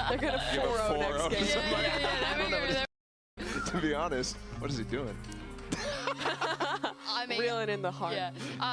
They're gonna 4-0 next game. I don't know. To be honest, what is he doing? I mean, reeling in the heart. Yeah.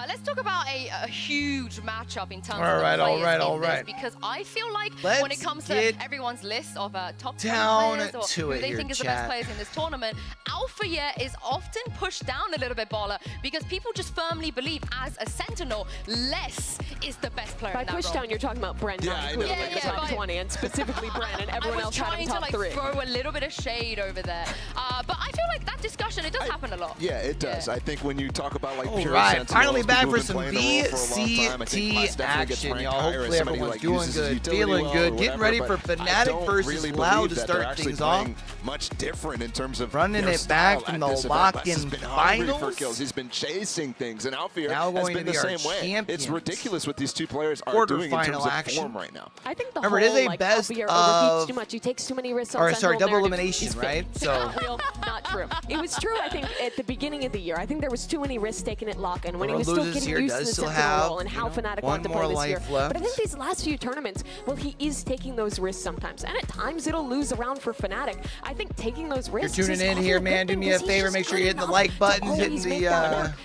Let's talk about a huge matchup in terms All right, of the players all in right. this, because I feel like Let's when it comes to everyone's list of top 10 down players or to who it they here, think is the best players in this tournament, Alpha is often pushed down a little bit, Baller, because people just firmly believe as a Sentinel, Less is the best player By in that push role. down, you're talking about Bren, not including the top 20, and specifically Bren, and everyone else had him top 3. I was trying to like throw a little bit of shade over there, but I feel like that discussion, it does happen a lot. Yeah, it does. I think when you talk about like pure Right, finally Sentinels, back people for who've some been playing the role for a long time, I think VCT Less definitely gets action, ranked y'all. higher as Hopefully somebody who, everyone's like, doing uses his good, utility feeling well good, or getting whatever, ready but for I Fnatic don't versus really Loud believe to that they're start actually things off. playing much different in terms of Running their it back style from at the this event. Less lock-in has been hungry for finals. kills. He's been chasing things, and Alfir Now has going been to the be our same way. It's champions. ridiculous what these two players are doing in terms Quarterfinal of action. form right now. I think the Remember, whole, it is a like, best Alpha of- overheats too much. He takes too many risks on Or sorry, Sentinel double narrative. elimination, He's right? fake. So Not real, not true. It was true, I think, at the beginning of the year. I think there was too many risks taken at lock, and when he was still getting used to the Sentinel role and how Fnatic wanted to play this year. But I think these last few tournaments, well, he is taking those risks sometimes, and at times it'll lose around for Fnatic. I think taking those risks. You're tuning in here, man. Do me a favor, make sure you're hitting the like button, hitting the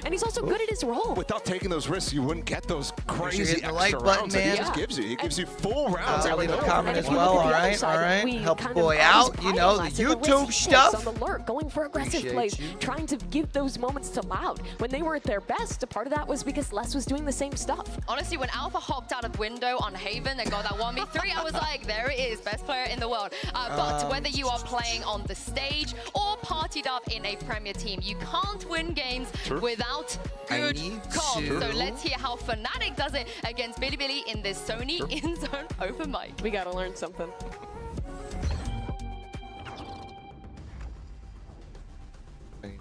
and he's also good at his role. Without taking those risks, you wouldn't get those crazy the extra like rounds button, that he man. just gives you. He gives you full rounds. I'll every leave a night. comment And as if you well. look at All the other right, side, all right. we Help kind boy of out. always You know, the pile on to YouTube risky stuff. plays on the lurk, going for aggressive Appreciate plays, you. trying to give those moments to Loud. When they were at their best, a part of that was because Less was doing the same stuff. Honestly, when Alpha hopped out of window on Haven and got that 1v3, I was like, there it is, best player in the world. But whether you are playing on the stage or partied up in a Premier team, you can't win games without good comp. So let's hear how Fnatic does it against Bilibili in this Sony in-zone open mic. We gotta learn something.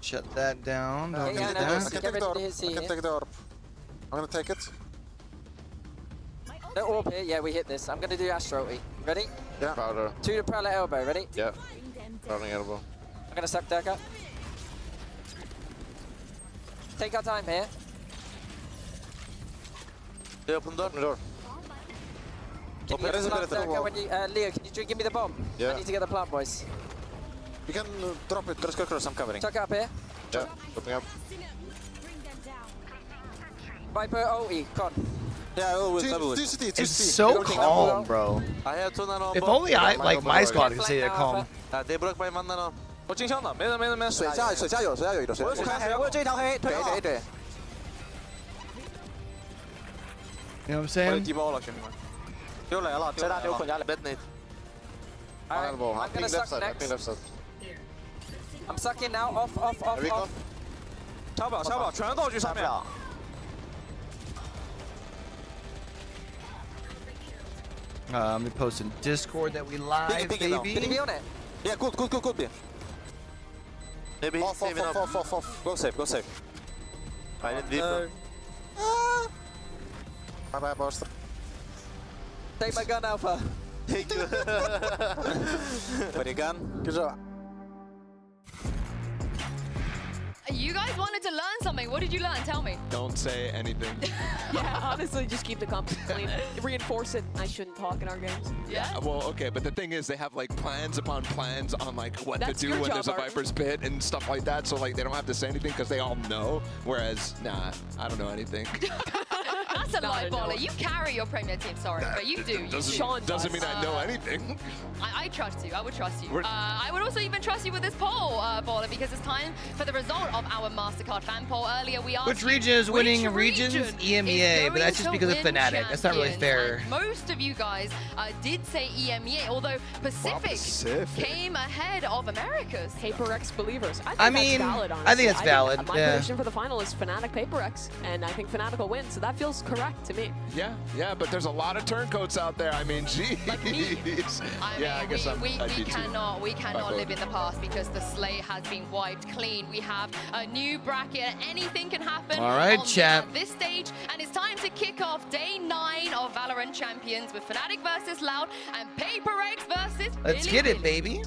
Shut that down. Don't Yeah, do no, that. I can take the orb. I can take the orb. I'm gonna take it. No orb here. Yeah, we hit this. I'm gonna do Astro Ulti. Ready? Yeah. Powder. To the parallel elbow. Ready? Yeah. Powdering elbow. I'm gonna suck Durka. Take our time here. They open the door. Can you get the plant, Durka, when you, Leo, can you give me the bomb? Yeah. I need to get the plant, boys. You can drop it. Let's go cross. I'm covering. Chuck it up here. Yeah. Opening up. Viper Ulti. Con. Yeah, always. It's so calm, bro. I have 2 nano. If only I, like my squad, could say they're calm. They broke my 1 nano. 我镜箱的，没人，水下有，我有这一条黑，对。 You know what I'm 我有 saying? 低包了，兄弟们。丢来了，这大丢捆家里。 Bed nade. Alright, Elbow. I'm gonna Ping left suck side. Ping next. left side. I'm sucking now. Off. Here we go. 敲表，全道具上面。 I'm gonna post in Discord that we live, Big it now. Can you be baby. on it? Yeah, good. Maybe he's saving up. Off. Go safe. I need deeper. Bye, Buster. Take my gun, Alpha. Thank you. Put your gun. Good job. You guys wanted to learn something. What did you learn? Tell me. Don't say anything. Yeah, honestly, just keep the comp clean. Reinforce it. I shouldn't talk in our games. Yeah? Well, okay, but the thing is, they have like plans upon plans on like what That's to do your when job, there's a Art. Viper's Pit and stuff like that. So like they don't have to say anything because they all know. Whereas, nah, I don't know anything. That's a lie, a Baller. no. You carry your Premier team, sorry, but you do. Sean Doesn't does. mean I know anything. I trust you. I would trust you. We're- I would also even trust you with this poll, Baller, because it's time for the result of our MasterCard fan poll. Earlier, we asked Which region is winning regions? region EMEA, is but that's just going because to of win Fnatic. That's not really champions. fair. And most of you guys did say EMEA, although Pacific came ahead of Americas. PaperX believers. I I think mean, that's valid, I honestly. think it's valid, My yeah. prediction for the final is Fnatic PaperX, and I think Fnatic will win, so that feels correct to me. Yeah, but there's a lot of turncoats out there. I mean, geez. I guess we I'd be too. cannot live in the past because the slate has been wiped clean. We have a new bracket. Anything can happen. All right, on chat. this stage, and it's time to kick off day 9 of Valorant Champions with Fnatic versus Loud and PaperX versus Let's get it, baby.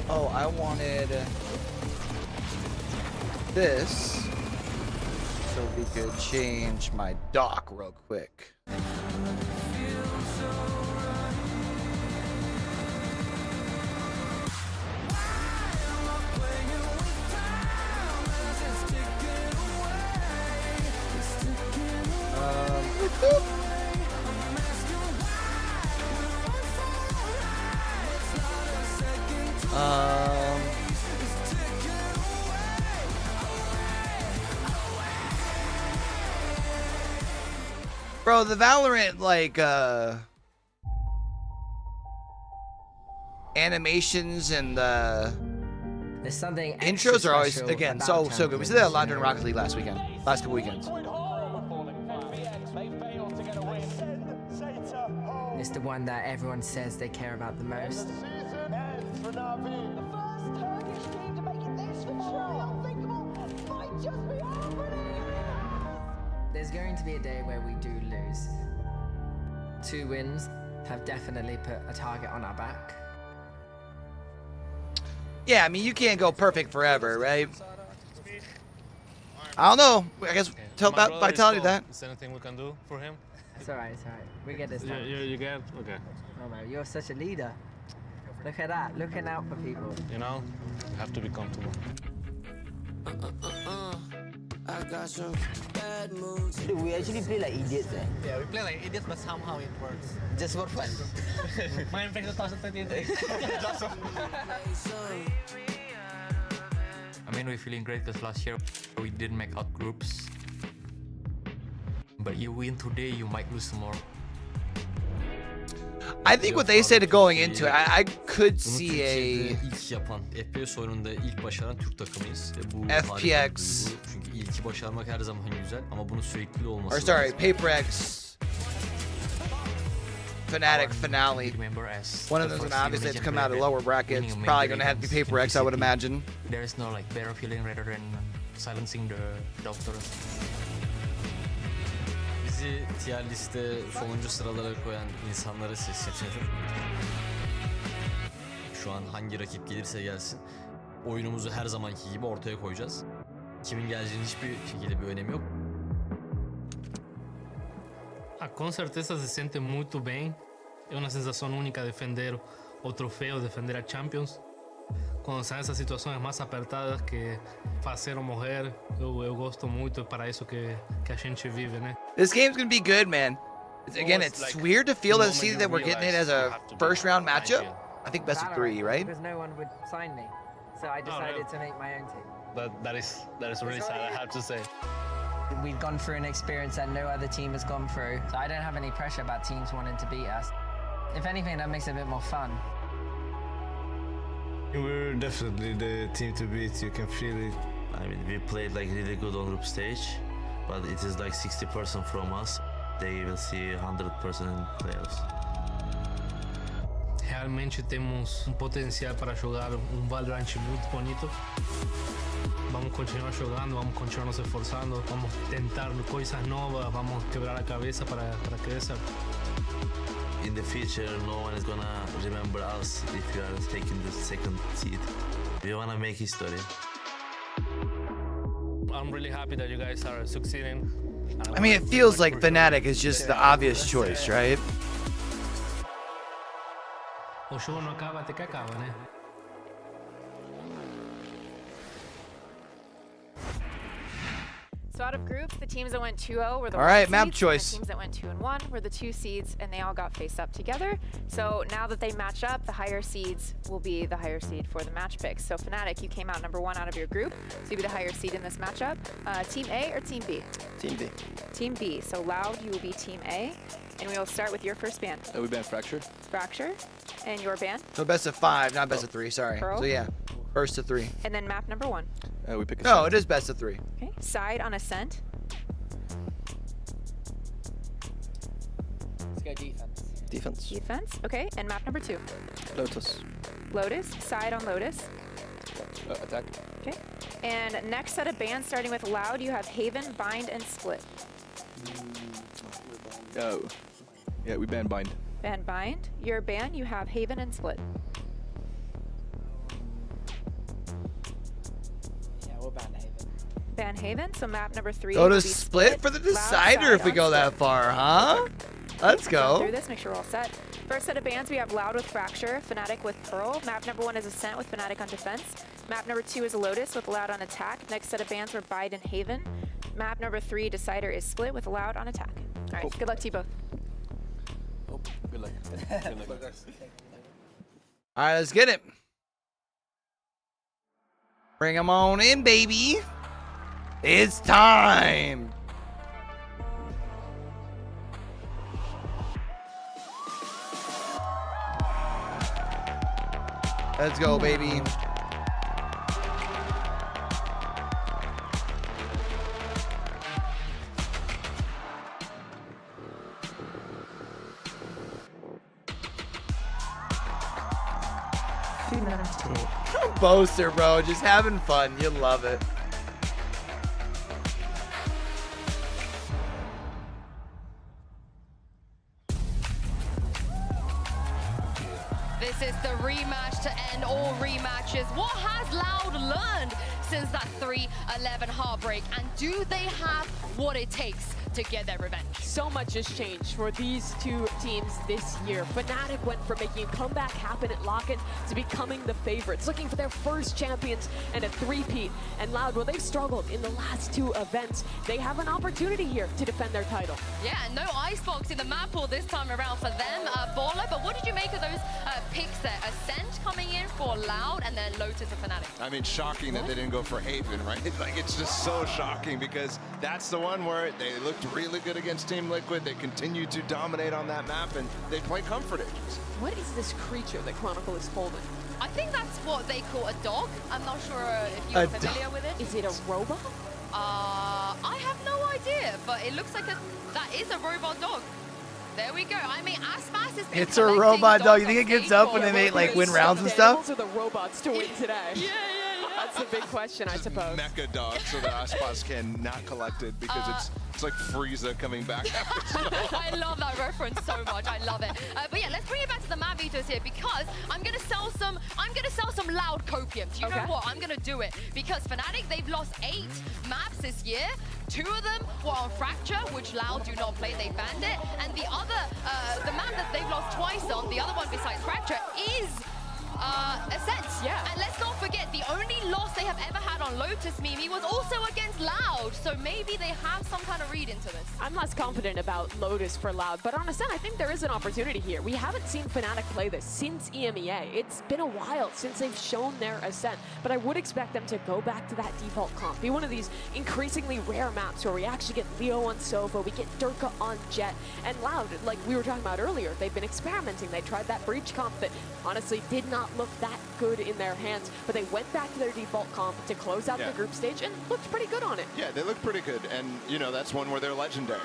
Oh, I wanted this. So we could change my dock real quick. Bro, the Valorant, like, animations and There's something intros are always, special again, about so good. We did that a lot during Rocket League last couple weekends. It's the one that everyone says they care about the most. There's going to be a day where we do lose. 2 wins have definitely put a target on our back. Yeah, I mean, you can't go perfect forever, right? I don't know. I guess tell Vitality that. Is there anything we can do for him? It's alright, it's alright. We get this done. You get? Okay. Oh man, you're such a leader. Look at that, looking out for people. You know, you have to be comfortable. I got some bad moods. Dude, we actually play like idiots, eh? Yeah, we play like idiots, but somehow it works. Just for fun. Mind Freak 2023. I mean, we're feeling great because last year we didn't make out groups. But you win today, you might lose tomorrow. I think what they said going into it, I could see a İlk yapan, FPS oyununda ilk başaran Türk takımıyız. Bu FPX. Çünkü ilki başarmak her zaman güzel ama bunun sürekli olması. Or sorry, PaperX, Fnatic finale. One of those, and obviously it's come out of lower brackets. Probably going to have to be PaperX, I would imagine. There is no like better feeling rather than silencing the doctors. Bizi tier liste sonuncu sıralara koyan insanlara sesleniyorum. Şu an hangi rakip gelirse gelsin, oyunumuzu her zamanki gibi ortaya koyacağız. Kimin geleceğinin hiçbir şekilde bir önemi yok. Com certeza se siente muito bem. É uma sensação única defender o troféu, defender a Champions. Quando são essas situações mais apertadas que fazer ou morrer, eu gosto muito, é para isso que a gente vive, né? This game's going to be good, man. Again, it's weird to feel that see that we're getting it as a first round matchup. I think best of 3, right? Because no one would sign me, so I decided to make my own team. That is really sad, I have to say. We've gone through an experience that no other team has gone through, so I don't have any pressure about teams wanting to beat us. If anything, that makes it a bit more fun. We're definitely the team to beat, you can feel it. I mean, we played like really good on group stage, but it is like 60% from us. They will see 100% in playoffs. Realmente temos potencial para jogar Valorant muito bonito. Vamos continuar jogando, vamos continuar nos esforzando, vamos tentar coisas novas, vamos quebrar a cabeça para crecer. In the future, no one is gonna remember us if we are taking the second seed. We wanna make history. I'm really happy that you guys are succeeding. I mean, it feels like Fnatic is just the obvious choice, right? O jogo não acaba até que acaba, né? So out of groups, the teams that went 2-0 were the all right, map seeds, choice. And the teams that went 2-1 were the 2 seeds, and they all got face up together. So now that they match up, the higher seeds will be the higher seed for the match picks. So Fnatic, you came out #1 out of your group, so you'll be the higher seed in this matchup. Team A or Team B? Team B. Team B. So Loud, you will be Team A, and we will start with your first ban. We ban Fracture. Fracture, and your ban. So best of 5, not best of 3. Sorry. Pearl. So yeah, first to 3. And then map #1. We pick. No, it is best of 3. Okay. Side on Ascent. Let's go defense. Defense. Defense. Okay. And map #2. Lotus. Lotus. Side on Lotus. Attack. Okay. And next set of bans, starting with Loud, you have Haven, Bind, and Split. Oh. Yeah, we ban Bind. Ban Bind. Your ban, you have Haven and Split. Yeah, we'll ban Haven. Van Haven, so map number 3. Lotus split for the decider if we go that far, huh? Let's go. Through this, make sure we're all set. First set of bans, we have Loud with Fracture, Fnatic with Pearl. Map number 1 is Ascent with Fnatic on defense. Map number 2 is Lotus with Loud on attack. Next set of bans were Bide and Haven. Map number 3, Decider, is Split with Loud on attack. All right, good luck to you both. Good luck. All right, let's get it. Bring them on in, baby. It's time. Let's go, baby. Boaster, bro. Just having fun. You love it. This is the rematch to end all rematches. What has Loud learned since that 3-11 heartbreak? And do they have what it takes to get their revenge? So much has changed for these two teams this year. Fnatic went from making a comeback happen at Lock-In to becoming the favorites, looking for their first champions and a three-peat. And Loud, well, they've struggled in the last two events. They have an opportunity here to defend their title. Yeah, no icebox in the map pool this time around for them, Baller. But what did you make of those picks there? Ascent coming in for Loud and then Lotus and Fnatic. I mean, shocking that they didn't go for Haven, right? Like, it's just so shocking because that's the one where they looked really good against Team Liquid. They continue to dominate on that map, and they play comfort agents. What is this creature that Chronicle is holding? I think that's what they call a dog. I'm not sure if you're familiar with it. Is it a robot? I have no idea, but it looks like that is a robot dog. There we go. I mean, Aspas is. It's a robot dog. You think it gets up when they win rounds and stuff? Those are the robots to win today. Yeah. That's the big question, I suppose. Mecha dog, so that Aspas can not collect it because it's like Frieza coming back after snow. I love that reference so much. I love it. But yeah, let's bring it back to the map vetoes here because I'm gonna sell some Loud copium. Do you know what? I'm gonna do it because Fnatic, they've lost 8 maps this year. 2 of them were on Fracture, which Loud do not play. They banned it, and the other, the map that they've lost twice on, the other one besides Fracture is Ascent. Yeah. And let's not forget, the only loss they have ever had on Lotus, Mimi, was also against Loud. So maybe they have some kind of read into this. I'm less confident about Lotus for Loud, but on Ascent, I think there is an opportunity here. We haven't seen Fnatic play this since EMEA. It's been a while since they've shown their Ascent, but I would expect them to go back to that default comp. Be one of these increasingly rare maps where we actually get Leo on Sova, we get Durka on Jet, and Loud, like we were talking about earlier, they've been experimenting. They tried that Breach comp that honestly did not look that good in their hands, but they went back to their default comp to close out the group stage and looked pretty good on it. Yeah, they look pretty good, and you know that's one where they're legendary.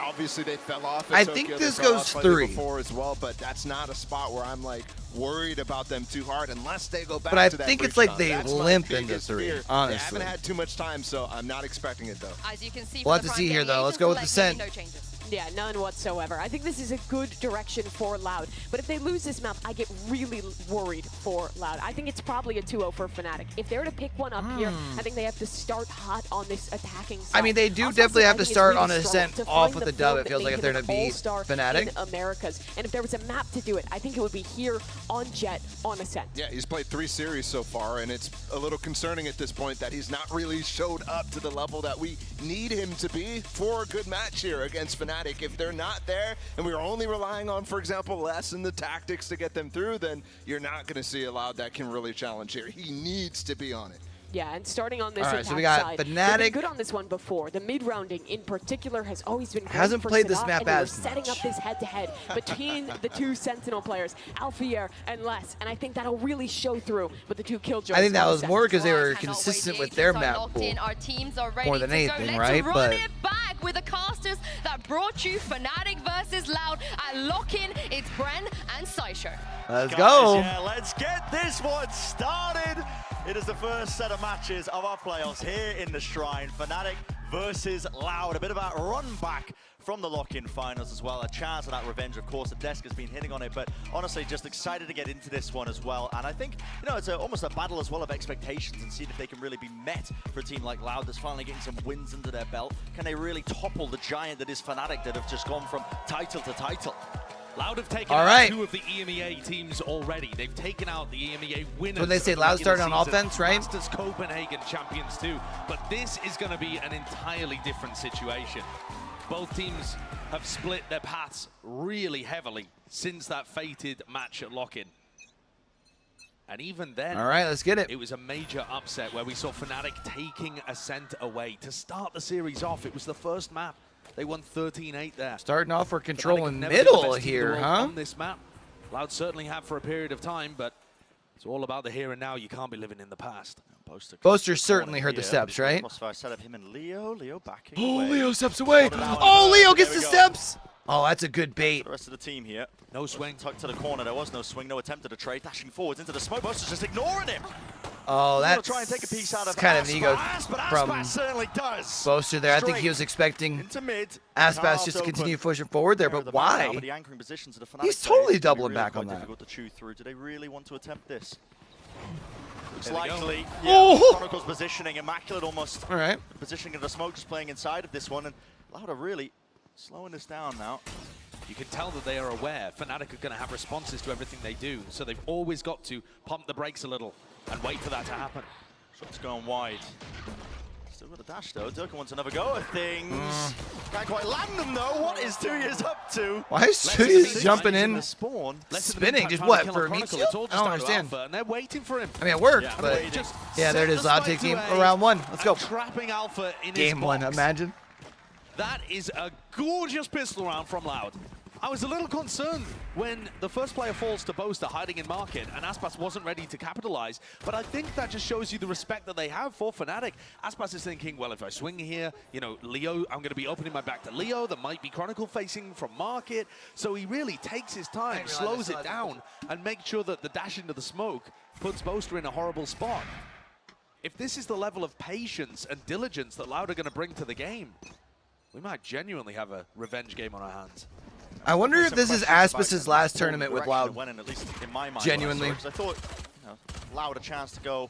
Obviously they fell off. I think this goes 3 before as well, but that's not a spot where I'm like worried about them too hard unless they go back. But I to that think it's Breach like comp. they That's limp my into biggest 3. fear. Honestly, they haven't had too much time, so I'm not expecting it though. As you can see, we'll have to see here though. Let's go with Ascent. No changes. Yeah, none whatsoever. I think this is a good direction for Loud, but if they lose this map, I get really worried for Loud. I think it's probably a 2-0 for Fnatic. If they're to pick one up here, I think they have to start hot on this attacking side. I mean, they do definitely have to start on Ascent off with the dub. It feels like if they're to beat Fnatic. In Americas. And if there was a map to do it, I think it would be here on Jet on Ascent. Yeah, he's played 3 series so far, and it's a little concerning at this point that he's not really showed up to the level that we need him to be for a good match here against Fnatic. If they're not there, and we're only relying on, for example, Les and the tactics to get them through, then you're not going to see a Loud that can really challenge here. He needs to be on it. Yeah, and starting on this All right, attack so we got side, they've Fnatic. been good on this one before. The mid-rounding in particular has always been great Hasn't for played this Sadat, map and we were as setting up this head-to-head between the 2 Sentinel players, Alfier and Les, and I think that'll really show through with the 2 Killjoys. I think that on was Ascent. more because they were consistent with their map pool Our teams are ready more than to anything, go. right? Let's But run it back with the casters that brought you Fnatic versus Loud at Lock-In. It's Bren and Saisho. Let's go. Yeah, let's get this one started. It is the first set of matches of our playoffs here in the Shrine. Fnatic versus Loud. A bit of a run back from the lock-in finals as well. A chance of that revenge, of course. The desk has been hitting on it, but honestly, just excited to get into this one as well. And I think, you know, it's almost a battle as well of expectations and seeing if they can really be met for a team like Loud that's finally getting some wins under their belt. Can they really topple the giant that is Fnatic that have just gone from title to title? Loud have taken out 2 of the EMEA teams already. They've taken out the EMEA winners. So they say Loud started on offense, right? Masters Copenhagen champions too. But this is going to be an entirely different situation. Both teams have split their paths really heavily since that fated match at lock-in. And even then, all right, let's get it. It was a major upset where we saw Fnatic taking Ascent away. To start the series off, it was the first map. They won 13-8 there. Starting off, we're controlling middle here, huh? On this map. Loud certainly have for a period of time, but it's all about the here and now. You can't be living in the past. Boaster certainly heard the steps, right? Crossfire set up him and Leo. Leo backing Oh, away. Leo steps away. Oh, Leo gets the steps. Oh, that's a good bait. The rest of the team here. No swing. Tucked to the corner. There was no swing. No attempt at a trade. Dashing forwards into the smoke. Boaster's just ignoring him. Oh, that's try and take a piece out of kind of an ego from certainly does. Boaster there. I think he was expecting into mid. Aspas just to continue pushing forward there, but why? The anchoring positions of the Fnatic He's totally really doubling back on that. Difficult to chew through. Do they really want to attempt this? Looks There we go. likely. Oh! Chronicle's positioning, immaculate almost. All right. The positioning of the smoke just playing inside of this one, and Loud are really slowing this down now. You can tell that they are aware Fnatic are going to have responses to everything they do, so they've always got to pump the brakes a little and wait for that to happen. Shots going wide. Still got a dash though. Durkin wants another go at things. Can't quite land them though. What is 2 years up to? Why is 2 years jumping in? The spawn. Spinning, just what, for me? I don't understand. And they're waiting for him. I mean, it worked, but yeah, there it is. Loud takes game around 1. Let's go. Trapping Alpha in Game his 1, box. imagine. That is a gorgeous pistol round from Loud. I was a little concerned when the first player falls to Boaster hiding in market and Aspas wasn't ready to capitalize, but I think that just shows you the respect that they have for Fnatic. Aspas is thinking, well, if I swing here, you know, Leo, I'm going to be opening my back to Leo. There might be Chronicle facing from market. So he really takes his time, slows it down, and makes sure that the dash into the smoke puts Boaster in a horrible spot. If this is the level of patience and diligence that Loud are going to bring to the game, we might genuinely have a revenge game on our hands. I wonder if this is Aspas's last tournament with Loud. At least in my mind, genuinely. I thought, you know, Loud a chance to go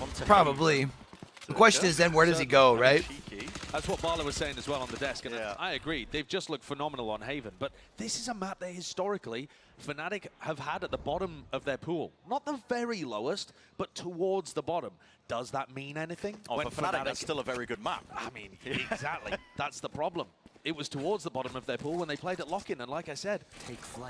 onto probably. The question is then, where does he go, right? That's what Barla was saying as well on the desk, and I agree. They've just looked phenomenal on Haven, but this is a map that historically Fnatic have had at the bottom of their pool. Not the very lowest, but towards the bottom. Does that mean anything? Oh, for Fnatic, that's still a very good map. I mean, exactly. That's the problem. It was towards the bottom of their pool when they played at lock-in, and like I said,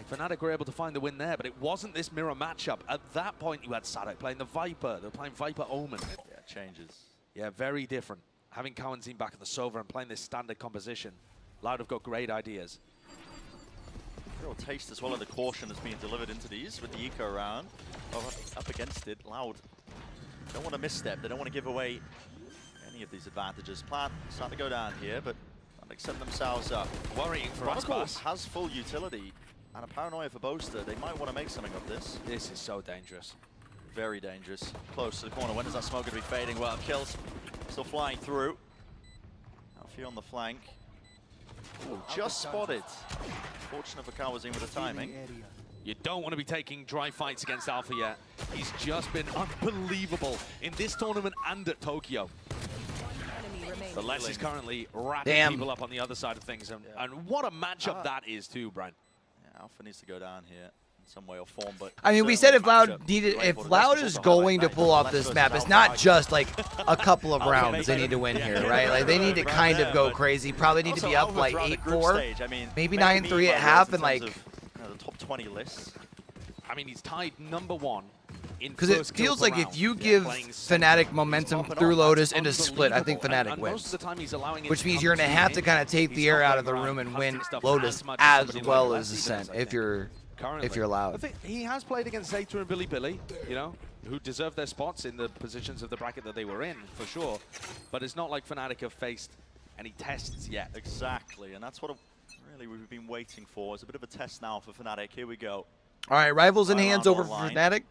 Fnatic were able to find the win there, but it wasn't this mirror matchup. At that point, you had Sadek playing the Viper. They were playing Viper Omen. Yeah, changes. Yeah, very different. Having Cowanzine back at the Sova and playing this standard composition, Loud have got great ideas. Real taste as well of the caution that's being delivered into these with the eco around. Oh, up against it, Loud. Don't want to misstep. They don't want to give away any of these advantages. Plan starting to go down here, but Fnatic set themselves up. Worrying for Aspas has full utility and a paranoia for Boaster. They might want to make something of this. This is so dangerous. Very dangerous. Close to the corner. When is that smoke going to be fading? Well, kills still flying through. Alfie on the flank. Ooh, just spotted. Fortunate for Cowanzine with the timing. You don't want to be taking dry fights against Alpha yet. He's just been unbelievable in this tournament and at Tokyo. The Lens is currently wrapping people up on the other side of things. And what a matchup that is too, Brian. Yeah, Alpha needs to go down here in some way or form. But I mean, we said if Loud is going to pull off this map, it's not just like a couple of rounds they need to win here, right? Like they need to kind of go crazy. Probably need to be up like 8-4, maybe 9-3 at half, and like the top 20 lists. I mean, he's tied #1 in because it feels like if you give Fnatic momentum through Lotus into split, I think Fnatic wins. Which means you're going to have to kind of take the air out of the room and win Lotus as well as Ascent if you're Loud. I think he has played against Zeta and Billy, you know, who deserve their spots in the positions of the bracket that they were in, for sure. But it's not like Fnatic have faced any tests yet. Exactly, and that's what really we've been waiting for. It's a bit of a test now for Fnatic. Here we go. All right, rivals in hands over for Fnatic.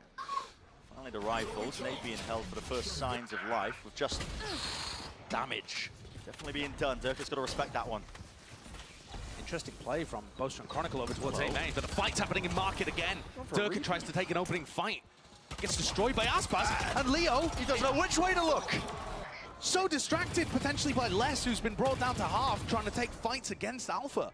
Finally the rifles, maybe in hell for the first signs of life with just damage. Definitely being done. Durka's got to respect that one. Interesting play from Boaster and Chronicle over towards A main, but the fight's happening in market again. Durka tries to take an opening fight. Gets destroyed by Aspas, and Leo, he doesn't know which way to look. So distracted potentially by Les, who's been brought down to half, trying to take fights against Alpha.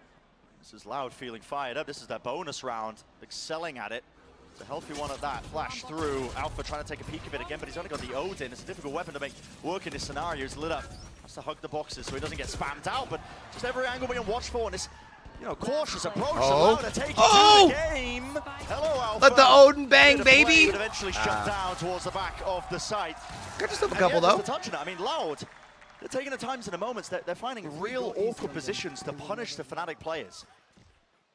This is Loud feeling fired up. This is their bonus round, excelling at it. It's a healthy one at that. Flash through. Alpha trying to take a peek of it again, but he's only got the Odin. It's a difficult weapon to make work in this scenario. He's lit up. Has to hug the boxes so he doesn't get spammed out, but just every angle being watched for, and this, you know, cautious approach allowed to take it to the game. Hello, Alpha. Let the Odin bang, baby. But eventually shut down towards the back of the site. Got just a couple, though. Just a touch on it. I mean, Loud, they're taking the times and the moments. They're finding real awkward positions to punish the Fnatic players.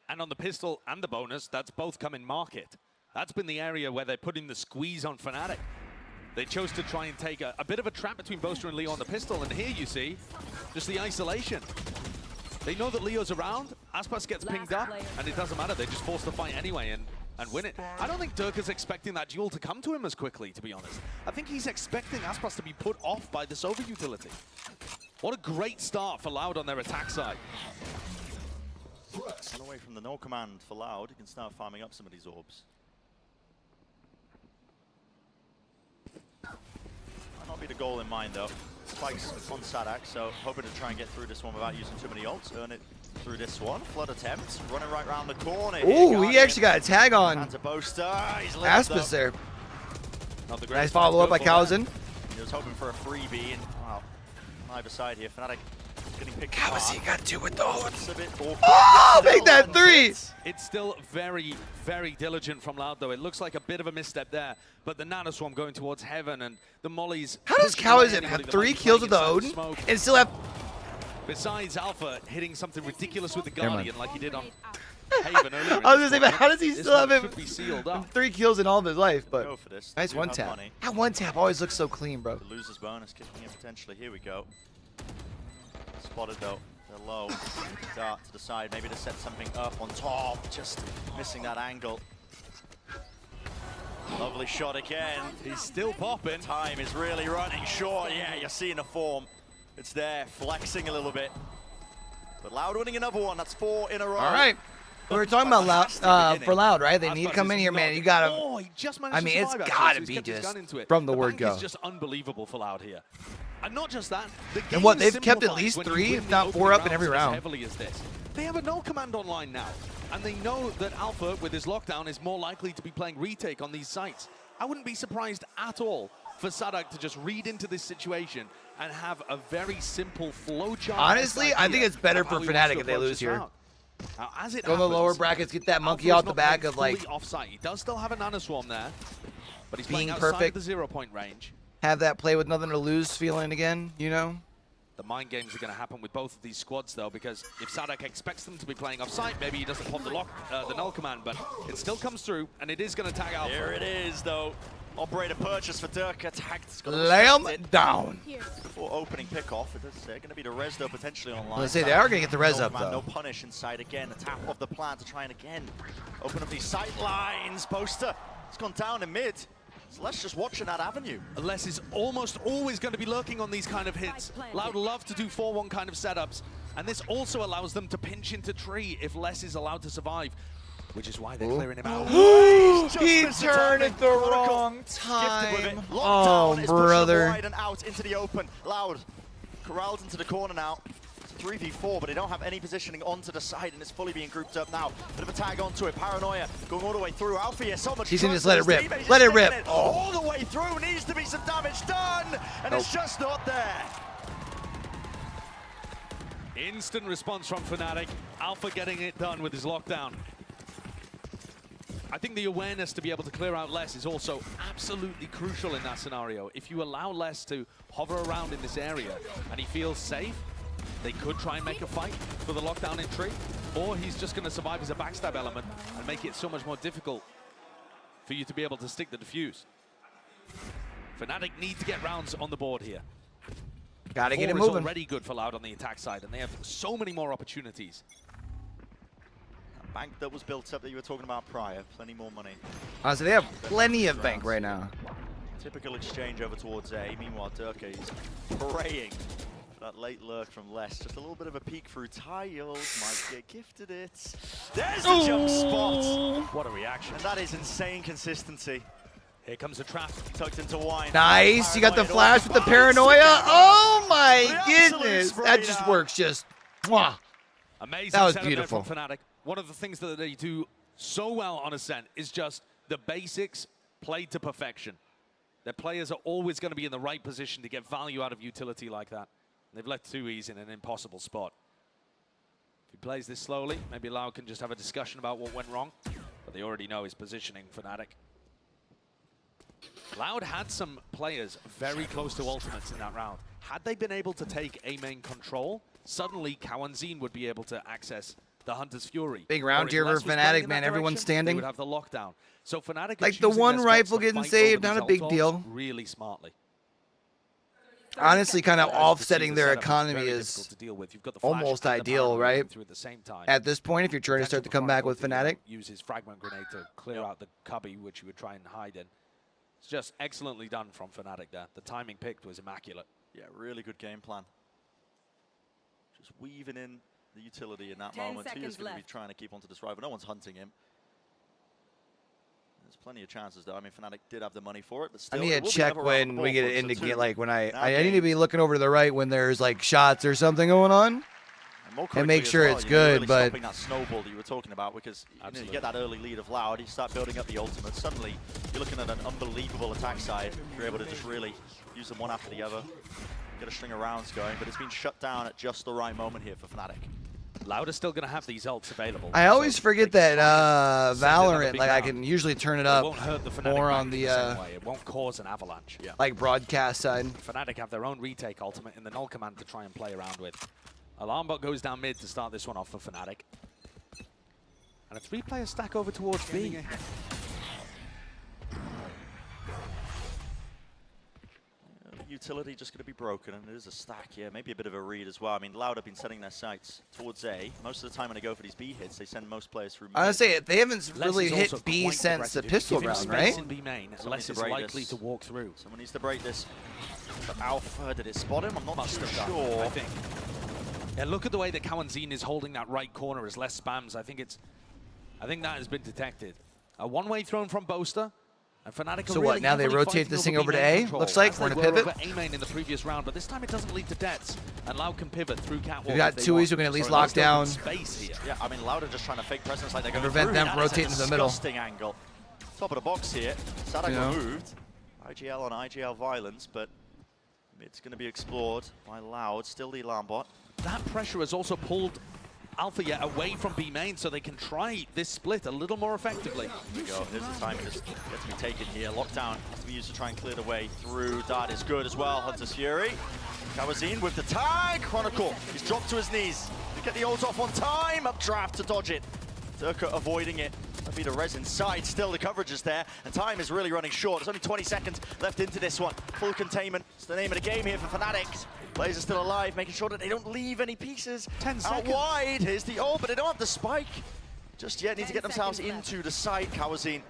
And on the pistol and the bonus, that's both come in market. That's been the area where they're putting the squeeze on Fnatic. They chose to try and take a bit of a trap between Boaster and Leo on the pistol, and here you see just the isolation. They know that Leo's around, Aspas gets pinged up, and it doesn't matter, they just force the fight anyway and win it. I don't think Durka's expecting that duel to come to him as quickly, to be honest. I think he's expecting Aspas to be put off by this over-utility. What a great start for Loud on their attack side. Run away from the no command for Loud, he can start farming up some of these orbs. Might not be the goal in mind though. Spikes on Sadak, so hoping to try and get through this one without using too many ults. Earn it through this one. Flood attempt, running right around the corner. Ooh, he actually got a tag on Aspas there. Nice follow-up by Calzin. He was hoping for a freebie, and wow, on either side here, Fnatic getting picked How apart. is he got two with those? It's a bit awkward. Oh, make that three! It's still very, very diligent from Loud, though. It looks like a bit of a misstep there, but the Nanoswarm going towards Heaven and the Mollies. How does Calzin have 3 kills with the Odin and still have... Besides Alpha hitting something ridiculous with the Guardian like he did on Haven earlier. I was gonna say, but how does he still have should be sealed him up. 3 kills in all of his life? But Go for this. nice They one have tap. money. That one tap always looks so clean, bro. The loser's bonus kicking in potentially. Here we go. Spotted though. They're low. Dart to the side. Maybe to set something up on top. Just missing that angle. Lovely shot again. He's still popping. Time is really running short. Yeah, you're seeing the form. It's there, flexing a little bit. But Loud winning another one. That's 4 in a row. All right. We were talking about Loud, for Loud, right? They need to come in here, man. You gotta. Oh, he just managed I mean, to it's survive, gotta actually, so be he's kept his just gun into it. from the word bank go. is just unbelievable for Loud here. And not just that, the game And what, they've kept at simplifies least when you 3, win if the not 4 opening up in every rounds round. As heavily as this. They have a null command online now, and they know that Alpha, with his lockdown, is more likely to be playing retake on these sites. I wouldn't be surprised at all for Sadak to just read into this situation and have a very simple flowchart. Honestly, I think it's better for Fnatic if they lose here. Now, as it Go in the happens, lower brackets, get that monkey Alpha off is the not back playing of like fully offsite. He does still have a nanoswarm there, but he's being playing outside perfect. of the 0-point range. have that play with nothing to lose feeling again, you know? The mind games are going to happen with both of these squads, though, because if Sadak expects them to be playing off-site, maybe he doesn't pop the null command, but it still comes through, and it is going to tag Alpha. There it is, though. Operator purchase for Durka. Tagged. Lay him down. Before opening pickoff, they're going to be the res, though, potentially online. Let's say they are going to get the res no up, command, though. No punish inside again. The tap of the plan to try and again open up these sight lines. Poster, it's gone down in mid. So let's just watch that avenue. Les is almost always going to be lurking on these kind of hits. Loud love to do 4-1 kind of setups, and this also allows them to pinch into tree if Les is allowed to survive, which is why they're clearing him out. He turned at the wrong time. Oh, brother. Wide and out into the open. Loud corralled into the corner now. 3v4, but they don't have any positioning onto the side, and it's fully being grouped up now. Bit of a tag onto it. Paranoia going all the way through. Alfie has so much. He's gonna just trust let in it his rip. teammates. Let He's it rip. taking Oh. all the way through. Needs to be some damage done, and it's just not there. Instant response from Fnatic. Alpha getting it done with his lockdown. I think the awareness to be able to clear out Les is also absolutely crucial in that scenario. If you allow Les to hover around in this area and he feels safe, they could try and make a fight for the lockdown in tree, or he's just going to survive as a backstab element and make it so much more difficult for you to be able to stick the defuse. Fnatic need to get rounds on the board here. Gotta get it 4 is moving. already good for Loud on the attack side, and they have so many more opportunities. Bank that was built up that you were talking about prior. Plenty more money. So they have plenty of bank right now. Typical exchange over towards A. Meanwhile, Durka is praying That late lurk from Les, just a little bit of a peek through tiles, might get gifted it. There's the jump spot! What a reaction. And that is insane consistency. Here comes a trap. Tucked into wine. Nice, you got the flash with the paranoia. Oh my goodness, that just works just, mwah. Amazing. That was setup beautiful. there from Fnatic. One of the things that they do so well on Ascent is just the basics played to perfection. Their players are always going to be in the right position to get value out of utility like that. They've left 2Es in an impossible spot. If he plays this slowly, maybe Loud can just have a discussion about what went wrong. But they already know his positioning, Fnatic. Loud had some players very close to ultimates in that round. Had they been able to take A main control, suddenly Kawanzin would be able to access the Hunter's Fury. Big round here for Fnatic, man. Everyone's standing. They would have the lockdown. So Fnatic like the one rifle getting saved, not a big deal. Really smartly. Honestly, kind of offsetting their economy is almost ideal, right? At this point, if you're trying to start to come back with Fnatic. Use his fragment grenade to clear out the cubby, which you would try and hide in. It's just excellently done from Fnatic there. The timing picked was immaculate. Yeah, really good game plan. Just weaving in the utility in that moment. He is going to be trying to keep onto this rival. No one's hunting him. There's plenty of chances, though. I mean, Fnatic did have the money for it, but still. I need to check when we get into game, like when I need to be looking over to the right when there's like shots or something going on, and make sure it's good. Really but stopping that snowball that you were talking about, because you get that early lead of Loud, you start building up the ultimate. Suddenly, you're looking at an unbelievable attack side. You're able to just really use them one after the other, get a string of rounds going. But it's been shut down at just the right moment here for Fnatic. Loud is still going to have these ults available. I always forget that Valorant, like I can usually turn it up more on the it won't cause an avalanche. Yeah. like broadcast side. Fnatic have their own retake ultimate in the null command to try and play around with. Alarm bot goes down mid to start this one off for Fnatic. And a 3-player stack over towards B. Utility just going to be broken, and it is a stack here. Maybe a bit of a read as well. I mean, Loud have been setting their sights towards A. Most of the time when they go for these B hits, they send most players through mid. I would say they haven't really hit B since the pistol round, right? In B main, less is likely to walk through. Someone needs to break this. But Alpha, did it spot him? I'm not too sure. I think. Yeah, look at the way that Kawanzin is holding that right corner as less spams. I think that has been detected. A one-way thrown from Boaster. And Fnatic so what, now they rotate this thing over to A? Looks like we're going to pivot. A main in the previous round, but this time it doesn't lead to deaths. And Loud can pivot through Catwalk. We've got 2Es who can at least lock down. Space here. Yeah, I mean, Loud are just trying to fake presence like they're going to prevent them rotating to the middle. Disgusting angle. Top of the box here. Sadak removed. IGL on IGL violence, but it's going to be explored by Loud. Still the alarm bot. That pressure has also pulled Alpha yet away from B main, so they can try this split a little more effectively. Here we go. Here's the time just gets to be taken here. Lockdown has to be used to try and clear the way through. Dart is good as well. Hunter's Fury. Kawanzin with the tag. Chronicle. He's dropped to his knees. To get the ult off on time. Updraft to dodge it. Durka avoiding it. That'll be the res inside. Still the coverage is there, and time is really running short. There's only 20 seconds left into this one. Full containment. It's the name of the game here for Fnatic. Players are still alive, making sure that they don't leave any pieces 10 seconds. out wide. Here's the ult, but they don't have the spike just yet. Need to get themselves into the site. Kawanzin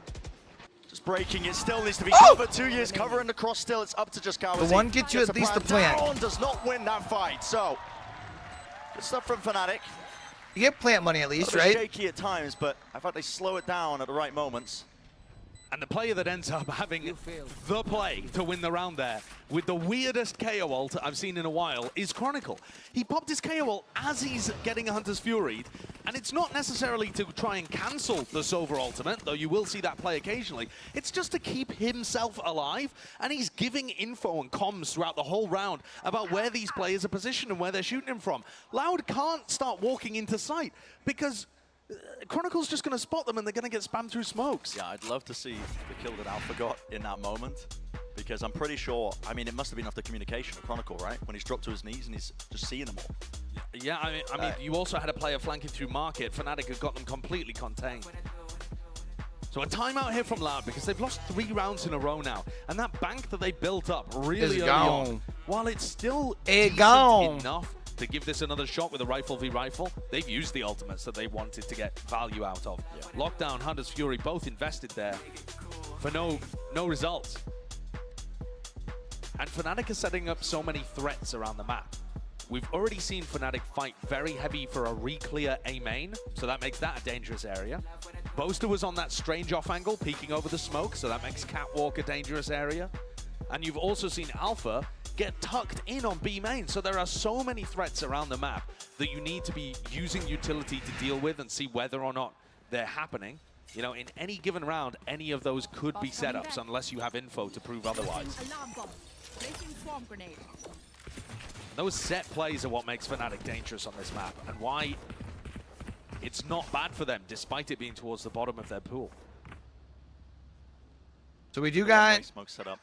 just breaking it. Still needs to be covered. 2 years covering the cross. Still, it's up to just Kawanzin. The one gets you at least the plant. Down, does not win that fight. So good stuff from Fnatic. You get plant money at least, right? right? Shaky at times, but I thought they slow it down at the right moments. And the player that ends up having the play to win the round there with the weirdest KO ult I've seen in a while is Chronicle. He popped his KO ult as he's getting a Hunter's Fury, and it's not necessarily to try and cancel the Sova ultimate, though you will see that play occasionally. It's just to keep himself alive, and he's giving info and comms throughout the whole round about where these players are positioned and where they're shooting him from. Loud can't start walking into sight because Chronicle's just going to spot them and they're going to get spammed through smokes. Yeah, I'd love to see the kill that Alpha got in that moment, because I'm pretty sure, I mean, it must have been off the communication of Chronicle, right? When he's dropped to his knees and he's just seeing them all. Yeah, I mean, you also had a player flanking through Market. Fnatic had got them completely contained. So a timeout here from Loud because they've lost 3 rounds in a row now. And that bank that they built up really early on, while it's still enough to give this another shot with a rifle v rifle, they've used the ultimates that they wanted to get value out of. Yeah. Lockdown, Hunter's Fury, both invested there for no results. And Fnatic is setting up so many threats around the map. we've already seen Fnatic fight very heavy for a re-clear A main, so that makes that a dangerous area. Boaster was on that strange off angle, peeking over the smoke, so that makes Catwalk a dangerous area. And you've also seen Alpha get tucked in on B main, so there are so many threats around the map that you need to be using utility to deal with and see whether or not they're happening. You know, in any given round, any of those could be setups unless you have info to prove otherwise. Those set plays are what makes Fnatic dangerous on this map and why it's not bad for them, despite it being towards the bottom of their pool. So we do got smoke set up.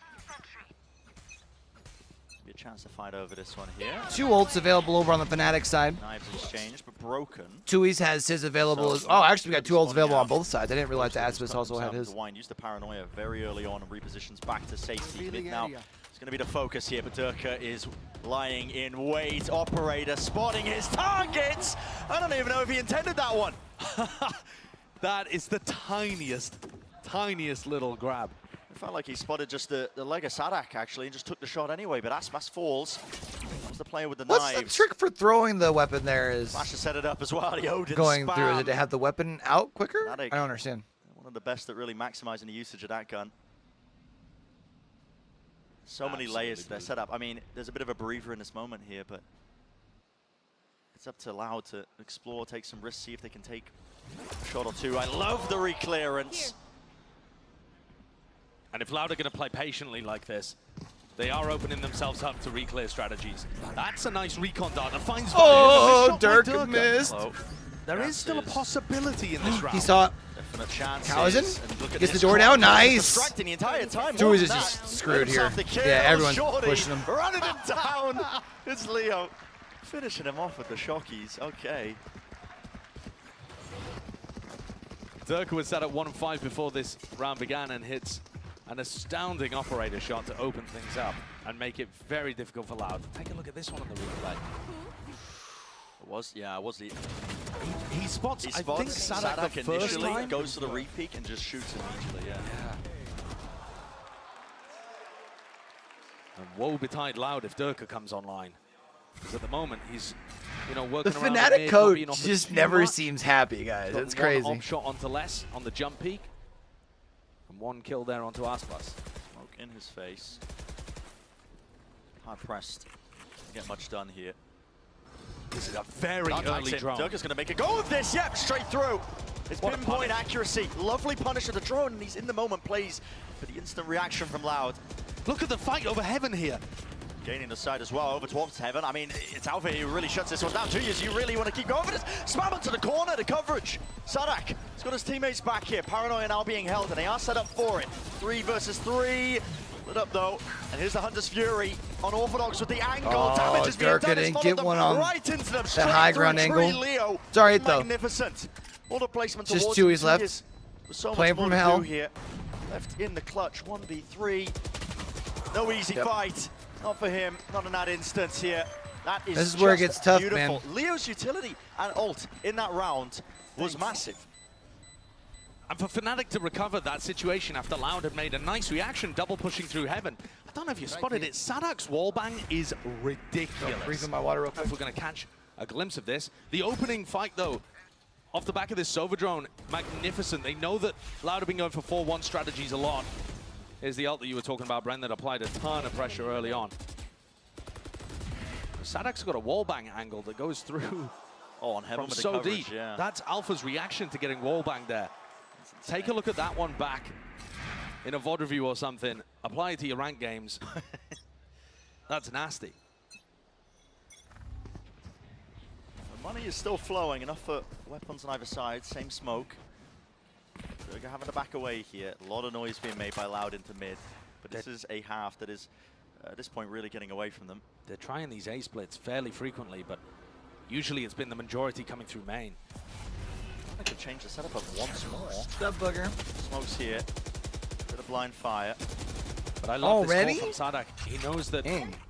Be a chance to fight over this one here. 2 ults available over on the Fnatic side. Knives exchanged, but broken. Tui's has his available. Oh, actually, we got 2 ults available on both sides. I didn't realize Aspas also had his. Used the paranoia very early on and repositions back to safety. Mid now. It's going to be the focus here, but Durka is lying in wait. Operator spotting his targets. I don't even know if he intended that one. That is the tiniest little grab. It felt like he spotted just the leg of Sadak, actually, and just took the shot anyway, but Aspas falls. That's the player with the What's knives. the trick for throwing the weapon there is Flash to set it up as well. The Odin going spam. through. Is it to have the weapon out quicker? Fnatic, I don't understand. One of the best at really maximizing the usage of that gun. So many layers to their setup. I mean, there's a bit of a breather in this moment here, but it's up to Loud to explore, take some risks, see if they can take a shot or two. I love the re-clearance. And if Loud are going to play patiently like this, they are opening themselves up to re-clear strategies. That's a nice recon dart that finds value. Oh, Durka missed. There is still a possibility in this round. He saw Towson gets the door down. Nice. Distracting the entire time. Tui is just screwed here. Yeah, everyone's pushing him. Running him down. It's Leo finishing him off with the shockies. Okay. Durka was set at 1-5 before this round began and hits an astounding operator shot to open things up and make it very difficult for Loud. Take a look at this one on the replay. It was the... He spots, I think, Sadak the first initially, time. goes to the re-peek and just shoots immediately, yeah. And woe betide Loud if Durka comes online. Because at the moment, he's, you know, working The around Fnatic mid, coach just never seems happy, guys. It's crazy. One op shot onto Les on the jump peak. And 1 kill there onto Aspas. Smoke in his face. Hard pressed. Doesn't get much done here. This is a very early drone. Durka's going to make a go of this. Yep, straight through. It's pinpoint accuracy. Lovely punish of the drone, and he's in the moment plays for the instant reaction from Loud. Look at the fight over Heaven here. Gaining the side as well over towards Heaven. I mean, it's Alpha who really shuts this one down. 2 years, you really want to keep going for this. Spam it to the corner, the coverage. Sadak has got his teammates back here. Paranoia now being held, and they are set up for it. 3 versus 3. Lit up though, and here's the Hunter's Fury on Orthodox with the angle. Damage is being Durka done. didn't get one on right into them, that high ground angle. Leo. It's all right though. Magnificent. All the placement Just towards Tui's him. left. So Playing much from more to hell. do here. Left in the clutch, 1v3. No easy fight. Not for him, not in that instance here. That is This is where it just gets tough, beautiful. man. Leo's utility and ult in that round was massive. And for Fnatic to recover that situation after Loud had made a nice reaction, double pushing through Heaven. I don't know if you spotted it, Sadak's wallbang is ridiculous. Breathing my water real quick. If we're going to catch a glimpse of this. The opening fight, though, off the back of this Sova drone, magnificent. They know that Loud have been going for 4-1 strategies a lot. Here's the ult that you were talking about, Bren, that applied a ton of pressure early on. Sadak's got a wallbang angle that goes through on Heaven from with the so coverage, deep. yeah. That's Alpha's reaction to getting wallbanged there. Take a look at that one back in a VOD review or something. Apply it to your rank games. That's nasty. The money is still flowing, enough for weapons on either side. Same smoke. They're having to back away here. A lot of noise being made by Loud into mid. But this is a half that is, at this point, really getting away from them. They're trying these A splits fairly frequently, but usually it's been the majority coming through main. I could change the setup up once more. Stop bugger. Smokes here. Bit of blind fire. But I love Already? this call from Sadak. He knows that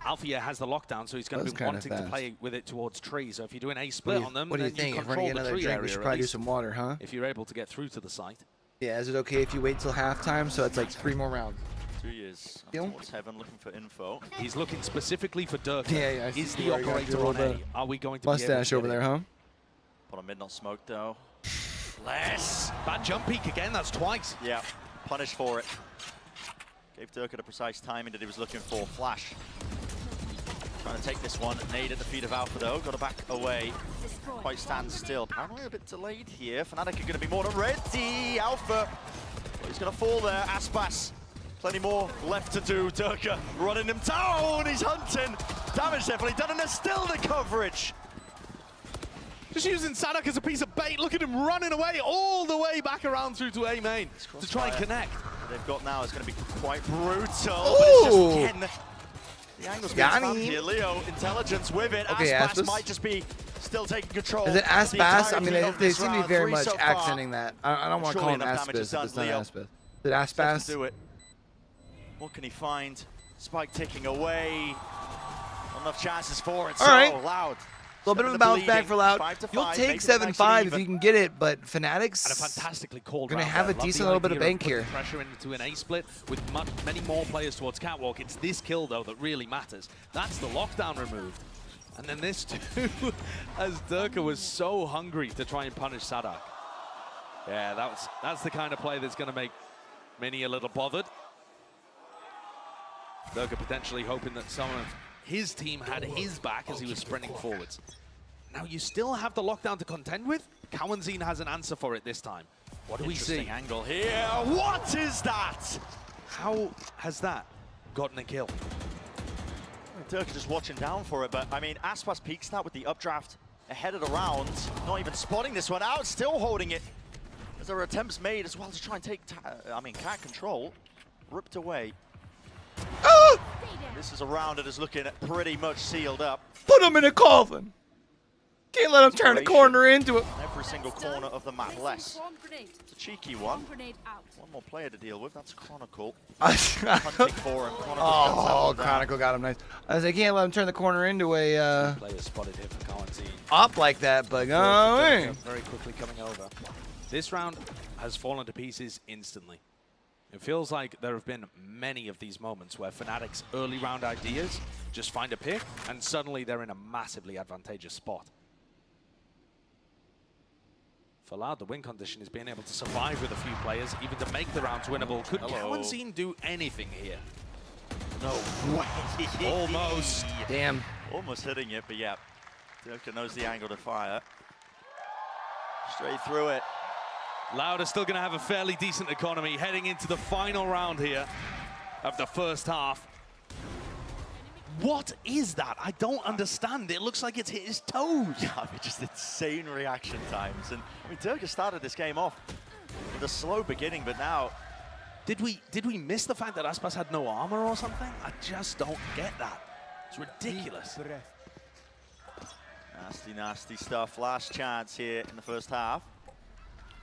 Alfia has the lockdown, so he's going to be wanting to play with it towards trees. So if you do an A split on them, What do you then think? you If we're gonna control get the another tree drink, we area should at probably do least, some water, huh? if you're able to get through to the site. Yeah, is it okay if you wait till halftime? So it's like 3 more rounds. 2 years. Towards heaven, looking for info. He's looking specifically for Dirk. Yeah, Is the operator on A? Are we going to mustache over there, huh? Put a mid, not smoke though. Less. Bad jump peek again. That's twice. Yeah, punished for it. Gave Dirk the precise timing that he was looking for. Flash. Trying to take this one. Nade at the feet of Alpha though. Got to back away. Quite stand still. Apparently a bit delayed here. Fnatic are going to be more than ready. Alpha. Well, he's going to fall there. Aspas. Plenty more left to do. Durka running him down. He's hunting. Damage definitely done, and there's still the coverage. Just using Sadak as a piece of bait. Look at him running away all the way back around through to A main to try and connect. They've got now is going to be quite brutal. But it's just again, the angle's being spammed here. Leo, intelligence with it. Okay, Aspas might just be still taking control. Is it Aspas? I mean, they seem to be very much accenting that. I don't want to call him Aspas if it's not Aspas. Is it Aspas? Do it. What can he find? Spike ticking away. Not enough chances for it. All right. Loud. A little bit of a bounce back for Loud. You'll take 7-5 if you can get it, but Fnatic's and a fantastically called going to have a decent little bit of bank here. Pressure into an A split with many more players towards Catwalk. It's this kill though that really matters. That's the lockdown removed. And then this too, as Durka was so hungry to try and punish Sadak. Yeah, that's the kind of play that's going to make Mini a little bothered. Durka potentially hoping that someone of his team had his back as he was sprinting forwards. Now you still have the lockdown to contend with. Cowanzine has an answer for it this time. What do we see? Interesting angle here. What is that? How has that gotten a kill? Durka just watching down for it, but I mean, Aspas peaks that with the updraft ahead of the round. Not even spotting this one out, still holding it. As there are attempts made as well to try and take, cat control. Ripped away. Ah! This is a round that is looking pretty much sealed up. Put him in a coffin. Can't let him turn a corner into it. Every single corner of the map less. It's a cheeky one. One more player to deal with. That's Chronicle. Hunting for him. Oh, Chronicle got him nice. I was like, can't let him turn the corner into a Player spotted here for Cowanzine. op like that, but very quickly coming over. This round has fallen to pieces instantly. It feels like there have been many of these moments where Fnatic's early round ideas just find a pick and suddenly they're in a massively advantageous spot. For Loud, the win condition is being able to survive with a few players, even to make the rounds winnable. Could Cowanzine do anything here? No way. Almost. Damn. Almost hitting it, but yeah. Durka knows the angle to fire. Straight through it. Loud is still going to have a fairly decent economy heading into the final round here of the first half. What is that? I don't understand. It looks like it's hit his toes. Yeah, I mean, just insane reaction times. And I mean, Durka started this game off with a slow beginning, but now... Did we miss the fact that Aspas had no armor or something? I just don't get that. It's ridiculous. Nasty, nasty stuff. Last chance here in the first half.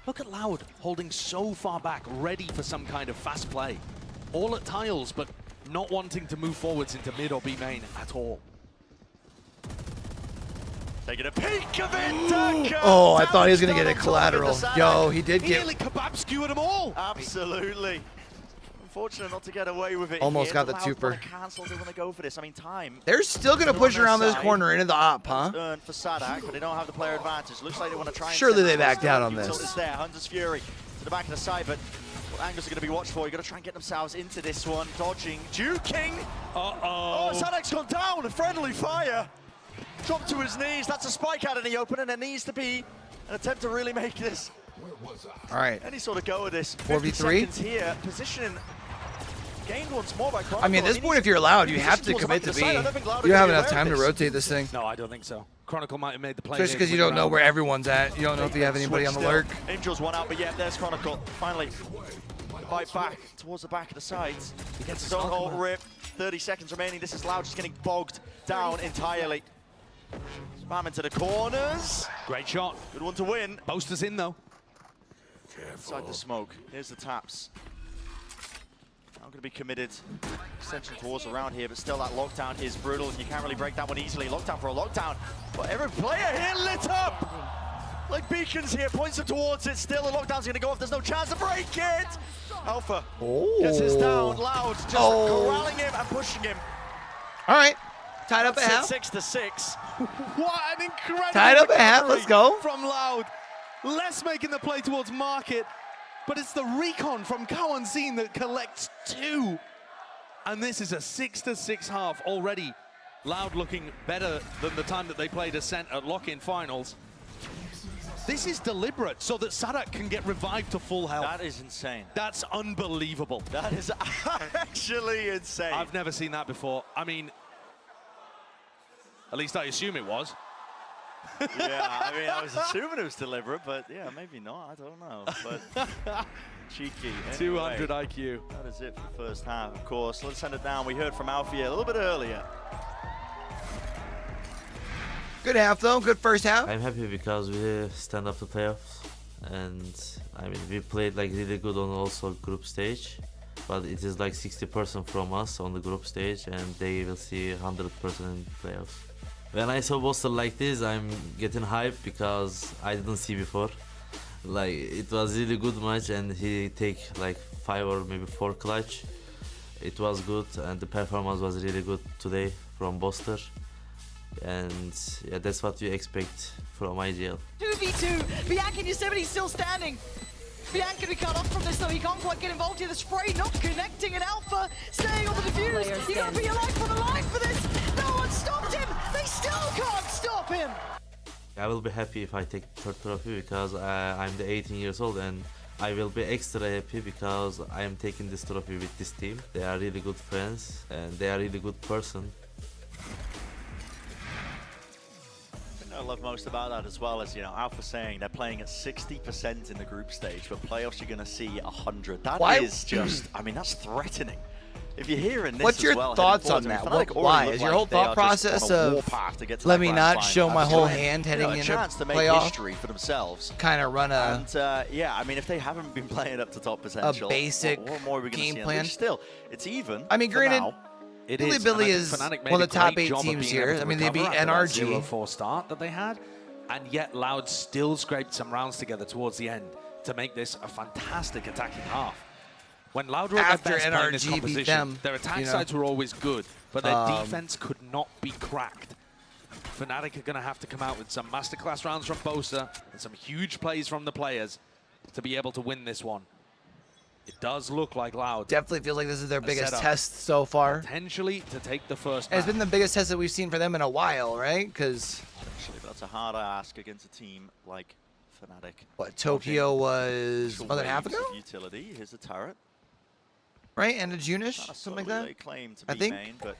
Look at Loud holding so far back, ready for some kind of fast play. All at tiles, but not wanting to move forwards into mid or B main at all. Taking a peek of it, Durka! Oh, I thought he was going to get a collateral. Yo, he did He get... nearly kebab skewered them all. Absolutely. Unfortunate not to get away with it. Almost got the Loud twofer. Cancel, they want to go for this. I mean, time. They're still going to push around this corner into the op, huh? Earned for Sadak, but they don't have the player advantage. Looks like they want to try and Surely send they it backed out on Tilt this. is there. Hunter's Fury to the back of the side, but what angles are going to be watched for? You've got to try and get themselves into this one. Dodging, juking. Oh, Sadak's gone down. A friendly fire. Dropped to his knees. That's a spike out in the open, and there needs to be an attempt to really make this. All right. Any sort of go at this. 4v3? Seconds here. Positioning gained once more by Chronicle. I mean, at this point, if you're Loud, you have to commit to B. You don't have enough time to rotate this thing. No, I don't think so. Chronicle might have made the play. Especially because you don't know where everyone's at. You don't know if you have anybody on the lurk. Angel's one out, but yeah, there's Chronicle. Finally, fight back towards the back of the sides. He gets his own ult rip. 30 seconds remaining. This is Loud just getting bogged down entirely. Spam into the corners. Great shot. Good one to win. Boaster's in though. Inside the smoke. Here's the taps. Now going to be committed. Extension towards around here, but still that lockdown is brutal. You can't really break that one easily. Lockdown for a lockdown. But every player here lit up. like beacons here, points him towards it. Still, the lockdown's going to go off. There's no chance to break it. Alpha gets his down. Loud just corralling him and pushing him. All right, tied up at half. 6-6. What an incredible tied up at half. Let's go. From Loud. Less making the play towards Market, but it's the recon from Kawanzin that collects 2. And this is a 6-6 half already. Loud looking better than the time that they played Ascent at lock-in finals. This is deliberate so that Sadak can get revived to full health. That is insane. That's unbelievable. That is actually insane. I've never seen that before. I mean, at least I assume it was. Yeah, I mean, I was assuming it was deliberate, but yeah, maybe not. I don't know. But cheeky. Anyway, 200 IQ. That is it for the first half, of course. Let's send it down. We heard from Alfie a little bit earlier. Good half, though. Good first half. I'm happy because we stand up to playoffs. And, I mean, we played like really good on also group stage. But it is like 60% from us on the group stage, and they will see 100% in playoffs. When I saw Boster like this, I'm getting hyped because I didn't see before. Like, it was really good match, and he take like 5 or maybe 4 clutch. It was good, and the performance was really good today from Boster. And yeah, that's what you expect from IGL. 2v2, Bianca and Yosemite still standing. Bianca to cut off from this though, he can't quite get involved here. The spray not connecting, and Alpha staying on the defuse. You gotta put your life on the line for this. No one stopped him. They still can't stop him. I will be happy if I take third trophy because I'm the 18 years old, and I will be extra happy because I am taking this trophy with this team. They are really good friends and they are really good person. I love most about that as well as, you know, Alpha saying they're playing at 60% in the group stage, but playoffs you're going to see 100. That is just, I mean, that's threatening. If you're hearing this What's your thoughts on that? Why? Is your whole thought process of let me not show my whole hand heading into chance to make playoff history for themselves? Kind of run a yeah, I mean, if they haven't been playing up to top potential, a basic what more are we game see? plan. Still, it's even. I mean, granted, Billy is Fnatic one of the top 8 teams here. I mean, they beat NRG. 0-4 start that they had, and yet Loud still scraped some rounds together towards the end to make this a fantastic attacking half. When Loud were at their best playing this composition, their attack sides were always good, but their defense could not be cracked. Fnatic are going to have to come out with some masterclass rounds from Bosa and some huge plays from the players to be able to win this one. It does look like Loud. Definitely feels like this is their biggest test so far. Potentially to take the first. It's been the biggest test that we've seen for them in a while, right? Because that's a hard ask against a team like Fnatic. What, Tokyo was more than half ago? Utility. Here's the turret. Right, end of June-ish, something like that. They claim to I be think. main, but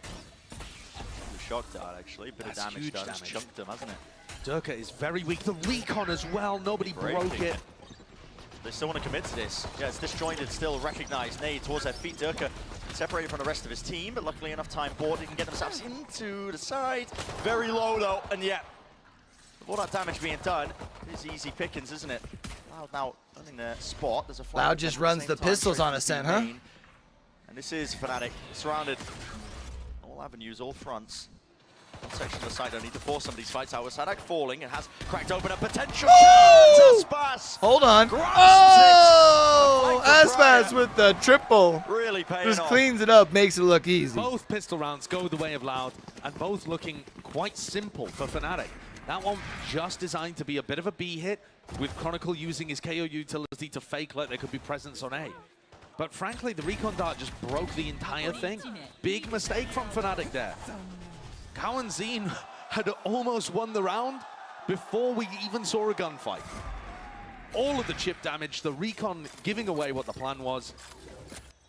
shocked out actually. Bit of damage done. It's chunked them, hasn't it? Durka is very weak. The recon as well. Nobody broke it. They still want to commit to this. Yeah, it's disjointed, still recognized. Nade towards their feet. Durka separated from the rest of his team, but luckily enough time board. They can get themselves into the side. Very low though, and yeah, with all that damage being done, it's easy pickings, isn't it? Loud now running their spot. There's a Loud just runs the pistols on Ascent, huh? And this is Fnatic, surrounded all avenues, all fronts. One section of the side don't need to force some of these fights out. With Sadak falling, it has cracked open a potential chance. Aspas! Hold on. Oh! Aspas with the triple. Really paying just off. Cleans it up, makes it look easy. Both pistol rounds go the way of Loud, and both looking quite simple for Fnatic. That one just designed to be a bit of a B hit, with Chronicle using his KO utility to fake like there could be presence on A. But frankly, the recon dart just broke the entire thing. Big mistake from Fnatic there. Kawanzin had almost won the round before we even saw a gunfight. All of the chip damage, the recon giving away what the plan was,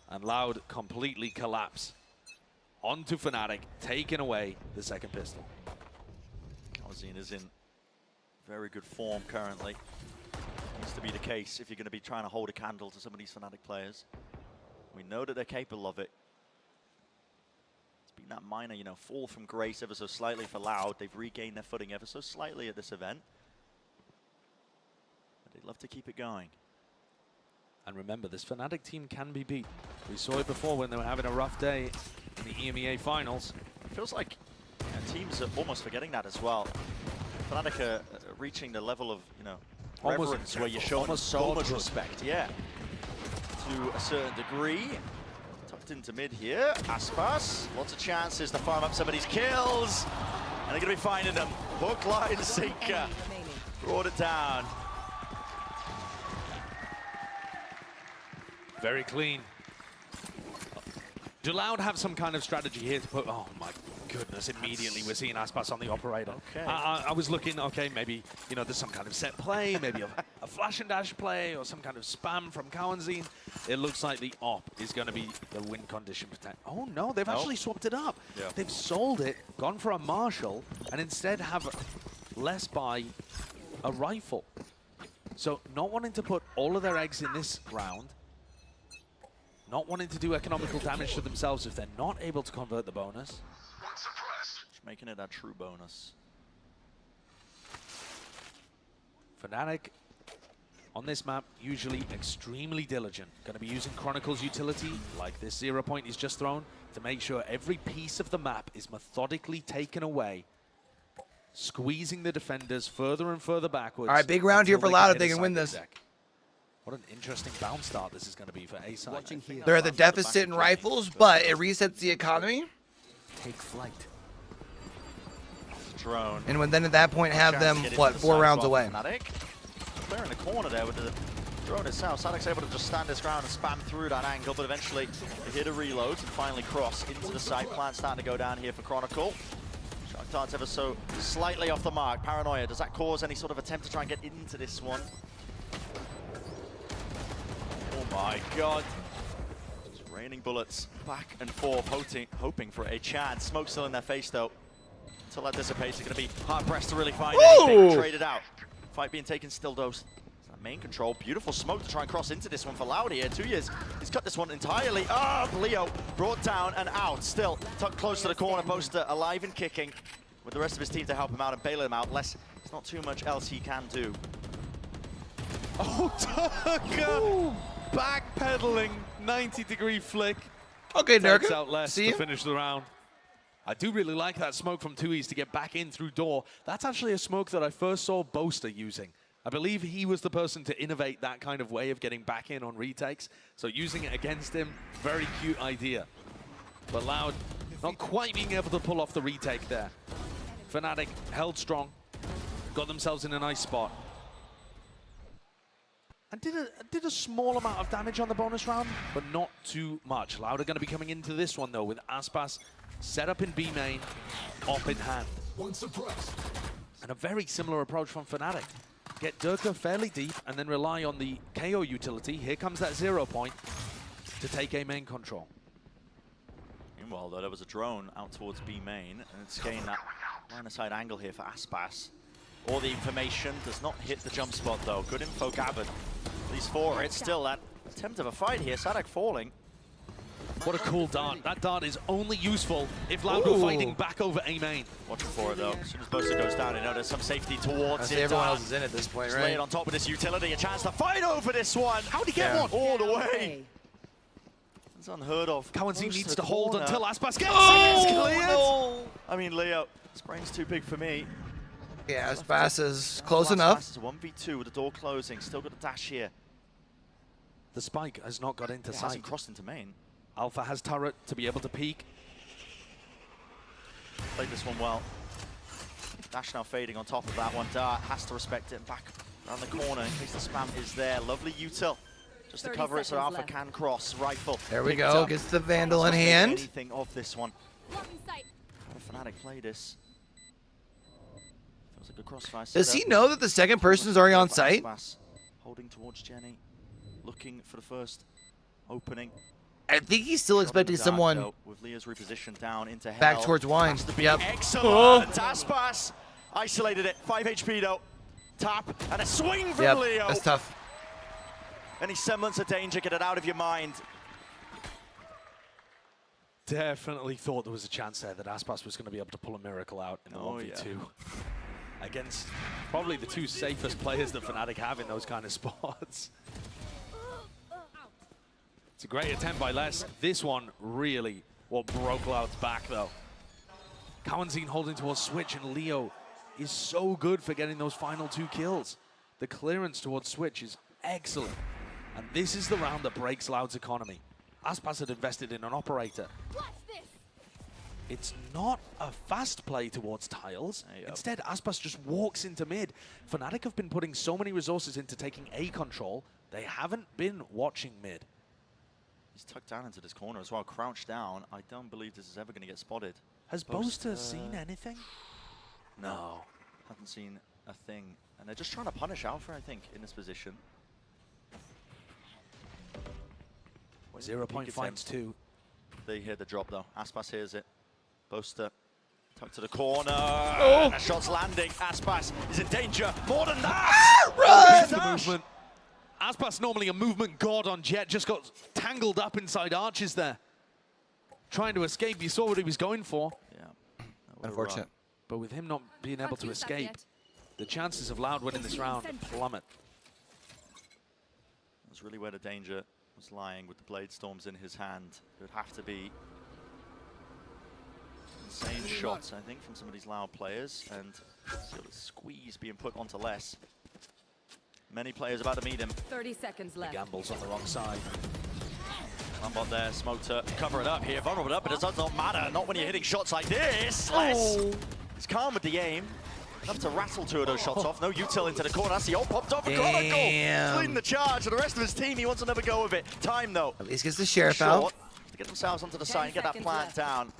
and Loud completely collapse. Onto Fnatic, taking away the second pistol. Kawanzin is in very good form currently. Needs to be the case if you're going to be trying to hold a candle to some of these Fnatic players. We know that they're capable of it. It's been that minor, you know, fall from grace ever so slightly for Loud. They've regained their footing ever so slightly at this event. But they'd love to keep it going. And remember, this Fnatic team can be beat. We saw it before when they were having a rough day in the EMEA finals. It feels like teams are almost forgetting that as well. Fnatic are reaching the level of, you know, Almost- reverence where you're showing almost so much godhood. respect. Yeah, to a certain degree. Tucked into mid here. Aspas, lots of chances to farm up some of these kills. And they're going to be finding them. Hook, line, sinker. Brought it down. Very clean. Do Loud have some kind of strategy here to put... Oh my goodness, immediately we're seeing Aspas on the operator. Okay. I was looking, okay, maybe, you know, there's some kind of set play, maybe a flash and dash play, or some kind of spam from Cowanzine. It looks like the op is going to be the win condition. Oh no, they've actually swapped it up. Yeah. They've sold it, gone for a Marshall, and instead have less buy a rifle. So not wanting to put all of their eggs in this round, not wanting to do economical damage to themselves if they're not able to convert the bonus. Just making it a true bonus. Fnatic on this map, usually extremely diligent. Going to be using Chronicle's utility, like this 0 point he's just thrown, to make sure every piece of the map is methodically taken away, squeezing the defenders further and further backwards. All right, big round here for Loud if they can win this. What an interesting bounce start this is going to be for A-Side. They're at the deficit in rifles, but it resets the economy. Take flight. Drone. And then at that point have them, what, 4 rounds away. Fnatic. Clear in the corner there with the drone itself. Sadic's able to just stand his ground and spam through that angle, but eventually they hit a reload and finally cross into the side. Plan starting to go down here for Chronicle. Shark Dart's ever so slightly off the mark. Paranoia, does that cause any sort of attempt to try and get into this one? Oh my god. Just raining bullets back and forth, hoping for a chance. Smoke still in their face though. Until that dissipates, they're going to be hard-pressed to really find anything. Traded out. Fight being taken, still dose. Main control, beautiful smoke to try and cross into this one for Loud here. 2 years, he's cut this one entirely. Ah, Leo brought down and out. Still tucked close to the corner post, alive and kicking with the rest of his team to help him out and bail him out. There's not too much else he can do. Oh, Tucker! Backpedaling, 90-degree flick. Okay, Takes Nurka. out less See to finish the round. I do really like that smoke from 2E's to get back in through door. That's actually a smoke that I first saw Boaster using. I believe he was the person to innovate that kind of way of getting back in on retakes. So using it against him, very cute idea. But Loud not quite being able to pull off the retake there. Fnatic held strong, got themselves in a nice spot. And did a small amount of damage on the bonus round, but not too much. Loud are going to be coming into this one though with Aspas set up in B main, op in hand. And a very similar approach from Fnatic. Get Durka fairly deep and then rely on the KO utility. Here comes that 0 point to take A main control. Meanwhile, though, there was a drone out towards B main, and it's gained that line-of-sight angle here for Aspas. All the information does not hit the jump spot, though. Good info gathered. At least for it. Still, that attempt of a fight here. Sadak falling. What a cool dart. That dart is only useful if Loud are fighting back over A main. Watching for it, though. As soon as Boaster goes down, you know there's some safety towards it. Everyone else is in at this point, Just right? lay it on top of this utility. A chance to fight over this one. How'd he get one? All the way. It's unheard of. Cowanzine needs to hold until Aspas gets cleared. No. I mean, Leo, this brain's too big for me. Yeah, Aspas is close enough. Aspas is 1v2 with the door closing. Still got a dash here. The spike has not got into sight. Hasn't crossed into main. Alpha has turret to be able to peek. Played this one well. Dash now fading on top of that one. Dart has to respect it and back around the corner in case the spam is there. Lovely util. Just to cover it so Alpha can cross. Rifle. There we go. Gets the Vandal in hand. Anything of this one. How did Fnatic play this? Feels like a crossfire. Does he know that the second person is already on site? Holding towards Jenny. Looking for the first opening. I think he's still expecting someone with Leah's repositioned down into hell. back towards wine. Yep. Excellent. Aspas isolated it. 5 HP though. Tap and a swing from Leo. That's tough. Any semblance of danger, get it out of your mind. Definitely thought there was a chance there that Aspas was going to be able to pull a miracle out in the 1v2. Against probably the two safest players that Fnatic have in those kind of spots. It's a great attempt by Les. This one really what broke Loud's back though. Cowanzine holding towards Switch and Leo is so good for getting those final 2 kills. The clearance towards Switch is excellent. And this is the round that breaks Loud's economy. Aspas had invested in an operator. It's not a fast play towards tiles. Instead, Aspas just walks into mid. Fnatic have been putting so many resources into taking A control, they haven't been watching mid. He's tucked down into this corner as well, crouched down. I don't believe this is ever going to get spotted. Has Boaster seen anything? No. Haven't seen a thing. And they're just trying to punish Alpha, I think, in this position. 0 point finds 2. They hear the drop, though. Aspas hears it. Boaster tucked to the corner. And a shot's landing. Aspas is in danger. More than that! Run! The movement. Aspas, normally a movement god on Jet, just got tangled up inside arches there. Trying to escape. You saw what he was going for. Yeah. Unfortunate. But with him not being able to escape, the chances of Loud winning this round plummet. That's really where the danger was lying with the Blade Storms in his hand. It would have to be insane shots, I think, from some of these Loud players. And sort of squeeze being put onto less. Many players about to meet him. 30 seconds left. The gamble's on the wrong side. Lambot there, Smoke to cover it up here. Vulnerable up, but it does not matter. Not when you're hitting shots like this. He's calm with the aim. Enough to rattle 2 of those shots off. No util into the corner. That's the ult popped off. Chronicle. He's leading the charge. And the rest of his team, he wants another go of it. Time, though. At least gets the Sheriff out. To get themselves onto the side and get that plant down.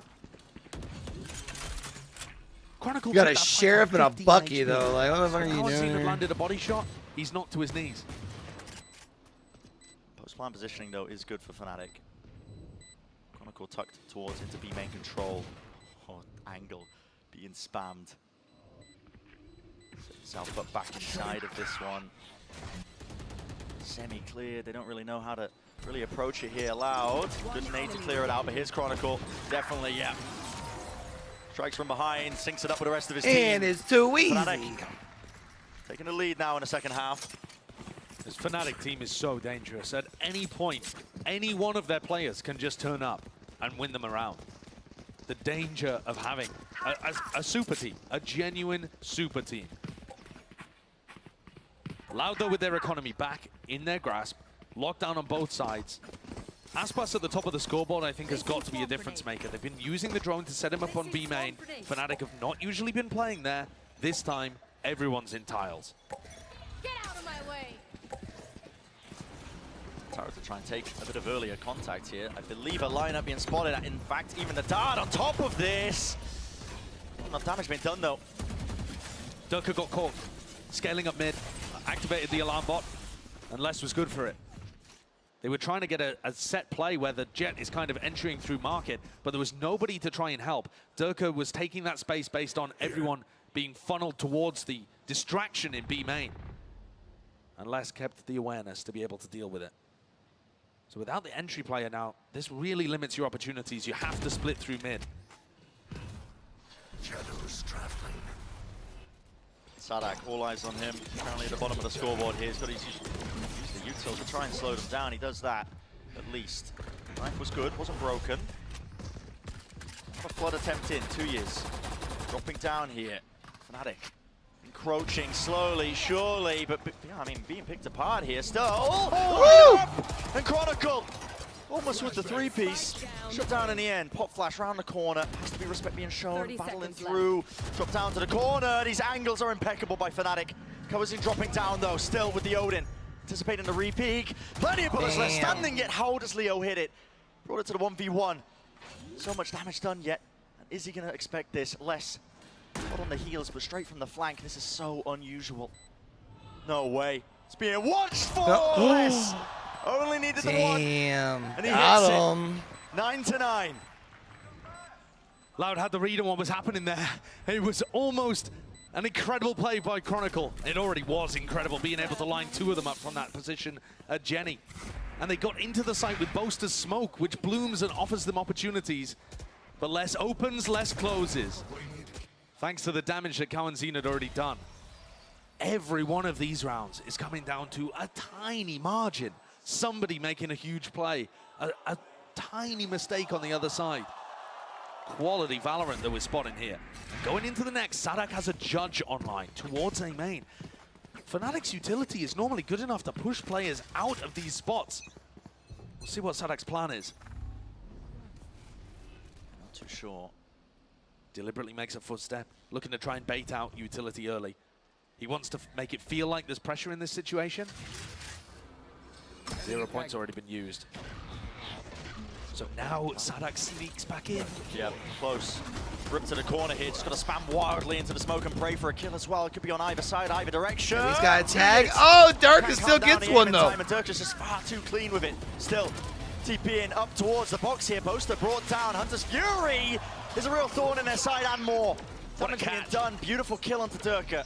Chronicle you got a Sheriff and a Bucky, though. Like, what the fuck are you doing? Had landed a body shot. He's knocked to his knees. Post-plan positioning, though, is good for Fnatic. Chronicle tucked towards into B main control. Oh, angle being spammed. South put back inside of this one. Semi-clear. They don't really know how to really approach it here. Loud. Good nade to clear it out, but here's Chronicle. Definitely, yeah. Strikes from behind, syncs it up with the rest of his team. And it's too easy. Fnatic taking the lead now in the second half. This Fnatic team is so dangerous. At any point, any one of their players can just turn up and win them around. The danger of having a super team, a genuine super team. Loud, though, with their economy back in their grasp, locked down on both sides. Aspas at the top of the scoreboard, I think, has got to be a difference maker. They've been using the drone to set him up on B main. Fnatic have not usually been playing there. This time, everyone's in tiles. Get out of my way. Tara to try and take a bit of earlier contact here. I believe a lineup being spotted. In fact, even the dart on top of this. Not enough damage being done, though. Durka got caught. Scaling up mid. Activated the alarm bot. And Les was good for it. They were trying to get a set play where the Jet is kind of entering through market, but there was nobody to try and help. Durka was taking that space based on everyone being funneled towards the distraction in B main. And Les kept the awareness to be able to deal with it. So without the entry player now, this really limits your opportunities. You have to split through mid. Shadows traveling. Sadak, all eyes on him. Currently at the bottom of the scoreboard here. He's got to use the util to try and slow them down. He does that, at least. Knife was good, wasn't broken. A flood attempt in, 2 years. Dropping down here. Fnatic encroaching slowly, surely, but yeah, I mean, being picked apart here still. Oh! And Chronicle, almost with the 3-piece. Shut down in the end. Pop flash round the corner. Has to be respect being shown. Battling through. Drop down to the corner. These angles are impeccable by Fnatic. Covers in dropping down though, still with the Odin. Anticipating the re-peek. Plenty of bullets left standing, yet how does Leo hit it? Brought it to the 1v1. So much damage done yet. And is he going to expect this? Less. Not on the heels, but straight from the flank. This is so unusual. No way. It's being watched for! Less. Only needed the one. And he hits it. 9-9. Loud had the read on what was happening there. It was almost an incredible play by Chronicle. It already was incredible, being able to line 2 of them up from that position at Jenny. And they got into the site with Boaster's smoke, which blooms and offers them opportunities. But less opens, less closes. Thanks to the damage that Kawanzin had already done. Every one of these rounds is coming down to a tiny margin. Somebody making a huge play. A tiny mistake on the other side. quality Valorant that we're spotting here. Going into the next, Sadak has a judge online towards A main. Fnatic's utility is normally good enough to push players out of these spots. We'll see what Sadak's plan is. Not too sure. Deliberately makes a footstep, looking to try and bait out utility early. He wants to make it feel like there's pressure in this situation. 0 points already been used. So now Sadak sneaks back in. Yep, close. Rip to the corner here, just got to spam wildly into the smoke and pray for a kill as well. It could be on either side, either direction. He's got a tag. Oh, Darkus still gets one though. And Darkus just far too clean with it. Still, TPing up towards the box here. Boaster brought down. Hunter's Fury is a real thorn in their side and more. Damage being done. Beautiful kill onto Durka.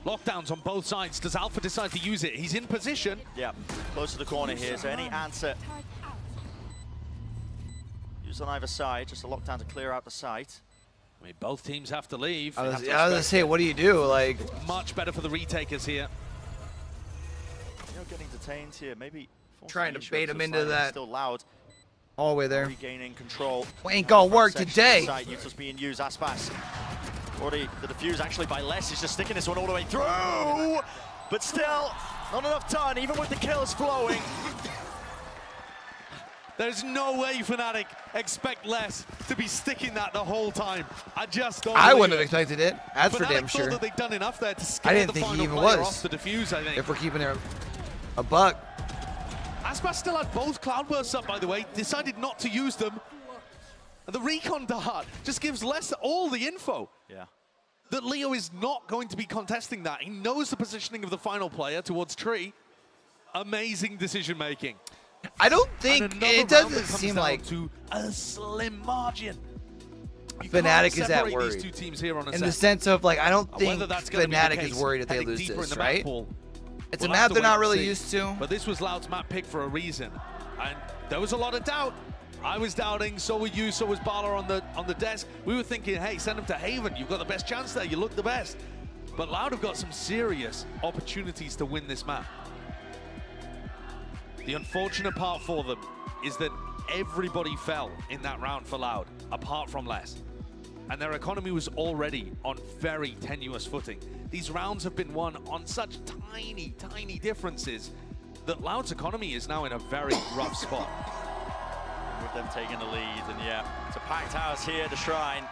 Lockdowns on both sides. Does Alpha decide to use it? He's in position. Yeah, close to the corner here. So any answer used on either side, just a lockdown to clear out the site. I mean, both teams have to leave. I was gonna say, what do you do? Like, much better for the retakers here. You know, getting detained here. Maybe trying to bait him into that. Still loud. All the way there. Regaining control. We ain't gonna work today. Util's being used. Aspas. Already the defuse actually by less. He's just sticking this one all the way through. But still, not enough done, even with the kills flowing. There's no way Fnatic expect less to be sticking that the whole time. I just don't. I wouldn't have expected it. That's for Fnatic damn sure. thought that they'd done enough there to scare I didn't the think he final even player was. off the defuse, I think. If we're keeping it a buck. Aspas still had both Cloudbursts up, by the way. Decided not to use them. And the recon dart just gives less all the info. Yeah. That Leo is not going to be contesting that. He knows the positioning of the final player towards Tree. Amazing decision making. I don't think it doesn't seem like to a slim margin. Fnatic is that worried. These two teams here on in the sense of like, I don't think Fnatic is worried if they lose this, this, right? It's a map they're not really used to. But this was Loud's map pick for a reason, and there was a lot of doubt. I was doubting, so were you, so was Bala on the desk. We were thinking, hey, send him to Haven. You've got the best chance there. You look the best. But Loud have got some serious opportunities to win this map. The unfortunate part for them is that everybody fell in that round for Loud, apart from Les. And their economy was already on very tenuous footing. These rounds have been won on such tiny, tiny differences that Loud's economy is now in a very rough spot. With them taking the lead, and yeah, it's a packed house here at the Shrine.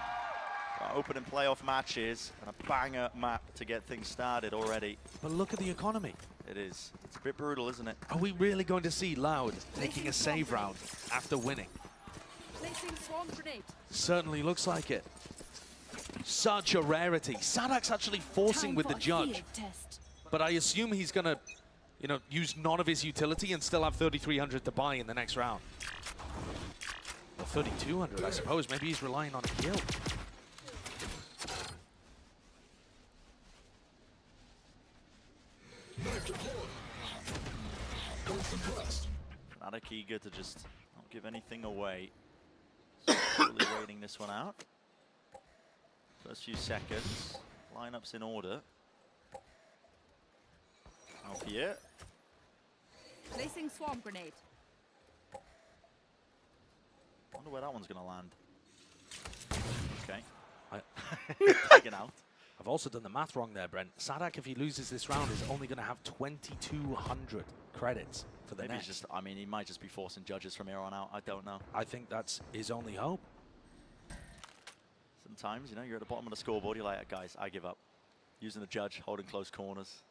Opening playoff matches, and a banger map to get things started already. But look at the economy. It is. It's a bit brutal, isn't it? Are we really going to see Loud taking a save round after winning? Certainly looks like it. Such a rarity. Sadak's actually forcing with the judge. But I assume he's going to, you know, use none of his utility and still have 3,300 to buy in the next round. Or 3,200, I suppose. Maybe he's relying on a kill. Fnatic eager to just not give anything away. So really waiting this one out. First few seconds. Lineups in order. Up here. Placing swarm grenade. Wonder where that one's gonna land. Okay. Taken out. I've also done the math wrong there, Brent. Sadak, if he loses this round, is only going to have 2,200 credits for the next. Just, I mean, he might just be forcing judges from here on out. I don't know. I think that's his only hope. Sometimes, you know, you're at the bottom of the scoreboard. You're like, guys, I give up. Using the judge, holding close corners.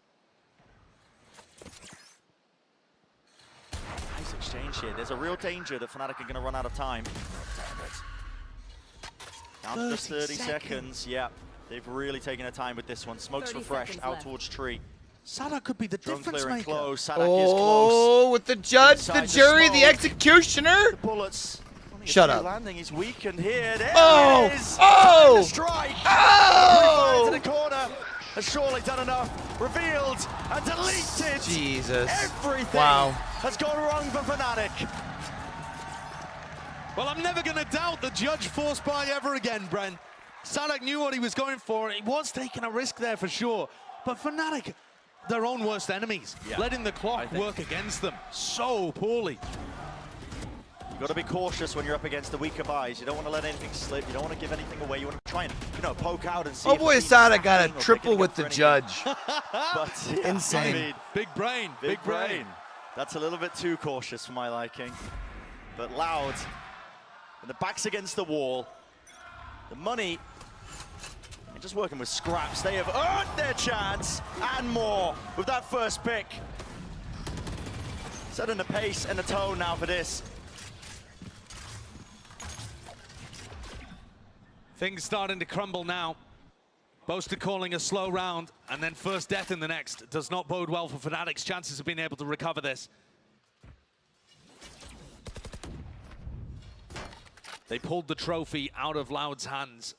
Nice exchange here. There's a real danger that Fnatic are going to run out of time. Down to just 30 seconds. Yeah. They've really taken their time with this one. Smoke's refreshed out towards Tree. Sadak could be the difference maker. Close. Sadak is close. With the judge, the jury, the executioner. The bullets. Shut up. Landing is weakened here. There it is. Oh! Strike. Oh! To the corner. Has surely done enough. Revealed and deleted. Jesus. Everything has gone wrong for Fnatic. Well, I'm never going to doubt the judge force buy ever again, Brent. Sadak knew what he was going for. He was taking a risk there for sure. But Fnatic, their own worst enemies, letting the clock work against them so poorly. You've got to be cautious when you're up against the weaker buys. You don't want to let anything slip. You don't want to give anything away. You want to try and, poke out and see. Oh boy, Asada got a triple with the judge. But yeah, insane. I mean, big brain. That's a little bit too cautious for my liking. But Loud, and the back's against the wall. The money, and just working with scraps. They have earned their chance and more with that first pick. Setting the pace and the tone now for this. Things starting to crumble now. Boaster calling a slow round, and then first death in the next. Does not bode well for Fnatic's chances of being able to recover this. They pulled the trophy out of Loud's hands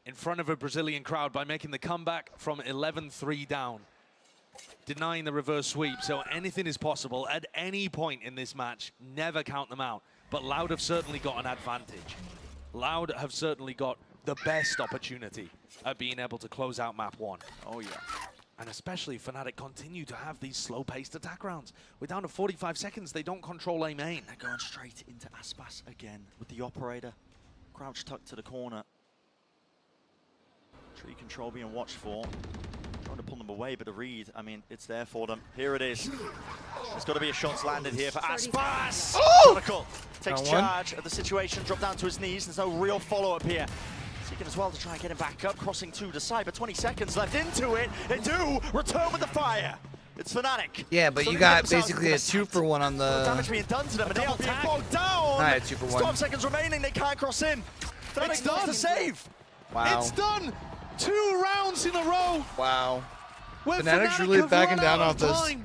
in front of a Brazilian crowd by making the comeback from 11-3 down, denying the reverse sweep. So anything is possible at any point in this match. Never count them out. But Loud have certainly got an advantage. Loud have certainly got the best opportunity at being able to close out map 1. Oh yeah. And especially Fnatic continue to have these slow-paced attack rounds. We're down to 45 seconds. They don't control A main. They're going straight into Aspas again with the operator. Crouch tucked to the corner. Tree control being watched for. Trying to pull them away, but the read, I mean, it's there for them. Here it is. There's got to be a shots landed here for Aspas. Chronicle takes charge of the situation, drop down to his knees. There's no real follow-up here. Seeking as well to try and get him back up, crossing to the side, but 20 seconds left into it. They do return with the fire. It's Fnatic. Yeah, but you got basically a 2-for-1 on the... Damage being done to them, and they are being bogged down. All right, 2-for-1. 12 seconds remaining, they can't cross in. It's done. The save. Wow. It's done. 2 rounds in a row. Wow. Fnatic's really backing down off this.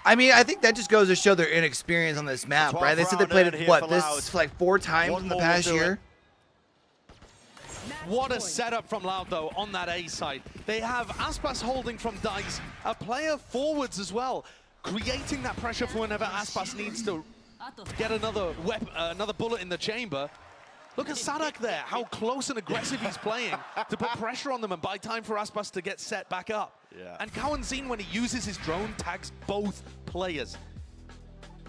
I mean, I think that just goes to show their inexperience on this map, right? They said they played it, what, this like 4 times in the past year? What a setup from Loud, though, on that A side. They have Aspas holding from Dice, a player forwards as well, creating that pressure for whenever Aspas needs to get another bullet in the chamber. Look at Sadak there, how close and aggressive he's playing to put pressure on them and buy time for Aspas to get set back up. Yeah. And Kawanzin, when he uses his drone, tags both players.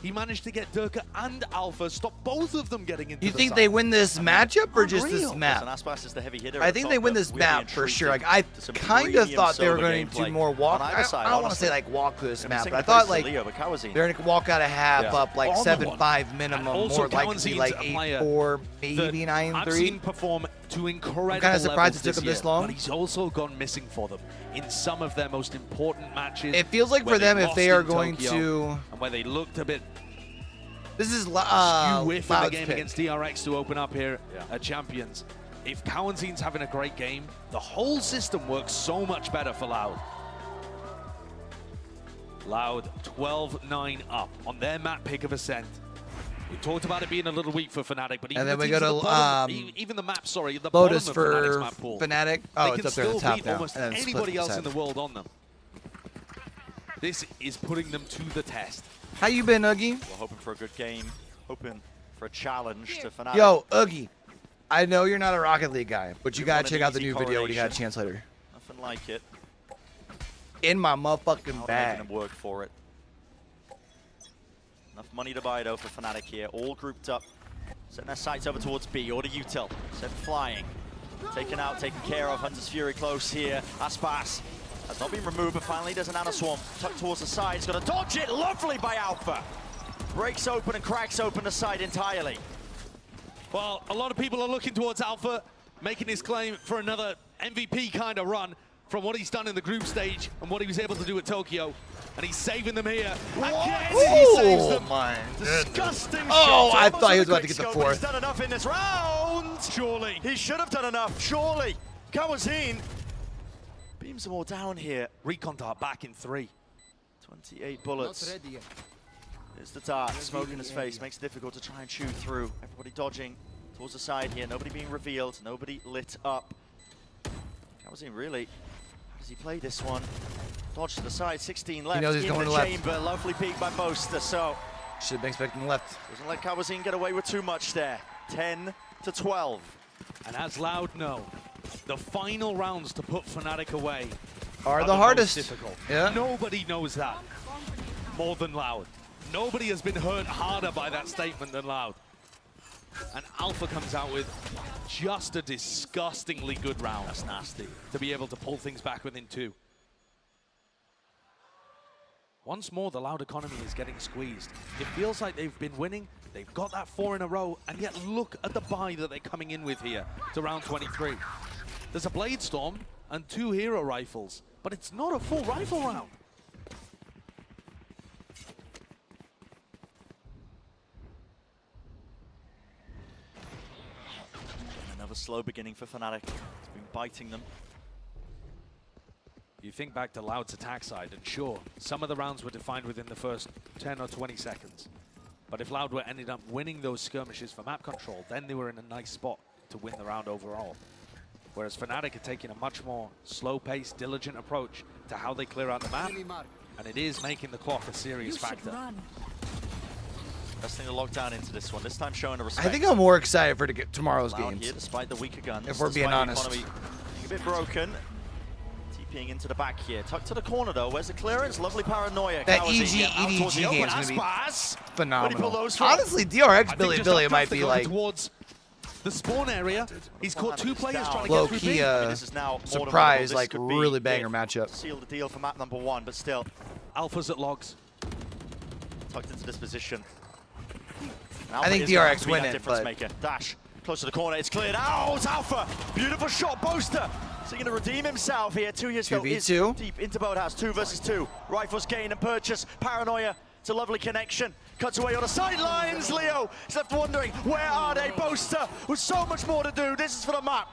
He managed to get Durka and Alpha, stop both of them getting into You think they win this matchup or just this map? Aspas is the heavy hitter. I think they win this map for sure. Like I kind of thought they were going to do more walk. I don't want to say like walk to this map, but I thought like they're going to walk out of half up like 7-5 minimum, more likely like 8-4, maybe 9-3. I've seen perform to incredible I'm kind of surprised it took this them this long. But he's also gone missing for them in some of their most important matches. It feels like for them if they are going to, and where they looked a bit. This is skew whiff in the game pick against DRX to open up here at Champions. If Kawanzin's having a great game, the whole system works so much better for Loud. Loud 12-9 up on their map pick of Ascent. We talked about it being a little weak for Fnatic, but even and then the we go to bottom, even the map, sorry, the Lotus bottom of Fnatic's for map pool, Fnatic. Oh, they it's can up there at the still top beat now. almost And then anybody else in split the world on them. This is putting them to the test. How you been, Oogie? We're hoping for a good game, hoping for a challenge to Fnatic. Yo, Oogie, I know you're not a Rocket League guy, but you gotta check out the new video when you got a chance later. Nothing like it. In my motherfucking bag. Making them work for it. Enough money to buy though for Fnatic here, all grouped up. Setting their sights over towards B, order util. Set flying. Taken out, taken care of. Hunter's Fury close here. Aspas has not been removed, but finally does an Nano Swarm. Tucked towards the side, he's gonna dodge it, lovely by Alpha. Breaks open and cracks open the side entirely. Well, a lot of people are looking towards Alpha, making his claim for another MVP kind of run from what he's done in the group stage and what he was able to do at Tokyo. And he's saving them here. Again, he saves them. My Disgusting Oh, shot. I thought he was about to Quick get the scope, but fourth. He's done enough in this round. Surely. He should have done enough, surely. Kawanzin beams them all down here. Recon dart back in 3. 28 bullets. There's the dart, smoke in his face. Makes it difficult to try and chew through. Everybody dodging towards the side here. Nobody being revealed. Nobody lit up. Kawanzin really, how does he play this one? Dodge to the side, 16 left. He knows he's in going the to left. chamber. Lovely peek by Boaster, so should have been expecting left. doesn't let Kawanzin get away with too much there. 10-12. And as Loud know, the final rounds to put Fnatic away Are the most hardest. difficult. Yeah. Nobody knows that more than Loud. Nobody has been hurt harder by that statement than Loud. And Alpha comes out with just a disgustingly good round. That's nasty. To be able to pull things back within 2. Once more, the Loud economy is getting squeezed. It feels like they've been winning. They've got that 4 in a row, and yet look at the buy that they're coming in with here to round 23. There's a Blade Storm and 2 hero rifles, but it's not a full rifle round. Another slow beginning for Fnatic. It's been biting them. You think back to Loud's attack side, and sure, some of the rounds were defined within the first 10 or 20 seconds. But if Loud were ended up winning those skirmishes for map control, then they were in a nice spot to win the round overall. Whereas Fnatic are taking a much more slow-paced, diligent approach to how they clear out the map, and it is making the clock a serious factor. Best thing to lock down into this one. This time showing a respect. I think I'm more excited for tomorrow's Loud games. Here, despite the weaker guns. If we're being honest. Being a bit broken. TPing into the back here. Tucked to the corner though. Where's the clearance? Lovely paranoia. That Kawazee EDG game is going to be phenomenal. those Honestly, DRX Billy might be like towards the spawn area. He's caught 2 players trying to low get through key this is now surprise, like really banger matchup. Seal the deal for map number 1, but still. Alpha's at logs. Tucked into this position. I think DRX win it, but maker. Dash close to the corner. It's cleared out. Alpha, beautiful shot, Boaster. So he's going to redeem himself here. 2 years ago is deep into Boathouse. 2 versus 2. Rifles gain and purchase. Paranoia. It's a lovely connection. Cuts away on the sidelines. Leo is left wondering, where are they? Boaster with so much more to do. This is for the map.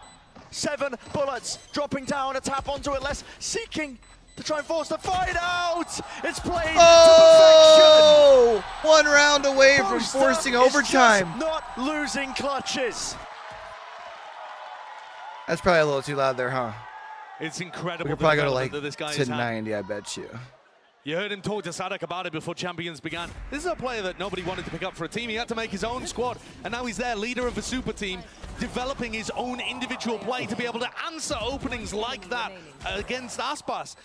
7 bullets dropping down. A tap onto it. Less seeking to try and force the fight out. It's played to perfection. 1 round away from forcing overtime. Not losing clutches. That's probably a little too loud there, huh? It's incredible. We could probably go to like this guy to 90, I bet you. You heard him talk to Sadak about it before Champions began. This is a player that nobody wanted to pick up for a team. He had to make his own squad, and now he's there, leader of the super team, developing his own individual play to be able to answer openings like that against Aspas.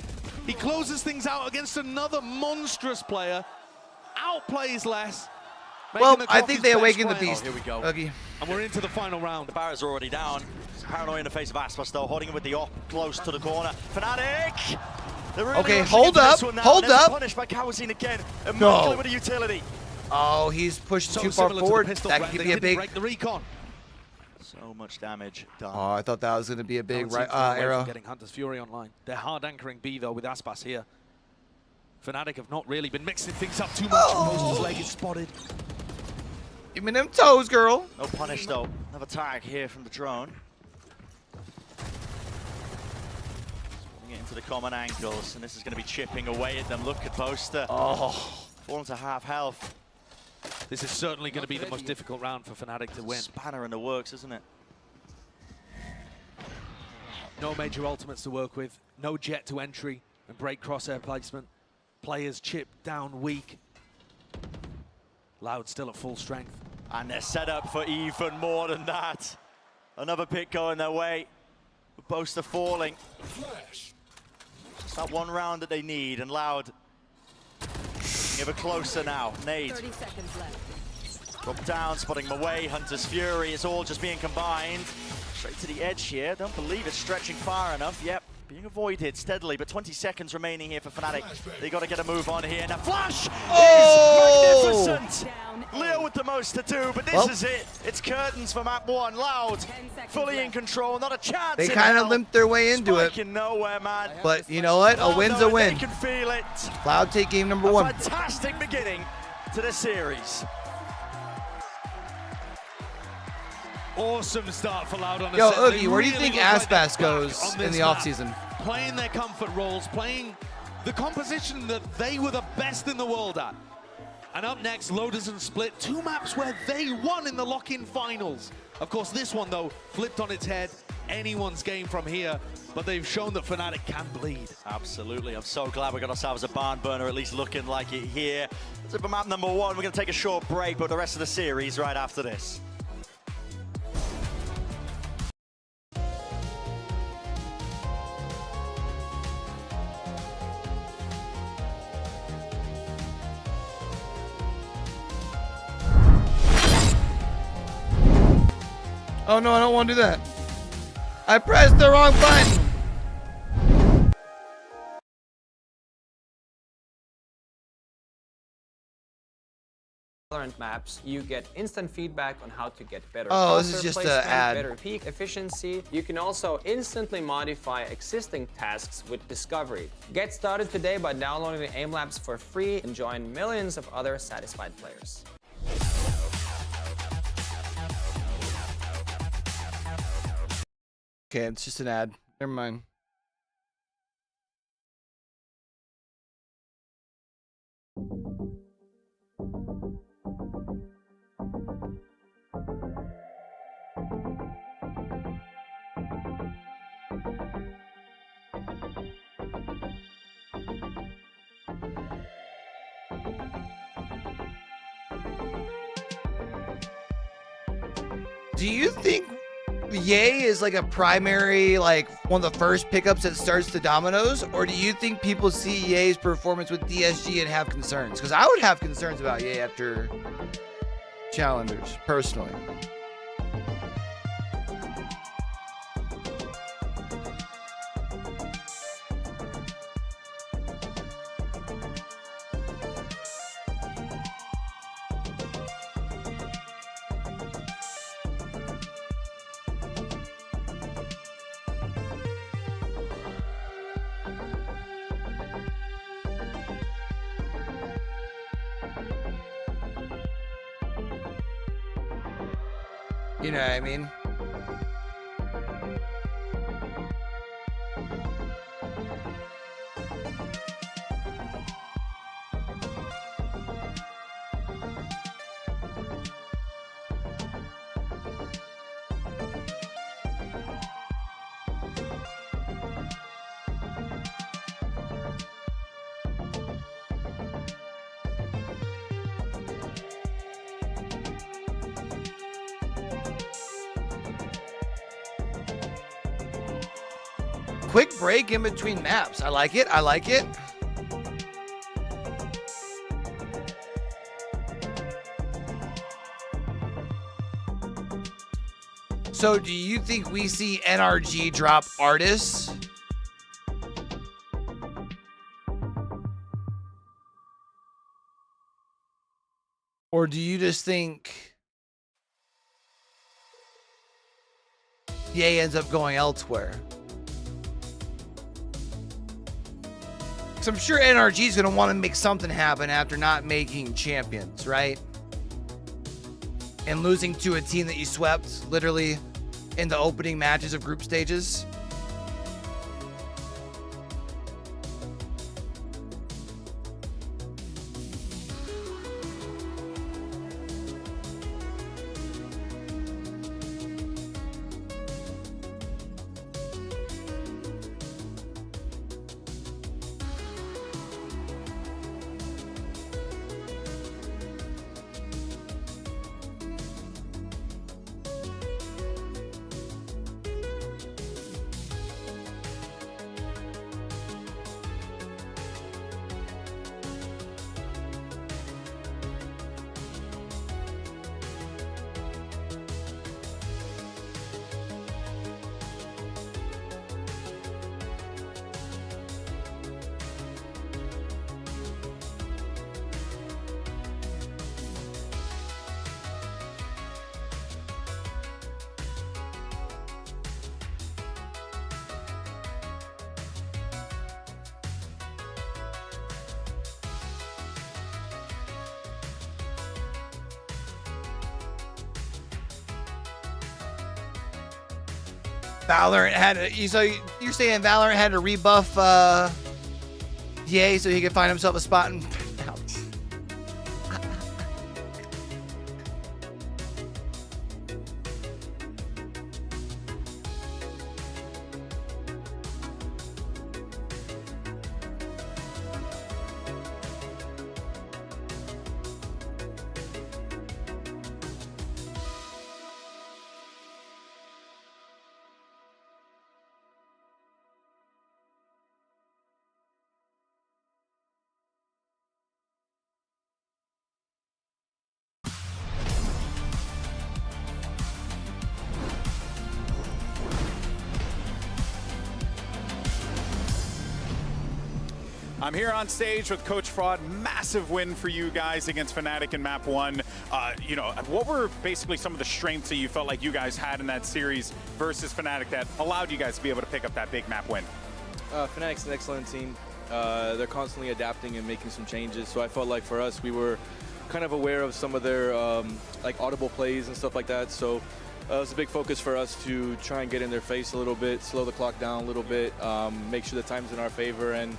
He closes things out against another monstrous player, outplays less. Well, I think they awakened the beast. Oh, here we go. Okay. And we're into the final round. The barriers are already down. Paranoia in the face of Aspas, though, holding him with the op close to the corner. Fnatic! Really okay, hold up, hold up. Punished by Kawazee again. No. With a utility. Oh, he's pushed too far forward. That could be a big. Break the recon. So much damage done. Oh, I thought that was going to be a big arrow. Getting Hunter's Fury online. They're hard anchoring B though with Aspas here. Fnatic have not really been mixing things up too much. Poster's leg is spotted. Give me them toes, girl. No punish though. Another tag here from the drone. Into the common angles, and this is going to be chipping away at them. Look at Boaster. Oh. Falling to half health. This is certainly going to be the most difficult round for Fnatic to win. Spanner in the works, isn't it? No major ultimates to work with. No jet to entry and break crosshair placement. Players chip down weak. Loud still at full strength. And they're set up for even more than that. Another pick going their way. Boaster falling. It's that 1 round that they need, and Loud ever closer now. Nade. 30 seconds left. Drop down, spotting him away. Hunter's Fury, it's all just being combined. Straight to the edge here. Don't believe it's stretching far enough. Yep, being avoided steadily, but 20 seconds remaining here for Fnatic. They got to get a move on here. Now Flash is magnificent. Leo with the most to do, but this is it. It's curtains for map 1. Loud, fully in control, not a chance. They kind of limped their way into it. Nowhere, man. But you know what? A win's a win. They can feel it. Loud take game number 1. Fantastic beginning to the series. Awesome start for Loud on the Yo, set. Oogie, where do you think Aspas goes in the offseason? Playing their comfort roles, playing the composition that they were the best in the world at. And up next, Lotus and Split, 2 maps where they won in the lock-in finals. Of course, this one, though, flipped on its head. Anyone's game from here, but they've shown that Fnatic can bleed. Absolutely. I'm so glad we got ourselves a barn burner, at least looking like it here. That's map number 1. We're going to take a short break, but the rest of the series right after this. Oh no, I don't want to do that. I pressed the wrong button. Valorant maps, you get instant feedback on how to get better. Oh, this is just an ad. Better peak efficiency. You can also instantly modify existing tasks with Discovery. Get started today by downloading the Aim Labs for free and join millions of other satisfied players. Okay, it's just an ad. Never mind. Do you think Ye is like a primary, like one of the first pickups that starts the dominoes? Or do you think people see Ye's performance with DSG and have concerns? Because I would have concerns about Ye after Challengers, personally. You know what I mean? Quick break in between maps. I like it. I like it. So do you think we see NRG drop artists? Or do you just think Ye ends up going elsewhere? Because I'm sure NRG is going to want to make something happen after not making champions, right? And losing to a team that you swept literally in the opening matches of group stages. Valorant had to, so you're saying Valorant had to rebuff Ye so he could find himself a spot in I'm here on stage with Coach Fraud. Massive win for you guys against Fnatic in map 1. You know, what were basically some of the strengths that you felt like you guys had in that series versus Fnatic that allowed you guys to be able to pick up that big map win? Fnatic's an excellent team. They're constantly adapting and making some changes. So I felt like for us, we were kind of aware of some of their like audible plays and stuff like that. So it was a big focus for us to try and get in their face a little bit, slow the clock down a little bit, make sure the time's in our favor. And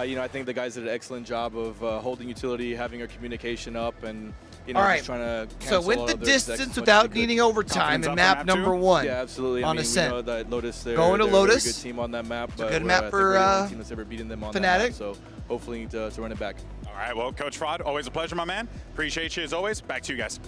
you know, I think the guys did an excellent job of holding utility, having our communication up, and you know, just trying to cancel so went all the of their distance without needing overtime in map number 1. Yeah, absolutely. On Ascent. We know that Lotus, they're going to they're Lotus. a very good team on that map. But Good map for the only team that's ever beaten them on Fnatic. that map, so hopefully to run it back. All right, well, Coach Fraud, always a pleasure, my man. Appreciate you as always. Back to you guys.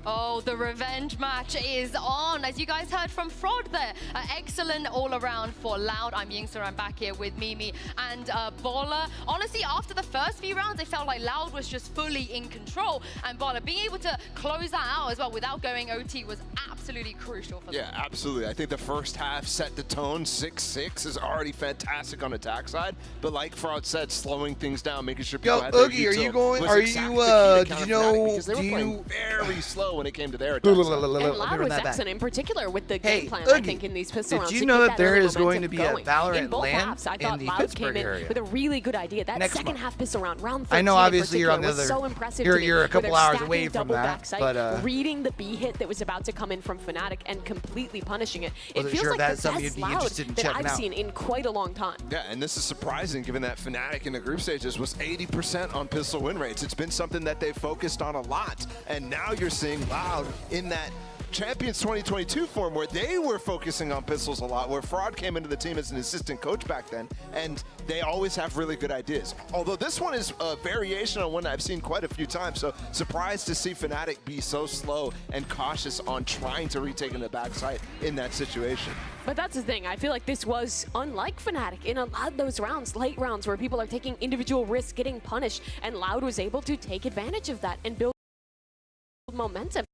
Oh, the revenge match is on. As you guys heard from Fraud there, excellent all around for Loud. I'm Yingsu, I'm back here with Mimi and Baller. Honestly, after the first few rounds, it felt like Loud was just fully in control. And Baller being able to close that out as well without going OT was absolutely crucial for them. Yeah, absolutely. I think the first half set the tone. 6-6 is already fantastic on attack side. But like Fraud said, slowing things down, making sure people had their Oogie, are you util going? was Are exactly you, the key to did you counter know, Fnatic because they were playing very slow when it came to their attacks. And Loud was excellent in particular with the game plan, I think, in these pistol rounds. Did you know that there is going to be a Valorant LAN I thought in the Loud Pittsburgh came in area? with a really good idea. That Next second month. half pistol round, round 13 I know obviously you're on the was other, so impressive to me, you're a where couple they're hours stacking away from double that, backside, but reading the B hit that was about to come in from Fnatic and completely punishing it. It Wasn't feels sure like that's the something best you'd be Loud interested in that checking I've out. seen in quite a long time. Yeah, and this is surprising given that Fnatic in the group stages was 80% on pistol win rates. It's been something that they've focused on a lot. And now you're seeing Loud in that Champions 2022 form where they were focusing on pistols a lot, where Fraud came into the team as an assistant coach back then, and they always have really good ideas. Although this one is a variation on one I've seen quite a few times, so surprised to see Fnatic be so slow and cautious on trying to retake in the backside in that situation. But that's the thing. I feel like this was unlike Fnatic in a lot of those rounds, late rounds, where people are taking individual risks, getting punished, and Loud was able to take advantage of that and build momentum.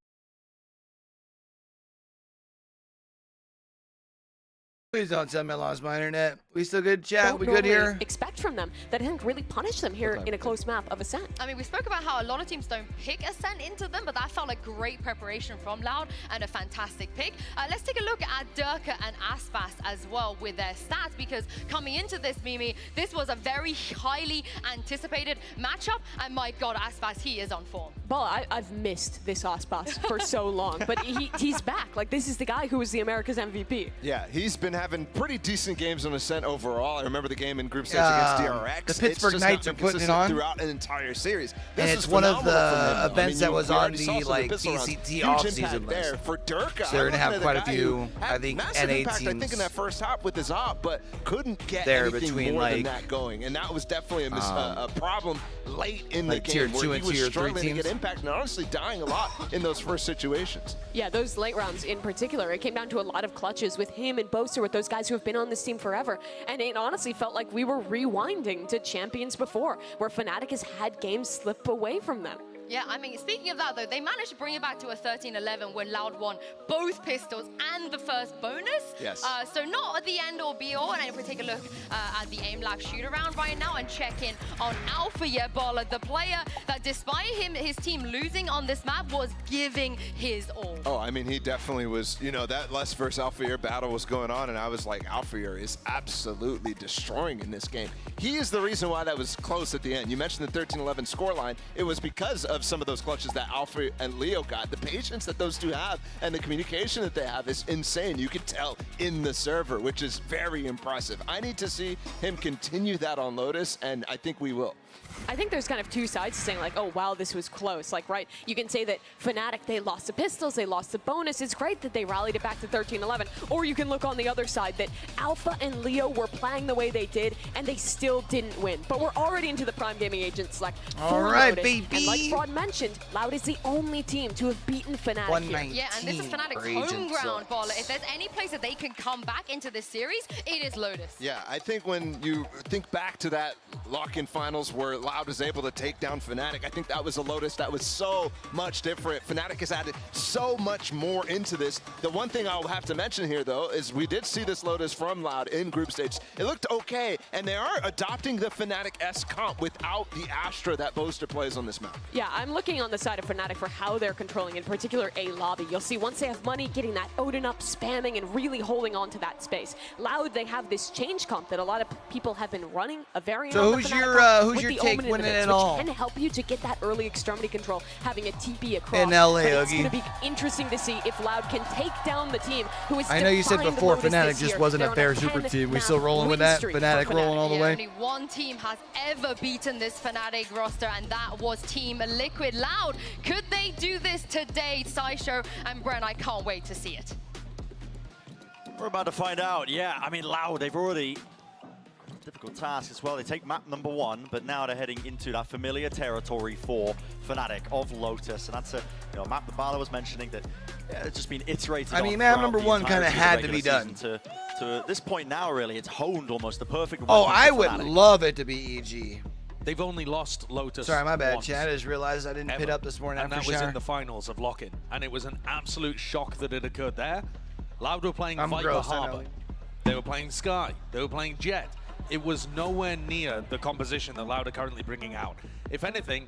Please don't tell me I lost my internet. We still good, chat? Don't We good here? normally expect from them that didn't really punish them here in a close map of Ascent. I mean, we spoke about how a lot of teams don't pick Ascent into them, but that felt like great preparation from Loud and a fantastic pick. Let's take a look at Durka and Aspas as well with their stats, because coming into this, Mimi, this was a very highly anticipated matchup, and my God, Aspas, he is on form. Well, I've missed this Aspas for so long, but he's back. Like, this is the guy who was the America's MVP. Yeah, he's been having pretty decent games on Ascent overall. I remember the game in group stage against DRX. The Pittsburgh Knights are putting it on throughout an entire series. And This it's is one of phenomenal the from him. events that was we on already saw the some of like pistol rounds. BCT Huge off-season impact there list. for Durka. So they're gonna have I'm quite a looking at few, the guy who I think, had massive NA impact, I think, teams in that first hop with his op, but couldn't get there anything between, more than like, that going. And that was definitely a problem late in like the tier game 2 where and he was tier 3 struggling to teams. get impact and honestly dying a lot in those first situations. Yeah, those late rounds in particular, it came down to a lot of clutches with him and Boaster, with those guys who have been on this team forever. And it honestly felt like we were rewinding to Champions before, where Fnatic has had games slip away from them. Yeah, I mean, speaking of that, though, they managed to bring it back to a 13-11 when Loud won both pistols and the first bonus. Yes. So not at the end or be all. And if we take a look at the aim lab shoot around right now and check in on Alpha Yebola, the player that despite his team losing on this map was giving his all. Oh, I mean, he definitely was, you know, that Less versus Alpha battle was going on, and I was like, Alpha is absolutely destroying in this game. He is the reason why that was close at the end. You mentioned the 13-11 scoreline. It was because of some of those clutches that Alpha and Leo got. The patience that those two have and the communication that they have is insane. You could tell in the server, which is very impressive. I need to see him continue that on Lotus, and I think we will. I think there's kind of two sides to saying, like, oh, wow, this was close. Like, right, you can say that Fnatic, they lost the pistols, they lost the bonus. It's great that they rallied it back to 13-11. Or you can look on the other side that Alpha and Leo were playing the way they did, and they still didn't win. But we're already into the Prime Gaming Agent select for right, Lotus. baby. And like Fraud mentioned, Loud is the only team to have beaten Fnatic here. Yeah, and this is Fnatic's home ground, Baller. If there's any place that they can come back into this series, it is Lotus. Yeah, I think when you think back to that lock-in finals where Loud is able to take down Fnatic. I think that was a Lotus that was so much different. Fnatic has added so much more into this. The one thing I'll have to mention here, though, is we did see this Lotus from Loud in group stage. It looked okay, and they are adopting the Fnatic-esque comp without the Astra that Boaster plays on this map. Yeah, I'm looking on the side of Fnatic for how they're controlling, in particular, A lobby. You'll see once they have money, getting that Odin up, spamming, and really holding on to that space. Loud, they have this change comp that a lot of people have been running, a variant So on who's the your with the take Omen in winning the mix, it all? which can help you to get that early extremity control, having a TP across. In LA, but it's Oogie. going to be interesting to see if Loud can take down the team who is. I know you said defined before Lotus Fnatic this just year. wasn't They're a on fair 10 super team. We map still rolling with win that? streak Fnatic for rolling all the Yeah, way? only one team has ever beaten this Fnatic roster, and that was Team Liquid. Loud, could they do this today? Saisho and Bren, I can't wait to see it. We're about to find out. Yeah, I mean, Loud, they've already... Difficult task as well. They take map number 1, but now they're heading into that familiar territory for Fnatic of Lotus. And that's a map that Bala was mentioning that it's just been iterated I mean, on map throughout number the 1 kind entirety of the had to regular be done. season. To this point now, really, it's honed almost the perfect Oh, weapon I for would Fnatic. love it to be EG. They've only lost Lotus Sorry, my bad, once. Chad. I just realized I didn't pit up this morning And after that was shower. in the finals of Lock-In. And it was an absolute shock that it occurred there. Loud were playing I'm Viper gross, I know. Harbor. They were playing Sky. They were playing Jet. It was nowhere near the composition that Loud are currently bringing out. If anything,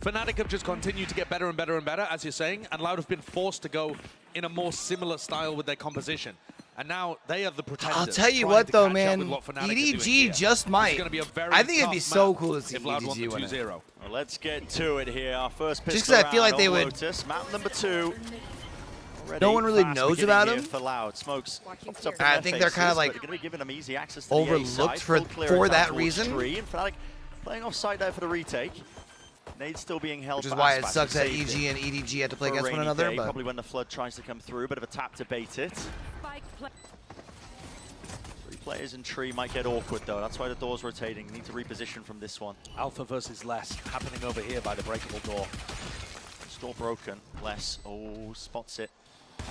Fnatic have just continued to get better and better and better, as you're saying, and Loud have been forced to go in a more similar style with their composition. And now they are the pretenders. I'll tell you trying what, to though, catch up man. with what Fnatic are doing EDG here. just might. It's gonna be a very I think it'd be tough so map cool to see if Loud won the EDG win it. 2-0. Well, let's get to it here. Our first pistol Just 'cause I feel like round they on would- Lotus. Map number 2. No one really Fast knows beginning about here him. For Loud. Smokes pops up in I their think they're kind of faces, like but they're going to be giving them easy access to the A overlooked side. for Full clearance out that towards reason. Tree, and Fnatic playing offside there for the retake. Nade still being held. Which is for why it Aspas, sucks who that saved EG it and EDG have to play for a against one rainy another. day, But probably when the flood tries to come through. Bit of a tap to bait it. 3 players in Tree might get awkward though. That's why the door's rotating. Need to reposition from this one. Alpha versus Less happening over here by the breakable door. Door broken. Less. Oh, spots it.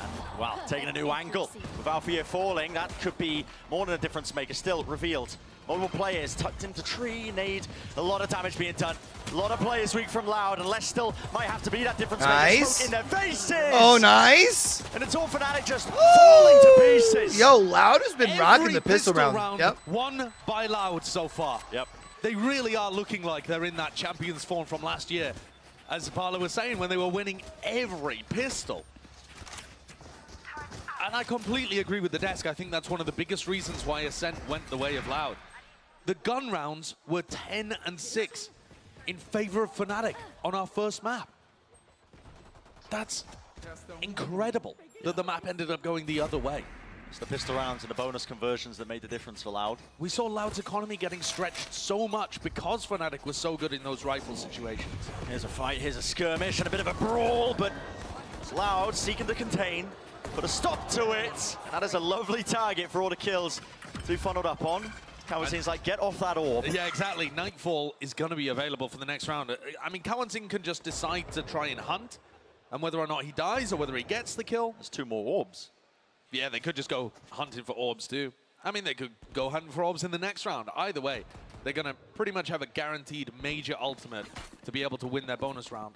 And, wow, taking a new angle. With Alpha here falling, that could be more than a difference maker. Still revealed. Multiple players tucked into Tree. Nade. A lot of damage being done. A lot of players weak from Loud, and Less still might have to be that difference maker. Nice. Smoke in their faces. Oh, nice. And it's all Fnatic just falling to pieces. Yo, Loud has been rocking Every the pistol round. Yep. Won by Loud so far. Yep. They really are looking like they're in that champions form from last year. As Parla was saying, when they were winning every pistol. And I completely agree with the desk. I think that's one of the biggest reasons why Ascent went the way of Loud. The gun rounds were 10 and 6 in favor of Fnatic on our first map. That's incredible that the map ended up going the other way. It's the pistol rounds and the bonus conversions that made the difference for Loud. We saw Loud's economy getting stretched so much because Fnatic was so good in those rifle situations. Here's a fight, here's a skirmish and a bit of a brawl, but it's Loud seeking to contain. Put a stop to it. That is a lovely target for all the kills to be funneled up on. Kawanzin's like, get off that orb. Yeah, exactly. Nightfall is going to be available for the next round. I mean, Kawanzin can just decide to try and hunt, and whether or not he dies or whether he gets the kill. There's 2 more orbs. Yeah, they could just go hunting for orbs too. I mean, they could go hunting for orbs in the next round. Either way, they're going to pretty much have a guaranteed major ultimate to be able to win their bonus round.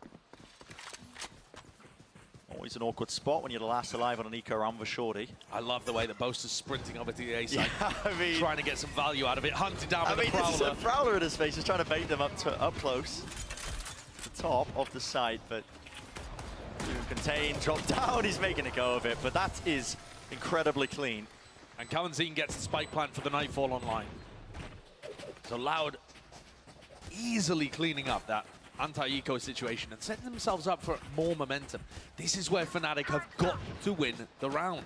Always an awkward spot when you're the last alive on an eco round for Shorty. I love the way that Boaster's sprinting over to the A side, Yeah, I mean, trying to get some value out of it, hunted down I by mean, the this is a Prowler. Prowler in his face, just trying to bait them up close. The top of the side, but contain, drop down, he's making a go of it, but that is incredibly clean. And Kawanzin gets the spike plant for the Nightfall online. So Loud easily cleaning up that anti-eco situation and setting themselves up for more momentum. This is where Fnatic have got to win the round.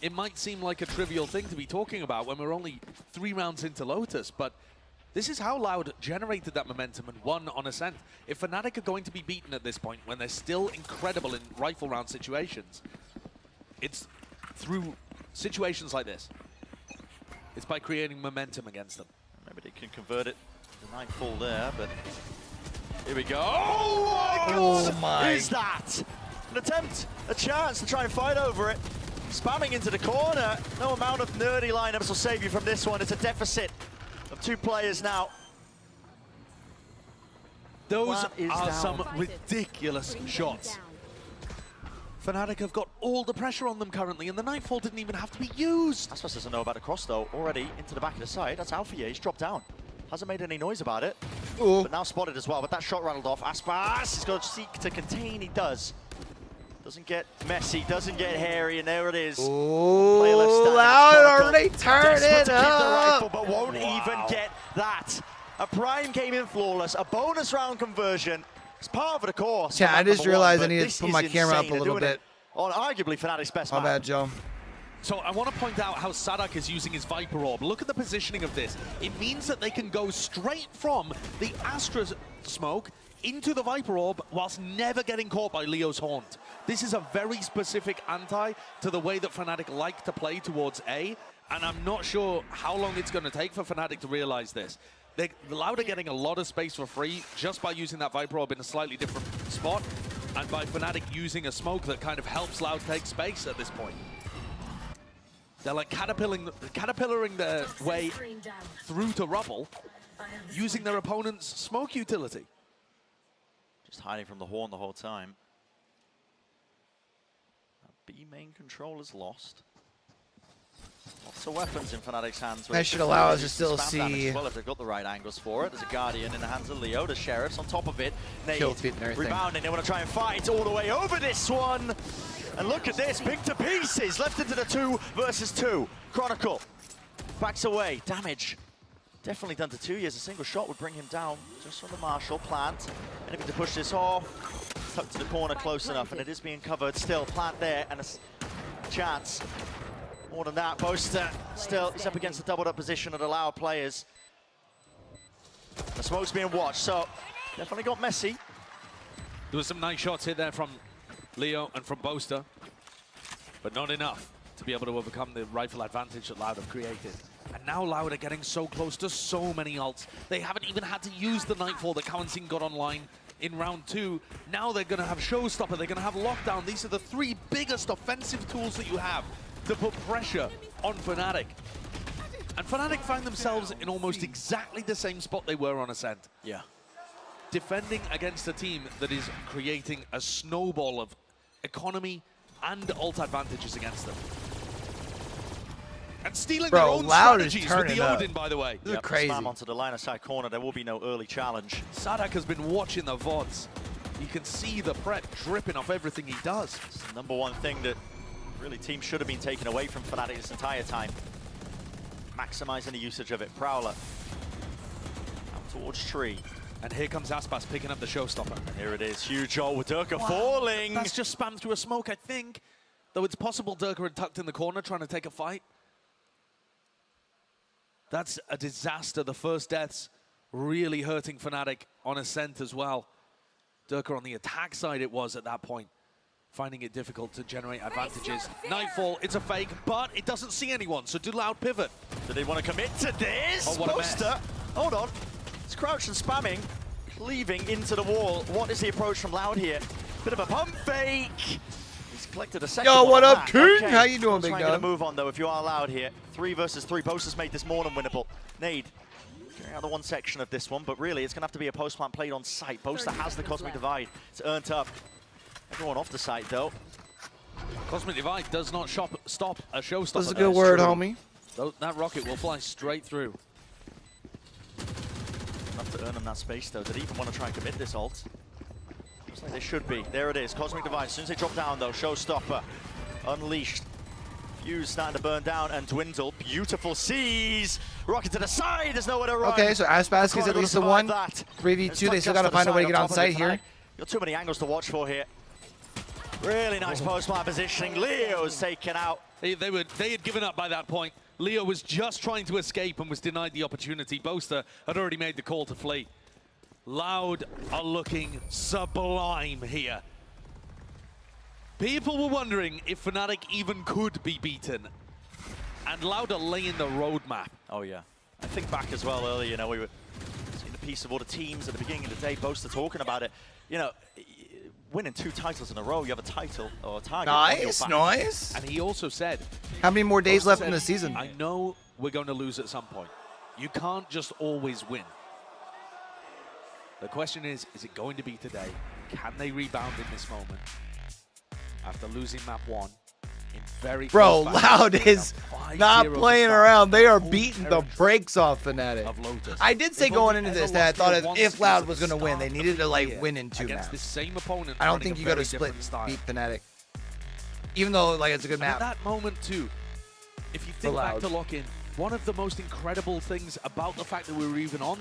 It might seem like a trivial thing to be talking about when we're only 3 rounds into Lotus, but this is how Loud generated that momentum and won on Ascent. If Fnatic are going to be beaten at this point when they're still incredible in rifle round situations, it's through situations like this. It's by creating momentum against them. Maybe they can convert it. The Nightfall there, but here we go. Oh my God! Is that an attempt, a chance to try and fight over it? Spamming into the corner. No amount of nerdy lineups will save you from this one. It's a deficit of 2 players now. Those are some ridiculous shots. Fnatic have got all the pressure on them currently, and the Nightfall didn't even have to be used. Aspas doesn't know about the cross, though. Already into the back of the side. That's Alpha. He's dropped down. Hasn't made any noise about it. But now spotted as well. But that shot rattled off. Aspas is going to seek to contain. He does. Doesn't get messy, doesn't get hairy, and there it is. Oh, Loud already turn it up. Rifle, but won't even get that. A prime came in flawless, a bonus round conversion. It's part of the course. Yeah, I just realized I need to put my camera up a little bit. On arguably Fnatic's best My map. bad, Joe. So I want to point out how Sadak is using his Viper Orb. Look at the positioning of this. It means that they can go straight from the Astra smoke into the Viper Orb whilst never getting caught by Leo's Haunt. This is a very specific anti to the way that Fnatic like to play towards A, and I'm not sure how long it's going to take for Fnatic to realize this. Loud are getting a lot of space for free just by using that Viper Orb in a slightly different spot, and by Fnatic using a smoke that kind of helps Loud take space at this point. They're like caterpillaring their way through to rubble, using their opponent's smoke utility. Just hiding from the Horn the whole time. B main control is lost. Lots of weapons in Fnatic's hands. That should allow us to still see. Well, if they've got the right angles for it. There's a Guardian in the hands of Leo. The Sheriff's on top of it. Kill feet and everything. Rebounding. They want to try and fight all the way over this one. And look at this. Picked to pieces. Left into the 2 versus 2. Chronicle backs away. Damage. Definitely done to 2 years. A single shot would bring him down just from the Marshall plant. Anything to push this off. Tucked to the corner close enough, and it is being covered. Still, plant there, and a chance. More than that, Boaster still is up against the doubled up position of the Loud players. The smoke's being watched, so definitely got messy. There was some nice shots hit there from Leo and from Boaster, but not enough to be able to overcome the rifle advantage that Loud have created. And now Loud are getting so close to so many ults. They haven't even had to use the Nightfall that Kawansing got online in round 2. Now they're going to have Showstopper, they're going to have Lockdown. These are the 3 biggest offensive tools that you have to put pressure on Fnatic. And Fnatic find themselves in almost exactly the same spot they were on Ascent. Yeah. Defending against a team that is creating a snowball of economy and ult advantages against them. And stealing their own strategies with the Odin, by the way. This is crazy. Spam onto the line of sight corner. There will be no early challenge. Sadak has been watching the VODs. You can see the prep dripping off everything he does. It's the #1 thing that really teams should have been taken away from Fnatic this entire time. Maximizing the usage of it. Prowler out towards tree. And here comes Aspas picking up the Showstopper. And here it is. Huge ult with Durka falling. That's just spammed through a smoke, I think. Though it's possible Durka had tucked in the corner trying to take a fight. That's a disaster. The first deaths really hurting Fnatic on Ascent as well. Durka on the attack side it was at that point, finding it difficult to generate advantages. Nightfall, it's a fake, but it doesn't see anyone, so do Loud pivot. Do they want to commit to this? Oh, what a mess. Hold on. It's crouched and spamming, cleaving into the wall. What is the approach from Loud here? Bit of a pump fake. He's collected a second. Yo, what up, back. King? Okay. How you doing, big dog? dog? Move on though if you are Loud here. 3 versus 3. Boaster's made this more than winnable. Nade. Carrying out the one section of this one, but really it's going to have to be a post plant played on site. Boaster has the Cosmic Divide. It's earned up. Everyone off the site though. Cosmic Divide does not stop a Showstopper. That's a good word, homie. That rocket will fly straight through. Enough to earn them that space though. Did he even want to try and commit this ult? Looks like they should be. There it is. Cosmic Divide. As soon as they drop down though, Showstopper unleashed. Fuse starting to burn down and dwindle. Beautiful seas. Rocket to the side. There's nowhere to run. Okay, so Aspas gets at least the 1. 3v2. They still got to find a way to get on site here. Got too many angles to watch for here. Really nice post-plant positioning. Leo's taken out. They had given up by that point. Leo was just trying to escape and was denied the opportunity. Boaster had already made the call to flee. Loud are looking sublime here. People were wondering if Fnatic even could be beaten. And Loud are laying the roadmap. Oh yeah. I think back as well earlier, you know, we were seeing the piece of all the teams at the beginning of the day, Boaster talking about it. You know, winning 2 titles in a row, you have a title or a target. Nice, nice. And he also said, how many more days left in the said, season? I know we're going to lose at some point. You can't just always win. The question is it going to be today? Can they rebound in this moment after losing map 1 in very Bro, close fashion? Loud is not playing around. They are beating the brakes off Fnatic. I did say going into this that I thought if Loud was going to win, they needed to like win in 2 maps. The same opponent. I don't think you got to split beat Fnatic. Even though like it's a good map. At that moment too, if you think back to Lock-In, one of the most incredible things about the fact that we were even on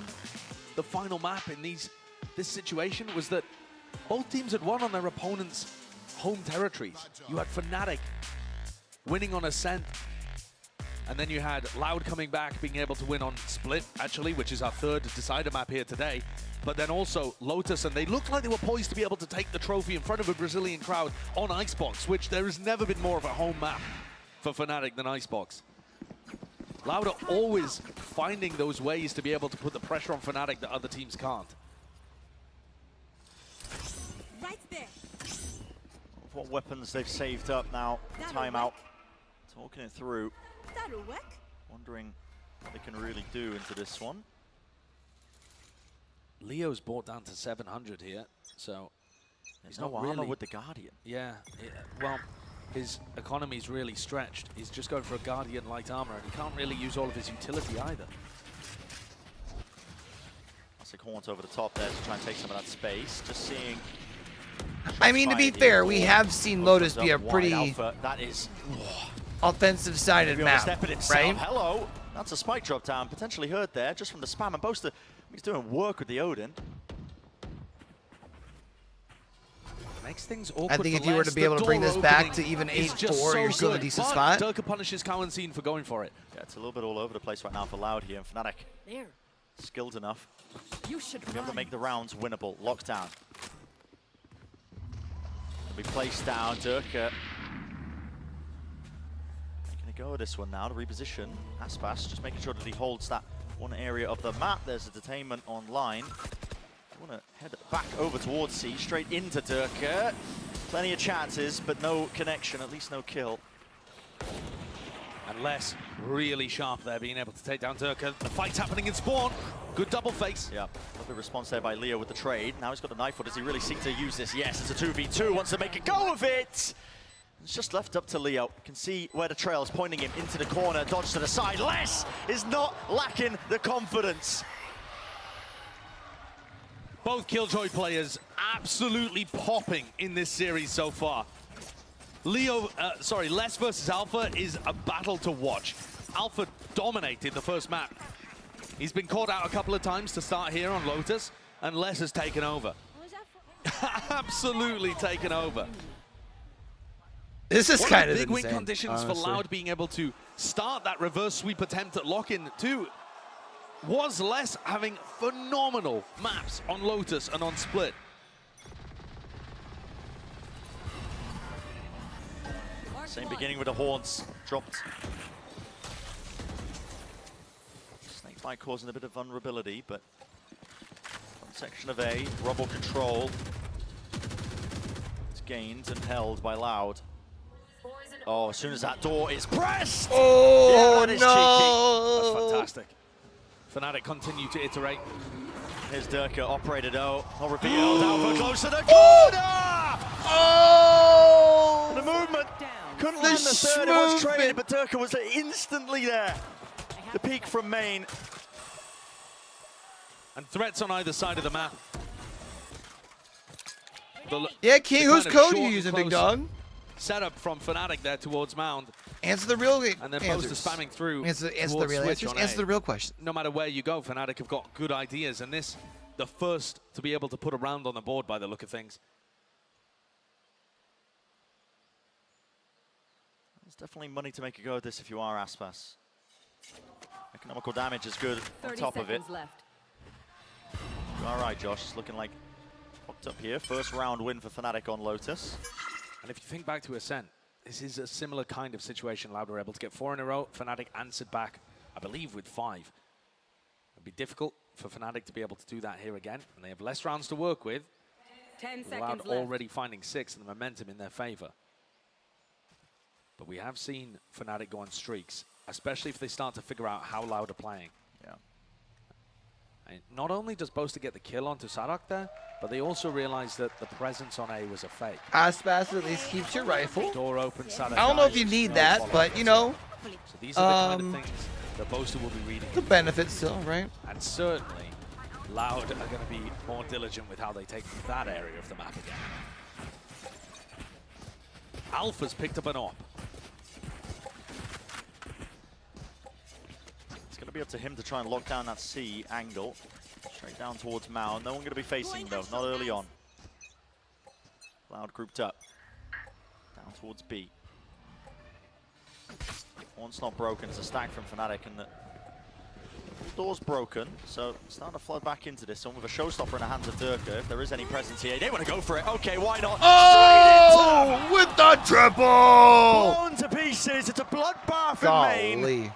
the final map in this situation was that both teams had won on their opponent's home territories. You had Fnatic winning on Ascent, and then you had Loud coming back, being able to win on Split, actually, which is our 3rd decider map here today. But then also Lotus, and they looked like they were poised to be able to take the trophy in front of a Brazilian crowd on Icebox, which there has never been more of a home map for Fnatic than Icebox. Loud are always finding those ways to be able to put the pressure on Fnatic that other teams can't. Right there. What weapons they've saved up now. Timeout. Talking it through. That'll work. Wondering what they can really do into this one. Leo's brought down to 700 here, so he's not armor really with the Guardian. Yeah, well, his economy's really stretched. He's just going for a Guardian light armor, and he can't really use all of his utility either. Classic Haunt over the top there to try and take some of that space. Just seeing. I mean, to be fair, we have seen Lotus be a pretty offensive-sided map, right? Hello. That's a spike drop down, potentially hurt there, just from the spam. And Boaster, he's doing work with the Odin. Makes things awkward. I think if you were to be able to bring this back to even 8-4, you're still in a decent spot. Durka punishes Cowan for going for it. Yeah, it's a little bit all over the place right now for Loud here, and Fnatic there. Skilled enough You should to be able to make the rounds winnable. Lockdown. Will be placed down. Durka making a go of this one now to reposition. Aspas just making sure that he holds that one area of the map. There's a detainment online. Want to head back over towards C, straight into Durka. Plenty of chances, but no connection, at least no kill. And Les really sharp there, being able to take down Durka. The fight's happening in spawn. Good double face. Yeah, lovely response there by Leo with the trade. Now he's got a knife. Does he really seek to use this? Yes, it's a 2v2. Wants to make a go of it. It's just left up to Leo. You can see where the trail is pointing him into the corner. Dodge to the side. Les is not lacking the confidence. Both Killjoy players absolutely popping in this series so far. Les versus Alpha is a battle to watch. Alpha dominated the first map. He's been caught out a couple of times to start here on Lotus, and Les has taken over. Absolutely taken over. This is kind of big insane, win conditions honestly. for Loud being able to start that reverse sweep attempt at lock-in too. Was Les having phenomenal maps on Lotus and on Split. Same beginning with the Haunts. Dropped. Snakebite causing a bit of vulnerability, but one section of A, Rubble control. It's gained and held by Loud. Oh, as soon as that door is pressed! Oh, yeah, that is no! Cheeky. That's fantastic. Fnatic continue to iterate. Here's Durka, operated out, not revealed, Alpha close to the corner! Oh! The movement, couldn't land the third, it was traded, but Durka was instantly there. The peak from main. And threats on either side of the map. Yeah, King, whose code are you using, big dog? Setup from Fnatic there towards Mound. Answer the real And then Boaster spamming through. Answer the real answers. Answer the real question. No matter where you go, Fnatic have got good ideas, and this, the first to be able to put a round on the board by the look of things. There's definitely money to make a go of this if you are Aspas. Economical damage is good on top of it. Left. All right, Josh, it's looking like hooked up here. First round win for Fnatic on Lotus. And if you think back to Ascent, this is a similar kind of situation. Loud were able to get 4 in a row. Fnatic answered back, I believe, with 5. It'd be difficult for Fnatic to be able to do that here again. And they have less rounds to work with. 10 Loud seconds left. already finding 6 and the momentum in their favor. But we have seen Fnatic go on streaks, especially if they start to figure out how Loud are playing. Yeah. And not only does Boaster get the kill onto Sadak there, but they also realize that the presence on A was a fake. Aspas at least keeps your rifle. Door open, Sadak I don't know if you need that, but you know. So these are the kind of things that Boaster will be reading. The benefit still, right? And certainly, Loud are going to be more diligent with how they take that area of the map again. Alpha's picked up an AWP. It's going to be up to him to try and lock down that C angle. Straight down towards Mao. No one going to be facing though, not early on. Loud grouped up. Down towards B. One's not broken, it's a stack from Fnatic, and the door's broken, so starting to flood back into this one with a showstopper in the hands of Durka. If there is any presence here, they want to go for it. Okay, why not? Oh, with the triple! Blown to pieces. It's a bloodbath in main.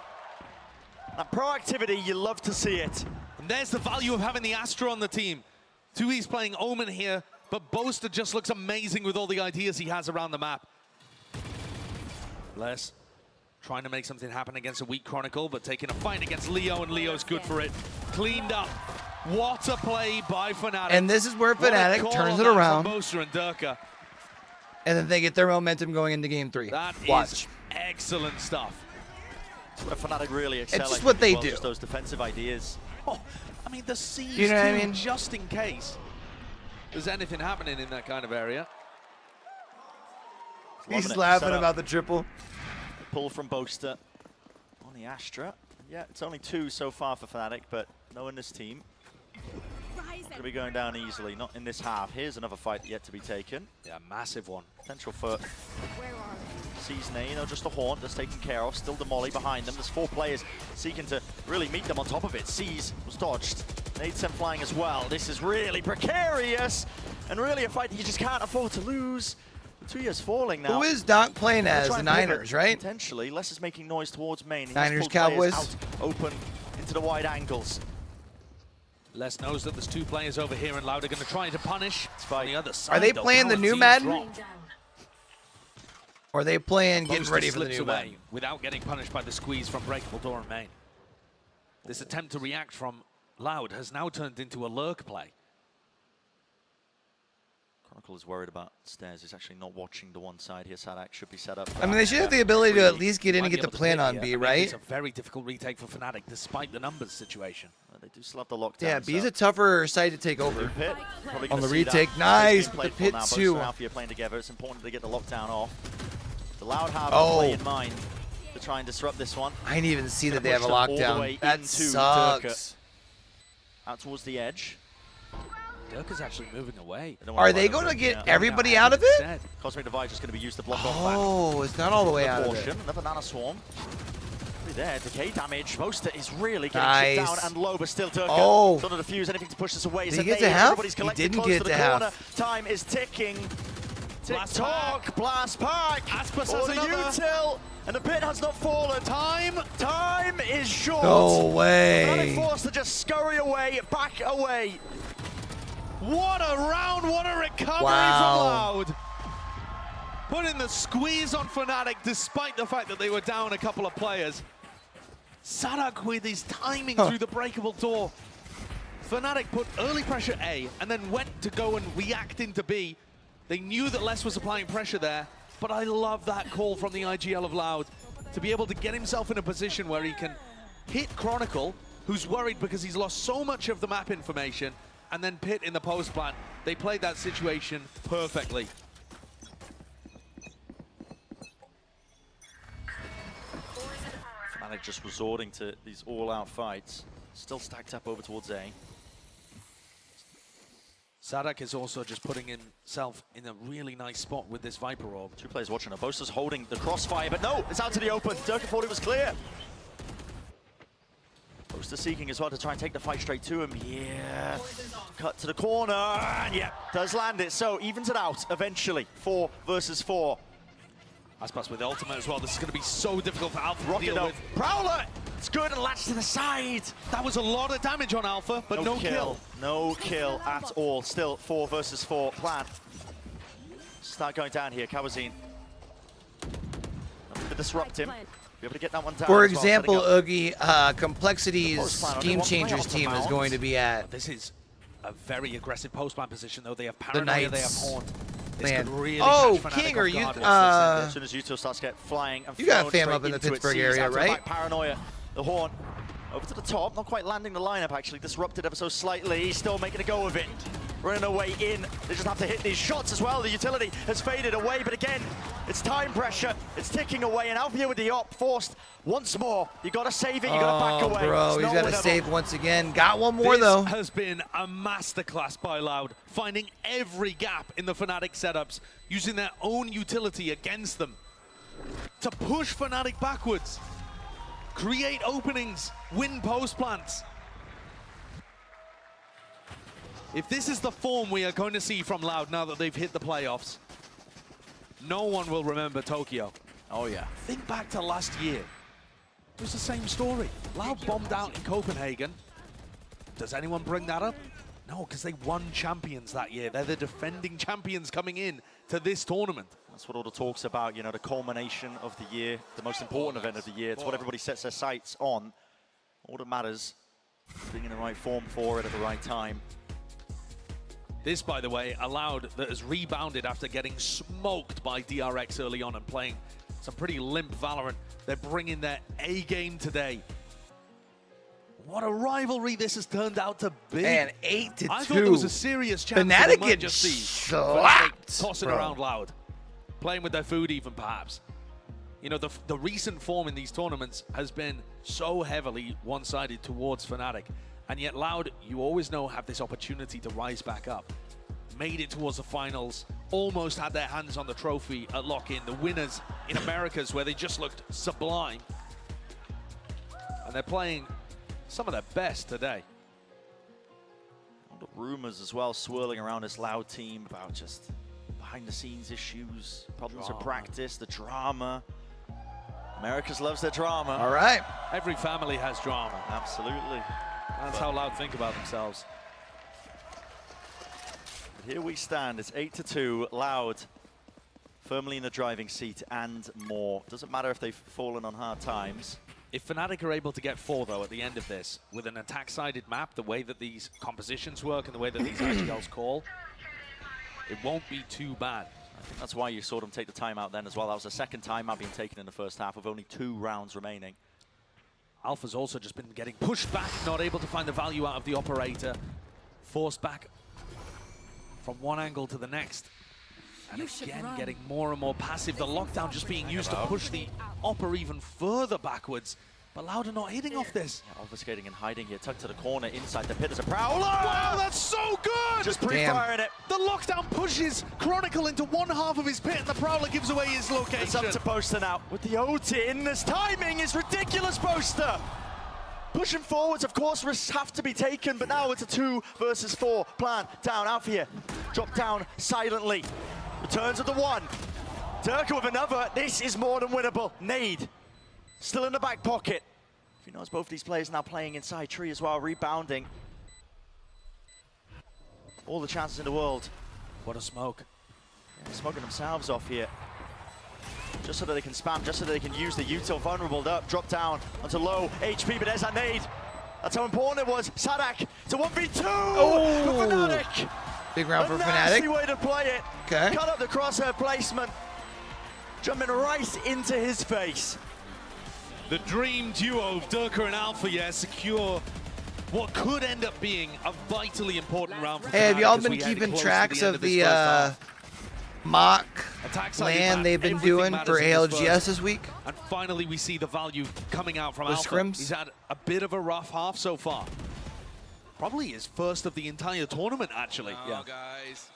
That proactivity, you love to see it. And there's the value of having the Astra on the team. 2E's playing Omen here, but Boaster just looks amazing with all the ideas he has around the map. Les trying to make something happen against a weak Chronicle, but taking a fight against Leo, and Leo's good for it. Cleaned up. What a play by Fnatic. And this is where Fnatic turns it around. Boaster and Durka. And then they get their momentum going into game 3. That is excellent stuff. It's where Fnatic really excel. It's just what they do. Just those defensive ideas. Oh, I mean, the C's you know too, what I mean? Just in case there's anything happening in that kind of area. He's laughing about the triple. Pull from Boaster on the Astra. Yeah, it's only 2 so far for Fnatic, but no in this team. Going to be going down easily, not in this half. Here's another fight yet to be taken. Yeah, massive one. Potential for C's name, just a haunt that's taken care of. Still the molly behind them. There's 4 players seeking to really meet them on top of it. C's was dodged. Nade sent flying as well. This is really precarious and really a fight that you just can't afford to lose. 2 years falling now. Who is Doc playing as? The Niners, right? Potentially. Les is making noise towards main. He Niners, Cowboys. Out, open into the wide angles. Les knows that there's 2 players over here, and Loud are going to try to punish. On the other side, are they playing the new Madden? Or are they playing getting ready for the new Madden? Without getting punished by the squeeze from Breakable Door and main. This attempt to react from Loud has now turned into a lurk play. Chronicle is worried about stairs. He's actually not watching the one side here. Sadak should be set up. I mean, they should have the ability to at least get in and get the plan on B, right? It's a very difficult retake for Fnatic, despite the numbers situation. They do still have the lockdown. Yeah, B's a tougher side to take over. Pit, on the retake, nice, but the Pit too. Both Alfie are playing together. It's important to get the lockdown off. The Loud have a play in mind to try and disrupt this one. I didn't even see that they have a lockdown. That sucks. Out towards the edge. Durka's actually moving away. Are they going to get everybody out of it? Cosmic Divide just going to be used to block off that. Oh, it's not all the way out of it. Another Nana Swarm. There, decay damage. Boaster is really getting chipped down, and Loba still Durka. Oh. Don't defuse anything to push this away. Did he get to half? He didn't get to half. Time is ticking. Tick-tock, blast pack. Aspas or has the another. util, and the pit has not fallen. Time is short. No way. Fnatic forced to just scurry away, back away. What a round, what a recovery from Loud. Putting the squeeze on Fnatic despite the fact that they were down a couple of players. Sadak with his timing through the breakable door. Fnatic put early pressure A and then went to go and react into B. They knew that Les was applying pressure there, but I love that call from the IGL of Loud to be able to get himself in a position where he can hit Chronicle, who's worried because he's lost so much of the map information, and then Pit in the post plant. They played that situation perfectly. Fnatic just resorting to these all-out fights. Still stacked up over towards A. Sadak is also just putting himself in a really nice spot with this Viper Orb. 2 players watching. Boaster's holding the crossfire, but no, it's out to the open. Durka thought it was clear. Boaster seeking as well to try and take the fight straight to him. Yeah, cut to the corner, and yeah, does land it. So evens it out eventually. 4 versus 4. Aspas with ultimate as well. This is going to be so difficult for Alpha to Rocket deal up. with. Prowler! It's good and latched to the side. That was a lot of damage on Alpha, but no kill. No kill at all. Still 4 versus 4 plan. Start going down here, Kawazine. Nothing to disrupt him. Be able to get that one down. For as well, example, setting up. Oogie, Complexity's Game Changers team is going to be at This is a very aggressive post-plan position, though. They have Paranoia, they have Haunt. This Man. could really Oh, catch Fnatic King, are off you? guard. As soon as Uto starts to get flying and You got thrown fam straight up in the into it, Pittsburgh sees area, out to the right? back, Paranoia, the Horn. Over to the top, not quite landing the lineup actually, disrupted ever so slightly. He's still making a go of it. Running away in. They just have to hit these shots as well. The utility has faded away, but again, it's time pressure. It's ticking away, and Alfia with the op forced once more. You gotta save it, you gotta back away. Bro, he's got to save once again. Got one more, this though. Has been a masterclass by Loud, finding every gap in the Fnatic setups, using their own utility against them to push Fnatic backwards, create openings, win post plants. If this is the form we are going to see from Loud now that they've hit the playoffs, no one will remember Tokyo. Oh yeah. Think back to last year. It was the same story. Loud bombed out in Copenhagen. Does anyone bring that up? No, because they won champions that year. They're the defending champions coming in to this tournament. That's what all the talk's about, you know, the culmination of the year, the most important event of the year. It's what everybody sets their sights on. All that matters, being in the right form for it at the right time. This, by the way, a Loud that has rebounded after getting smoked by DRX early on and playing some pretty limp Valorant. They're bringing their A game today. What a rivalry this has turned out to be. Man, 8-2. I thought there was a serious chance Fnatic that they might get just see slapped, tossing bro. around Loud, playing with their food even perhaps. You know, the recent form in these tournaments has been so heavily one-sided towards Fnatic. And yet Loud, you always know, have this opportunity to rise back up. Made it towards the finals, almost had their hands on the trophy at lock-in. The winners in Americas, where they just looked sublime. And they're playing some of their best today. All the rumors as well swirling around this Loud team about just behind-the-scenes issues, problems of practice, the drama. Americas loves their drama. All right. Every family has drama. Absolutely. That's how Loud think about themselves. But here we stand. It's 8-2. Loud firmly in the driving seat and more. Doesn't matter if they've fallen on hard times. If Fnatic are able to get 4, though, at the end of this, with an attack-sided map, the way that these compositions work and the way that these IGLs call, it won't be too bad. I think that's why you saw them take the timeout then as well. That was the second timeout being taken in the first half with only 2 rounds remaining. Alpha's also just been getting pushed back, not able to find the value out of the operator. Forced back from one angle to the next. And again, getting more and more passive. The lockdown just being used to push the Opera even further backwards. But Loud are not hitting off this. Yeah, obfuscating and hiding here. Tucked to the corner inside the pit. There's a Prowler! Wow, that's so good! Just pre-firing it. The lockdown pushes Chronicle into one half of his pit, and the Prowler gives away his location. It's up to Poster now. With the OT in, this timing is ridiculous, Poster! Pushing forwards, of course, risks have to be taken, but now it's a 2 versus 4 plan. Down, out for here. Drop down silently. Returns with the 1. Durka with another. This is more than winnable. Nade. Still in the back pocket. If he knows both these players now playing inside tree as well, rebounding. All the chances in the world. What a smoke. Yeah, smoking themselves off here. Just so that they can spam, just so that they can use the util vulnerable up, drop down onto low HP, but there's that nade. That's how important it was. Sadak to 1v2 for Fnatic. Big round for A Fnatic. nasty way to play it. Okay. Cut up the crosshair placement. Jumping right into his face. The dream duo of Durka and Alpha, secure what could end up being a vitally important round for Fnatic. Hey, have y'all as been we head keeping close to tracks end of this the first half. mock Attack-sided land map, they've been everything doing matters for in this ALGS first. this week? And finally, we see the value coming out from The Alpha. scrims? He's had a bit of a rough half so far. Probably his first of the entire tournament, actually. No, guys.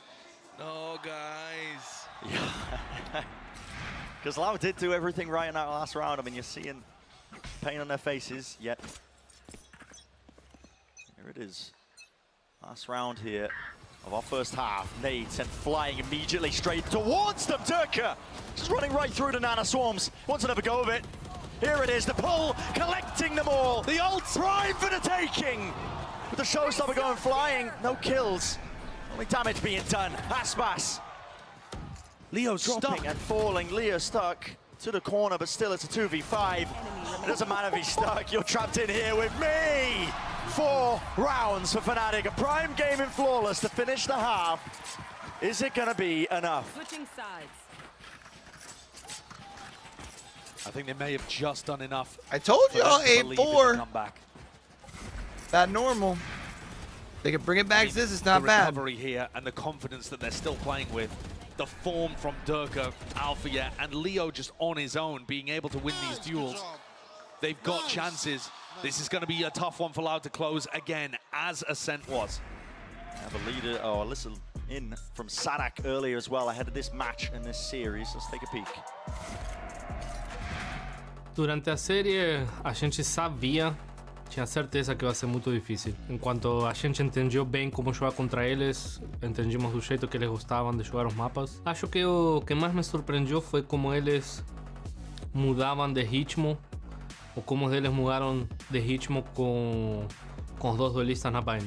No, guys. Yeah. Because Loud did do everything right in that last round. I mean, you're seeing pain on their faces, yet here it is. Last round here of our first half. Nade sent flying immediately straight towards them. Durka just running right through the Nana Swarms. Wants another go of it. Here it is, the pull, collecting them all. The ult prime for the taking. With the showstopper going flying, no kills. Only damage being done. Aspas. Leo's dropping stuck. and falling. Leo stuck. to the corner, but still it's a 2v5. It doesn't matter if he's stuck, you're trapped in here with me! 4 rounds for Fnatic, a prime game in Flawless to finish the half. Is it gonna be enough? Switching sides. I think they may have just done enough. I told you all 8-4. That normal. They can bring it back. This is not the bad. Recovery here and the confidence that they're still playing with. The form from Durka, Alpha, and Leo just on his own, being able to win these duels. They've got chances. This is going to be a tough one for Loud to close again, as Ascent was. Have a leader, a listen in from Sadak earlier as well, ahead of this match and this series. Let's take a peek. Durante a série, a gente sabia, tinha certeza que vai ser muito difícil. Enquanto a gente entendeu bem como jogar contra eles, entendimos do jeito que eles gostavam de jogar os mapas. Acho que o que mais me surpreendeu foi como eles mudavam de ritmo, ou como eles mudaram de ritmo com os dois duelistas na Bind.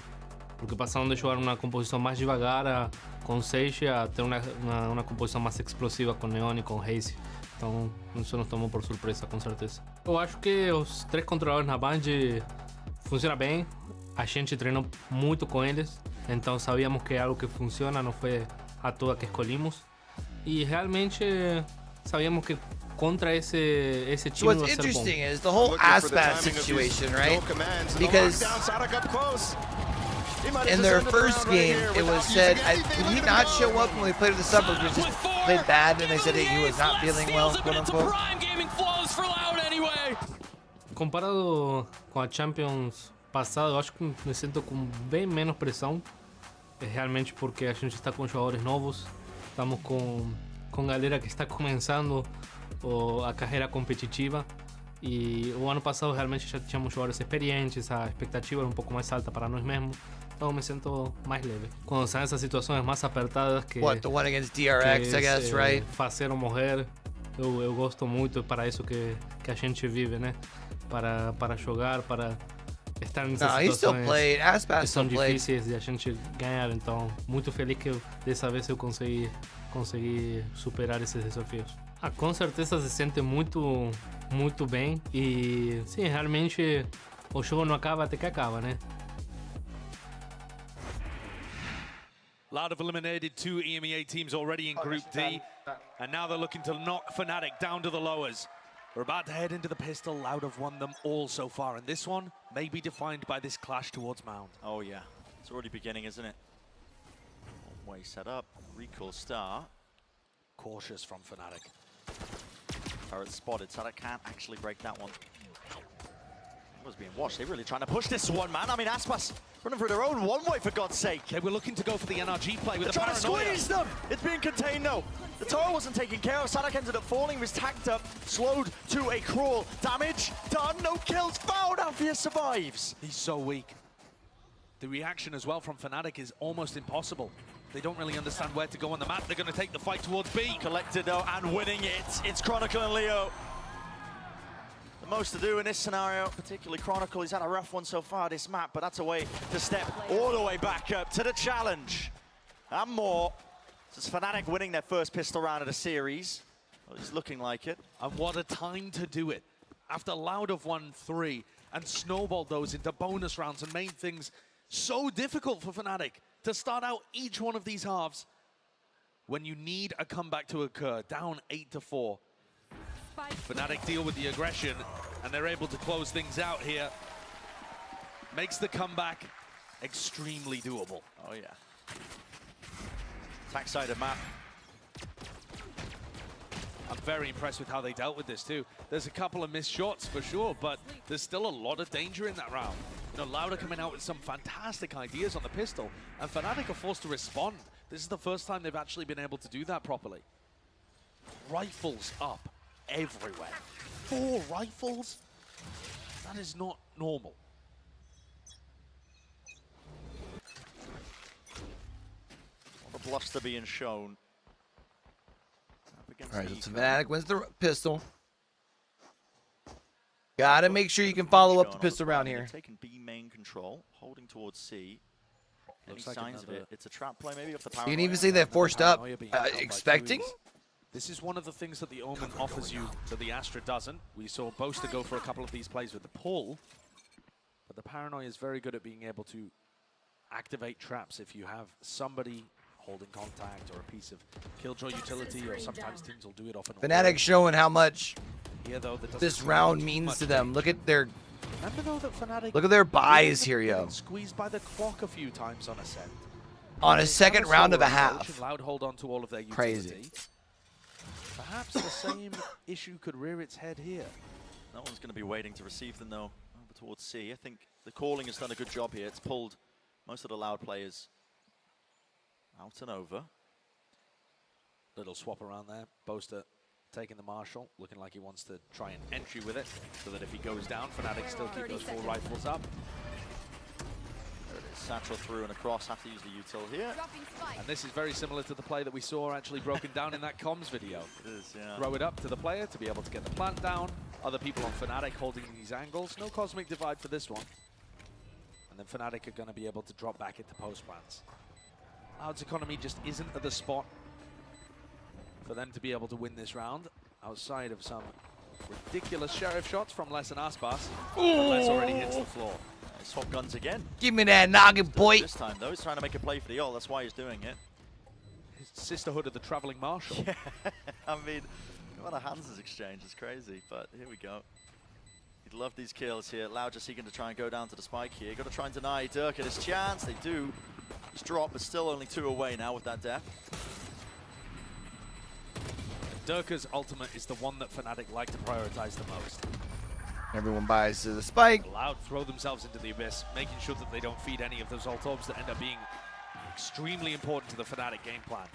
Porque passaram de jogar uma composição mais devagar com Sage a ter uma composição mais explosiva com Neon e com Haze. Então, isso nos tomou por surpresa, com certeza. Eu acho que os 3 controladores na Band funcionam bem. A gente treinou muito com eles, então sabíamos que é algo que funciona, não foi à toa que escolhimos. E realmente sabíamos que contra esse time So what's interesting is the whole Ascent situation, right? Because in their first game, it was said, did he not show up when we played with the suburbs? He just played bad, and they said that he was not feeling well, quote unquote. Comparado com a Champions passada, eu acho que me sinto com bem menos pressão. É realmente porque a gente está com jogadores novos, estamos com galera que está começando a carreira competitiva. E o ano passado realmente já tínhamos jogadores experientes, a expectativa era um pouco mais alta para nós mesmos. Então me sinto mais leve. Quando são essas situações mais apertadas que... What, the one against DRX, I guess, right? Fazer ou morrer, eu gosto muito, para isso que a gente vive, né? Para jogar, para estar nessas situações que são difíceis de a gente ganhar. Então, muito feliz que dessa vez eu consegui superar esses desafios. Com certeza se sente muito bem e sim, realmente o jogo não acaba até que acaba, né? Loud have eliminated 2 EMEA teams already in Group D, and now they're looking to knock Fnatic down to the lowers. We're about to head into the pistol. Loud have won them all so far, and this one may be defined by this clash towards Mound. Oh yeah, it's already beginning, isn't it? One way set up, recall star. Cautious from Fnatic. Turret spotted, Sadak can't actually break that one. Was being watched. They're really trying to push this one, man. I mean, Aspas running through their own one-way, for God's sake. They were looking to go for the NRG play with the paranoia. Trying to squeeze them! It's being contained, though. The tower wasn't taken care of. Sadak ended up falling, was tagged up, slowed to a crawl. Damage done, no kills found. Alfia survives. He's so weak. The reaction as well from Fnatic is almost impossible. They don't really understand where to go on the map. They're going to take the fight towards B. Collected, though, and winning it. It's Chronicle and Leo. The most to do in this scenario, particularly Chronicle. He's had a rough one so far, this map, but that's a way to step all the way back up to the challenge. And more. It's Fnatic winning their first pistol round of the series. Well, it's looking like it. And what a time to do it. After Loud have won 3 and snowballed those into bonus rounds and made things so difficult for Fnatic to start out each one of these halves when you need a comeback to occur, down 8-4. Fnatic deal with the aggression, and they're able to close things out here. Makes the comeback extremely doable. Oh yeah. Backside of map. I'm very impressed with how they dealt with this too. There's a couple of missed shots for sure, but there's still a lot of danger in that round. You know, Loud are coming out with some fantastic ideas on the pistol, and Fnatic are forced to respond. This is the first time they've actually been able to do that properly. Rifles up everywhere. 4 rifles? That is not normal. All the bluster being shown. All right, so Fnatic wins the pistol. Gotta make sure you can follow up the pistol round here. Taking B main control, holding towards C. Any Looks like signs of it? It's a trap play, maybe off the power. You can even see they're forced up, expecting This is one of the things that the Omen offers you that the Astra doesn't. We saw Boaster go for a couple of these plays with the pull, but the Paranoia is very good at being able to activate traps if you have somebody holding contact or a piece of Killjoy utility, or sometimes teams will do it off an Fnatic showing how much here, though, this round means to them. Look at their Remember, though, that Fnatic look at their buys here, yo. Squeezed by the clock a few times on Ascent. On a second round of a half. Loud hold on to all of their utility. Crazy. Perhaps the same issue could rear its head here. No one's going to be waiting to receive them, though, over towards C. I think the calling has done a good job here. It's pulled most of the Loud players out and over. Little swap around there. Boaster taking the Marshal, looking like he wants to try and entry with it, so that if he goes down, Fnatic still keep those full rifles up. There it is. Satchel through and across. Have to use the util here. And this is very similar to the play that we saw actually broken down in that comms video. It is, yeah. Throw it up to the player to be able to get the plant down. Other people on Fnatic holding these angles. No Cosmic Divide for this one. And then Fnatic are going to be able to drop back into post plants. Loud's economy just isn't at the spot for them to be able to win this round, outside of some ridiculous sheriff shots from Les and Aspas. Les already hits the floor. Swap guns again. Give me that noggin, boy. This time, though, he's trying to make a play for the ult. That's why he's doing it. His sisterhood of the traveling Marshal. Yeah, I mean, what a hands exchange. It's crazy, but here we go. He'd love these kills here. Loud just seeking to try and go down to the spike here. Got to try and deny Dirk at his chance. They do. He's dropped, but still only 2 away now with that death. Dirka's ultimate is the one that Fnatic like to prioritize the most. Everyone buys to the spike. Loud throw themselves into the abyss, making sure that they don't feed any of those ult orbs that end up being extremely important to the Fnatic game plan.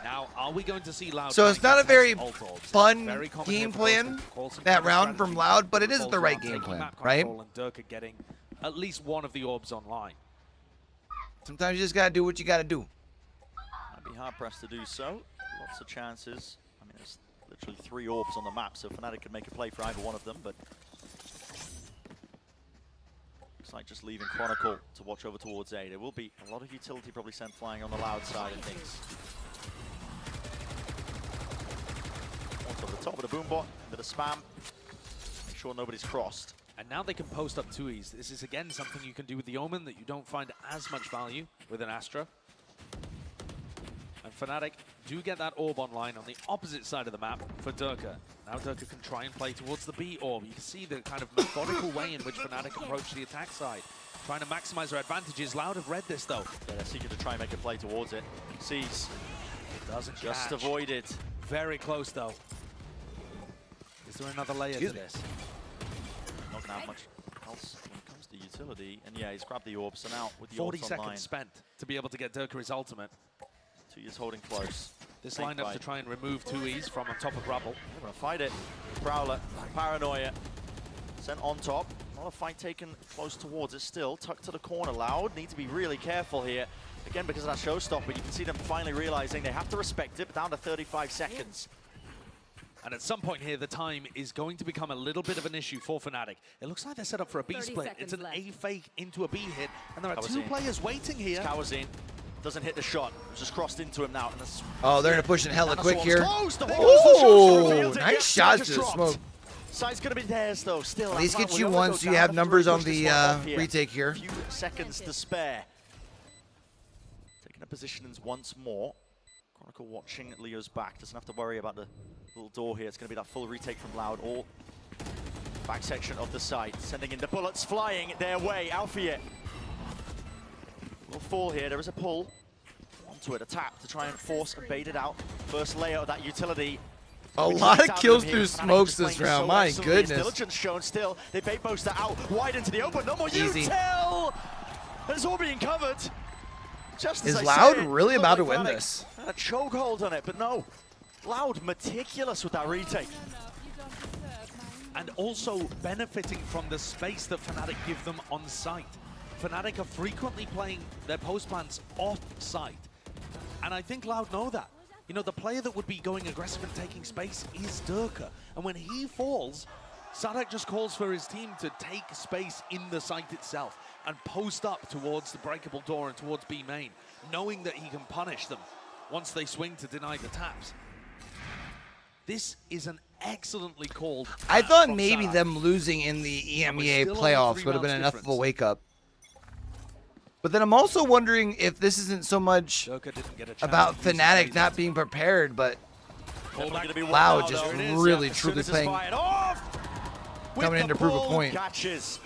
Now, are we going to see Loud? So it's not a very fun very game plan, that round from Loud, but it is the right game plan, right? And Dirka getting at least one of the orbs online. Sometimes you just got to do what you got to do. I'd be hard-pressed to do so. Lots of chances. I mean, there's literally 3 orbs on the map, so Fnatic could make a play for either one of them, but looks like just leaving Chronicle to watch over towards A. There will be a lot of utility probably sent flying on the Loud side of things. Onto the top of the boombot, bit of spam. Make sure nobody's crossed. And now they can post up 2Es. This is, again, something you can do with the Omen that you don't find as much value with an Astra. And Fnatic do get that orb online on the opposite side of the map for Dirka. Now Dirka can try and play towards the B orb. You can see the kind of methodical way in which Fnatic approach the attack side. Trying to maximize their advantages. Loud have read this, though. Yeah, they're seeking to try and make a play towards it. Sees. It doesn't just catch. avoided. Very close, though. Is there another layer to this? Not gonna have much else when it comes to utility. And yeah, he's grabbed the orb, so now with the 40 orbs seconds online. spent to be able to get Dirka his ultimate. 2Es holding close. This lineup to try and remove 2Es from on top of Rubble. They're gonna fight it. Prowler, Paranoia, sent on top. Not a fight taken close towards it still. Tucked to the corner, Loud. Need to be really careful here. Again, because of that showstopper, you can see them finally realizing they have to respect it, but down to 35 seconds. And at some point here, the time is going to become a little bit of an issue for Fnatic. It looks like they're set up for a B split. It's an A fake into a B hit, and there are 2 players waiting here. Kawazin doesn't hit the shot. It's just crossed into him now. And oh, they're going to push it hella quick here. Oh, nice shots to the smoke. Sight's going to be theirs, though, still. At least get you one so you have numbers on the retake here. A few seconds to spare. Taking up positions once more. Chronicle watching Leo's back. Doesn't have to worry about the little door here. It's going to be that full retake from Loud. All back section of the site. Sending in the bullets flying their way. Alfie will fall here. There is a pull onto it. A tap to try and force and bait it out. First layer of that utility. A lot of kills through smokes this round. My goodness. Diligence shown still. They bait Boaster out wide into the open. No more Easy. util. It's all being covered. Just is Loud really about to win this? A chokehold on it, but no. Loud meticulous with that retake. And also benefiting from the space that Fnatic give them on site. Fnatic are frequently playing their post plants off site. And I think Loud know that. You know, the player that would be going aggressive and taking space is Dirka. And when he falls, Sadak just calls for his team to take space in the site itself and post up towards the breakable door and towards B main, knowing that he can punish them once they swing to deny the taps. This is an excellently called. I thought maybe them losing in the EMEA playoffs would have been enough of a wake-up. But then I'm also wondering if this isn't so much about Fnatic not being prepared, but Loud just really, truly playing, coming in to prove a point.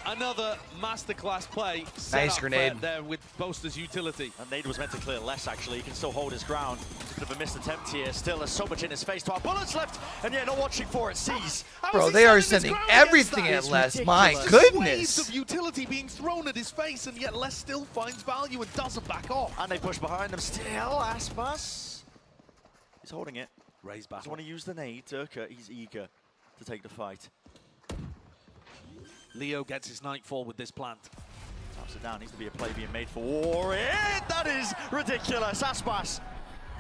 Another masterclass play. Nice grenade. There with Boaster's utility. And Nade was meant to clear less, actually. He can still hold his ground. Bit of a missed attempt here. Still, there's so much in his face. 12 bullets left, and yeah, not watching for it. Sees. Bro, they are sending everything at Les. My goodness. Waves of utility being thrown at his face, and yet Les still finds value and doesn't back off. And they push behind him still. Aspas. He's holding it. Raise back. Doesn't want to use the nade. Durka, he's eager to take the fight. Leo gets his nightfall with this plant. Taps it down. Needs to be a play being made for it. That is ridiculous. Aspas.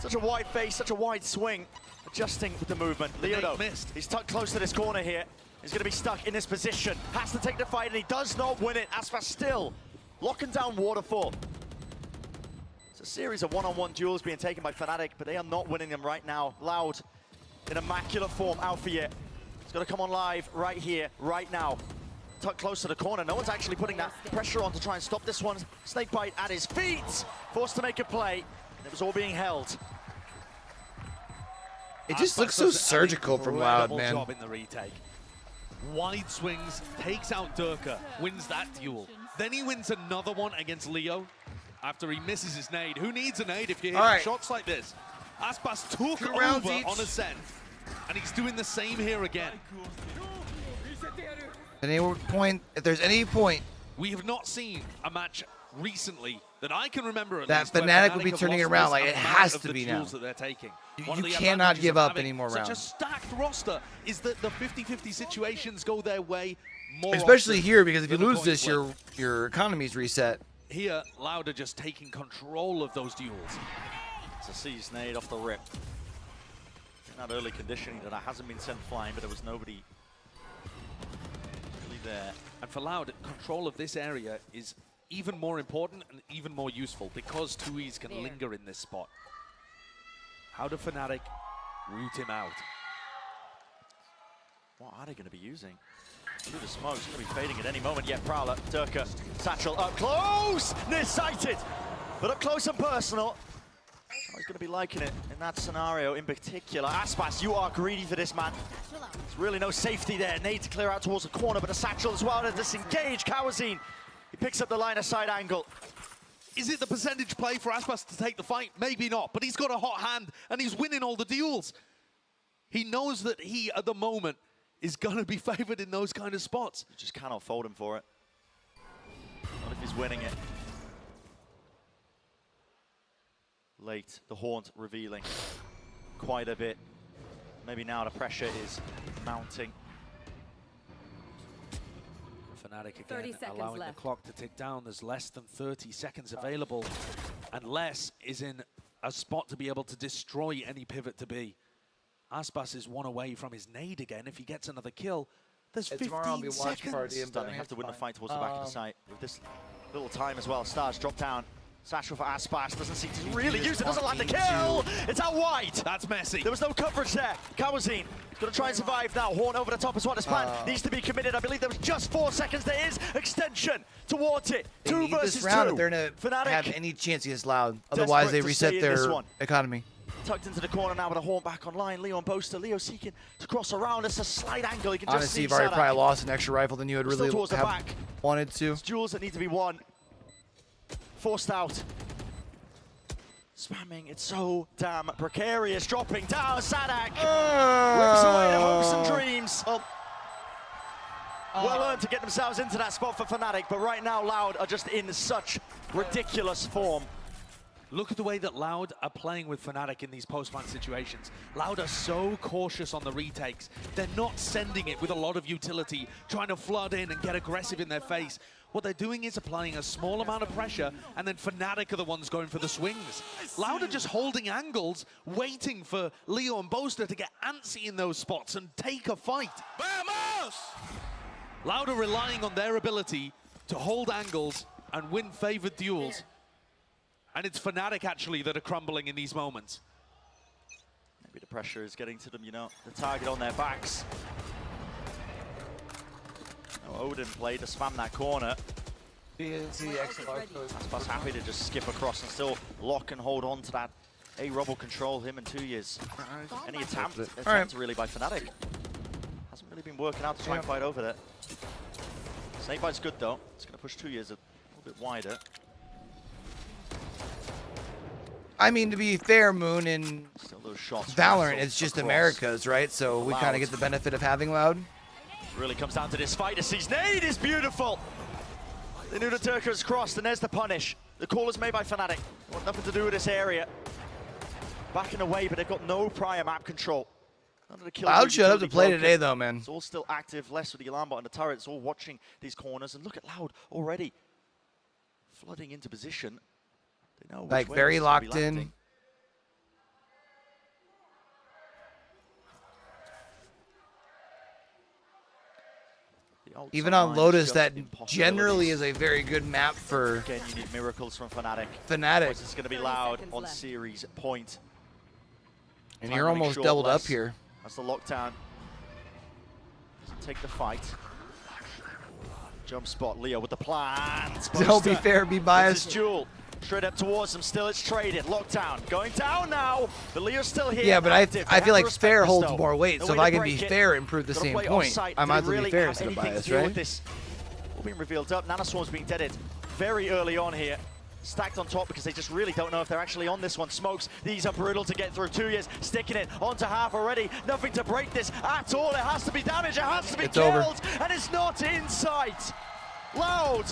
Such a wide face, such a wide swing. Adjusting with the movement. Leo missed. He's tucked close to this corner here. He's going to be stuck in this position. Has to take the fight, and he does not win it. Aspas still locking down Waterfall. It's a series of one-on-one duels being taken by Fnatic, but they are not winning them right now. Loud in immaculate form. Alfie. He's got to come on live right here, right now. Tucked close to the corner. No one's actually putting that pressure on to try and stop this one. Snakebite at his feet. Forced to make a play. It was all being held. It just looks so surgical from Loud, man. Job in the retake. Wide swings, takes out Durka, wins that duel. Then he wins another one against Leo after he misses his nade. Who needs a nade if you're hitting shots like this? Aspas took over on Ascent, and he's doing the same here again. At any point, if there's any point, we have not seen a match recently that I can remember at that least Fnatic would be turning it around. Like, it has to be now. That they're taking. You cannot give up any more rounds. Such a stacked roster is that the 50-50 situations go their way more especially often here, because if you than the lose this, coin flip. your economy's reset. Here, Loud are just taking control of those duels. It's a seize nade off the rip. That early conditioning that hasn't been sent flying, but there was nobody really there. And for Loud, control of this area is even more important and even more useful because 2Es can linger in this spot. How do Fnatic root him out? What are they going to be using? Through the smoke, it's going to be fading at any moment. Yet Prowler, Durka, Satchel up close! Near-sighted! But up close and personal. He's going to be liking it in that scenario in particular. Aspas, you are greedy for this, man. There's really no safety there. Nade to clear out towards the corner, but a Satchel as well to disengage. Kawazine, he picks up the line of side angle. Is it the percentage play for Aspas to take the fight? Maybe not, but he's got a hot hand and he's winning all the duels. He knows that he, at the moment, is going to be favored in those kind of spots. You just cannot fold him for it. Not if he's winning it. Late, the Haunt revealing quite a bit. Maybe now the pressure is mounting. Fnatic again allowing the clock to tick down. There's less than 30 seconds available, and Les is in a spot to be able to destroy any pivot to be. Aspas is one away from his nade again. If he gets another kill, there's 15 seconds. Stunning, have to win the fight towards the back of the site. With this little time as well, Stars drop down. Satchel for Aspas, doesn't seem to really use it, doesn't land the kill! It's out wide! That's messy. There was no coverage there. Kawazine, gonna try and survive now. Horn over the top is what his plan needs to be committed. I believe there was just 4 seconds. There is extension towards it. They 2 need versus this 2. round if they're gonna Fnatic have any chance against Loud. Otherwise, they reset their economy. Tucked into the corner now with a Horn back online. Leo and Boaster. Leo seeking to cross around. It's a slight angle. You can just Honestly, see you've already Sadak. probably lost an extra rifle than you would really have wanted to. It's duels that need to be won. Forced out. Spamming, it's so damn precarious. Dropping down, Sadak rips away the hopes and dreams. Well earned to get themselves into that spot for Fnatic, but right now Loud are just in such ridiculous form. Look at the way that Loud are playing with Fnatic in these post-plant situations. Loud are so cautious on the retakes. They're not sending it with a lot of utility, trying to flood in and get aggressive in their face. What they're doing is applying a small amount of pressure, and then Fnatic are the ones going for the swings. Loud are just holding angles, waiting for Leo and Boaster to get antsy in those spots and take a fight. Vamos! Loud are relying on their ability to hold angles and win favored duels. And it's Fnatic, actually, that are crumbling in these moments. Maybe the pressure is getting to them, you know, the target on their backs. Oh, Odin played to spam that corner. Aspas happy to just skip across and still lock and hold on to that A-Rubble control, him and 2 years. Any attempt really by Fnatic. Hasn't really been working out to try and fight over there. Snakebite's good though. It's going to push 2 years a little bit wider. I mean, to be fair, Moon, in Valorant, it's just Americas, right? So we kind of get the benefit of having Loud. Really comes down to this fight. His nade is beautiful. The Nootropics is crossed, and there's the punish. The call is made by Fnatic. They want nothing to do with this area. Backing away, but they've got no prior map control. Loud showed up to play today, though, man. It's all still active, less with the alarm bot and the turret. It's all watching these corners, and look at Loud already flooding into position. They know like very locked in. Even on Lotus, that generally is a very good map for Again, you need miracles from Fnatic. It's going to be Loud on series point. And you're almost doubled up here. That's the lockdown. Doesn't take the fight. Jump spot, Leo with the plan. Don't be fair, be biased. This is Jewel. Straight up towards him, still it's traded. Lockdown, going down now. But Leo's still here. Yeah, but I feel like fair holds more weight. So if I can be fair and prove the same point, I might as well be fair instead of biased, right? This all being revealed up. Nanoswarm's being deaded very early on here. Stacked on top because they just really don't know if they're actually on this one. Smokes, these are brutal to get through. 2 years, sticking it onto half already. Nothing to break this at all. It has to be damage, it has to be killed. And it's not in sight. Loud.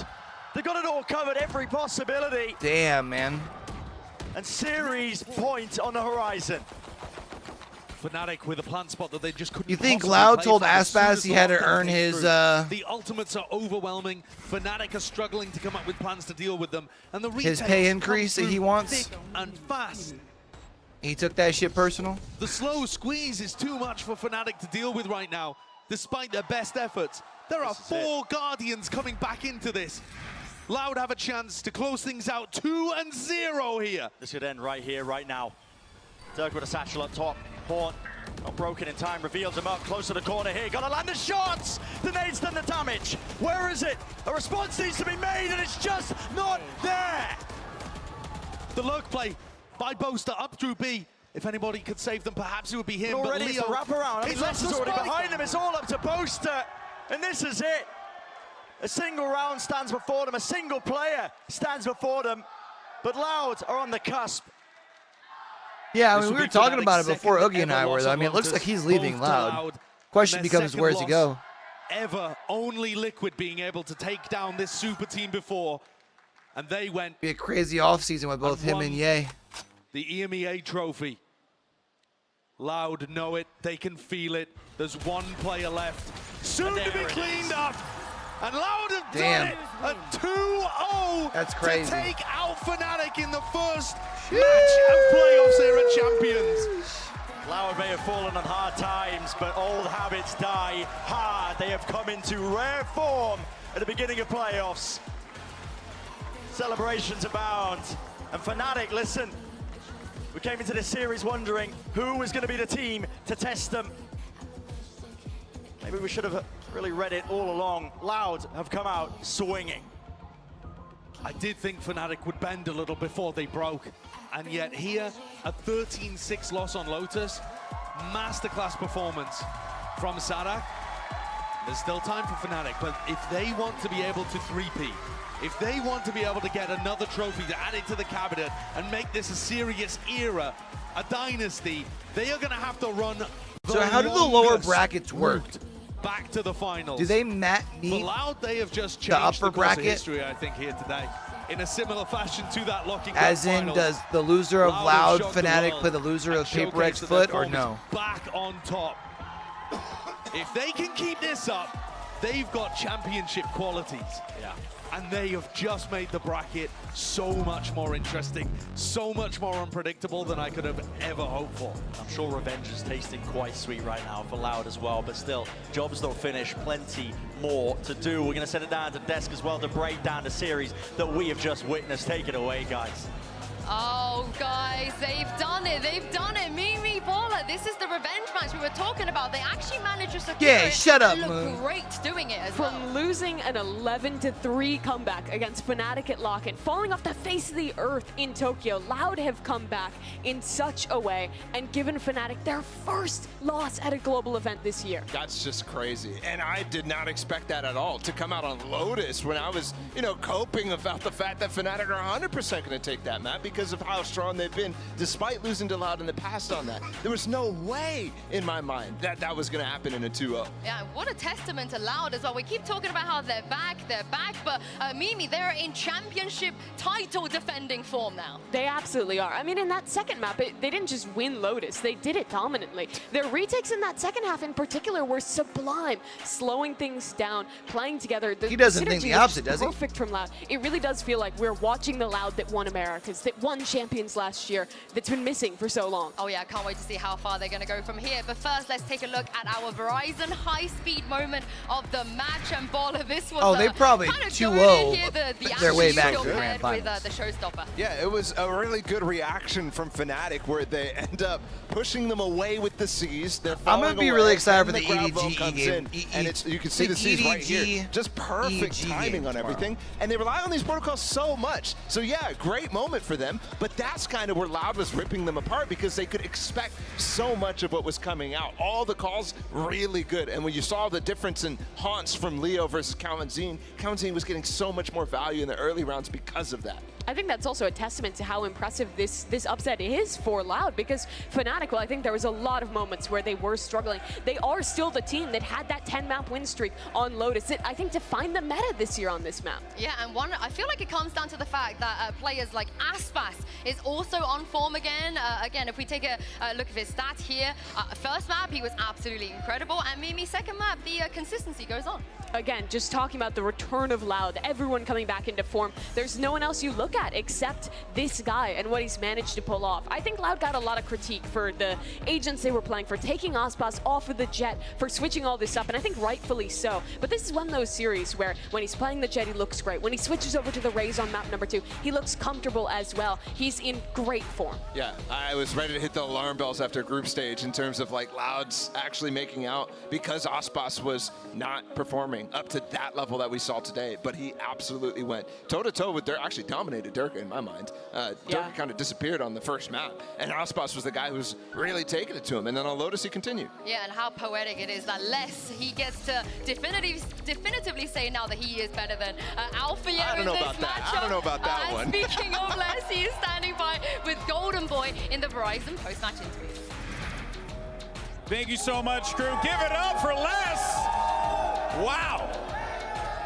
They've got it all covered, every possibility. Damn, man. And series point on the horizon. Fnatic with a plant spot that they just couldn't. You think Loud told Aspas he had to earn his The ultimates are overwhelming. Fnatic are struggling to come up with plans to deal with them. And the his pay increase that he wants. Thick and fast. He took that shit personal. The slow squeeze is too much for Fnatic to deal with right now, despite their best efforts. There are 4 Guardians coming back into this. Loud have a chance to close things out 2-0 here. This could end right here, right now. Dirk with a satchel up top. Horn, not broken in time, reveals him up close to the corner here. Gotta land the shots! The nade's done the damage. Where is it? A response needs to be made and it's just not there! The lurk play by Boaster up through B. If anybody could save them, perhaps it would be him. But already Leo, it's the wraparound. I mean, Lense is already behind him. It's all up to Boaster. And this is it. A single round stands before them. A single player stands before them. But Loud are on the cusp. Yeah, I mean, we were talking about it before Oogie and I were, though. I mean, it looks like he's leaving Loud. Question becomes, where's he go? Ever only Liquid being able to take down this super team before. And they went. Be a crazy offseason with both him and Ye. The EMEA trophy. Loud know it. They can feel it. There's one player left. Soon to be cleaned up. And Loud have done it. A 2-0. That's crazy. To take out Fnatic in the first match of playoffs here at Champions. Loud may have fallen on hard times, but old habits die hard. They have come into rare form at the beginning of playoffs. Celebrations abound. And Fnatic, listen, we came into this series wondering who was going to be the team to test them. Maybe we should have really read it all along. Loud have come out swinging. I did think Fnatic would bend a little before they broke. And yet here, a 13-6 loss on Lotus. Masterclass performance from Sadak. There's still time for Fnatic, but if they want to be able to 3P, if they want to be able to get another trophy to add it to the cabinet and make this a serious era, a dynasty, they are going to have to run So how do the lower brackets work? Back to the finals. Do they meet For Loud, they have just changed the upper bracket history, I think, here today. In a similar fashion to that locking As in, finals. does the loser of Loud Fnatic play the loser of Paper X FUT, or no? Back on top. If they can keep this up, they've got championship qualities. Yeah. And they have just made the bracket so much more interesting, so much more unpredictable than I could have ever hoped for. I'm sure revenge is tasting quite sweet right now for Loud as well, but still, jobs don't finish, plenty more to do. We're going to send it down to Desk as well to break down the series that we have just witnessed. Take it away, guys. Oh, guys, they've done it. They've done it. Mimi Baller, this is the revenge match we were talking about. They actually managed to secure Yeah, it shut up, and look Moon. great doing it as From losing an 11-3 comeback against Fnatic at Lock-In, falling off the face of the earth in Tokyo, Loud have come back in such a way and given Fnatic their first loss at a global event this year. That's just crazy. And I did not expect that at all, to come out on Lotus when I was, coping about the fact that Fnatic are 100% going to take that map because of how strong they've been, despite losing to Loud in the past on that. There was no way in my mind that that was going to happen in a 2-0. Yeah, what a testament to Loud as well. We keep talking about how they're back, but Mimi, they're in championship title defending form now. They absolutely are. I mean, in that second map, they didn't just win Lotus, they did it dominantly. Their retakes in that second half in particular were sublime, slowing things down, playing together. He doesn't think the opposite, does he? Perfect from Loud. It really does feel like we're watching the Loud that won Americas, that won Champions last year, that's been missing for so long. Oh yeah, I can't wait to see how far they're going to go from here. But first, let's take a look at our Verizon high-speed moment of the match. And Baller, this was they probably kind of 2-0 their way back to the grand grand with finals. the showstopper. Yeah, it was a really good reaction from Fnatic where they end up pushing them away with the C's. They're I'm going to be really excited for the EDG game. And you can see the C's right here. Just perfect timing on everything. And they rely on these protocols so much. So yeah, great moment for them. But that's kind of where Loud was ripping them apart because they could expect so much of what was coming out. All the calls really good. And when you saw the difference in haunts from Leo versus Kalamazine was getting so much more value in the early rounds because of that. I think that's also a testament to how impressive this upset is for Loud, because Fnatic, well, I think there was a lot of moments where they were struggling. They are still the team that had that 10-map win streak on Lotus that I think defined the meta this year on this map. Yeah, and I feel like it comes down to the fact that players like Aspas is also on form again. Again, if we take a look at his stats here, first map, he was absolutely incredible, and Mimi, second map, the consistency goes on. Again, just talking about the return of Loud, everyone coming back into form. There's no one else you look at except this guy and what he's managed to pull off. I think Loud got a lot of critique for the agents they were playing, for taking Aspas off of the Jet, for switching all this up, and I think rightfully so. But this is one of those series where when he's playing the Jet, he looks great. When he switches over to the Raze on map number 2, he looks comfortable as well. He's in great form. Yeah, I was ready to hit the alarm bells after group stage in terms of like Loud's actually making out because Aspas was not performing up to that level that we saw today, but he absolutely went toe-to-toe with Dirk, actually dominated Dirk in my mind. Dirk kind of disappeared on the first map, and Aspas was the guy who's really taking it to him, and then on Lotus he continued. Yeah, and how poetic it is that Les, he gets to definitively say now that he is better than Alpha in this matchup. I don't know about that one. Speaking of Les, he is standing by with Golden Boy in the Verizon post-match interview. Thank you so much, crew. Give it up for Les. Wow.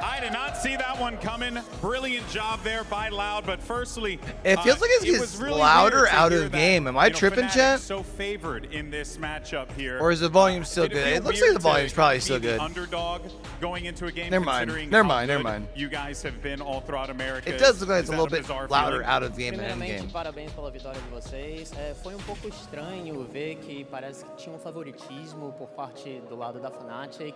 I did not see that one coming. Brilliant job there by Loud, but firstly, it feels like it gets really louder out of game. Am I tripping, chat? So favored in this matchup here. Or is the volume still good? It looks like the volume's probably still good. Underdog going into a game. Never mind. You guys have been all throughout America. It does look like it's a little bit louder out of game than in game. Parabéns pela vitória de vocês. Foi pouco estranho ver que parece que tinha favoritismo por parte do lado da Fnatic.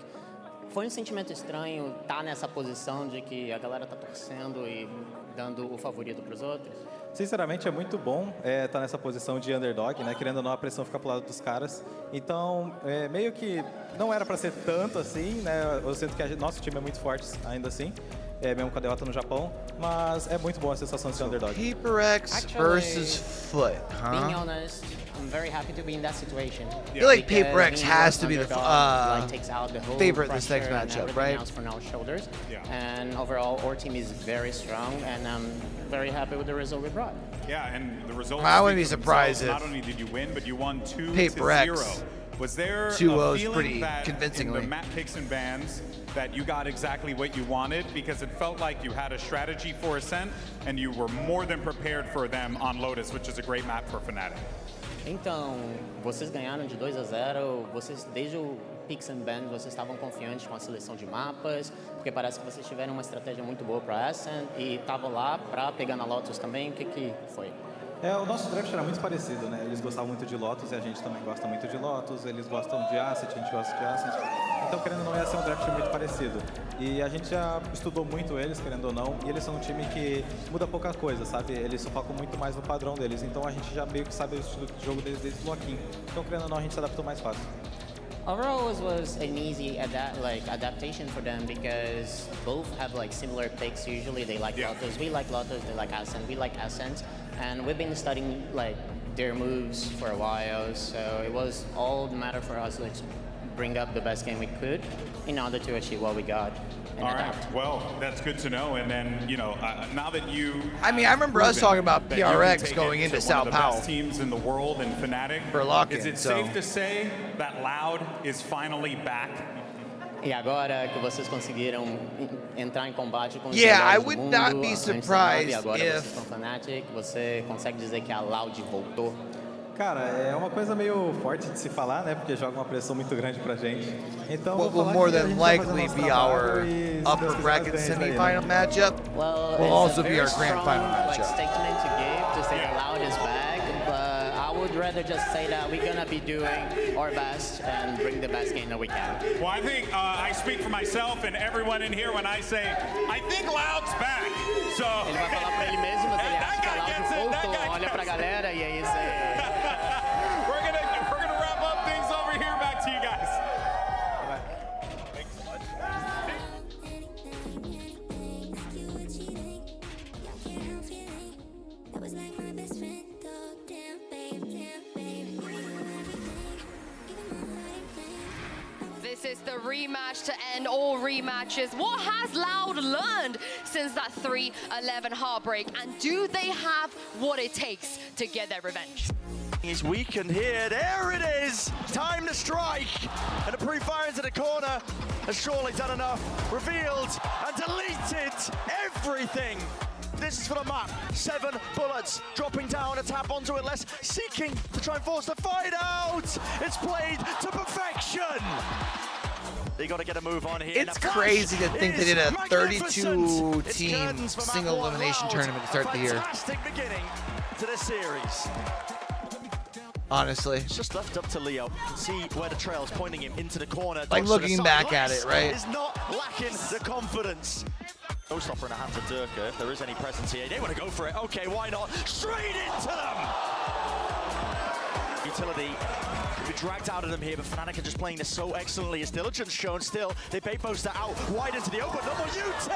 Foi sentimento estranho estar nessa posição de que a galera tá torcendo e dando o favorito para os outros? Sinceramente, é muito bom estar nessa posição de underdog, né? Querendo ou não, a pressão fica pro lado dos caras. Então, meio que não era para ser tanto assim, né? Eu sinto que nosso time é muito forte ainda assim. Mesmo com a derrota no Japão, mas é muito bom a sensação de ser underdog. PaperX versus FUT, huh? Being honest, I'm very happy to be in that situation. I feel like PaperX has to be the favorite this next matchup, right? From our shoulders. And overall, our team is very strong, and I'm very happy with the result we brought. Yeah, and the result. I wouldn't be surprised if not only did you win, but you won 2-0. PaperX. Was there a 2-0 is feeling pretty that convincingly. in the map picks and bans that you got exactly what you wanted, because it felt like you had a strategy for Ascent and you were more than prepared for them on Lotus, which is a great map for Fnatic? Então, vocês ganharam de 2-0, vocês desde o Picks and Bans vocês estavam confiantes com a seleção de mapas, porque parece que vocês tiveram uma estratégia muito boa para Ascent e estavam lá para pegar na Lotus também. O que foi? O nosso draft era muito parecido, né? Eles gostavam muito de Lotus e a gente também gosta muito de Lotus. Eles gostam de Ascent, a gente gosta de Ascent. Então, querendo ou não, ia ser um draft muito parecido. E a gente já estudou muito eles, querendo ou não, e eles são um time que muda pouca coisa, sabe? Eles só focam muito mais no padrão deles. Então, a gente já meio que sabe o estilo de jogo deles desde o bloquinho. Então, querendo ou não, a gente se adaptou mais fácil. Overall, it was an easy adaptation for them because both have like similar picks. Usually, they like Lotus. We like Lotus. They like Ascent. We like Ascent, and we've been studying like their moves for a while. So it was all the matter for us to bring up the best game we could in order to achieve what we got. All right, well, that's good to know. And then, you know, now that you... I mean, I remember us talking about PRX going into Sao Paulo. Best teams in the world and Fnatic. For lock-in, is it safe to say that Loud is finally back? E agora que vocês conseguiram entrar em combate com os I melhores would do mundo, not be surprised e agora if... vocês estão Fnatic, você consegue dizer que a Loud voltou? Cara, é uma coisa meio forte de se falar, né? Porque joga uma pressão muito grande pra gente. Então, what will more than likely be our upper bracket semifinal matchup will also be our grand final matchup. Statement to give to say that Loud is back, but I would rather just say that we're gonna be doing our best and bring the best game that we can. Well, I think I speak for myself and everyone in here when I say I think Loud's back. So ele vai falar pra ele mesmo, mas ele acha que a Loud voltou, olha pra galera e é isso aí. We're gonna wrap up things over here. Back to you guys. This is the rematch to end all rematches. What has Loud learned since that 3-11 heartbreak? And do they have what it takes to get their revenge? He's weakened here. There it is. Time to strike. And a pre-fire into the corner has surely done enough. Revealed and deleted everything. This is for the map. 7 bullets dropping down, a tap onto it, less seeking to try and force the fight out. It's played to perfection. They got to get a move on here. It's crazy to think they did a 32-team single elimination tournament to start the year. Fantastic beginning to this series. Honestly. It's just left up to Leo. You can see where the trail's pointing him into the corner. Like looking back at it, right? Is not lacking the confidence. No stopper in the hands of Durka. If there is any presence here, they want to go for it. Okay, why not? Straight into them! Utility will be dragged out of them here, but Fnatic are just playing this so excellently. His diligence shown still. They bait poster out wide into the open. No more util!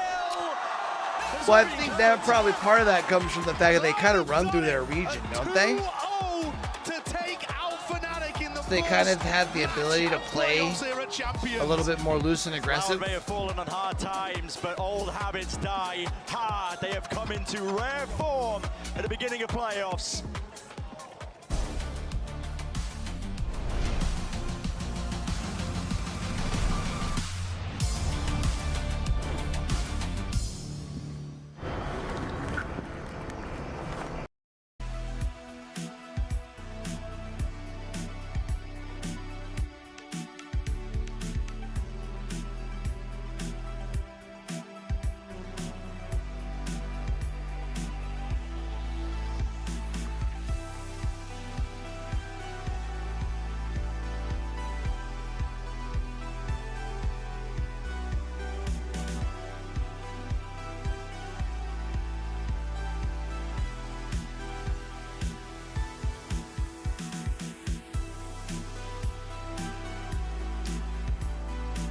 Well, I think that probably part of that comes from the fact that they kind of run through their region, don't they? They kind of have the ability to play a little bit more loose and aggressive. May have fallen on hard times, but old habits die hard. They have come into rare form at the beginning of playoffs.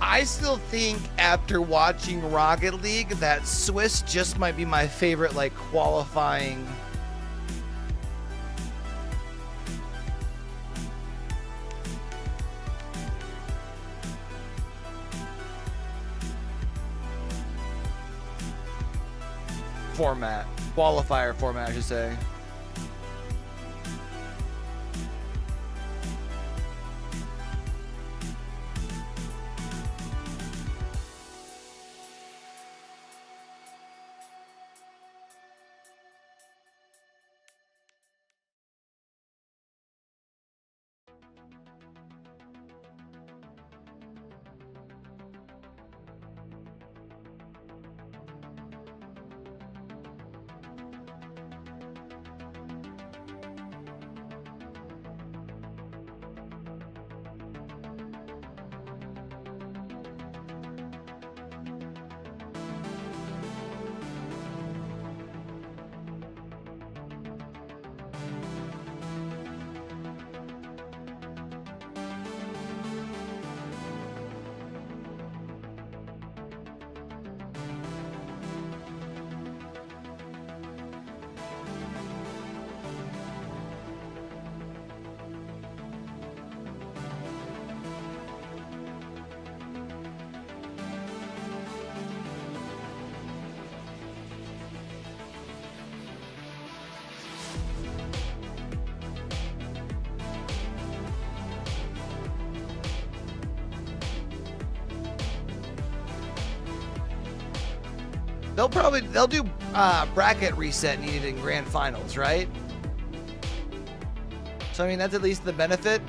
I still think after watching Rocket League that Swiss just might be my favorite like qualifying qualifier format, I should say. They'll do bracket reset needed in grand finals, right? So I mean that's at least the benefit.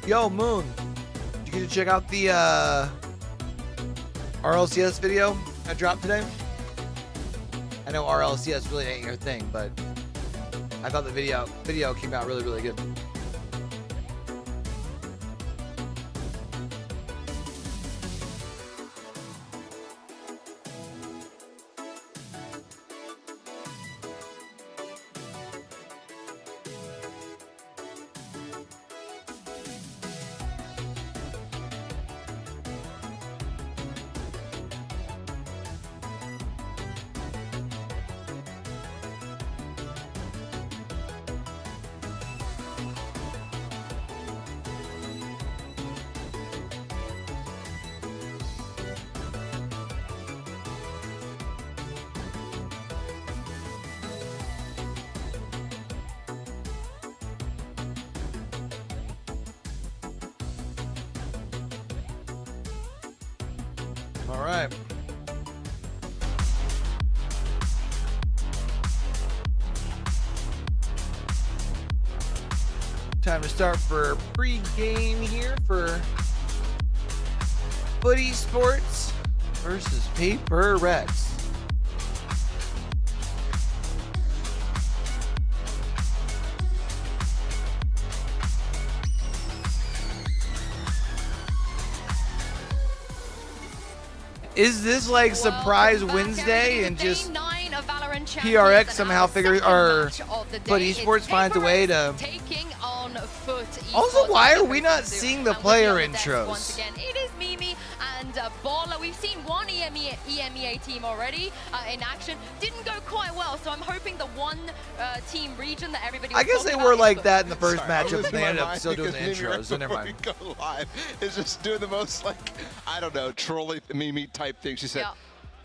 Yo, Moon, did you get to check out the RLCS video I dropped today? I know RLCS really ain't your thing, but I thought the video came out really, really good. All right. Time to start for pre-game here for FUT Esports versus Paper Rex. Is this like surprise Wednesday and just PRX somehow figures or FUT Esports finds a way to? Also, why are we not seeing the player intros? Once again, it is Mimi and Baller. We've seen one EMEA team already in action. Didn't go quite well, so I'm hoping the one team region that everybody was I guess they were like that in the first matchup, and they ended up still doing the intros, so never mind. Go live is just doing the most, like, I don't know, trolly Mimi type thing. She said,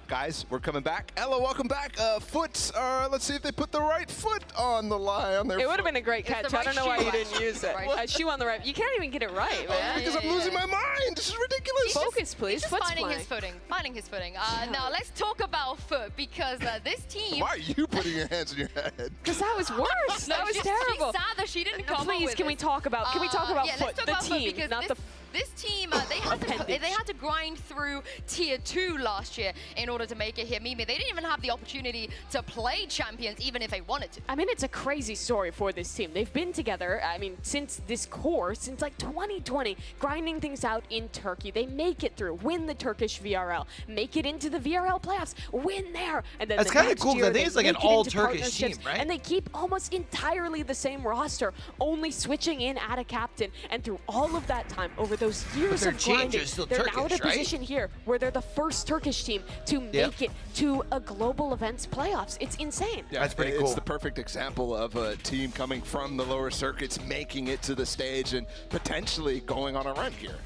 guys, we're coming back. Ella, welcome back. FUT, let's see if they put the right foot on the line on their It would have been a great catch. I don't know why you didn't use it. A shoe on the right. You can't even get it right, man. Because I'm losing my mind. This is ridiculous. Focus, please. He's just finding his footing. Now let's talk about FUT because this team. Why are you putting your hands on your head? Because that was worse. That was terrible. She's sad that she didn't come Please, can we talk about FUT, the team, not the. This team, they had to grind through Tier 2 last year in order to make it here. Mimi, they didn't even have the opportunity to play champions even if they wanted to. I mean, it's a crazy story for this team. They've been together, I mean, since this core, since like 2020, grinding things out in Turkey. They make it through, win the Turkish VRL, make it into the VRL playoffs, win there. And then that's kind of cool because I think it's like an all-Turkish team, right? And they keep almost entirely the same roster, only switching in at a captain. And through all of that time, over those years of grinding, just still they're Turkish, now in a right? position here where they're the first Turkish team to make it to a global events playoffs. It's insane. Yeah, that's pretty cool. It's the perfect example of a team coming from the lower circuits, making it to the stage, and potentially going on a run here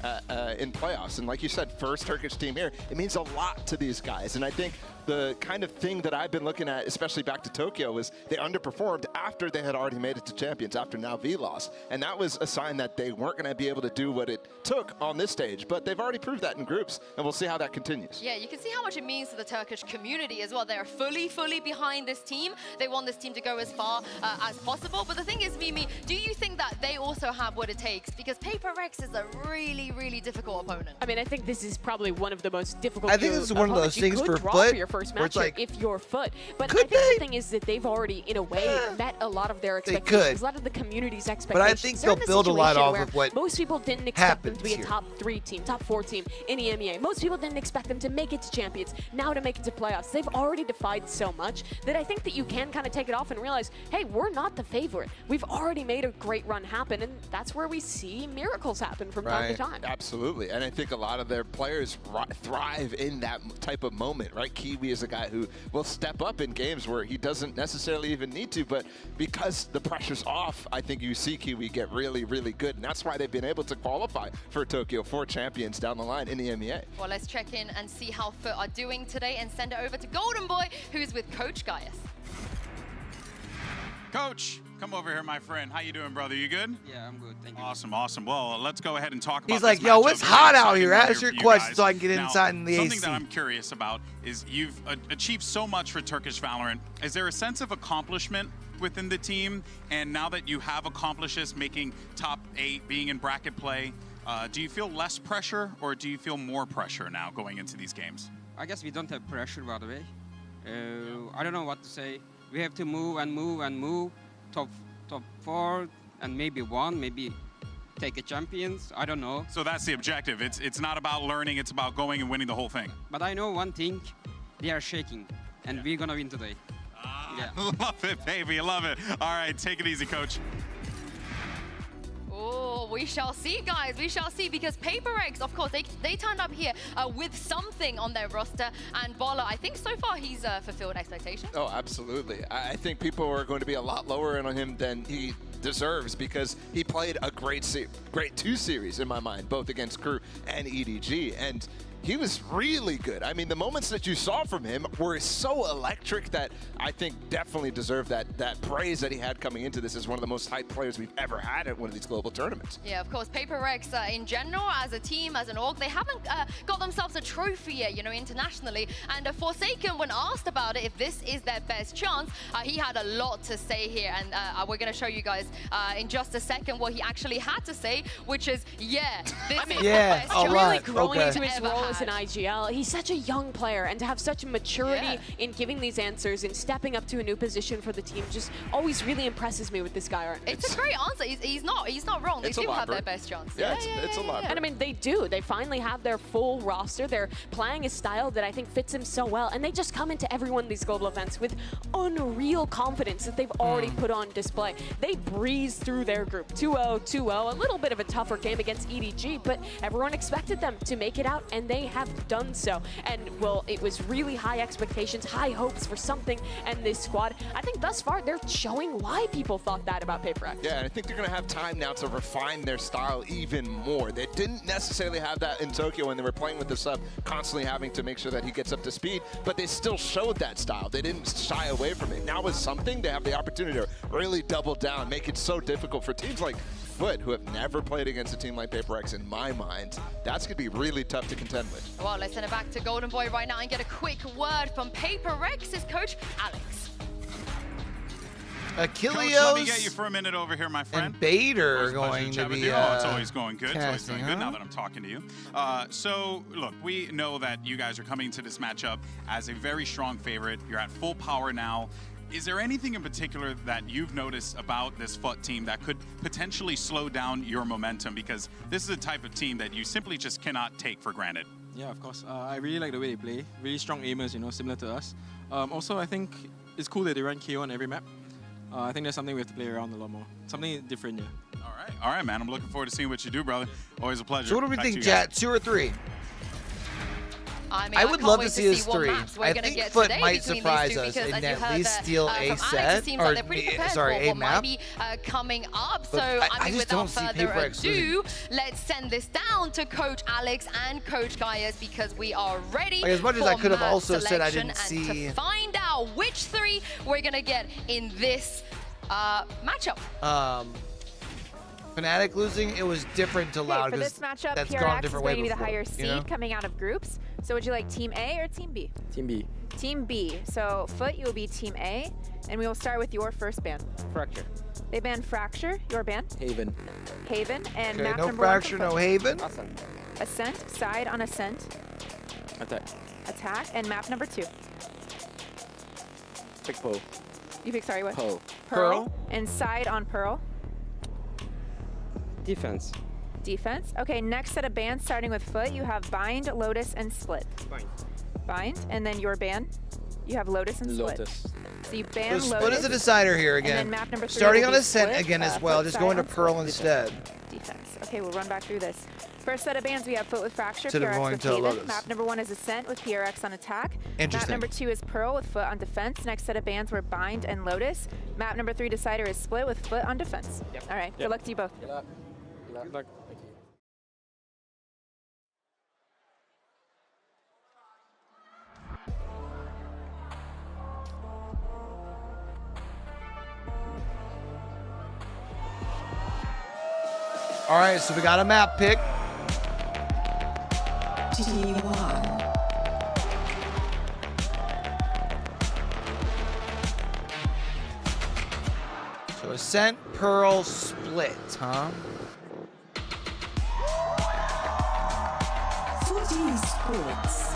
in playoffs. And like you said, first Turkish team here, it means a lot to these guys. And I think the kind of thing that I've been looking at, especially back to Tokyo, was they underperformed after they had already made it to champions, after now V loss. And that was a sign that they weren't going to be able to do what it took on this stage. But they've already proved that in groups, and we'll see how that continues. Yeah, you can see how much it means to the Turkish community as well. They're fully behind this team. They want this team to go as far as possible. But the thing is, Mimi, do you think that they also have what it takes? Because Paper Rex is a really difficult opponent. I mean, I think this is probably one of the most difficult. I think this is one of those things for draw FUT, for your first where match it's like, if you're FUT. But I think the thing is that they've already, in a way, met a lot of their expectations, a lot of the community's expectations. But I think they'll build a lot off of what most people didn't expect them to be a here. top 3 team, top 4 team in EMEA. Most people didn't expect them to make it to champions. Now to make it to playoffs, they've already defied so much that I think that you can kind of take it off and realize, hey, we're not the favorite. We've already made a great run happen, and that's where we see miracles happen from time to time. Absolutely, and I think a lot of their players thrive in that type of moment, right? Kiwi is a guy who will step up in games where he doesn't necessarily even need to, but because the pressure's off, I think you see Kiwi get really good, and that's why they've been able to qualify for Tokyo, for champions down the line in the EMEA. Well, let's check in and see how FUT are doing today and send it over to Golden Boy, who's with Coach Gaius. Coach, come over here, my friend. How you doing, brother? You good? Yeah, I'm good. Thank you. Awesome. Well, let's go ahead and talk about He's this like, yo, matchup. it's hot out Very here. exciting Ask your for you questions guys. so I can get Now, inside in the something AC. that I'm curious about is you've achieved so much for Turkish Valorant. Is there a sense of accomplishment within the team? And now that you have accomplished this, making top 8, being in bracket play, do you feel less pressure or do you feel more pressure now going into these games? I guess we don't have pressure, by the way. I don't know what to say. We have to move and move and move. Top 4 and maybe 1, maybe take a champions. I don't know. So that's the objective. It's not about learning. It's about going and winning the whole thing. But I know one thing. They are shaking, and we're gonna win today. Yeah. Love it, baby. Love it. All right, take it easy, coach. Oh, we shall see, guys. We shall see, because Paper Rex, of course, they turned up here with something on their roster. And Bola, I think so far he's fulfilled expectations. Oh, absolutely. I think people are going to be a lot lower on him than he deserves, because he played a great 2 series in my mind, both against Crew and EDG. And he was really good. I mean, the moments that you saw from him were so electric that I think definitely deserve that praise that he had coming into this as one of the most hyped players we've ever had at one of these global tournaments. Yeah, of course, Paper Rex in general, as a team, as an org, they haven't got themselves a trophy yet, you know, internationally. And Forsaken, when asked about it, if this is their best chance, he had a lot to say here. And we're going to show you guys in just a second what he actually had to say, which is, yeah, this is the best chance. Really growing into his role as an IGL. He's such a young player, and to have such a maturity in giving these answers and stepping up to a new position for the team just always really impresses me with this guy. It's a great answer. He's not wrong. They do have their best chance. Yeah, it's a lot. And I mean, they do. They finally have their full roster. They're playing a style that I think fits him so well, and they just come into every one of these global events with unreal confidence that they've already put on display. They breeze through their group, 2-0, 2-0, a little bit of a tougher game against EDG, but everyone expected them to make it out, and they have done so. And well, it was really high expectations, high hopes for something and this squad. I think thus far they're showing why people thought that about Paper Rex. Yeah, and I think they're going to have time now to refine their style even more. They didn't necessarily have that in Tokyo when they were playing with the sub, constantly having to make sure that he gets up to speed, but they still showed that style. They didn't shy away from it. Now with something, they have the opportunity to really double down, make it so difficult for teams like FUT, who have never played against a team like Paper Rex, in my mind. That's going to be really tough to contend with. Well, let's send it back to Golden Boy right now and get a quick word from Paper Rex's coach, Alex. Achilles Coach, let me get you for a minute over here, my friend. and Bader are Always a pleasure going to to chat with be you. Oh, it's always going good. It's always casting, going good huh? now that I'm talking to you. So, look, we know that you guys are coming to this matchup as a very strong favorite. You're at full power now. Is there anything in particular that you've noticed about this FUT team that could potentially slow down your momentum? Because this is a type of team that you simply just cannot take for granted. Yeah, of course. I really like the way they play. Really strong aimers, you know, similar to us. Also, I think it's cool that they run KO on every map. I think there's something we have to play around a lot more. Something different, yeah. All right, man. I'm looking forward to seeing what you do, brother. Always a pleasure. So what do we Back think, to you guys. chat? 2 or 3? I mean, I would can't love wait to see us what 3. maps we're I gonna think get FUT today might between surprise these two, us because and as you at heard least that, steal from a Alex, set it seems or like they're pretty prepared for a what might map. be coming up. But So I mean, just don't without see further PaperX ado, let's send this down to Coach Alex and Coach Gaius, because we are ready. Like, as much as for I could have map also said I selection didn't and see- to find out which 3 we're gonna get in this matchup. Fnatic losing, it was different to Loud For because this matchup, that's PRX gone a is different going way to be the before, higher you seed know? coming out of groups. So would you like Team A or Team B? Team B. Team B. So FUT, you will be Team A, and we will start with your first ban. Fracture. They banned Fracture, your ban. Haven. Haven, and Okay, map no number Fracture, 1 no for Haven. Ascent, side on Ascent. Attack. Attack, and map number 2. Pick Poe. You pick, sorry, what? Pearl. Pearl. And side on Pearl. Defense. Defense. Okay, next set of bans starting with FUT, you have Bind, Lotus, and Split. Bind. Bind, and then your ban, you have Lotus and Split. Lotus. So you ban So Lotus. Split is a decider here and again. then map number 3 Starting will on be Ascent Split, again as well, FUT just side going to on Pearl Split. instead. Defense. Okay, we'll run back through this. First set of bans, we have FUT with Fracture, Instead of PRX going with to Haven. Lotus. Map number 1 is Ascent with PRX on attack. Interesting. Map number 2 is Pearl with FUT on defense. Next set of bans were Bind and Lotus. Map number 3 decider is Split with FUT on defense. Yep. All right, Yep. good luck to you both. Good luck. Good luck. Thank you. All right, so we got a map pick. So Ascent, Pearl, Split, huh? FUT Esports.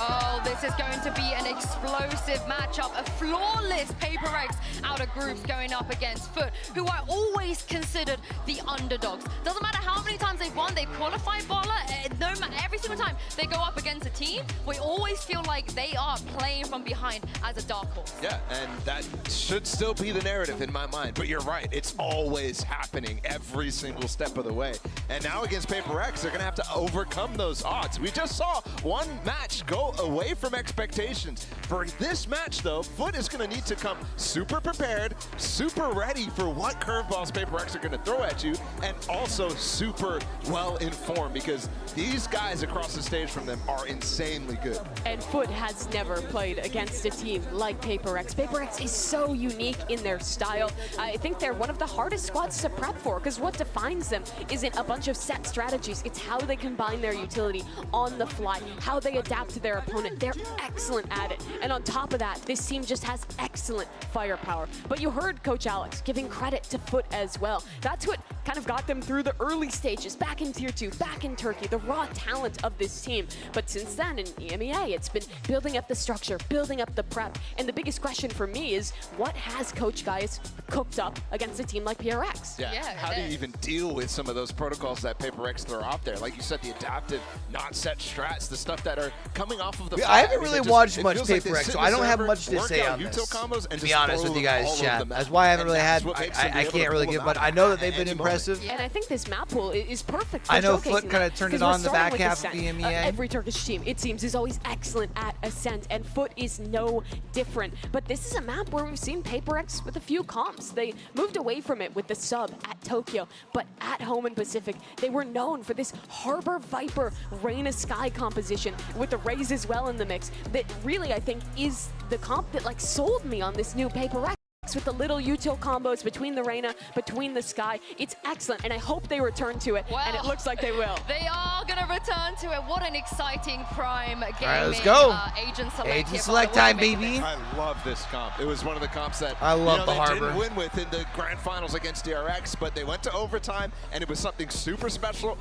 Oh, this is going to be an explosive matchup. A flawless PaperX out of groups going up against FUT, who are always considered the underdogs. Doesn't matter how many times they've won, they qualify baller. No matter, every single time they go up against a team, we always feel like they are playing from behind as a dark horse. Yeah, and that should still be the narrative in my mind. But you're right, it's always happening every single step of the way. And now against PaperX, they're going to have to overcome those odds. We just saw one match go away from expectations. For this match, though, FUT is going to need to come super prepared, super ready for what curveballs PaperX are going to throw at you, and also super well informed, because these guys across the stage from them are insanely good. And FUT has never played against a team like PaperX. PaperX is so unique in their style. I think they're one of the hardest squads to prep for, because what defines them isn't a bunch of set strategies. It's how they combine their utility on the fly, how they adapt to their opponent. They're excellent at it. And on top of that, this team just has excellent firepower. But you heard Coach Alex giving credit to FUT as well. That's what kind of got them through the early stages, back in Tier 2, back in Turkey, the raw talent of this team. But since then in EMEA, it's been building up the structure, building up the prep. And the biggest question for me is, what has Coach Gaius cooked up against a team like PRX? Yeah, how do you even deal with some of those protocols that PaperX throw out there? Like you said, the adaptive, not set strats, the stuff that are coming off of the I haven't really watched much PaperX, so I don't have much to work say out on this. combos and To be just honest throw with you them all guys, over chat. the map. That's why I haven't And really that's had. what makes them be I able can't to really pull give, them but out I know that at they've been any moment. impressive. And I think this map pool is perfect for I know showcasing FUT kind of turned it on the back half of the EMEA. Every Turkish team, it seems, is always excellent at Ascent, and FUT is no different. But this is a map where we've seen PaperX with a few comps. They moved away from it with the sub at Tokyo, but at home in Pacific, they were known for this Harbor Viper Reyna Sky composition with the Rays as well in the mix. That really, I think, is the comp that like sold me on this new PaperX. With the little util combos between the Reyna, between the Sky. It's excellent, and I hope they return to it, and it looks like they will. They are going to return to it. What an exciting prime gaming. All right, let's go. Agent select, Agent here, select Father. time, What do you make baby. of this? I love this comp. It was one of the comps that I love the they Harbor. didn't win with in the grand finals against DRX, but they went to overtime, and it was something super special.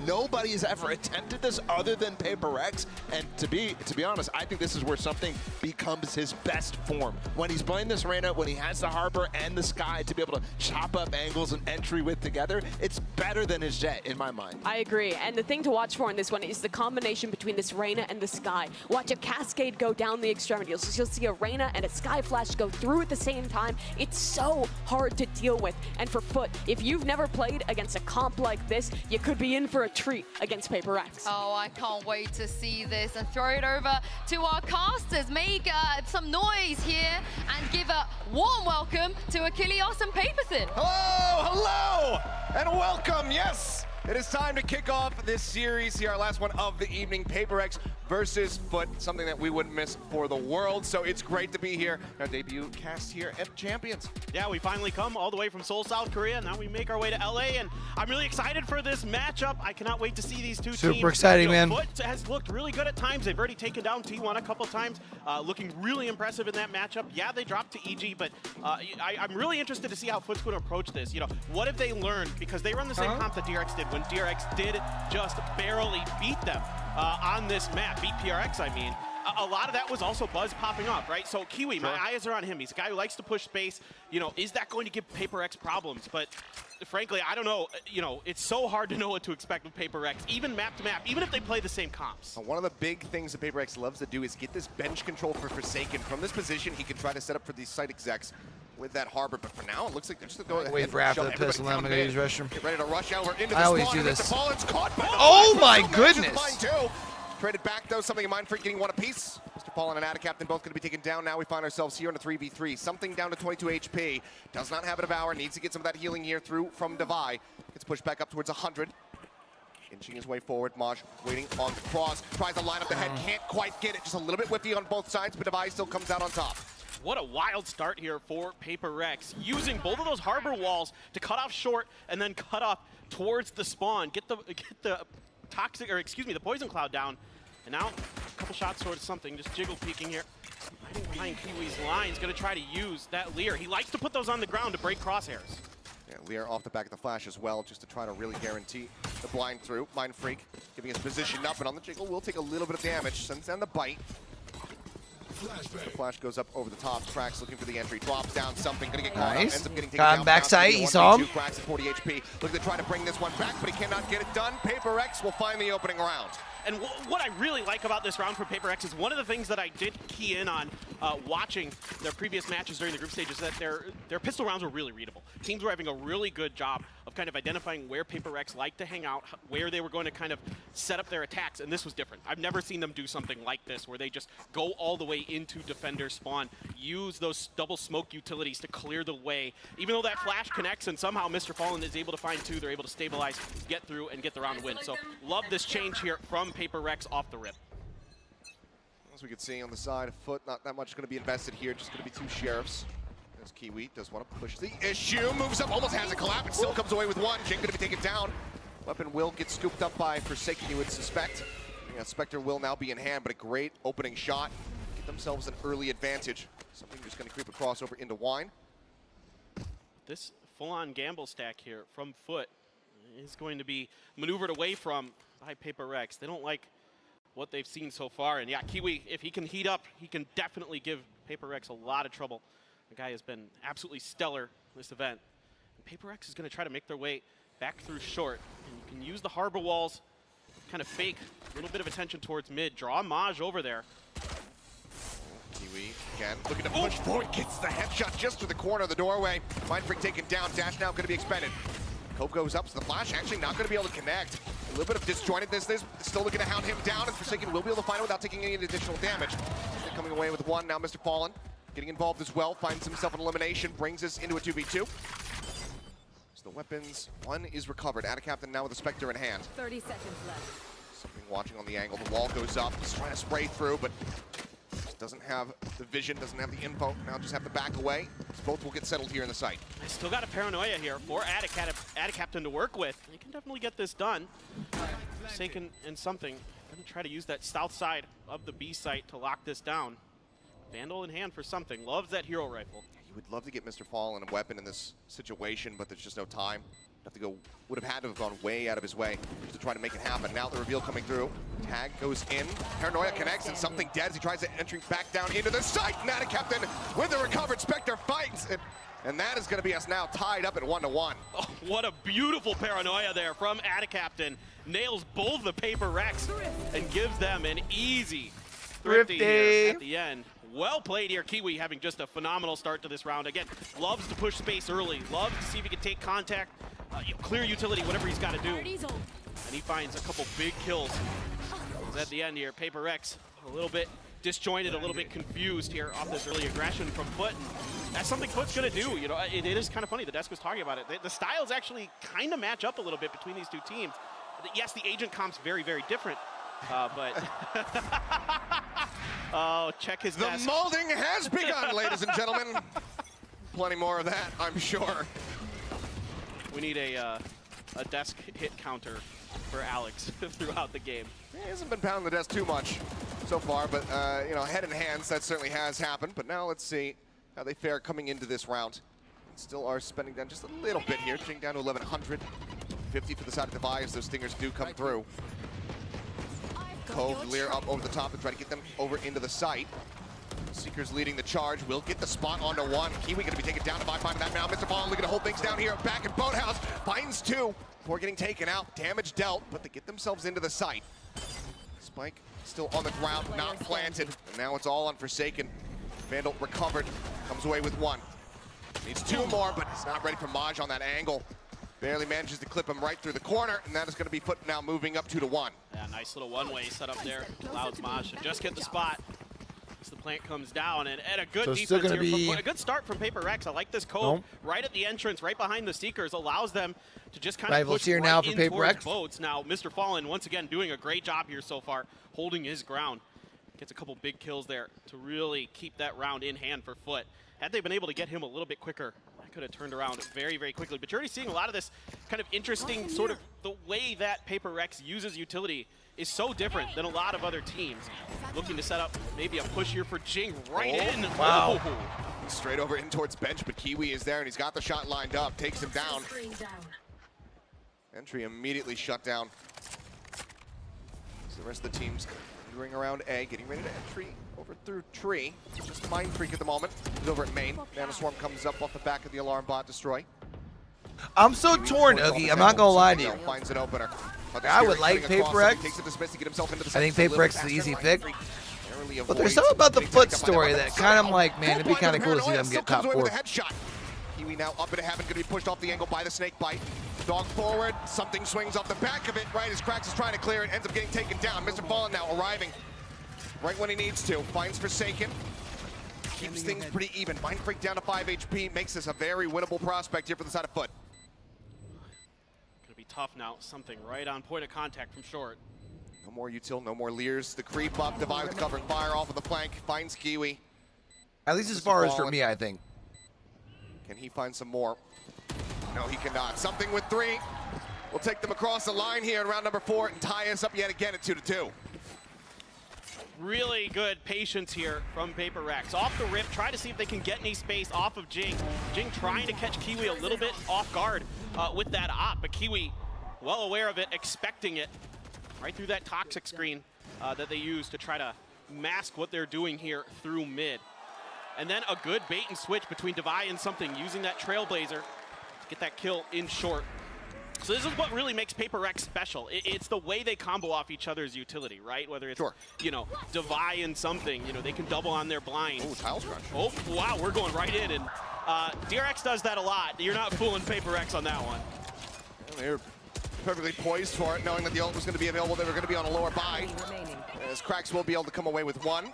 Nobody has ever attempted this other than PaperX, and to be honest, I think this is where something becomes his best form. When he's playing this Reyna, when he has has the Harbor and the Sky to be able to chop up angles and entry with together, it's better than his Jet in my mind. I agree, and the thing to watch for in this one is the combination between this Reyna and the Sky. Watch a cascade go down the extremity. So you'll see a Reyna and a Sky Flash go through at the same time. It's so hard to deal with, and for FUT, if you've never played against a comp like this, you could be in for a treat against PaperX. Oh, I can't wait to see this and throw it over to our casters. Make some noise here and give a warm welcome to Achilles and Paperthin. Hello, and welcome, yes! It is time to kick off this series here, our last one of the evening, PaperX versus FUT, something that we wouldn't miss for the world. So it's great to be here, our debut cast here at Champions. Yeah, we finally come all the way from Seoul, South Korea. Now we make our way to LA, and I'm really excited for this matchup. I cannot wait to see these two teams. Super exciting, man. FUT has looked really good at times. They've already taken down T1 a couple times, looking really impressive in that matchup. Yeah, they dropped to EG, but I'm really interested to see how FUT's going to approach this. You know, what have they learned? Because they run the same comp that DRX did when DRX did just barely beat them on this map, beat PRX, I mean. A lot of that was also Buzz popping off, right? So Kiwi, my eyes are on him. He's a guy who likes to push space. You know, is that going to give PaperX problems? But frankly, I don't know. You know, it's so hard to know what to expect with PaperX, even map to map, even if they play the same comps. One of the big things that PaperX loves to do is get this bench control for Forsaken. From this position, he can try to set up for these site execs with that Harbor, but for now, it looks like they're just going to go wait for after the pistol. I'm going to use restroom. Get ready to rush out. We're into the I always spawn, do this. Mr. Fallen's caught by the Oh my goodness! Traded back though, something in mind for getting one apiece. Mr. Fallen and Adacaptain both going to be taken down. Now we find ourselves here in a 3v3. Something down to 22 HP. Does not have a Devour. Needs to get some of that healing here through from Devi. Gets pushed back up towards 100. Inching his way forward. Maj waiting on the cross. Tries to line up the head. Can't quite get it. Just a little bit whiffy on both sides, but Devi still comes out on top. What a wild start here for PaperX, using both of those Harbor walls to cut off short and then cut off towards the spawn. Get the toxic, or excuse me, the poison cloud down. And now, a couple shots towards something, just jiggle peeking here. Hiding behind Kiwi's lines, gonna try to use that Leer. He likes to put those on the ground to break crosshairs. Yeah, Leer off the back of the flash as well, just to try to really guarantee the blind through. Mind Freak giving his position up, and on the jiggle will take a little bit of damage. Sends down the bite. The flash goes up over the top. Cracks looking for the entry. Drops down something. Gonna get caught up. Ends up getting taken down. Backside. He saw him. Cracks at 40 HP. Looking to try to bring this one back, but he cannot get it done. PaperX will find the opening round. And what I really like about this round for PaperX is one of the things that I did key in on watching their previous matches during the group stage is that their pistol rounds were really readable. Teams were having a really good job of kind of identifying where PaperX liked to hang out, where they were going to kind of set up their attacks, and this was different. I've never seen them do something like this, where they just go all the way into defender spawn, use those double smoke utilities to clear the way. Even though that flash connects and somehow Mr. Fallen is able to find two, they're able to stabilize, get through, and get the round win. So love this change here from PaperX off the rip. As we can see on the side of FUT, not that much going to be invested here, just going to be two sheriffs. As Kiwi does want to push the issue, moves up, almost has a collapse, but still comes away with one. Jing going to be taken down. Weapon will get scooped up by Forsaken, you would suspect. Yeah, Spectre will now be in hand, but a great opening shot. Get themselves an early advantage. Something just going to creep across over into Wine. This full-on gamble stack here from FUT is going to be maneuvered away from by PaperX. They don't like what they've seen so far, and yeah, Kiwi, if he can heat up, he can definitely give PaperX a lot of trouble. The guy has been absolutely stellar in this event. And PaperX is going to try to make their way back through short, and you can use the Harbor walls, kind of fake a little bit of attention towards mid, draw Maj over there. Kiwi again looking to push forward, gets the headshot just to the corner of the doorway. Mind Freak taken down, dash now going to be expended. Cope goes up, so the flash actually not going to be able to connect. A little bit of disjointedness. This still looking to hound him down, and Forsaken will be able to find it without taking any additional damage. They're coming away with one. Now Mr. Fallen getting involved as well, finds himself an elimination, brings us into a 2v2. So the weapons, one is recovered. Adacaptain now with a Spectre in hand. 30 seconds left. Something watching on the angle. The wall goes up. He's trying to spray through, but just doesn't have the vision, doesn't have the info. Now just have to back away. Both will get settled here in the site. I still got a paranoia here for Adacaptain to work with. You can definitely get this done. Forsaken and something. Gonna try to use that south side of the B site to lock this down. Vandal in hand for something. Loves that hero rifle. You would love to get Mr. Fallen a weapon in this situation, but there's just no time. Would have had to have gone way out of his way to try to make it happen. Now the reveal coming through. Tag goes in. Paranoia connects and something dead as he tries to entry back down into the site. Fnatic captain with the recovered Spectre fights. And that is going to be us now tied up at 1-1. Oh, what a beautiful paranoia there from Adicaptain. Nails both the Paper Rex and gives them an easy thrifty here at the end. Well played here. Kiwi having just a phenomenal start to this round. Again, loves to push space early. Loves to see if he can take contact, clear utility, whatever he's got to do. And he finds a couple big kills. At the end here, Paper Rex a little bit disjointed, a little bit confused here off this early aggression from FUT. And that's something FUT's going to do. You know, it is kind of funny. The desk was talking about it. The styles actually kind of match up a little bit between these two teams. Yes, the agent comp's very, very different, but oh, check his desk. The molding has begun, ladies and gentlemen. Plenty more of that, I'm sure. We need a desk hit counter for Alex throughout the game. He hasn't been pounding the desk too much so far, but you know, head in hands, that certainly has happened. But now let's see how they fare coming into this round. Still are spending down just a little bit here. Jing down to 1,100. 50 for the side of Devi as those stingers do come through. Cove, Lear up over the top and try to get them over into the site. Seekers leading the charge, will get the spot onto one. Kiwi gonna be taken down by that now. Mr. Fallen looking to hold things down here. Back in Boathouse, finds two before getting taken out. Damage dealt, but they get themselves into the site. Spike still on the ground, not planted. And now it's all on Forsaken. Vandal recovered, comes away with one. Needs two more, but he's not ready for Maj on that angle. Barely manages to clip him right through the corner, and that is going to be FUT now moving up 2-1. Yeah, nice little one-way set up there. Allows Maj to just get the spot. As the plant comes down, and a good defense here. From, a good start from Paper Rex. I like this Cove right at the entrance, right behind the Seekers, allows them to just kind of push here right now for in Paper towards Rex. boats. Now, Mr. Fallen, once again, doing a great job here so far, holding his ground. Gets a couple big kills there to really keep that round in hand for FUT. Had they been able to get him a little bit quicker, could have turned around very, very quickly. But you're already seeing a lot of this kind of interesting sort of the way that Paper Rex uses utility is so different than a lot of other teams. Looking to set up maybe a push here for Jing right in. Wow. Straight over in towards bench, but Kiwi is there and he's got the shot lined up, takes him down. Entry immediately shut down. So the rest of the team's ring around A, getting ready to entry over through tree. Just Mind Freak at the moment. He's over at main. Nanoswarm comes up off the back of the alarm bot, destroy. I'm so torn, Oogie. I'm not gonna lie to you. Finds an opener. I would like Paper Rex. Takes it to space to get himself into the I think Paper Rex is the easy pick. But there's something about the FUT story that kind of like, man, it'd be kind of cool to see them get top 4. Kiwi now up into heaven, going to be pushed off the angle by the snake bite. Dog forward, something swings off the back of it, right as Krax is trying to clear it, ends up getting taken down. Mr. Fallen now arriving right when he needs to. Finds Forsaken, keeps things pretty even. Mind Freak down to 5 HP, makes this a very winnable prospect here for the side of FUT. Gonna be tough now, something right on point of contact from short. No more util, no more Lears. The creep up, Devi with the covering fire off of the flank, finds Kiwi. At least as far as for me, I think. Can he find some more? No, he cannot. Something with 3. We'll take them across the line here in round number 4 and tie us up yet again at 2-2. Really good patience here from Paper Rex. Off the rip, try to see if they can get any space off of Jing. Jing trying to catch Kiwi a little bit off guard with that op, but Kiwi well aware of it, expecting it right through that toxic screen that they use to try to mask what they're doing here through mid. And then a good bait and switch between Devi and something, using that Trailblazer to get that kill in short. So this is what really makes Paper Rex special. It's the way they combo off each other's utility, right? Whether it's, you know, Devi and something, you know, they can double on their blind. Oh, Tiles Crunch. Oh, wow, we're going right in. And DRX does that a lot. You're not fooling Paper Rex on that one. Well, they're perfectly poised for it, knowing that the ult was going to be available. They were going to be on a lower buy. As Krax will be able to come away with one.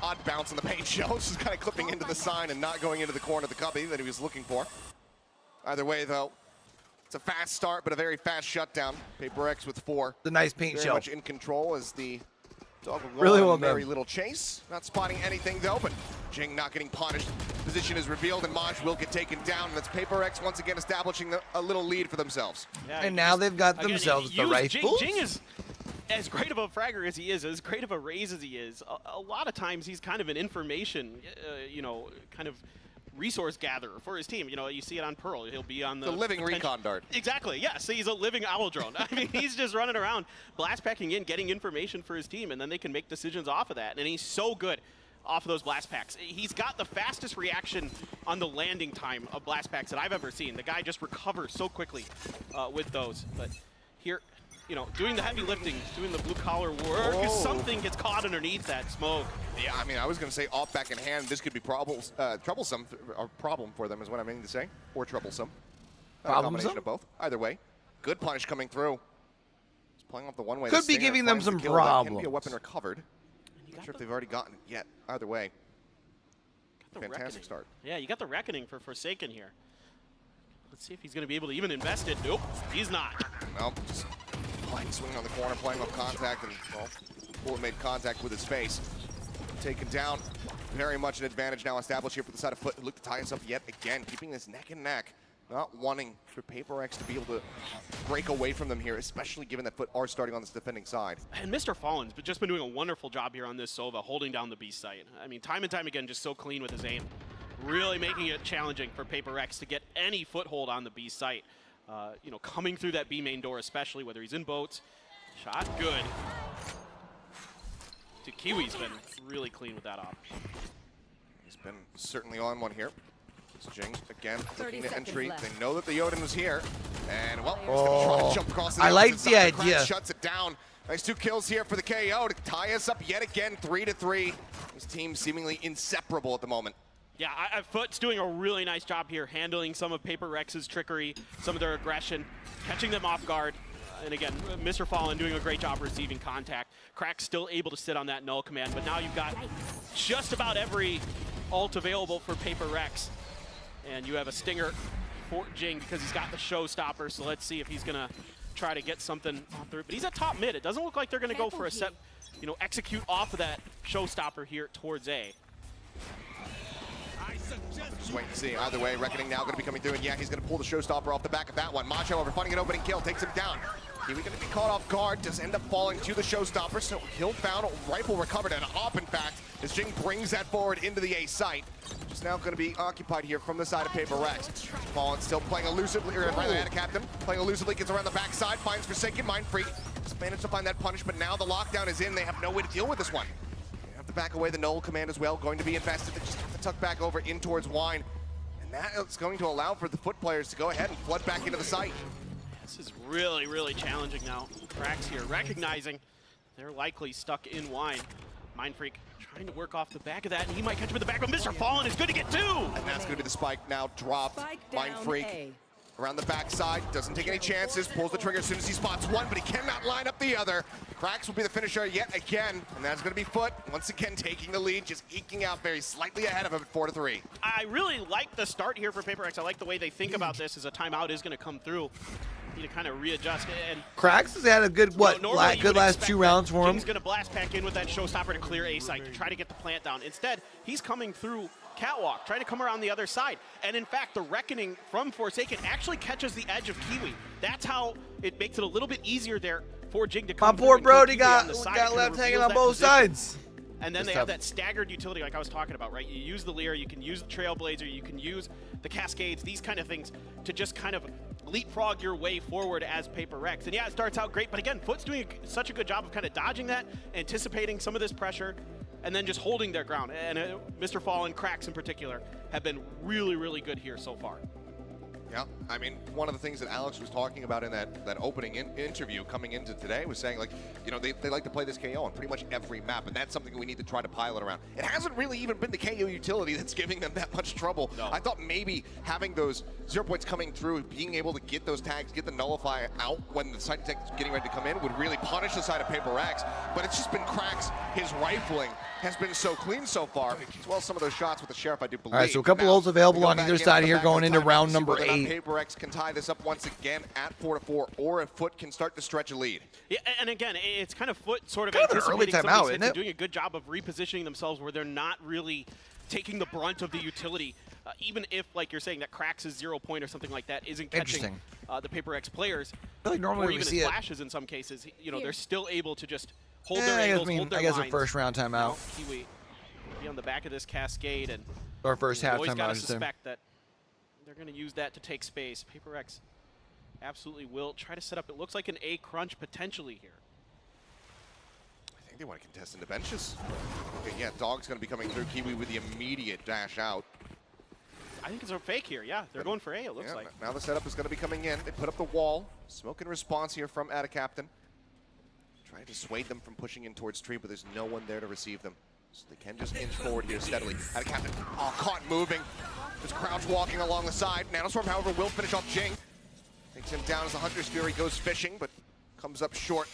Odd bounce on the paint show. Just kind of clipping into the sign and not going into the corner of the cubby that he was looking for. Either way, though, it's a fast start, but a very fast shutdown. Paper Rex with 4. The nice paint very show. Much in control as the dog will go really on well a very done. little chase. Not spotting anything, though, but Jing not getting punished. Position is revealed, and Maj will get taken down. And that's Paper Rex once again establishing a little lead for themselves. Yeah, and now they've got themselves the rifles. Jing is as great of a fragger as he is, as great of a raise as he is. A lot of times he's kind of an information, you know, kind of resource gatherer for his team. You know, you see it on Pearl. He'll be on the living recon dart. Exactly, yeah. So he's a living owl drone. I mean, he's just running around, blast packing in, getting information for his team, and then they can make decisions off of that. And he's so good off of those blast packs. He's got the fastest reaction on the landing time of blast packs that I've ever seen. The guy just recovers so quickly with those. But here, you know, doing the heavy lifting, doing the blue collar work, something gets caught underneath that smoke. Yeah, I mean, I was going to say off back in hand. This could be troublesome, or problem for them is what I'm meaning to say, or troublesome. A combination of both. Either way, good punish coming through. Just playing off the one way. Could be giving them some problems. Can be a weapon recovered. Not sure if they've already gotten it yet. Either way, fantastic start. Yeah, you got the Reckoning for Forsaken here. Let's see if he's going to be able to even invest it. Nope, he's not. Nope, just swinging on the corner, playing off contact, and well, Bullet made contact with his face. Taken down. Very much an advantage now established here for the side of FUT. Look to tie us up yet again, keeping this neck and neck. Not wanting for PaperX to be able to break away from them here, especially given that FUT are starting on this defending side. And Mr. Fallen's just been doing a wonderful job here on this Sova, holding down the B site. I mean, time and time again, just so clean with his aim. Really making it challenging for PaperX to get any foothold on the B site. You know, coming through that B main door, especially whether he's in boats. Shot good. Dude, Kiwi's been really clean with that op. He's been certainly on one here. Jing again looking to entry. They know that the Yodin was here, and well, he's gonna try to jump across the I like the idea. Crack shuts it down. Nice 2 kills here for the KO to tie us up yet again, 3-3. This team seemingly inseparable at the moment. Yeah, FUT's doing a really nice job here, handling some of PaperX's trickery, some of their aggression, catching them off guard. And again, Mr. Fallen doing a great job receiving contact. Crack's still able to sit on that null command, but now you've got just about every ult available for PaperX. And you have a stinger for Jing because he's got the showstopper, so let's see if he's going to try to get something through. But he's at top mid. It doesn't look like they're going to go for a set, you know, execute off of that showstopper here towards A. Just wait and see. Either way, Reckoning now going to be coming through, and yeah, he's going to pull the showstopper off the back of that one. Macho over finding an opening kill, takes him down. Kiwi going to be caught off guard, does end up falling to the showstopper, so kill found, rifle recovered, and op, in fact, as Jing brings that forward into the A site. Just now going to be occupied here from the side of PaperX. Fallen still playing elusively, or rather, and a captain, playing elusively, gets around the backside, finds Forsaken, Mind Freak. Just managed to find that punish, but now the lockdown is in. They have no way to deal with this one. They have to back away the Null command as well, going to be invested. They just have to tuck back over in towards Wine. And that is going to allow for the FUT players to go ahead and flood back into the site. This is really, really challenging now. Cracks here, recognizing they're likely stuck in Wine. Mind Freak trying to work off the back of that, and he might catch him in the back, but Mr. Fallen is good to get 2! And that's going to be the spike now dropped. Mind Freak around the backside, doesn't take any chances, pulls the trigger as soon as he spots one, but he cannot line up the other. Cracks will be the finisher yet again, and that's going to be FUT, once again taking the lead, just eking out very slightly ahead of him at 4-3. I really like the start here for PaperX. I like the way they think about this as a timeout is going to come through. Need to kind of readjust it. And Cracks has had a good, good last 2 rounds for him. He's going to blast back in with that showstopper to clear A site, to try to get the plant down. Instead, he's coming through Catwalk, trying to come around the other side. And in fact, the Reckoning from Forsaken actually catches the edge of Kiwi. That's how it makes it a little bit easier there for Jing to come My poor through. Brody got left hanging on both sides. And then they have that staggered utility like I was talking about, right? You use the Leer, you can use the Trailblazer, you can use the Cascades, these kind of things to just kind of leapfrog your way forward as PaperX. And yeah, it starts out great, but again, FUT's doing such a good job of kind of dodging that, anticipating some of this pressure, and then just holding their ground. And Mr. Fallen, Cracks in particular, have been really, really good here so far. Yeah, I mean, one of the things that Alex was talking about in that opening interview coming into today was saying, like, you know, they like to play this KO on pretty much every map, and that's something we need to try to pilot around. It hasn't really even been the KO utility that's giving them that much trouble. No. I thought maybe having those 0 points coming through, being able to get those tags, get the nullifier out when the side tech is getting ready to come in would really punish the side of PaperX, but it's just been Cracks. His rifling has been so clean so far, as well as some of those shots with the Sheriff, I do believe. All right, so a couple ults available on either side here going into round number 8. PaperX can tie this up once again at 4-4, or if FUT can start to stretch a lead. Yeah, and again, it's kind of FUT sort of kind anticipating of some of these hits and doing a good job of repositioning themselves where they're not really taking the brunt of the utility, even if, like you're saying, that Cracks' 0 point or something like that isn't catching the PaperX players, like normally or even we see his flashes in some cases. You know, they're still able to just hold their I angles, hold their I guess lines. a first round timeout. Kiwi be on the back of this cascade, and Our first you always halftime gotta outage there. suspect that they're going to use that to take space. Paper Rex absolutely will try to set up. It looks like an A crunch potentially here. I think they want to contest into benches. Okay, yeah, Dog's going to be coming through. Kiwi with the immediate dash out. I think it's a fake here. Yeah, they're going for A, it looks like. Now the setup is going to be coming in. They put up the wall. Smoke in response here from Captain. Trying to sway them from pushing in towards tree, but there's no one there to receive them. So they can just inch forward here steadily. Captain, caught moving. There's Crouch walking along the side. Nanoswarm, however, will finish off Jing. Takes him down as the Hunter's Fury goes fishing, but comes up short.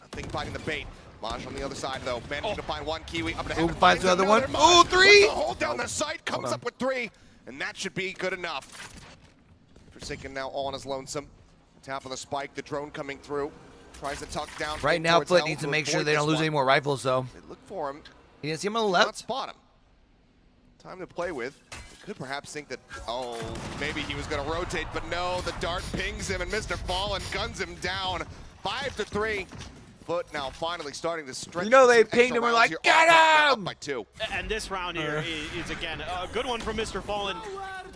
Nothing biting the bait. Maj on the other side, though, managing to find one. Kiwi up to heaven. Finds the other one. Maj Ooh, 3! Hold down the sight, comes up with 3, and that should be good enough. Forsaken now all on his lonesome. Tap on the spike, the drone coming through. Tries to tuck down. Right now, FUT needs to make sure they don't lose any more rifles, though. They look for him. You didn't see him on the left? Not spot him. Time to play with. They could perhaps think that, oh, maybe he was going to rotate, but no, the dart pings him, and Mr. Fallen guns him down. 5-3. FUT now finally starting to stretch. You know they pinged him, we're like, get him! By 2. And this round here is again, a good one from Mr. Fallen.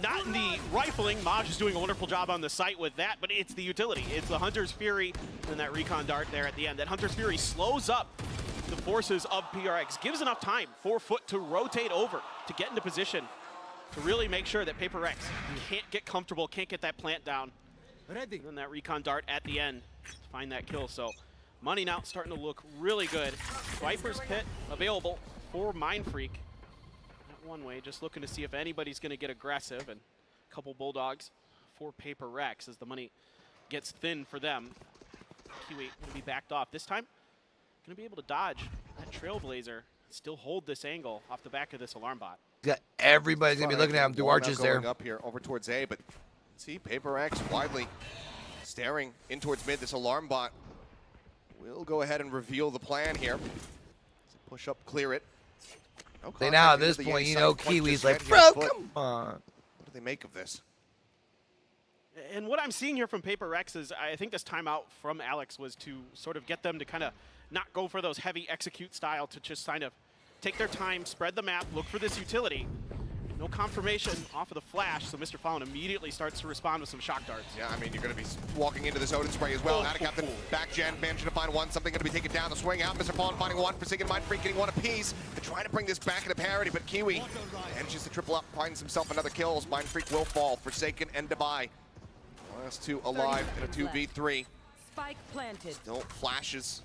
Not in the rifling. Maj is doing a wonderful job on the site with that, but it's the utility. It's the Hunter's Fury and that recon dart there at the end. That Hunter's Fury slows up the forces of PRX, gives enough time for FUT to rotate over, to get into position, to really make sure that Paper Rex can't get comfortable, can't get that plant down. And then that recon dart at the end to find that kill. So money now starting to look really good. Viper's Pit available for Mindfreak. That one way, just looking to see if anybody's going to get aggressive, and a couple Bulldogs for Paper Rex as the money gets thin for them. Kiwi going to be backed off. This time, going to be able to dodge that Trailblazer, still hold this angle off the back of this alarm bot. Yeah, everybody's going to be looking at him through arches there. Up here over towards A, but see Paper X widely staring in towards mid. This alarm bot will go ahead and reveal the plan here. Push up, clear it. No They now at this point, you know, Kiwi's like, bro, come on. What do they make of this? And what I'm seeing here from Paper Rex is, I think this timeout from Alex was to sort of get them to kind of not go for those heavy execute style, to just kind of take their time, spread the map, look for this utility. No confirmation off of the flash, so Mr. Fallen immediately starts to respond with some shock darts. Yeah, I mean, you're going to be walking into this Odin spray as well. Captain, back gen, managing to find one. Something going to be taken down. The swing out. Mr. Fallen finding one. Forsaken Mindfreak getting one apiece. They're trying to bring this back into parity, but Kiwi manages to triple up, finds himself another kills. Mindfreak will fall. Forsaken and Dubai. Last 2 alive in a 2v3. Spike planted. Still flashes.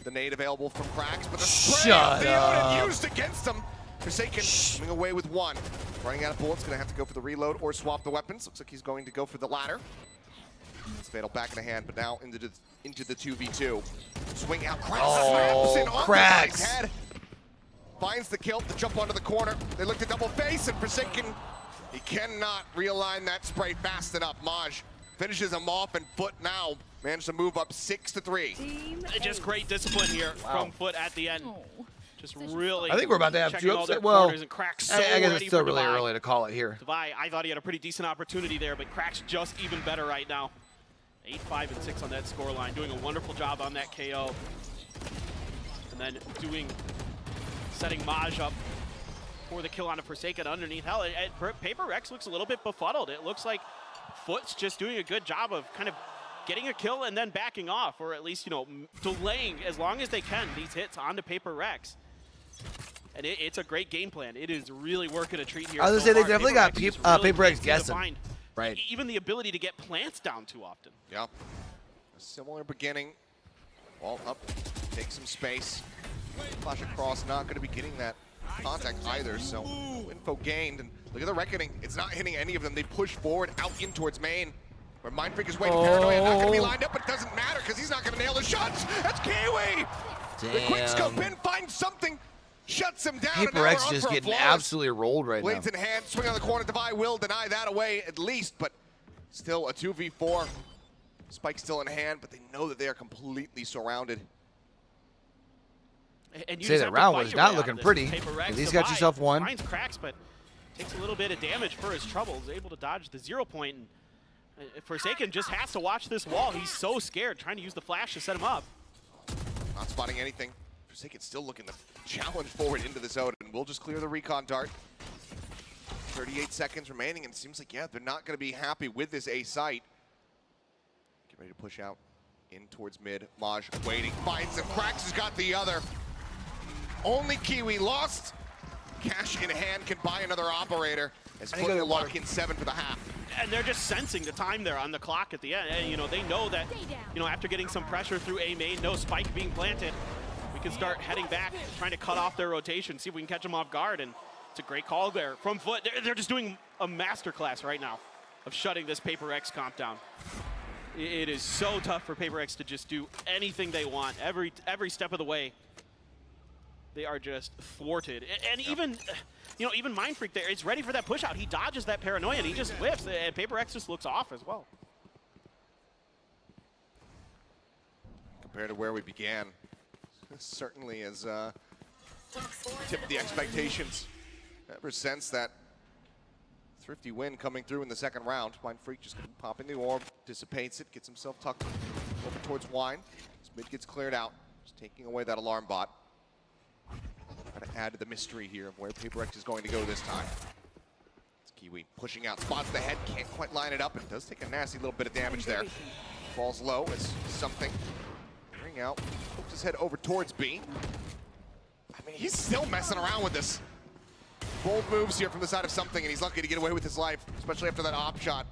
The nade available from Cracks, but the spray of the Odin used against him. Forsaken coming away with 1. Running out of bullets, gonna have to go for the reload or swap the weapons. Looks like he's going to go for the latter. It's Fatal back in the hand, but now into the 2v2. Swing out, Cracks head. Finds the kill to jump onto the corner. They look to double face, and Forsaken, he cannot realign that spray fast enough. Maj finishes him off, and FUT now managed to move up 6-3. Just great discipline here from FUT at the end. Just really. I think we're about to have 2 upset. Well, I guess it's still really early to call it here. Dubai, I thought he had a pretty decent opportunity there, but Crack's just even better right now. 8-5 and 6 on that scoreline, doing a wonderful job on that KO. And then setting Maj up for the kill on a Forsaken underneath. Hell, Paper Rex looks a little bit befuddled. It looks like FUT's just doing a good job of kind of getting a kill and then backing off, or at least, you know, delaying as long as they can these hits onto Paper Rex. And it's a great game plan. It is really working a treat here. I was going to say, they definitely got Paper Rex guessing. Right. Even the ability to get plants down too often. Yeah. A similar beginning. Wall up, take some space. Flash across, not going to be getting that contact either, so info gained. And look at the Reckoning. It's not hitting any of them. They push forward out in towards main. Where Mindfreak is waiting, Paranoia not going to be lined up, but it doesn't matter because he's not going to nail the shots. That's Kiwi! Damn. The quick scope in, finds something, shuts him down. Paper X just getting absolutely rolled right now. Blades in hand, swing on the corner. Devi will deny that away at least, but still a 2v4. Spike still in hand, but they know that they are completely surrounded. And you say that round was not looking pretty. At least got yourself 1. Finds Cracks, but takes a little bit of damage for his troubles. Able to dodge the 0 point. And Forsaken just has to watch this wall. He's so scared, trying to use the flash to set him up. Not spotting anything. Forsaken still looking to challenge forward into the zone, and we'll just clear the recon dart. 38 seconds remaining, and it seems like, yeah, they're not going to be happy with this A site. Get ready to push out in towards mid. Maj waiting, finds him, cracks, has got the other. Only Kiwi lost. Cash in hand can buy another operator as FUT will lock in 7 for the half. And they're just sensing the time there on the clock at the end. And, you know, they know that, you know, after getting some pressure through A main, no spike being planted, we can start heading back, trying to cut off their rotation, see if we can catch them off guard. And it's a great call there from FUT. They're just doing a masterclass right now of shutting this Paper X comp down. It is so tough for Paper X to just do anything they want every step of the way. They are just thwarted. And even, you know, even Mindfreak there is ready for that push out. He dodges that paranoia and he just whiffs. And Paper X just looks off as well. Compared to where we began, certainly has tipped the expectations. Ever since that thrifty win coming through in the second round, Mindfreak just popping the orb, dissipates it, gets himself tucked over towards Wine. His mid gets cleared out, just taking away that alarm bot. Try to add to the mystery here of where Paper X is going to go this time. It's Kiwi pushing out, spots the head, can't quite line it up, and does take a nasty little bit of damage there. Falls low as something. Bring out, pokes his head over towards B. I mean, he's still messing around with this. Bold moves here from the side of something, and he's lucky to get away with his life, especially after that op shot.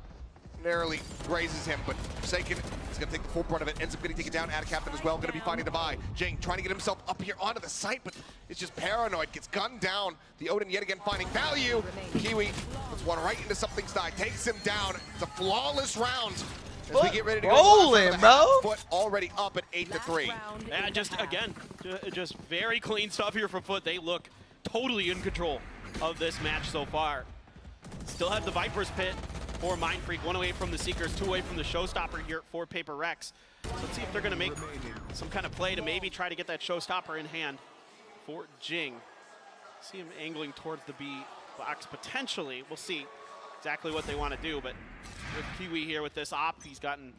Narrowly grazes him, but Forsaken is going to take the full brunt of it. Ends up getting taken down. Ad Captain as well, going to be finding Divide. Jing trying to get himself up here onto the site, but it's just paranoid. Gets gunned down. The Odin yet again finding value. Kiwi puts one right into something's eye, takes him down. It's a flawless round. As we get ready to go rolling, bro. FUT already up at 8-3. And just again, just very clean stuff here from FUT. They look totally in control of this match so far. Still have the Viper's Pit for Mindfreak, 1 away from the Seekers, 2 away from the Showstopper here for Paper X. So let's see if they're going to make some kind of play to maybe try to get that Showstopper in hand for Jing. See him angling towards the B box potentially. We'll see exactly what they want to do, but with Kiwi here with this op, he's gotten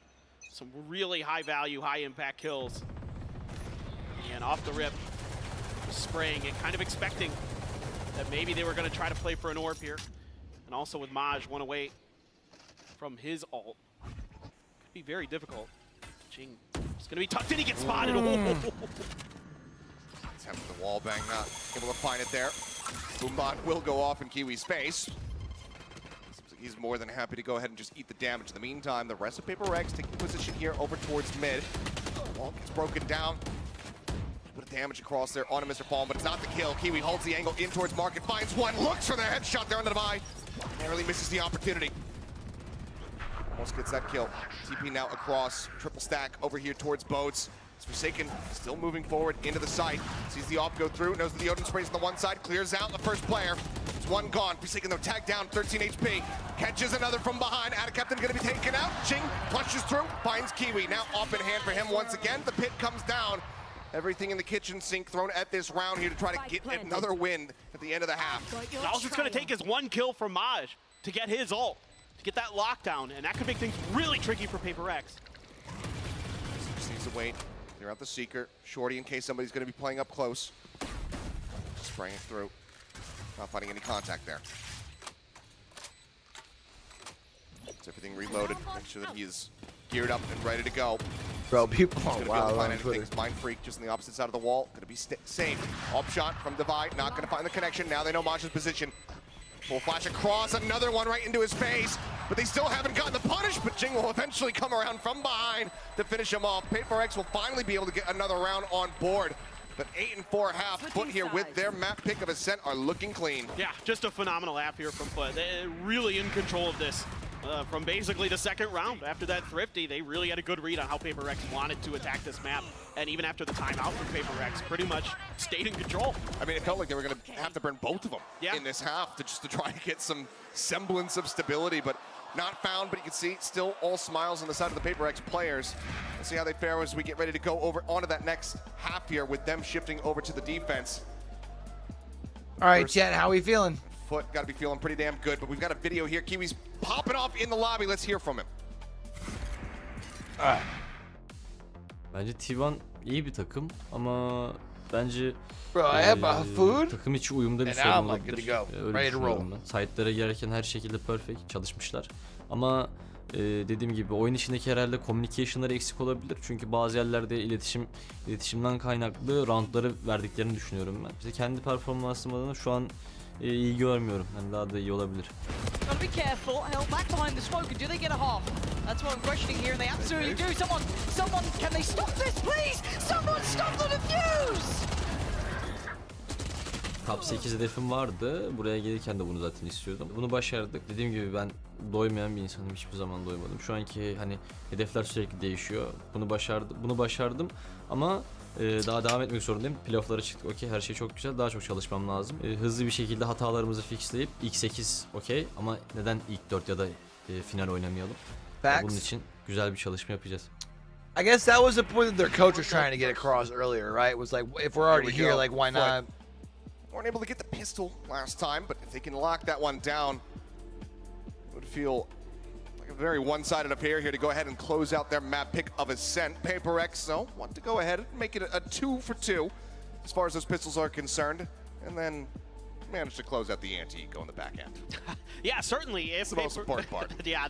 some really high value, high impact kills. And off the rip, spraying it, kind of expecting that maybe they were going to try to play for an orb here. And also with Maj 1 away from his ult. Could be very difficult. Jing is going to be tucked in, he gets spotted. Attempt the wall bang, not able to find it there. Boombot will go off in Kiwi's face. Seems like he's more than happy to go ahead and just eat the damage. In the meantime, the rest of Paper X taking position here over towards mid. Wall gets broken down. Bit of damage across there onto Mr. Palm, but it's not the kill. Kiwi holds the angle in towards Market, finds one, looks for the headshot there on the Divide. Narrowly misses the opportunity. Almost gets that kill. TP now across, triple stack over here towards Boats. It's Forsaken still moving forward into the site. Sees the off go through, knows that the Odin sprays on the one side, clears out the first player. It's one gone. Forsaken though tagged down, 13 HP. Catches another from behind. Ad Captain gonna be taken out. Jing pushes through, finds Kiwi. Now off in hand for him once again. The pit comes down. Everything in the kitchen sink thrown at this round here to try to get another win at the end of the half. All it's going to take is one kill from Maj to get his ult, to get that lockdown, and that could make things really tricky for Paper X. Just needs to wait. Clear out the Seeker. Shorty in case somebody's going to be playing up close. Spraying it through. Not finding any contact there. Gets everything reloaded. Make sure that he's geared up and ready to go. Bro, people, Mindfreak just on the opposite side of the wall. Gonna be safe. Op shot from Divide, not gonna find the connection. Now they know Maj's position. Full flash across, another one right into his face. But they still haven't gotten the punish, but Jing will eventually come around from behind to finish him off. Paper X will finally be able to get another round on board. But 8-4 half, FUT here with their map pick of Ascent are looking clean. Yeah, just a phenomenal app here from FUT. They're really in control of this. From basically the second round. After that thrifty, they really had a good read on how Paper X wanted to attack this map. And even after the timeout from Paper X, pretty much stayed in control. I mean, it felt like they were going to have to burn both of them in this half to try to get some semblance of stability, but not found. But you can see still all smiles on the side of the Paper X players. Let's see how they fare as we get ready to go over onto that next half here with them shifting over to the defense. All right, Jet, how are we feeling? FUT got to be feeling pretty damn good, but we've got a video here. Kiwi's popping off in the lobby. Let's hear from him. Bence T1 iyi bir takım ama Bence Bro, I have food. takım içi uyumda bir And now sorun I'm like good to olabilir. go. Öyle Ready to roll. düşünüyorum ben. Site'lere girerken her şekilde perfect çalışmışlar. Ama dediğim gibi oyun içindeki herhalde communication'ları eksik olabilir. Çünkü bazı yerlerde iletişimden kaynaklı roundları verdiklerini düşünüyorum ben. İşte kendi performansım adına şu an iyi görmüyorum. Yani daha da iyi olabilir. Gotta be careful. Held back behind the smoke. And do they get a half? That's what I'm questioning here, and they absolutely do. Someone, can they stop this, please? Someone stop the defuse! Top 8 hedefim vardı. Buraya gelirken de bunu zaten istiyordum. Bunu başardık. Dediğim gibi ben doymayan bir insanım. Hiçbir zaman doymadım. Şu anki hani hedefler sürekli değişiyor. Bunu başardım ama daha devam etmek zorundayım. Playoff'lara çıktık. Okey, her şey çok güzel. Daha çok çalışmam lazım. Hızlı bir şekilde hatalarımızı fixleyip ilk 8 okey ama neden ilk 4 ya da final oynamayalım? Bunun için güzel bir çalışma yapacağız. I guess that was the point that their coach was trying to get across earlier, right? It was like, if we're already here, like, why not? Weren't able to get the pistol last time, but if they can lock that one down, it would feel like a very one-sided affair here to go ahead and close out their map pick of Ascent. PaperX, so want to go ahead and make it a 2 for 2 as far as those pistols are concerned, and then manage to close out the anti-eco in the back end. Yeah, certainly. That's the most important part. Yeah,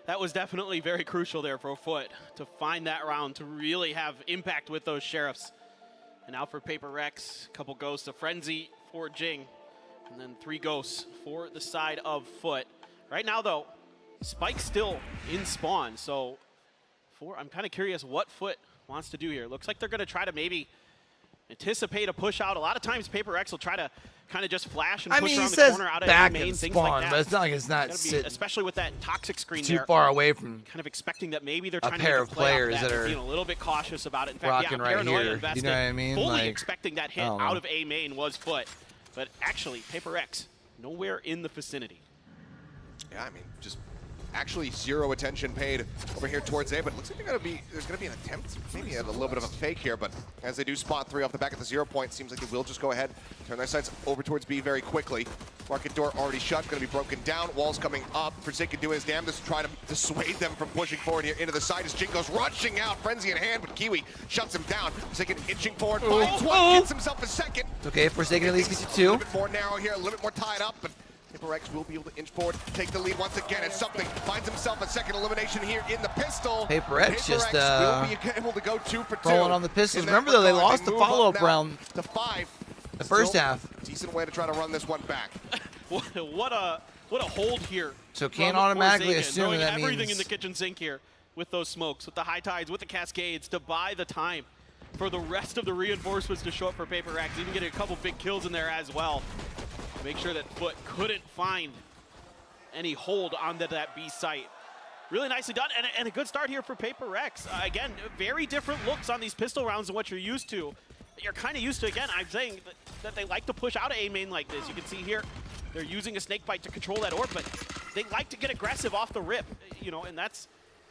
that was definitely very crucial there for FUT to find that round, to really have impact with those sheriffs. And now for PaperX, a couple ghosts, a frenzy for Jing, and then 3 ghosts for the side of FUT. Right now, though, Spike's still in spawn, so I'm kind of curious what FUT wants to do here. Looks like they're going to try to maybe anticipate a push out. A lot of times, PaperX will try to kind of just flash and push around the corner out of back main, and things spawn, like that. but it's not like it's not sitting, especially with that toxic screen too there, far away from kind of expecting that maybe they're a trying pair to of make a play players off that are being a little bit cautious about it. In fact, rocking yeah, right Paranoia here. invested, You know what I mean? fully Like, expecting that hit out of A main was FUT, but actually PaperX nowhere in the vicinity. Yeah, I mean, just actually zero attention paid over here towards A, but it looks like there's gonna be an attempt, maybe a little bit of a fake here, but as they do spot 3 off the back at the 0 point, seems like they will just go ahead, turn their sights over towards B very quickly. Market door already shut, gonna be broken down, walls coming up. Forsaken doing his damnedest to try to dissuade them from pushing forward here into the side as Jing goes rushing out, frenzy in hand, but Kiwi shuts him down. Forsaken inching forward, finds one, gets himself a second. It's okay, Forsaken at least gets you 2. A little bit more narrow here, a little bit more tied up, but PaperX will be able to inch forward, take the lead once again. It's something, finds himself a second elimination here in the pistol. PaperX just will be able to go 2 for 2. rolling on the pistols. Remember though, they lost the follow-up round. To 5. The first half. Decent way to try to run this one back. What a hold here. So can't automatically Forsaken, assume that everything means in the kitchen sink here with those smokes, with the high tides, with the cascades to buy the time for the rest of the reinforcements to show up for PaperX, even getting a couple big kills in there as well. Make sure that FUT couldn't find any hold onto that B site. Really nicely done, and a good start here for PaperX. Again, very different looks on these pistol rounds than what you're used to. You're kind of used to, again, I'm saying that they like to push out of A main like this. You can see here, they're using a snake bite to control that orb, but they like to get aggressive off the rip, you know, and that's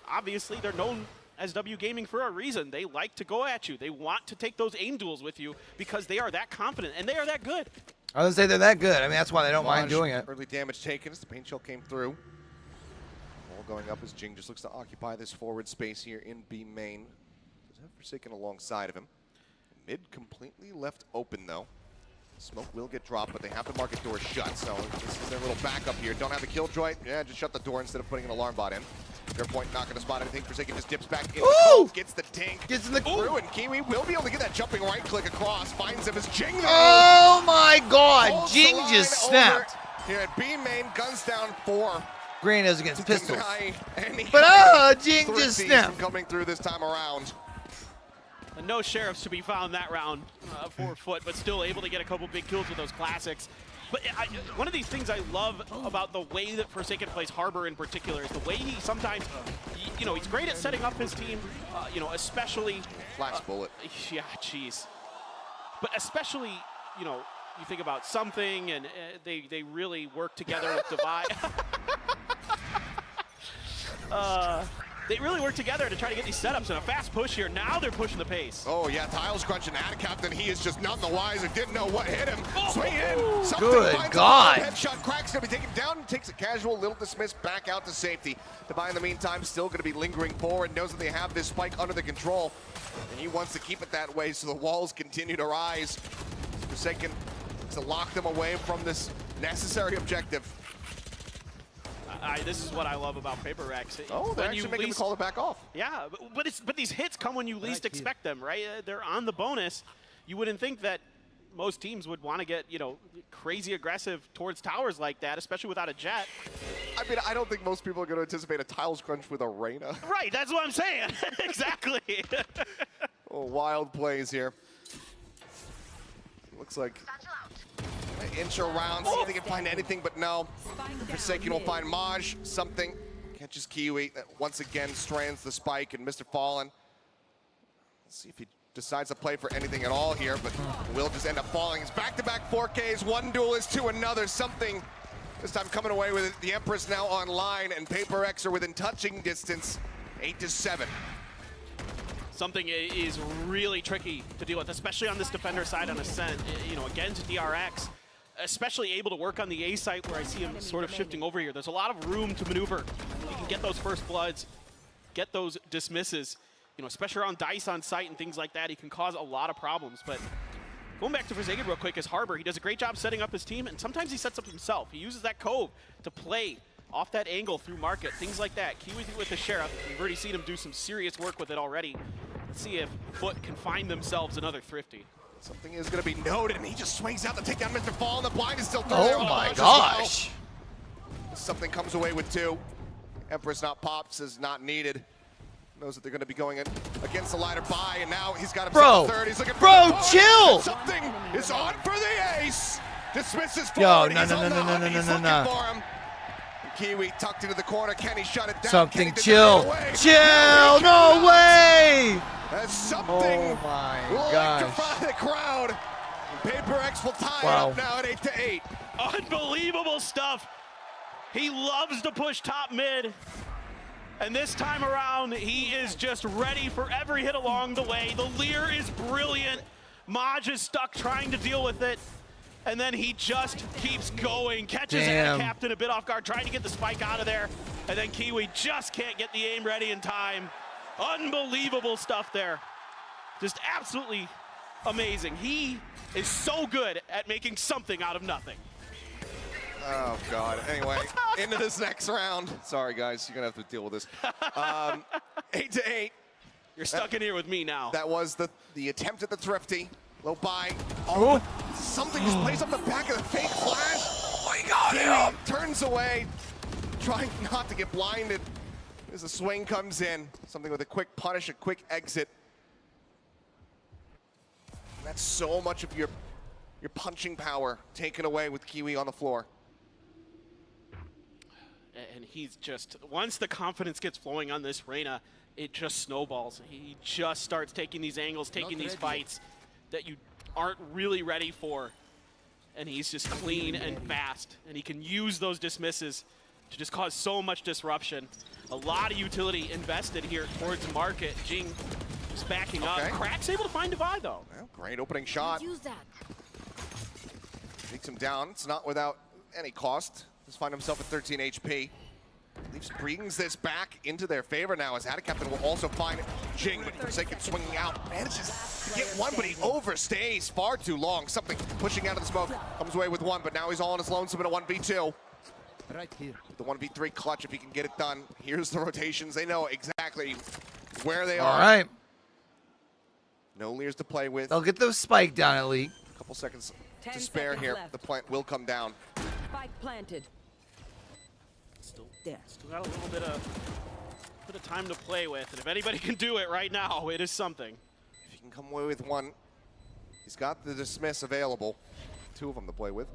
obviously they're known as W Gaming for a reason. They like to go at you. They want to take those aim duels with you because they are that confident and they are that good. I was gonna say they're that good. I mean, that's why they don't mind doing it. Early damage taken as the paint shell came through. All going up as Jing just looks to occupy this forward space here in B main. Does have Forsaken alongside of him. Mid completely left open though. Smoke will get dropped, but they have the market door shut, so this is their little backup here. Don't have a killjoy. Yeah, just shut the door instead of putting an alarm bot in. Their point not going to spot anything. Forsaken just dips back in the cove, gets the dink, gets in the through, and Kiwi will be able to get that jumping right click across. Finds him as Jing. Oh my God! Jing just snapped. Here at B main, guns down 4. Green is against pistols. But Jing just snapped. Coming through this time around. And no sheriffs to be found that round for FUT, but still able to get a couple big kills with those classics. But one of these things I love about the way that Forsaken plays Harbor in particular is the way he sometimes, you know, he's great at setting up his team, you know, especially... Flash bullet. Yeah, jeez. But especially, you know, you think about something and they really work together with Divide. They really work together to try to get these setups and a fast push here. Now they're pushing the pace. Oh yeah, Tiles crunching at Captain. He is just none the wiser. Didn't know what hit him. Swing in. something. Good Finds God. a headshot. Crack's going to be taken down. Takes a casual little dismiss back out to safety. Dubai, in the meantime, still going to be lingering forward. Knows that they have this spike under the control. And he wants to keep it that way so the walls continue to rise. Forsaken to lock them away from this necessary objective. This is what I love about Paper Rex. Oh, they're actually making the call to back off. Yeah, but these hits come when you least expect them, right? They're on the bonus. You wouldn't think that most teams would want to get, you know, crazy aggressive towards towers like that, especially without a jet. I mean, I don't think most people are going to anticipate a tiles crunch with a Reyna. Right, that's what I'm saying. Exactly. Oh, wild plays here. Looks like an inch around, see if they can find anything, but no. Forsaken will find Maj, something. Catches Kiwi, that once again strands the spike, and Mr. Fallen. Let's see if he decides to play for anything at all here, but will just end up falling. It's back-to-back 4Ks, one duelist to another, something. This time coming away with it. The Empress now online, and Paper X are within touching distance, 8-7. Something is really tricky to deal with, especially on this defender side on Ascent. You know, against DRX, especially able to work on the A site where I see him sort of shifting over here. There's a lot of room to maneuver. He can get those first bloods, get those dismisses. You know, especially around Dice on site and things like that, he can cause a lot of problems. But going back to Forsaken real quick, as Harbor, he does a great job setting up his team, and sometimes he sets up himself. He uses that cove to play off that angle through market, things like that. Kiwi with the Sheriff, we've already seen him do some serious work with it already. Let's see if FUT can find themselves another Thrifty. Something is going to be noted, and he just swings out to take down Mr. Fall, and the blind is still through Oh there. my gosh. Well. Something comes away with two. Empress not pops, is not needed. Knows that they're going to be going in against the ladder by, and now he's got himself third. He's looking for the chill. Something is on for the ace. Dismisses Yo, forward. no. He's looking for him. Kiwi tucked into the corner. Can he shut it down? Something chill. Chill. No way. That's something. Oh my gosh. Electrify the crowd. Paper X will tie it up now at 8-8. Unbelievable stuff. He loves to push top mid. And this time around, he is just ready for every hit along the way. The Leer is brilliant. Maj is stuck trying to deal with it. And then he just keeps going. Catches Anna Captain a bit off guard, trying to get the spike out of there. And then Kiwi just can't get the aim ready in time. Unbelievable stuff there. Just absolutely amazing. He is so good at making something out of nothing. Oh, God. Anyway, into this next round. Sorry, guys. You're going to have to deal with this. 8-8. You're stuck in here with me now. That was the attempt at the Thrifty. Low buy. Oh, something just plays up the back of the fake flash. Oh, he got him. Turns away, trying not to get blinded as the swing comes in. Something with a quick punish, a quick exit. And that's so much of your punching power taken away with Kiwi on the floor. And he's just, once the confidence gets flowing on this Reyna, it just snowballs. He just starts taking these angles, taking these fights that you aren't really ready for. And he's just clean and fast. And he can use those dismisses to just cause so much disruption. A lot of utility invested here towards market. Jing just backing up. Crack's able to find Divide, though. Well, great opening shot. Use that. Takes him down. It's not without any cost. Just find himself at 13 HP. Leafs brings this back into their favor now as Captain will also find Jing, but Forsaken swinging out. Manages to get one, but he overstays far too long. Something pushing out of the smoke. Comes away with one, but now he's all on his lonesome in a 1v2. Right here. The 1v3 clutch if he can get it done. Here's the rotations. They know exactly where they are. All right. No Leers to play with. They'll get the spike down at least. A couple seconds to spare here. The plant will come down. Spike planted. Still got a little bit of time to play with, and if anybody can do it right now, it is something. If he can come away with one, he's got the dismiss available. Two of them to play with.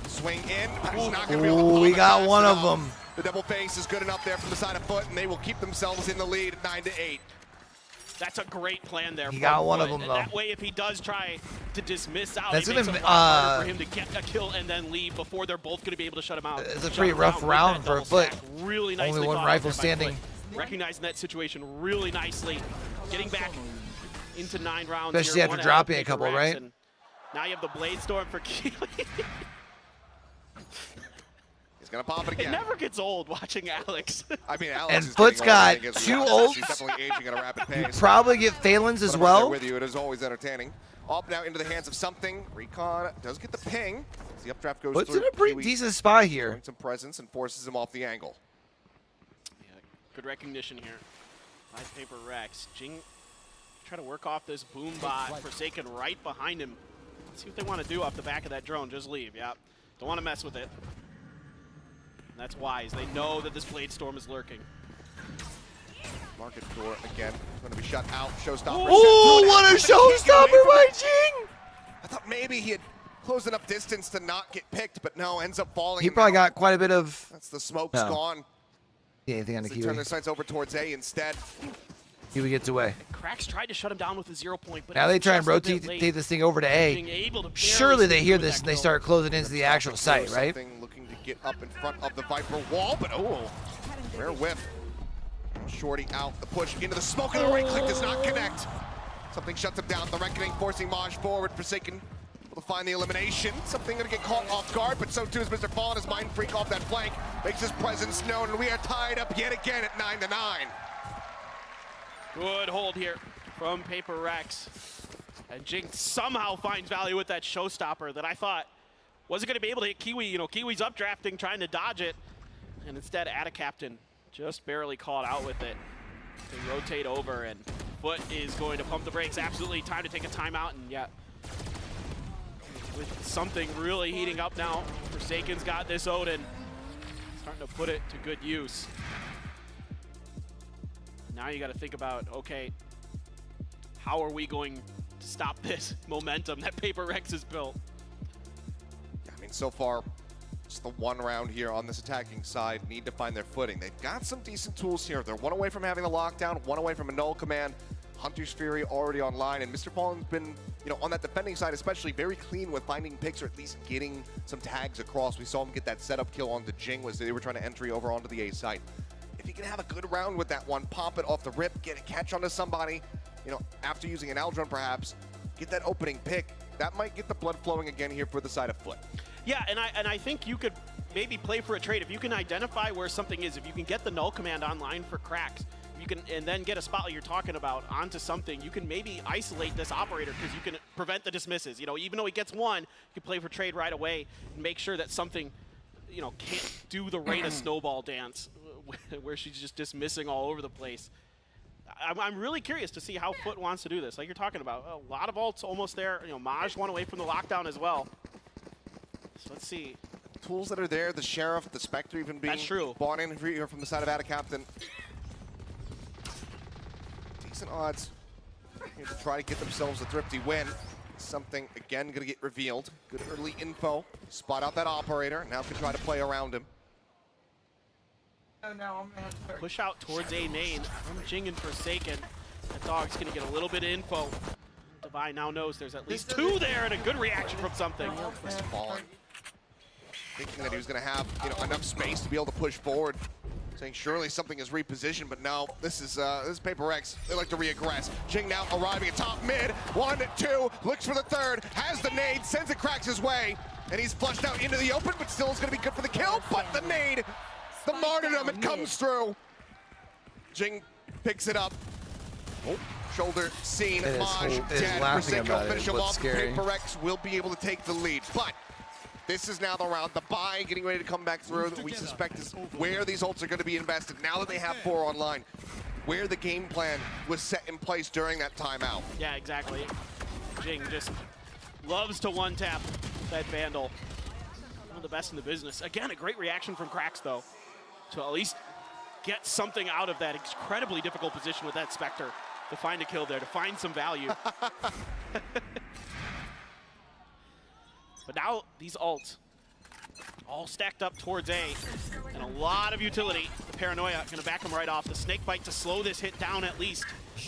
Swing in. He's not going to be able to we got pass one it of off. them. The double face is good enough there from the side of FUT, and they will keep themselves in the lead at 9-8. That's a great plan there. He got one of them, though. That way, if he does try to dismiss out, That's it makes gonna it a lot harder for him to get a kill and then leave before they're both going to be able to shut him out. It's a pretty rough round for a FUT. Really nicely Only one fought rifle there by standing. FUT. Recognizing that situation really nicely. Getting back into 9 rounds. Especially here, after one dropping ahead a of couple, Paper right? Rex, and Now you have the Blade Storm for Kiwi. He's gonna pop it again. It never gets old watching Alex. I mean, Alex And is FUT's got getting older. 2 She's ults. definitely aging at a rapid pace. Probably get Phelan's as But I'm right there well. with you. It is always entertaining. Up now into the hands of something. Recon does get the ping. As the updraft goes FUT's through. in a pretty Kiwi decent spot here. showing some presence and forces him off the angle. Yeah, good recognition here by Paper Rex. Jing try to work off this boom bot. Forsaken right behind him. Let's see what they want to do off the back of that drone. Just leave. Yeah, don't want to mess with it. And that's wise. They know that this Blade Storm is lurking. Market door again. Going to be shut out. Showstopper. Oh, what a showstopper by Jing! I thought maybe he had closed enough distance to not get picked, but no, ends up falling. He probably got quite a bit of. That's the smoke's No. gone. See anything on the They turn Kiwi. their sights over towards A instead. Kiwi gets away. Cracks tried to shut him down with a 0 point, but Now they try and just a bit rotate late. this thing over to Being A. able to barely Surely they sneak hear with this that and they kill. start closing into the actual site, right? Something looking to get up in front of the Viper wall, but oh, rare whip. Shorty out, the push into the smoke, and the right click does not connect. Something shuts him down. The Reckoning forcing Maj forward. Forsaken will find the elimination. Something going to get caught off guard, but so too is Mr. Fallen. His Mind Freak off that flank makes his presence known, and we are tied up yet again at 9-9. Good hold here from Paper Rex. And Jing somehow finds value with that showstopper that I thought wasn't going to be able to hit Kiwi. You know, Kiwi's updrafting, trying to dodge it. And instead, Captain just barely caught out with it. They rotate over, and FUT is going to pump the brakes. Absolutely time to take a timeout, and yeah. With something really heating up now, Forsaken's got this Odin. Starting to put it to good use. Now you got to think about, okay, how are we going to stop this momentum that Paper Rex has built? I mean, so far, just the one round here on this attacking side. Need to find their footing. They've got some decent tools here. They're one away from having the lockdown, one away from a null command. Hunter's Fury already online, and Mr. Fallen's been, you know, on that defending side especially, very clean with finding picks or at least getting some tags across. We saw him get that setup kill onto Jing as they were trying to entry over onto the A site. If he can have a good round with that one, pop it off the rip, get a catch onto somebody, you know, after using an Aldron perhaps, get that opening pick, that might get the blood flowing again here for the side of FUT. Yeah, and I think you could maybe play for a trade. If you can identify where something is, if you can get the null command online for cracks, you can, and then get a spot like you're talking about onto something, you can maybe isolate this operator because you can prevent the dismisses. You know, even though he gets one, you can play for trade right away and make sure that something, you know, can't do the Reyna snowball dance where she's just dismissing all over the place. I'm really curious to see how FUT wants to do this. Like you're talking about, a lot of ults almost there. You know, Maj one away from the lockdown as well. So let's see. Tools that are there, the Sheriff, the Spectre even being bought in here from the side of Captain. Decent odds here to try to get themselves a thrifty win. Something, again, going to get revealed. Good early info. Spot out that operator. Now can try to play around him. Push out towards A main from Jing and Forsaken. That dog's going to get a little bit of info. Divine now knows there's at least two there, and a good reaction from something. Mr. Fallen thinking that he was going to have, you know, enough space to be able to push forward. Saying surely something is repositioned, but no, this is Paper Rex. They like to reaggress. Jing now arriving at top mid. 1, 2, looks for the third, has the nade, sends it cracks his way, and he's flushed out into the open, but still is going to be good for the kill. But the nade, the martyrdom, it comes through. Jing picks it up. Oh, shoulder seen. Maj dead. Forsaken will finish him off. Paper Rex will be able to take the lead, but this is now the round. The buy getting ready to come back through that we suspect is where these ults are going to be invested. Now that they have 4 online, where the game plan was set in place during that timeout. Yeah, exactly. Jing just loves to one-tap that Vandal. One of the best in the business. Again, a great reaction from Cracks, though, to at least get something out of that incredibly difficult position with that Spectre, to find a kill there, to find some value. But now these ults all stacked up towards A, and a lot of utility. The Paranoia gonna back him right off. The Snake Bite to slow this hit down at least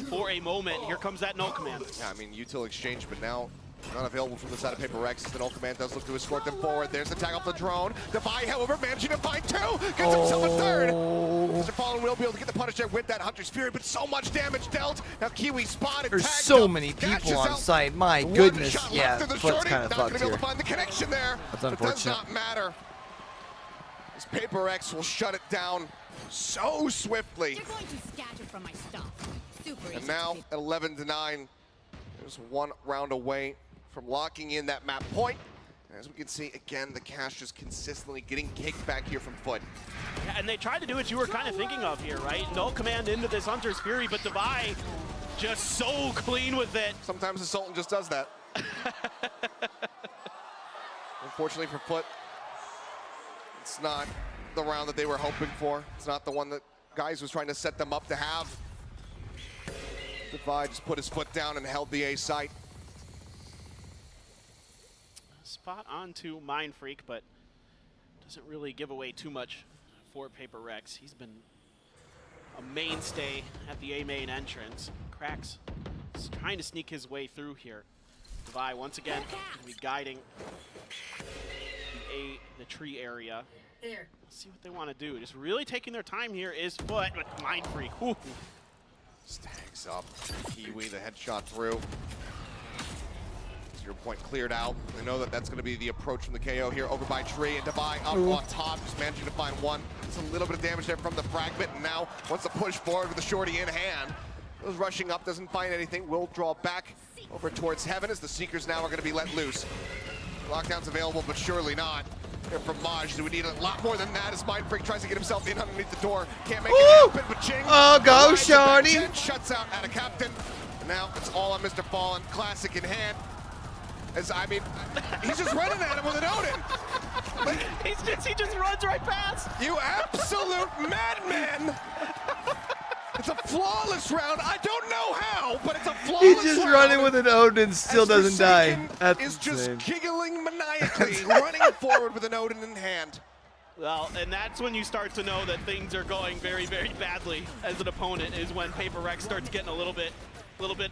for a moment. Here comes that null command. Yeah, I mean, util exchange, but now Not available from the side of Paper Rex. Then Command does look to escort them forward. There's the tag off the drone. Devi, however, managing to find two. Gets himself a third. Mr. Fallen will be able to get the punish there with that Hunter's Fury, but so much damage dealt. Now Kiwi spotted. There's so many people on site. My goodness. Yeah, FUT's kind of not fucked gonna be able here. to find the connection there. That's It unfortunate. does not matter. This Paper Rex will shut it down so swiftly. You're going to scatter from my stuff. Super And easy now to at 11-9, there's one round away from locking in that map point. And as we can see, again, the cash just consistently getting kicked back here from FUT. Yeah, and they tried to do what you were kind of thinking of here, right? No command into this Hunter's Fury, but Devi just so clean with it. Sometimes the Sultan just does that. Unfortunately for FUT, it's not the round that they were hoping for. It's not the one that Guys was trying to set them up to have. Devi just put his foot down and held the A site. Spot onto Mind Freak, but doesn't really give away too much for Paper Rex. He's been a mainstay at the A main entrance. Cracks is trying to sneak his way through here. Devi once again gonna be guiding the tree area. There. Let's see what they want to do. Just really taking their time here is FUT, but Mind Freak. Whew. Stacks up. Kiwi, the headshot through. 0 point cleared out. I know that that's going to be the approach from the KO here over by Tree, and Devi up on top, just managing to find one. Just a little bit of damage there from the fragment, and now wants to push forward with the shorty in hand. Goes rushing up, doesn't find anything. Will draw back over towards Heaven as the Seekers now are going to be let loose. Lockdown's available, but surely not. Here from Maj, do we need a lot more than that as Mind Freak tries to get himself in underneath the door. Can't make it happen, but Ching. Oh, go, shorty. Shuts out at a captain. And now it's all on Mr. Fallen, classic in hand. As I mean, he's just running at him with an Odin. Like, he just runs right past. You absolute madman. It's a flawless round. I don't know how, but it's a flawless round. He's just running with an Odin, still doesn't die. That's is insane. just giggling maniacally, running forward with an Odin in hand. Well, and that's when you start to know that things are going very, very badly as an opponent, is when Paper Rex starts getting a little bit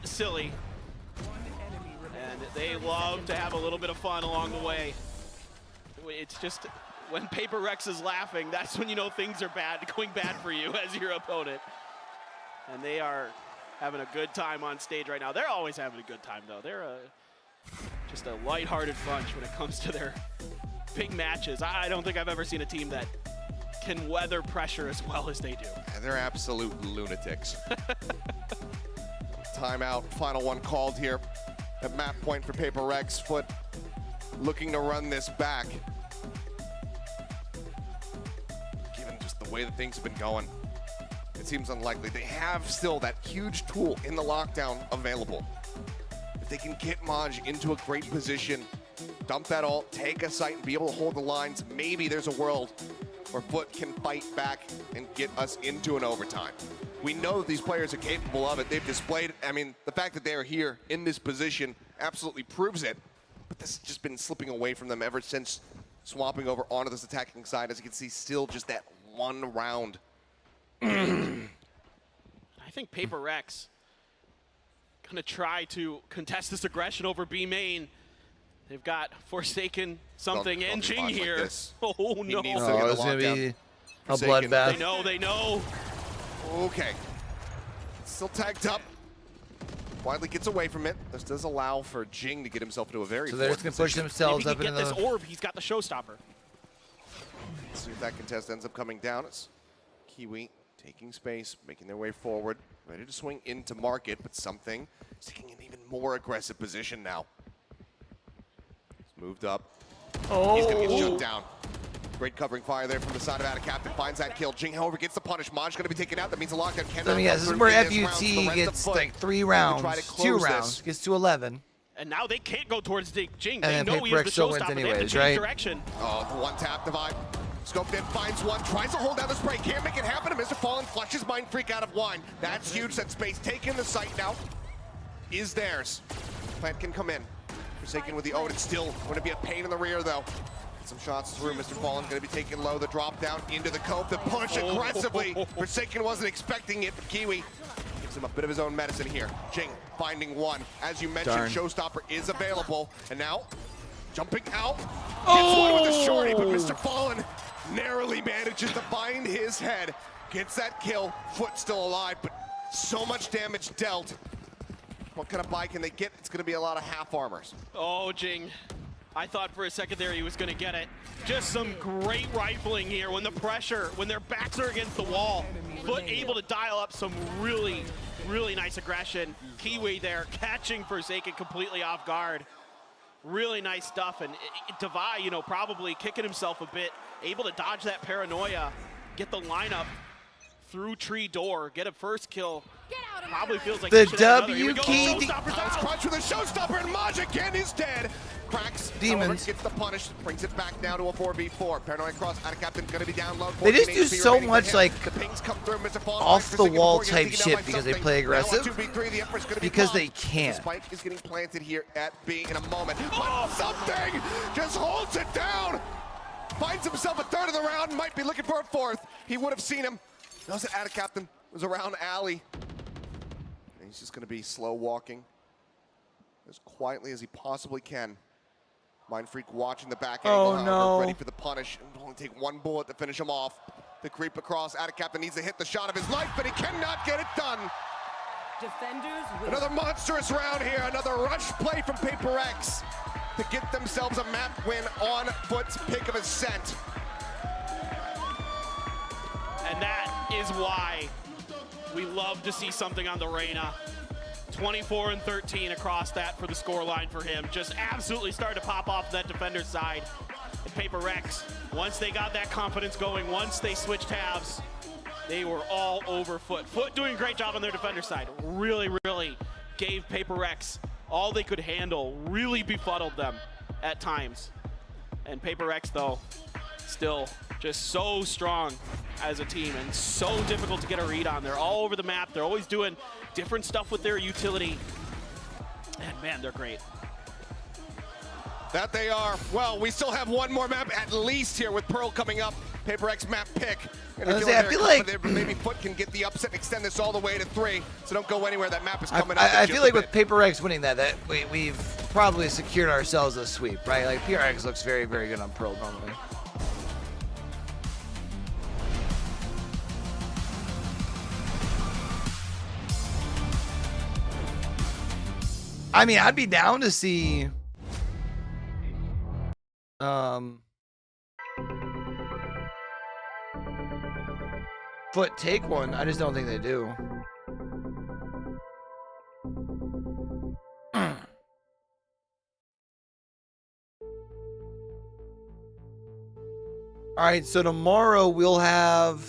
silly. And they love to have a little bit of fun along the way. It's just when Paper Rex is laughing, that's when you know things are going bad for you as your opponent. And they are having a good time on stage right now. They're always having a good time, though. They're just a lighthearted bunch when it comes to their big matches. I don't think I've ever seen a team that can weather pressure as well as they do. And they're absolute lunatics. Timeout, final one called here. At map point for Paper Rex. FUT looking to run this back. Given just the way that things have been going, it seems unlikely. They have still that huge tool in the lockdown available. If they can get Maj into a great position, dump that ult, take a site, and be able to hold the lines, maybe there's a world where FUT can fight back and get us into an overtime. We know that these players are capable of it. They've displayed it. I mean, the fact that they are here in this position absolutely proves it. But this has just been slipping away from them ever since swapping over onto this attacking side. As you can see, still just that one round. I think Paper Rex gonna try to contest this aggression over B main. They've got Forsaken something and Ching here. Like oh no! He needs to get the it's gonna lockdown. be a Forsaken. bloodbath. They know. Okay. Still tagged up. Widely gets away from it. This does allow for Jing to get himself into a very So they're just gonna push themselves If up he can into get the. this orb, he's got the showstopper. Let's see if that contest ends up coming down. It's Kiwi taking space, making their way forward, ready to swing into market, but something is taking an even more aggressive position now. He's moved up. He's gonna get shut down. Great covering fire there from the side of Atacaptain. Finds that kill. Jing, however, gets the punish. Maj going to be taken out. That means a lockdown cannot So yeah, this is where FUT gets FUT like 3 to rounds, try to 2 close rounds, this. gets to 11. And now they can't go towards Jing. And They then know Paper he is Rex the still wins showstopper. They have to anyways, change right? direction. Oh, the one tap divide. Scoped in, finds one, tries to hold down the spray. Can't make it happen. And Mr. Fallen flushes Mind Freak out of wine. That's huge. That space taken the site now is theirs. Plant can come in. Forsaken with the Odin. Still going to be a pain in the rear, though. Some shots through. Mr. Fallen going to be taking low. The drop down into the cope. The push aggressively. Forsaken wasn't expecting it, but Kiwi Gives him a bit of his own medicine here. Jing finding one. As you mentioned, Darn. Showstopper is available. And now, jumping out. Gets one with the shorty, but Mr. Fallen narrowly manages to find his head. Gets that kill. Foot still alive, but so much damage dealt. What kind of buy can they get? It's going to be a lot of half armors. Oh, Jing. I thought for a second there he was going to get it. Just some great rifling here when the pressure, when their backs are against the wall. Foot able to dial up some really, really nice aggression. Kiwi there catching Forsaken completely off guard. Really nice stuff. And Devi, you know, probably kicking himself a bit. Able to dodge that paranoia. Get the lineup through tree door. Get a first kill. Probably feels like the he should have another. Here we W go. key. Showstopper's Nice out. crunch with a Showstopper, and Maj again is dead. Cracks. Demons. However, gets the punish, brings it back down to a 4v4. Paranoid cross, out of captain, gonna be down low. They just 14 do HP so remaining for much him. like The pings come through, Mr. Fallen off finds the Forsaken wall before he type gets taken shit down by because they something. play Now aggressive. on 2v3, the Emperor's gonna be Because they bumped. can. The spike is getting planted here at B in a moment. But something just holds it down. Finds himself a third of the round, might be looking for a fourth. He would have seen him. Knows that out of captain was around alley. And he's just gonna be slow walking as quietly as he possibly can. Mind Freak watching the back angle, however, no. ready for the punish. And only take one bullet to finish him off. The creep across, out of captain needs to hit the shot of his life, but he cannot get it done. Defenders win. Another monstrous round here, another rush play from Paper X to get themselves a map win on Foot's pick of Ascent. And that is why we love to see something on the Reyna. 24 and 13 across that for the scoreline for him. Just absolutely started to pop off that defender's side. And Paper Rex, once they got that confidence going, once they switched halves, they were all over Foot. Foot doing a great job on their defender side. Really, really gave Paper Rex all they could handle, really befuddled them at times. And Paper Rex, though, still just so strong as a team and so difficult to get a read on. They're all over the map. They're always doing different stuff with their utility. And man, they're great. That they are. Well, we still have one more map at least here with Pearl coming up. Paper X map pick. And I feel like maybe Foot can get the upset and extend this all the way to 3. So don't go anywhere. That map is coming up. I feel like with Paper X winning that we've probably secured ourselves a sweep, right? Like PRX looks very, very good on Pearl normally. I mean, I'd be down to see Foot take one. I just don't think they do. All right, so tomorrow we'll have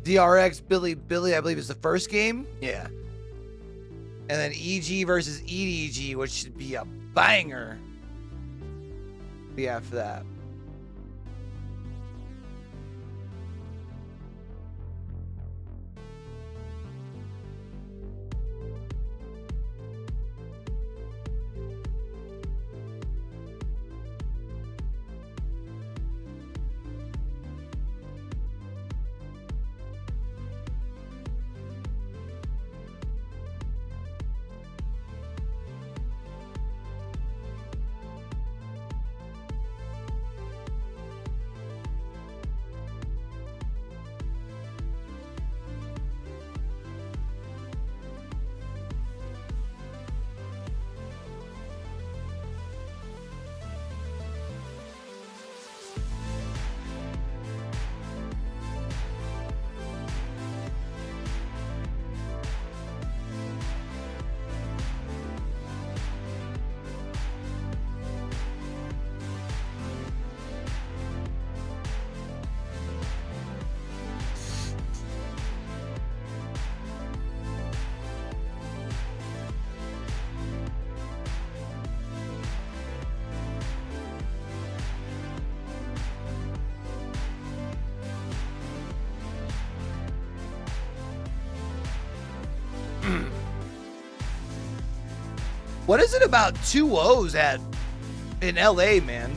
DRX Billy, I believe is the first game. Yeah. And then EG versus EDG, which should be a banger. Be after that. What is it about 2-0s in LA, man?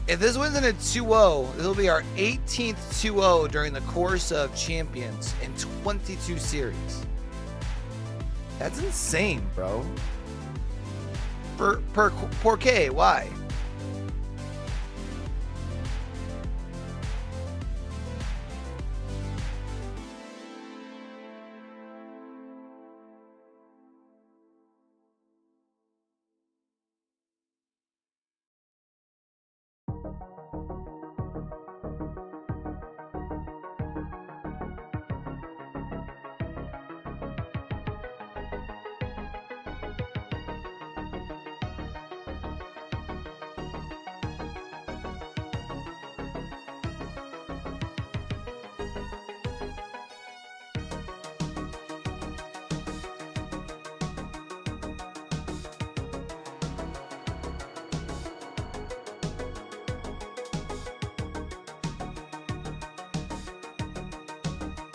If this wins in a 2-0, this will be our 18th 2-0 during the course of Champions in 22 series. That's insane, bro. Per K, why?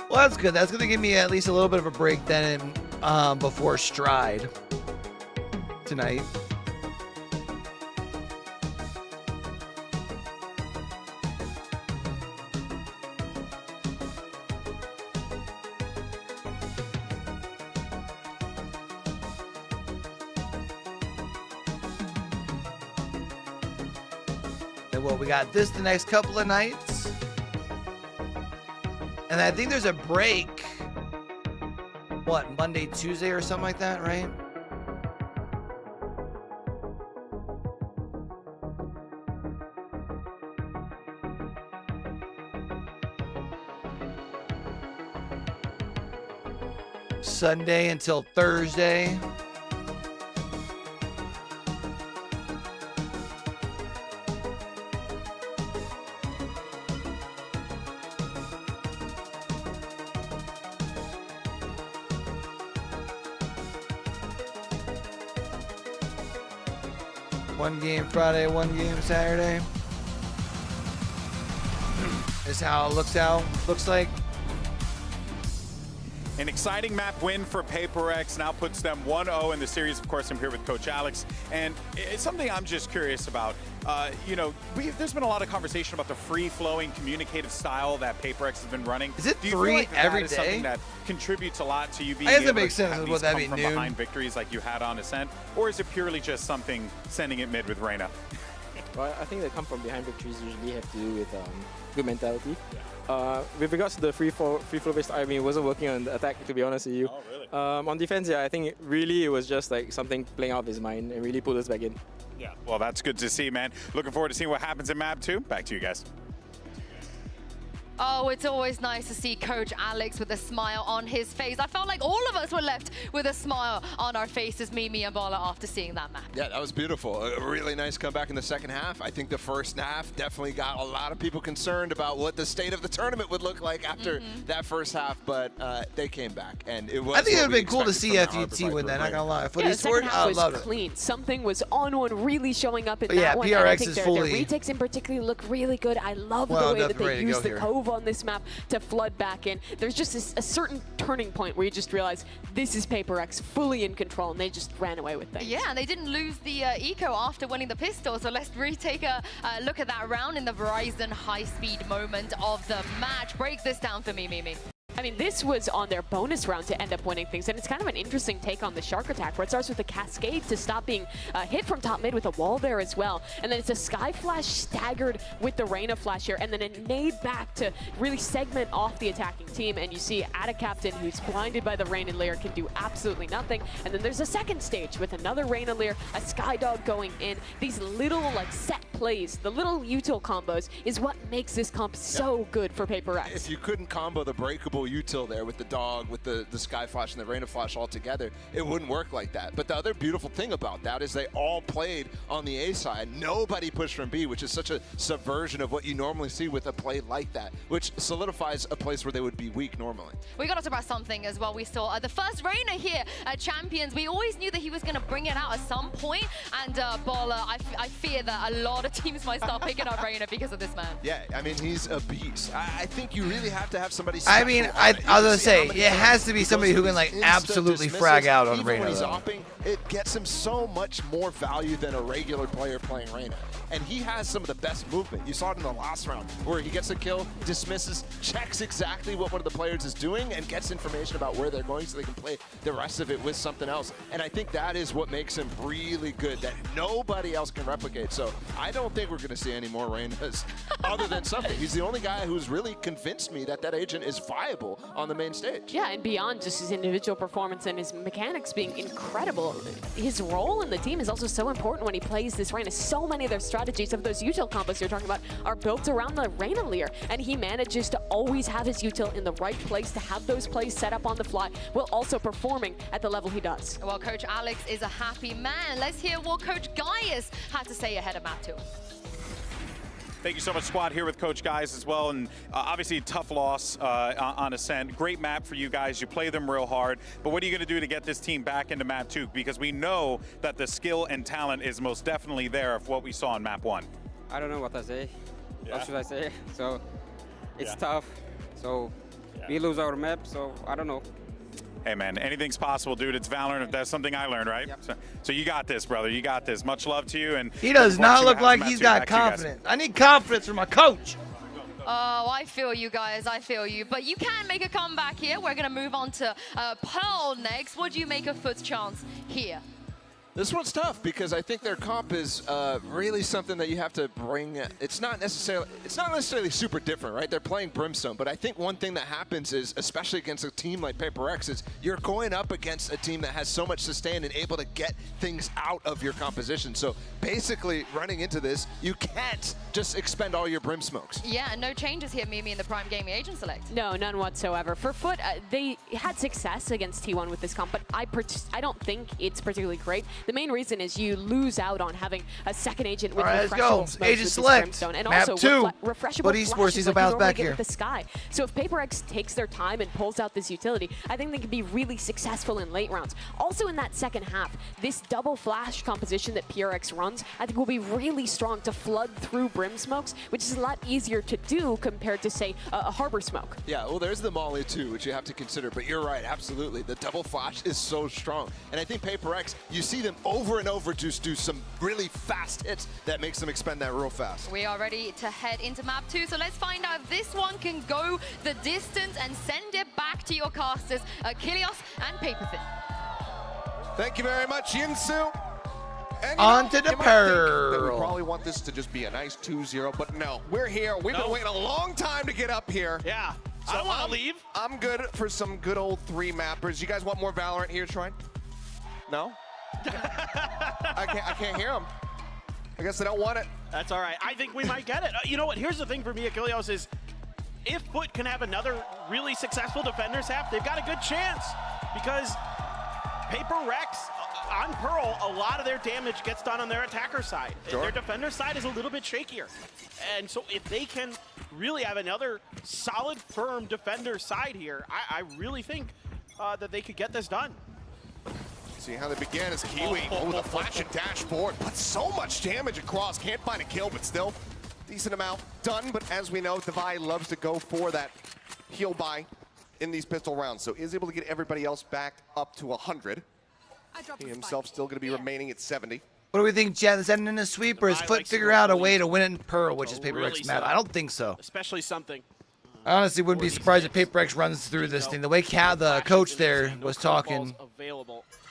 Well, that's good. That's going to give me at least a little bit of a break then before Stride tonight. And well, we got this the next couple of nights. And I think there's a break, what, Monday, Tuesday or something like that, right? Sunday until Thursday. One game Friday, one game Saturday. Is how it looks like. An exciting map win for PaperX now puts them 1-0 in the series. Of course, I'm here with Coach Alex, and it's something I'm just curious about. You know, there's been a lot of conversation about the free-flowing, communicative style that PaperX has been running. Is it Do you 3 feel like every that is day? something that contributes a lot to you being I guess able it makes to sense have with these that come being from noon. behind victories like you had on Ascent, or is it purely just something sending it mid with Reyna? Well, I think the come from behind victories usually have to do with good mentality. With regards to the free flow based, I mean, it wasn't working on the attack, to be honest with you. Oh, really? On defense, yeah, I think it was just like something playing out of his mind and really pulled us back in. Yeah, well, that's good to see, man. Looking forward to seeing what happens in map 2. Back to you guys. Oh, it's always nice to see Coach Alex with a smile on his face. I felt like all of us were left with a smile on our faces, Mimi and Bala, after seeing that map. Yeah, that was beautiful. A really nice comeback in the second half. I think the first half definitely got a lot of people concerned about what the state of the tournament would look like after that first half, but they came back, and it was. I think it would have been cool to see FUT win that, not gonna lie. FUT Yeah, the second Esports, half I was loved it. clean. Something was on one, really showing up in But yeah, that one. PRX and I think is their fully- retakes in particular look really good. I love the way that definitely they ready to use go the here. Cove on this map to flood back in. There's just a certain turning point where you just realize this is PaperX fully in control, and they just ran away with things. Yeah, and they didn't lose the eco after winning the pistol, so let's retake a look at that round in the Verizon high-speed moment of the match. Break this down for me, Mimi. I mean, this was on their bonus round to end up winning things, and it's kind of an interesting take on the Shark attack, where it starts with a Cascade to stop being hit from top mid with a wall there as well, and then it's a Sky Flash staggered with the Reyna Flash here, and then a nade back to really segment off the attacking team, and you see Ada Captain, who's blinded by the Reyna Leer, can do absolutely nothing, and then there's a second stage with another Reyna Leer, a Skydog going in. These little, like, set plays, the little util combos, is what makes this comp so good for PaperX. If you couldn't combo the breakable util there with the dog, with the Sky Flash and the Reyna Flash all together, it wouldn't work like that. But the other beautiful thing about that is they all played on the A side. Nobody pushed from B, which is such a subversion of what you normally see with a play like that, which solidifies a place where they would be weak normally. We got to talk about something as well. We saw the first Reyna here at Champions. We always knew that he was going to bring it out at some point, and Bala, I fear that a lot of teams might start picking up Reyna because of this man. Yeah, I mean, he's a beast. I think you really have to have somebody I mean, I was gonna say, it has to be somebody who can like absolutely frag out on Reyna. When he's opping, it gets him so much more value than a regular player playing Reyna. And he has some of the best movement. You saw it in the last round where he gets a kill, dismisses, checks exactly what one of the players is doing, and gets information about where they're going so they can play the rest of it with something else. And I think that is what makes him really good, that nobody else can replicate. So I don't think we're going to see any more Reynas other than something. He's the only guy who's really convinced me that that agent is viable on the main stage. Yeah, and beyond just his individual performance and his mechanics being incredible, his role in the team is also so important when he plays this Reyna. So many of their strategies of those util combos you're talking about are built around the Reyna Lear, and he manages to always have his util in the right place, to have those plays set up on the fly, while also performing at the level he does. Well, Coach Alex is a happy man. Let's hear what Coach Gaius had to say ahead of map 2. Thank you so much, squad, here with Coach Gaius as well. And obviously, tough loss on Ascent. Great map for you guys. You play them real hard. But what are you going to do to get this team back into map 2? Because we know that the skill and talent is most definitely there of what we saw in map 1. I don't know what I say. Yeah. What should I say? So it's tough. So we lose our map. So I don't know. Hey, man, anything's possible, dude. It's Valorant. That's something I learned, right? Yep. So you got this, brother. You got this. Much love to you. And he does not look like he's got confidence. I need confidence from my coach. Oh, I feel you guys. I feel you. But you can make a comeback here. We're going to move on to Pearl next. What do you make of FUT's chance here? This one's tough because I think their comp is really something that you have to bring. It's not necessarily super different, right? They're playing Brimstone, but I think one thing that happens is, especially against a team like PaperX, is you're going up against a team that has so much sustain and able to get things out of your composition. So basically, running into this, you can't just expend all your Brim smokes. Yeah, and no changes here, Mimi, in the Prime Gaming Agent Select. No, none whatsoever. For FUT, they had success against T1 with this comp, but I don't think it's particularly great. The main reason is you lose out on having a second agent with refreshable Agent select. And map also 2. refreshable FUT Esports needs to bounce back here. The sky. So if PaperX takes their time and pulls out this utility, I think they can be really successful in late rounds. Also in that second half, this double flash composition that PRX runs, I think will be really strong to flood through Brim smokes, which is a lot easier to do compared to, say, a Harbor smoke. Yeah, well, there's the Molly too, which you have to consider, but you're right, absolutely. The double flash is so strong. And I think PaperX, you see them over and over just do some really fast hits that makes them expend that real fast. We are ready to head into map 2, so let's find out if this one can go the distance and send it back to your casters, Achilles and Paperfin. Thank you very much, Yinsu. And on to the Pearl. We probably want this to just be a nice 2-0, but no, we're here. We've been waiting a long time to get up here. Yeah, so I don't want to leave. I'm good for some good old 3-mappers. You guys want more Valorant here, Shrine? No? I can't hear them. I guess they don't want it. That's all right. I think we might get it. You know what? Here's the thing for me, Achilles, is if FUT can have another really successful defenders half, they've got a good chance because PaperX on Pearl, a lot of their damage gets done on their attacker side. Sure. Their defender side is a little bit shakier. And so if they can really have another solid, firm defender side here, I really think that they could get this done. See how they began as Kiwi with a flash and dash forward. But so much damage across. Can't find a kill, but still decent amount done. But as we know, Divide loves to go for that heal buy in these pistol rounds. So is able to get everybody else back up to 100. He himself still going to be remaining at 70. What do we think, Chad? Is that in a sweep, or is FUT figure out a way to win it in Pearl, which is PaperX map? I don't think so. Especially something. I honestly wouldn't be surprised if PaperX runs through this thing. The way the coach there was talking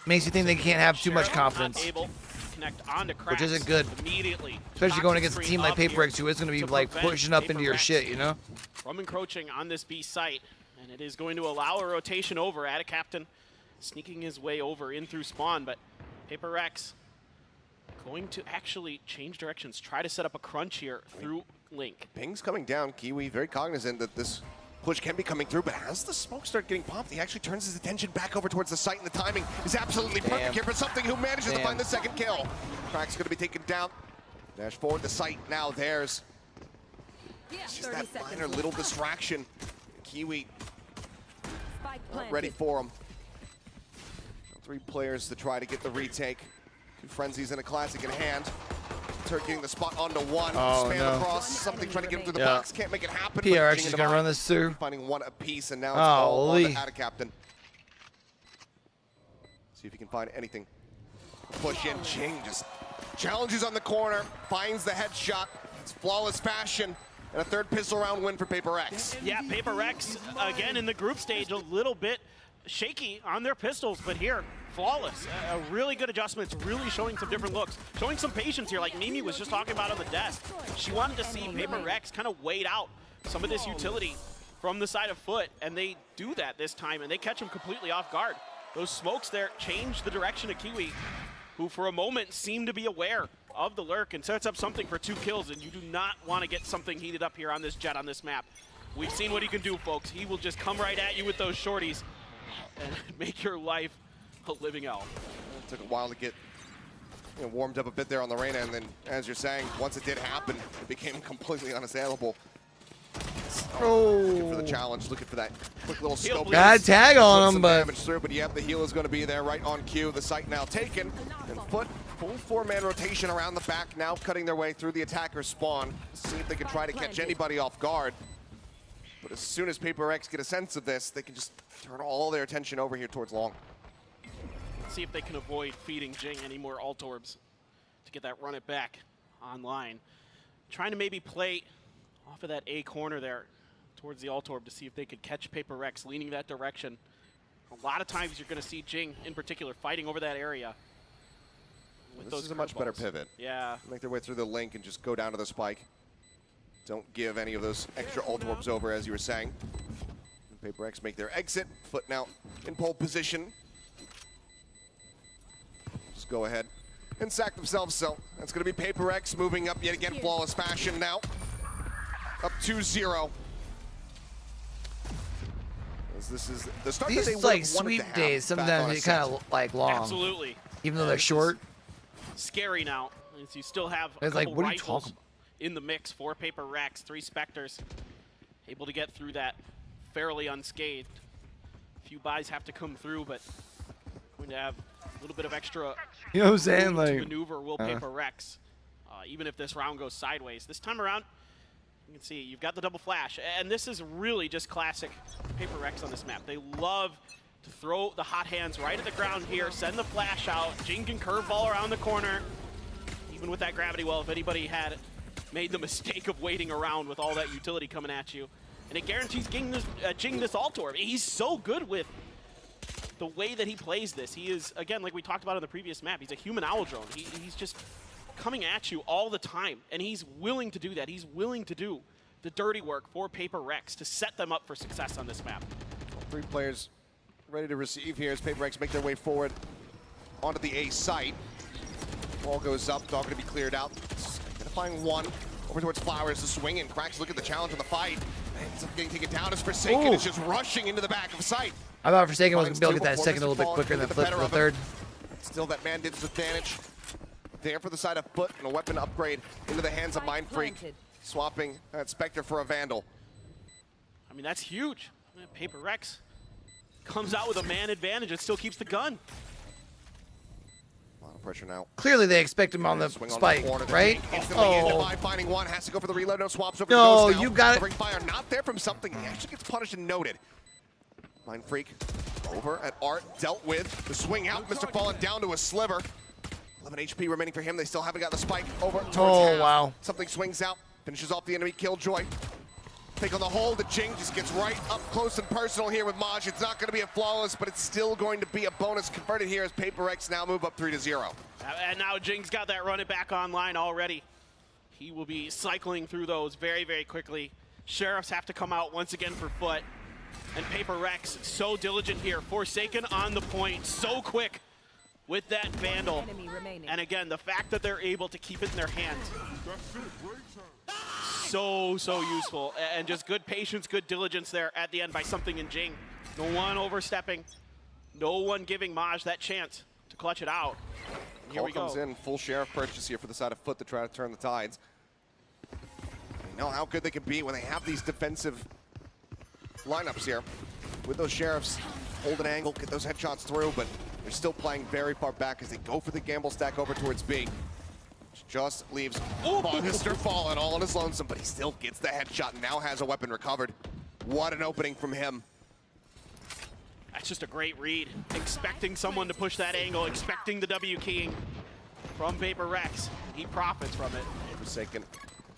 makes you think they can't have too much confidence, which isn't good. Especially going against a team like PaperX, who is going to be like pushing up into your shit, you know? From encroaching on this B site, and it is going to allow a rotation over at a captain, sneaking his way over in through spawn, but PaperX going to actually change directions, try to set up a crunch here through Link. Ping's coming down. Kiwi very cognizant that this push can be coming through, but as the smoke start getting popped, he actually turns his attention back over towards the site, and the timing is absolutely perfect here for something who manages to find the second kill. Crack's going to be taken down. Dash forward, the site now theirs. It's just that minor little distraction. Kiwi ready for him. 3 players to try to get the retake. 2 frenzies and a classic in hand. Turk getting the spot onto one. Oh, Span no. across. Something trying to get him through the box. Can't make it happen. but PRX Jing is in the going to run bind. this through. Finding one apiece, and now it's all on Holy. the Captain. See if he can find anything. Push in. Jing just challenges on the corner. Finds the headshot. It's flawless fashion. And a third pistol round win for PaperX. Yeah, PaperX, again, in the group stage, a little bit shaky on their pistols, but here, flawless. A really good adjustments, really showing some different looks. Showing some patience here, like Mimi was just talking about on the desk. She wanted to see PaperX kind of wait out some of this utility from the side of FUT, and they do that this time, and they catch him completely off guard. Those smokes there change the direction of Kiwi, who for a moment seemed to be aware of the lurk and sets up something for 2 kills, and you do not want to get something heated up here on this Jet on this map. We've seen what he can do, folks. He will just come right at you with those shorties and make your life a living hell. It took a while to get warmed up a bit there on the Reyna, and then, as you're saying, once it did happen, it became completely unassailable. Looking for the challenge, looking for that quick little scope. Bad tag on him, but damage through, but yep, the heal is going to be there right on cue. The site now taken, and FUT full 4-man rotation around the back, now cutting their way through the attacker spawn. See if they can try to catch anybody off guard. But as soon as PaperX get a sense of this, they can just turn all their attention over here towards long. Let's see if they can avoid feeding Jing any more ult orbs to get that run it back online. Trying to maybe play off of that A corner there towards the ult orb to see if they could catch PaperX leaning that direction. A lot of times you're going to see Jing in particular fighting over that area. This is a much better pivot. Yeah. Make their way through the link and just go down to the spike. Don't give any of those extra ult orbs over, as you were saying. And PaperX make their exit. FUT now in pole position. Just go ahead and sack themselves. So that's going to be PaperX moving up yet again, flawless fashion now. Up 2-0. This is the start that they these would like have wanted sweep to have days, back on sometimes they Ascent. kind of like long. Absolutely. Even though they're short. Scary now, as you still have a It's like, couple what are you rifles talking in the mix. 4 PaperX, 3 Spectres. Able to get through that fairly unscathed. A few buys have to come through, but going to have a little bit of extra You know what I'm saying? room Like, to maneuver will PaperX. Even if this round goes sideways. This time around, you can see you've got the double flash, and this is really just classic PaperX on this map. They love to throw the hot hands right at the ground here, send the flash out. Jing can curveball around the corner. Even with that gravity well, if anybody had made the mistake of waiting around with all that utility coming at you. And it guarantees Jing this ult orb. He's so good with the way that he plays this. He is, again, like we talked about in the previous map, he's a human owl drone. He's just coming at you all the time, and he's willing to do that. He's willing to do the dirty work for PaperX to set them up for success on this map. 3 players ready to receive here as PaperX make their way forward onto the A site. Ball goes up, dog going to be cleared out. Identifying one over towards Flowers, the swing, and Cracks look at the challenge on the fight. Ends up getting taken down as Forsaken is just rushing into the back of sight. I thought Forsaken was going Finds to be able to two get that before second a Mr. little bit Fallen quicker can than get the flip better for the of it. third. Still that man disadvantage there for the side of FUT, and a weapon upgrade into the hands of Mind Freak, swapping that Spectre for a Vandal. I mean, that's huge. PaperX comes out with a man advantage and still keeps the gun. A lot of pressure now. Clearly they expect him on the Swing spike, corner, right? Instantly into Oh, by finding one, has to go for the reload, no swaps over No, the ghost now. you got it. Covering fire, not there from something. He actually gets punished and noted. Mind Freak over at Art, dealt with. The swing out, Mr. Fallen down to a sliver. 11 HP remaining for him. They still haven't got the spike over towards half. wow. Something swings out, finishes off the enemy Killjoy. Take on the hold, the Jing just gets right up close and personal here with Maj. It's not going to be a flawless, but it's still going to be a bonus converted here as PaperX now move up 3-0. And now Jing's got that run it back online already. He will be cycling through those very, very quickly. Sheriffs have to come out once again for FUT. And PaperX so diligent here. Forsaken on the point, so quick with that Vandal. And again, the fact that they're able to keep it in their hands. So useful. And just good patience, good diligence there at the end by something in Jing. No one overstepping. No one giving Maj that chance to clutch it out. And here we go. Comes in, full Sheriff purchase here for the side of FUT to try to turn the tides. They know how good they can be when they have these defensive lineups here. With those Sheriffs, hold an angle, get those headshots through, but they're still playing very far back as they go for the gamble stack over towards B. Just leaves Mr. Fallen all on his lonesome, but he still gets the headshot and now has a weapon recovered. What an opening from him. That's just a great read. Expecting someone to push that angle, expecting the W keying from Paper Rex. He profits from it. Forsaken.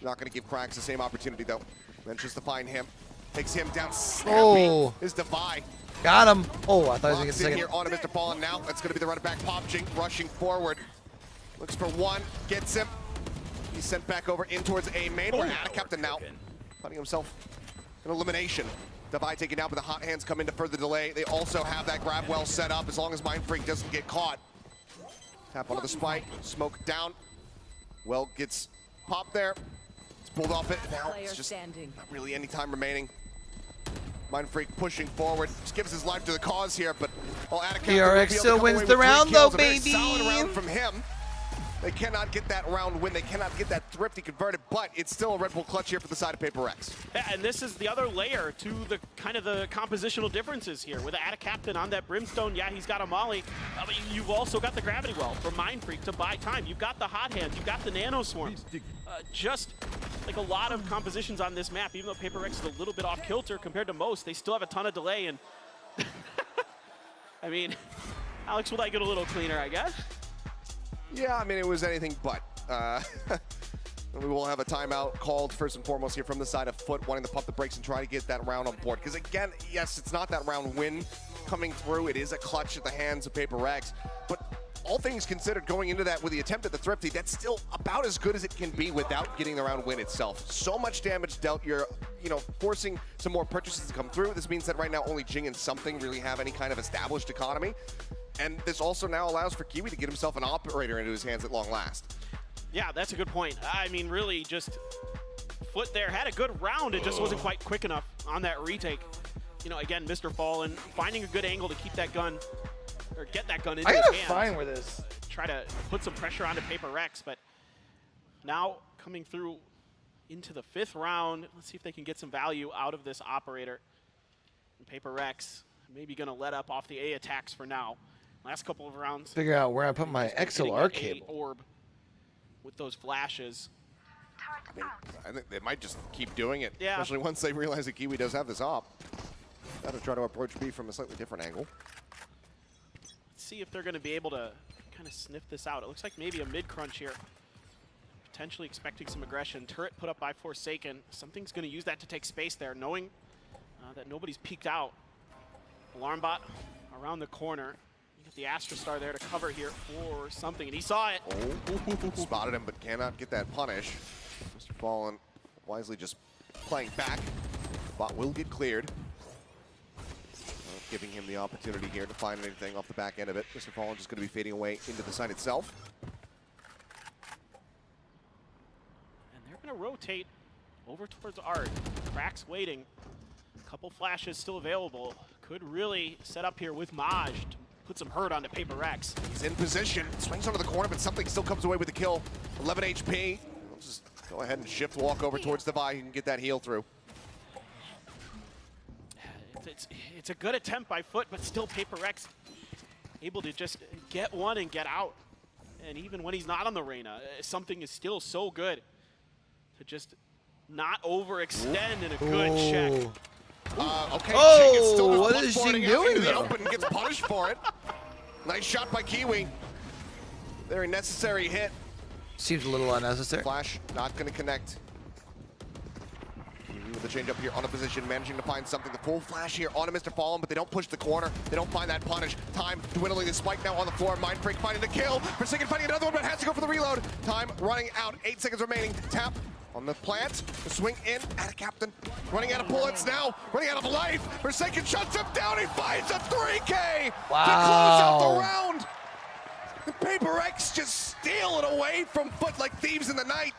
Not going to give Cracks the same opportunity, though. Ventures to find him. Takes him down. Snappy is Divide. Got him. Oh, I thought he was going to get second. second. Here on Mr. Fallen now. That's going to be the running back Pop Jink rushing forward. Looks for one. Gets him. He's sent back over in towards A main. We're at a captain now. Finding himself an elimination. Divide taken down, but the hot hands come in to further delay. They also have that grab well set up as long as Mind Freak doesn't get caught. Tap onto the spike. Smoke down. Well gets popped there. It's pulled off it. Now it's just not really any time remaining. Mind Freak pushing forward. Just gives his life to the cause here, but PRX still wins the round though, baby. Solid round from him. They cannot get that round win. They cannot get that thrifty converted, but it's still a Red Bull clutch here for the side of Paper Rex. Yeah, and this is the other layer to the kind of the compositional differences here. With Atta Captain on that Brimstone, yeah, he's got a Molly, but you've also got the Gravity Well from Mind Freak to buy time. You've got the Hot Hands, you've got the Nano Swarms. Just like a lot of compositions on this map, even though Paper Rex is a little bit off kilter compared to most, they still have a ton of delay. And I mean, Alex would like it a little cleaner, I guess. Yeah, I mean, it was anything but. We will have a timeout called first and foremost here from the side of FUT, wanting to pump the brakes and try to get that round on board. Because again, yes, it's not that round win coming through. It is a clutch at the hands of Paper Rex. But all things considered, going into that with the attempt at the thrifty, that's still about as good as it can be without getting the round win itself. So much damage dealt. You're, forcing some more purchases to come through. This means that right now only Jing and Something really have any kind of established economy. And this also now allows for Kiwi to get himself an operator into his hands at long last. Yeah, that's a good point. I mean, really, just FUT there had a good round. It just wasn't quite quick enough on that retake. Again, Mr. Fallen finding a good angle to keep that gun, or get that gun into his hands. Fine with this. Try to put some pressure onto Paper Rex, but now coming through into the 5th round, let's see if they can get some value out of this operator. And Paper Rex maybe going to let up off the A attacks for now. Last couple of rounds. Figure out where I put my XLR cable. Orb with those flashes. I think they might just keep doing it, yeah. Especially once they realize that Kiwi does have this op. Gotta try to approach B from a slightly different angle. Let's see if they're going to be able to kind of sniff this out. It looks like maybe a mid-crunch here. Potentially expecting some aggression. Turret put up by Forsaken. Something's going to use that to take space there, knowing that nobody's peeked out. Alarm bot around the corner. The Astra Star there to cover here for Something, and he saw it. Oh, spotted him, but cannot get that punish. Mr. Fallen wisely just playing back. The bot will get cleared. Giving him the opportunity here to find anything off the back end of it. Mr. Fallen just going to be fading away into the site itself. And they're going to rotate over towards Art. Cracks waiting. A couple flashes still available. Could really set up here with Maj to put some hurt onto Paper Rex. He's in position, swings onto the corner, but Something still comes away with the kill. 11 HP. We'll just go ahead and shift, walk over towards Divide and get that heal through. It's a good attempt by FUT, but still Paper Rex able to just get one and get out. And even when he's not on the Reyna, Something is still so good to just not overextend in a good check. Okay, oh, what is Jing doing though? Open and gets punished for it. Nice shot by Kiwi. Very necessary hit. Seems a little unnecessary. Flash not going to connect. Kiwi with the change up here on a position, managing to find Something. The full flash here on Mr. Fallen, but they don't push the corner. They don't find that punish. Time dwindling. The spike now on the floor. Mind Freak finding the kill. Forsaken finding another one, but has to go for the reload. Time running out. 8 seconds remaining. Tap on the plant, the swing in, at a captain, running out of bullets now, running out of life. Forsaken shuts him down, he finds a 3K to close out the round. The Paper Rex just steal it away from FUT like thieves in the night.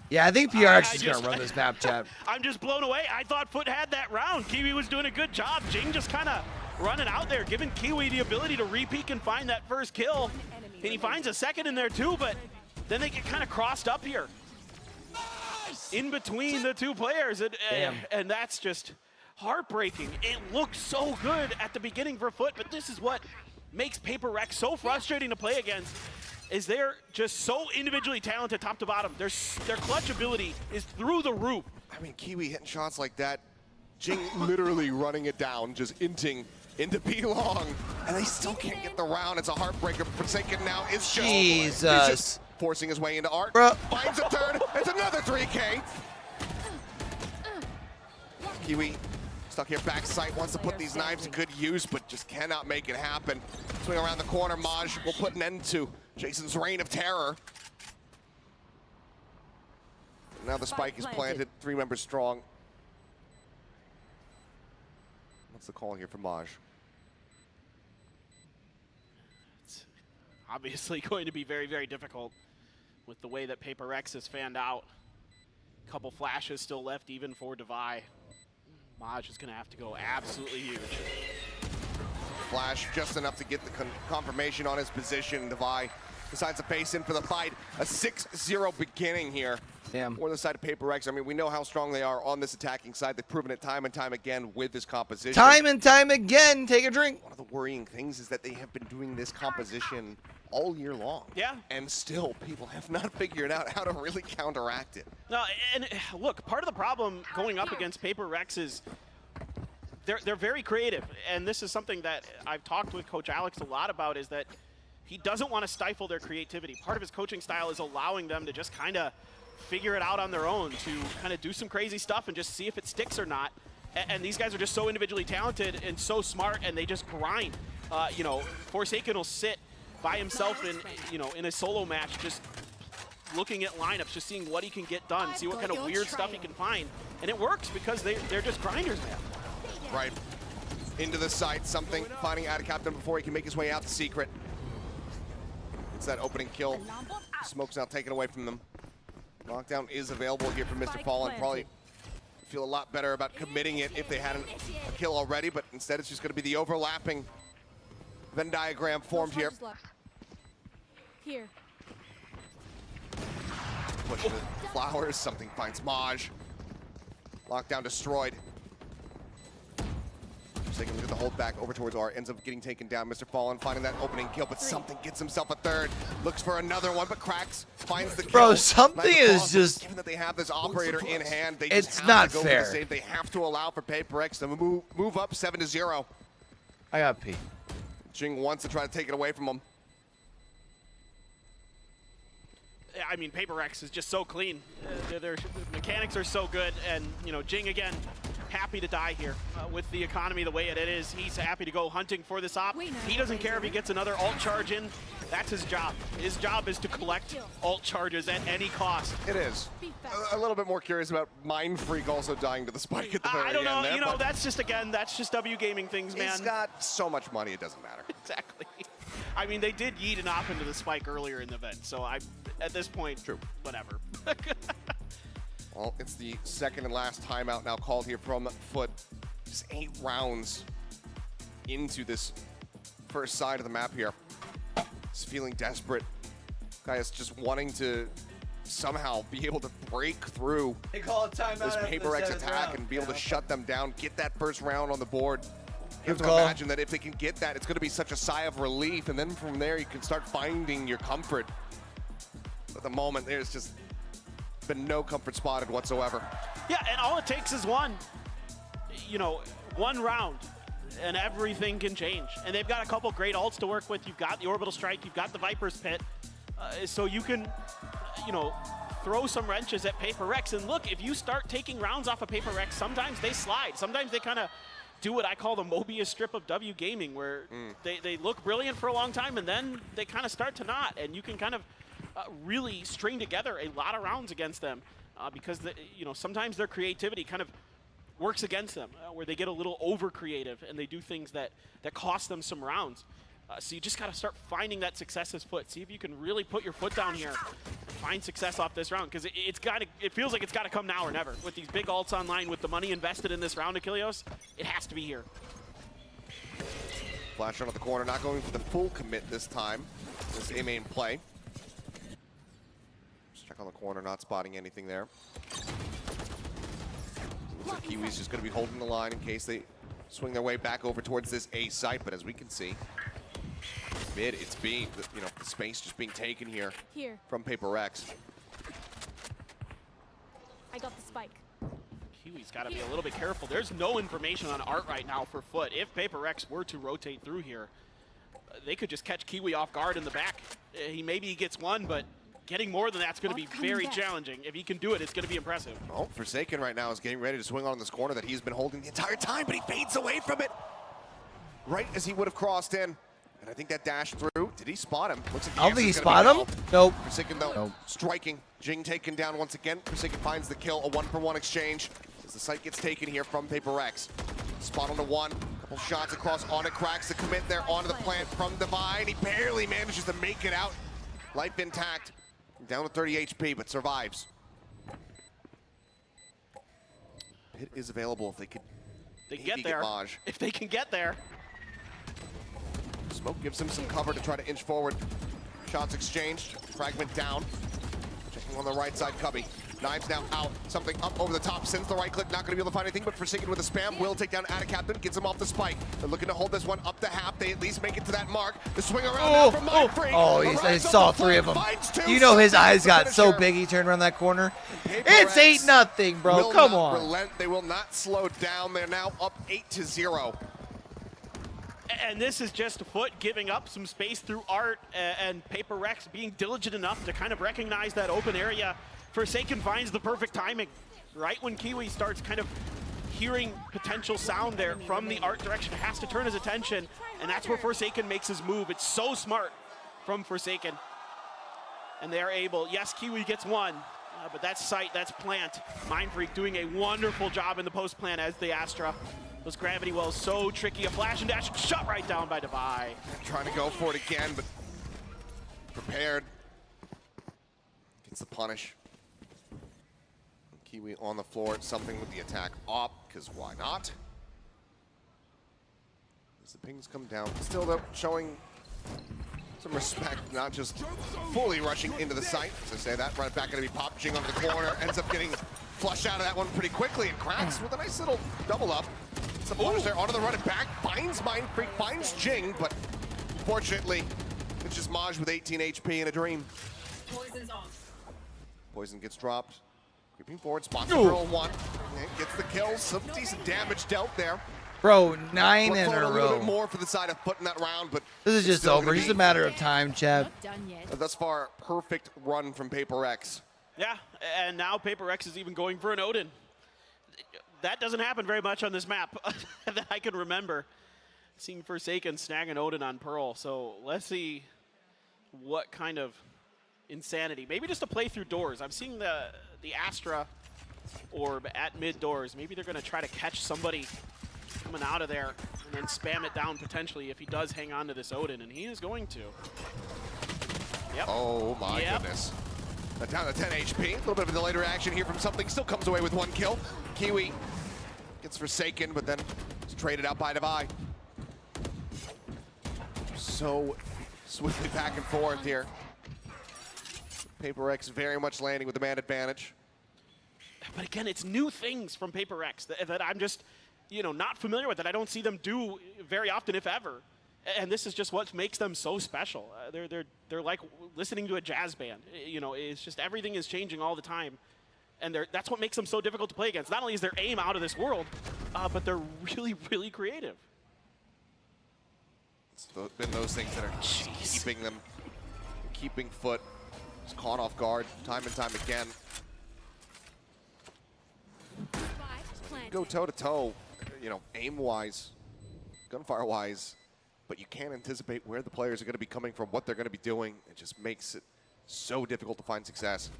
Yeah, I think PRX is going to run this map, chat. I'm just blown away. I thought FUT had that round. Kiwi was doing a good job. Jing just kind of running out there, giving Kiwi the ability to re-peek and find that first kill. And he finds a second in there too, but then they get kind of crossed up here. In between the two players, and that's just heartbreaking. It looked so good at the beginning for FUT, but this is what makes Paper Rex so frustrating to play against. is they're just so individually talented top to bottom. Their clutch ability is through the roof. I mean, Kiwi hitting shots like that, Jing literally running it down, just inting into B long, and they still can't get the round. It's a heartbreaker. Forsaken now is just, Jesus. He's just forcing his way into Art. Bruh. Finds a turn. It's another 3K. Kiwi stuck here backside, wants to put these knives to good use, but just cannot make it happen. Swing around the corner, Maj will put an end to Jason's reign of terror. Now the spike is planted, 3 members strong. What's the call here for Maj? It's obviously going to be very, very difficult with the way that Paper X has fanned out. A couple flashes still left even for Devi. Maj is going to have to go absolutely huge. Flash just enough to get the confirmation on his position. Devi decides to face in for the fight. A 6-0 beginning here. Damn. For the side of Paper X. I mean, we know how strong they are on this attacking side. They've proven it time and time again with this composition. Time and time again, take a drink. One of the worrying things is that they have been doing this composition all year long. Yeah. And still, people have not figured out how to really counteract it. No, and look, part of the problem going up against Paper X is they're very creative. And this is something that I've talked with Coach Alex a lot about, is that he doesn't want to stifle their creativity. Part of his coaching style is allowing them to just kind of figure it out on their own, to kind of do some crazy stuff and just see if it sticks or not. And these guys are just so individually talented and so smart, and they just grind. You know, Forsaken will sit by himself in, you know, in a solo match, just looking at lineups, just seeing what he can get done, see what kind of weird stuff he can find. And it works because they're just grinders, man. Right. Into the site, something, finding out a captain before he can make his way out the secret. It's that opening kill. Smoke's now taken away from them. Knockdown is available here from Mr. Fallen. Probably feel a lot better about committing it if they had a kill already, but instead it's just going to be the overlapping Venn diagram formed here. Here. Push the flowers, something finds Maj. Lockdown destroyed. Just taking a look at the hold back over towards R, ends up getting taken down. Mr. Fallen finding that opening kill, but something gets himself a third. Looks for another one, but cracks, finds the kill. Bro, something is just... Given that they have this operator in hand, they it's just have not to go fair. for the save. They have to allow for Paper X to move up 7-0. I got P. Jing wants to try to take it away from him. I mean, Paper X is just so clean. Their mechanics are so good, and you know, Jing again, happy to die here with the economy the way it is. He's happy to go hunting for this op. He doesn't care if he gets another ult charge in. That's his job. His job is to collect ult charges at any cost. It is. A little bit more curious about Mind Freak also dying to the spike at the very end. I don't know. There, you know, that's just W Gaming things, man. He's got so much money, it doesn't matter. Exactly. I mean, they did yeet an op into the spike earlier in the event, so at this point, true, whatever. Well, it's the second and last timeout now called here from FUT. Just 8 rounds into this first side of the map here. Just feeling desperate. Guys just wanting to somehow be able to break through They call it timeout this after Paper the X 7th attack round. and be able to shut them down, get that first round on the board. You have Good to call. imagine that if they can get that, it's going to be such a sigh of relief, and then from there you can start finding your comfort. At the moment, there's just been no comfort spotted whatsoever. Yeah, and all it takes is one. You know, one round, and everything can change. And they've got a couple great ults to work with. You've got the Orbital Strike, you've got the Viper's Pit, so you can, you know, throw some wrenches at Paper X. And look, if you start taking rounds off of Paper X, sometimes they slide. Sometimes they kind of do what I call the Mobius strip of W Gaming, where they look brilliant for a long time, and then they kind of start to not. And you can kind of really string together a lot of rounds against them because you know, sometimes their creativity kind of works against them, where they get a little over creative and they do things that cost them some rounds. So you just got to start finding that success as FUT. See if you can really put your foot down here and find success off this round, because it feels like it's got to come now or never. With these big ults online, with the money invested in this round, Achilleos, it has to be here. Flash out of the corner, not going for the full commit this time. This A main play. Just check on the corner, not spotting anything there. Looks like Kiwi's just going to be holding the line in case they swing their way back over towards this A site, but as we can see, mid, it's being, you know, the space just being taken here from PaperX. I got the spike. Kiwi's got to be a little bit careful. There's no information on Art right now for FUT. If PaperX were to rotate through here, they could just catch Kiwi off guard in the back. Maybe he gets one, but getting more than that's going to be very challenging. If he can do it, it's going to be impressive. Oh, Forsaken right now is getting ready to swing on this corner that he's been holding the entire time, but he fades away from it right as he would have crossed in. And I think that dash through, did he spot him? Looks like I don't think he spotted him. Nope. Forsaken though, striking. Jing taken down once again. Forsaken finds the kill, a 1-for-1 exchange. As the site gets taken here from PaperX. Spot on the one, couple shots across on it, cracks the commit there onto the plant from Divine. He barely manages to make it out. Life intact, down to 30 HP, but survives. Pit is available if they could get there. If they can get there. Smoke gives him some cover to try to inch forward. Shots exchanged, fragment down. Checking on the right side, Cubby. Knives now out, something up over the top, sends the right click, not gonna be able to find anything, but Forsaken with a spam will take down Attic Captain, gets him off the spike. They're looking to hold this one up to half, they at least make it to that mark. The swing around now from Mindfreak. Oh, I saw three of them. You know his eyes got so big he turned around that corner. It's 8-0, bro, come on. Relent. They will not slow down, they're now up 8-0. And this is just FUT giving up some space through Art and PaperX being diligent enough to kind of recognize that open area. Forsaken finds the perfect timing. Right when Kiwi starts kind of hearing potential sound there from the Art direction, has to turn his attention, and that's where Forsaken makes his move. It's so smart from Forsaken. And they are able, yes, Kiwi gets one, but that's site, that's plant. Mindfreak doing a wonderful job in the post plant as the Astra. Those gravity wells so tricky. A flash and dash shut right down by Devi. Trying to go for it again, but prepared. Gets the punish. Kiwi on the floor, something with the attack up, because why not? As the pings come down, still though showing some respect, not just fully rushing into the site. So say that, right back gonna be popped. Jing onto the corner, ends up getting flushed out of that one pretty quickly, and cracks with a nice little double up. Some punish there, onto the run and back, finds Mindfreak, finds Jing, but unfortunately, it's just Maj with 18 HP in a dream. Poison's off. Poison gets dropped. Creeping forward, spots the girl one. Gets the kill, some decent damage dealt there. Bro, 9 in a A little bit row. more for the side of FUT in that round, but This is just over. It's just a matter of time, Chad. Thus far, perfect run from PaperX. Yeah, and now PaperX is even going for an Odin. That doesn't happen very much on this map that I can remember. Seeing Forsaken snag an Odin on Pearl, so let's see what kind of insanity. Maybe just a play through doors. I'm seeing the Astra orb at mid doors. Maybe they're gonna try to catch somebody coming out of there and then spam it down potentially if he does hang on to this Odin, and he is going to. Yep. Oh my goodness. Down to 10 HP. A little bit of a delayed reaction here from something. Still comes away with one kill. Kiwi gets Forsaken, but then it's traded out by Devi. So swiftly back and forth here. PaperX very much landing with the man advantage. But again, it's new things from PaperX that I'm just, you know, not familiar with, that I don't see them do very often, if ever. And this is just what makes them so special. They're like listening to a jazz band. You know, it's just everything is changing all the time. And that's what makes them so difficult to play against. Not only is their aim out of this world, but they're really, really creative. It's been those things that are keeping them, keeping FUT just caught off guard time and time again. Go toe-to-toe, you know, aim-wise, gunfire-wise, but you can't anticipate where the players are going to be coming from, what they're going to be doing. It just makes it so difficult to find success.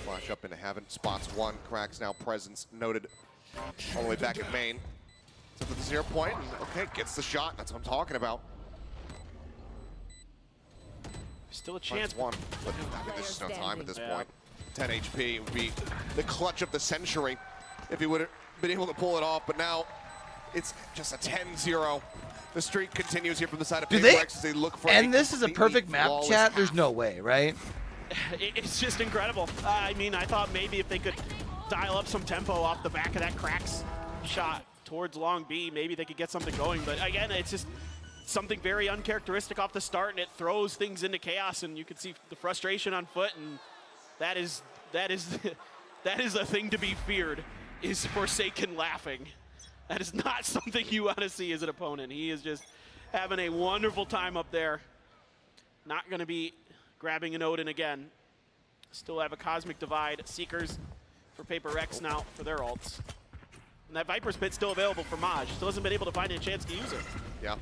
Flash up into heaven, spots one, cracks now, presence noted all the way back at main. So for the 0 point, and okay, gets the shot, that's what I'm talking about. Still a chance. One, but I mean, there's just no time at this point. 10 HP would be the clutch of the century if he would have been able to pull it off, but now it's just a 10-0. The streak continues here from the side of PaperX as they look for and this is a perfect map, chat? There's no way, right? It's just incredible. I mean, I thought maybe if they could dial up some tempo off the back of that cracks shot towards long B, maybe they could get something going. But again, it's something very uncharacteristic off the start, and it throws things into chaos, and you can see the frustration on FUT, and that is a thing to be feared, is Forsaken laughing. That is not something you want to see as an opponent. He is just having a wonderful time up there. Not going to be grabbing an Odin again. Still have a Cosmic Divide. Seekers for Paper Rex now for their ults. And that Viper's Pit still available for Maj. Still hasn't been able to find a chance to use it. Yeah,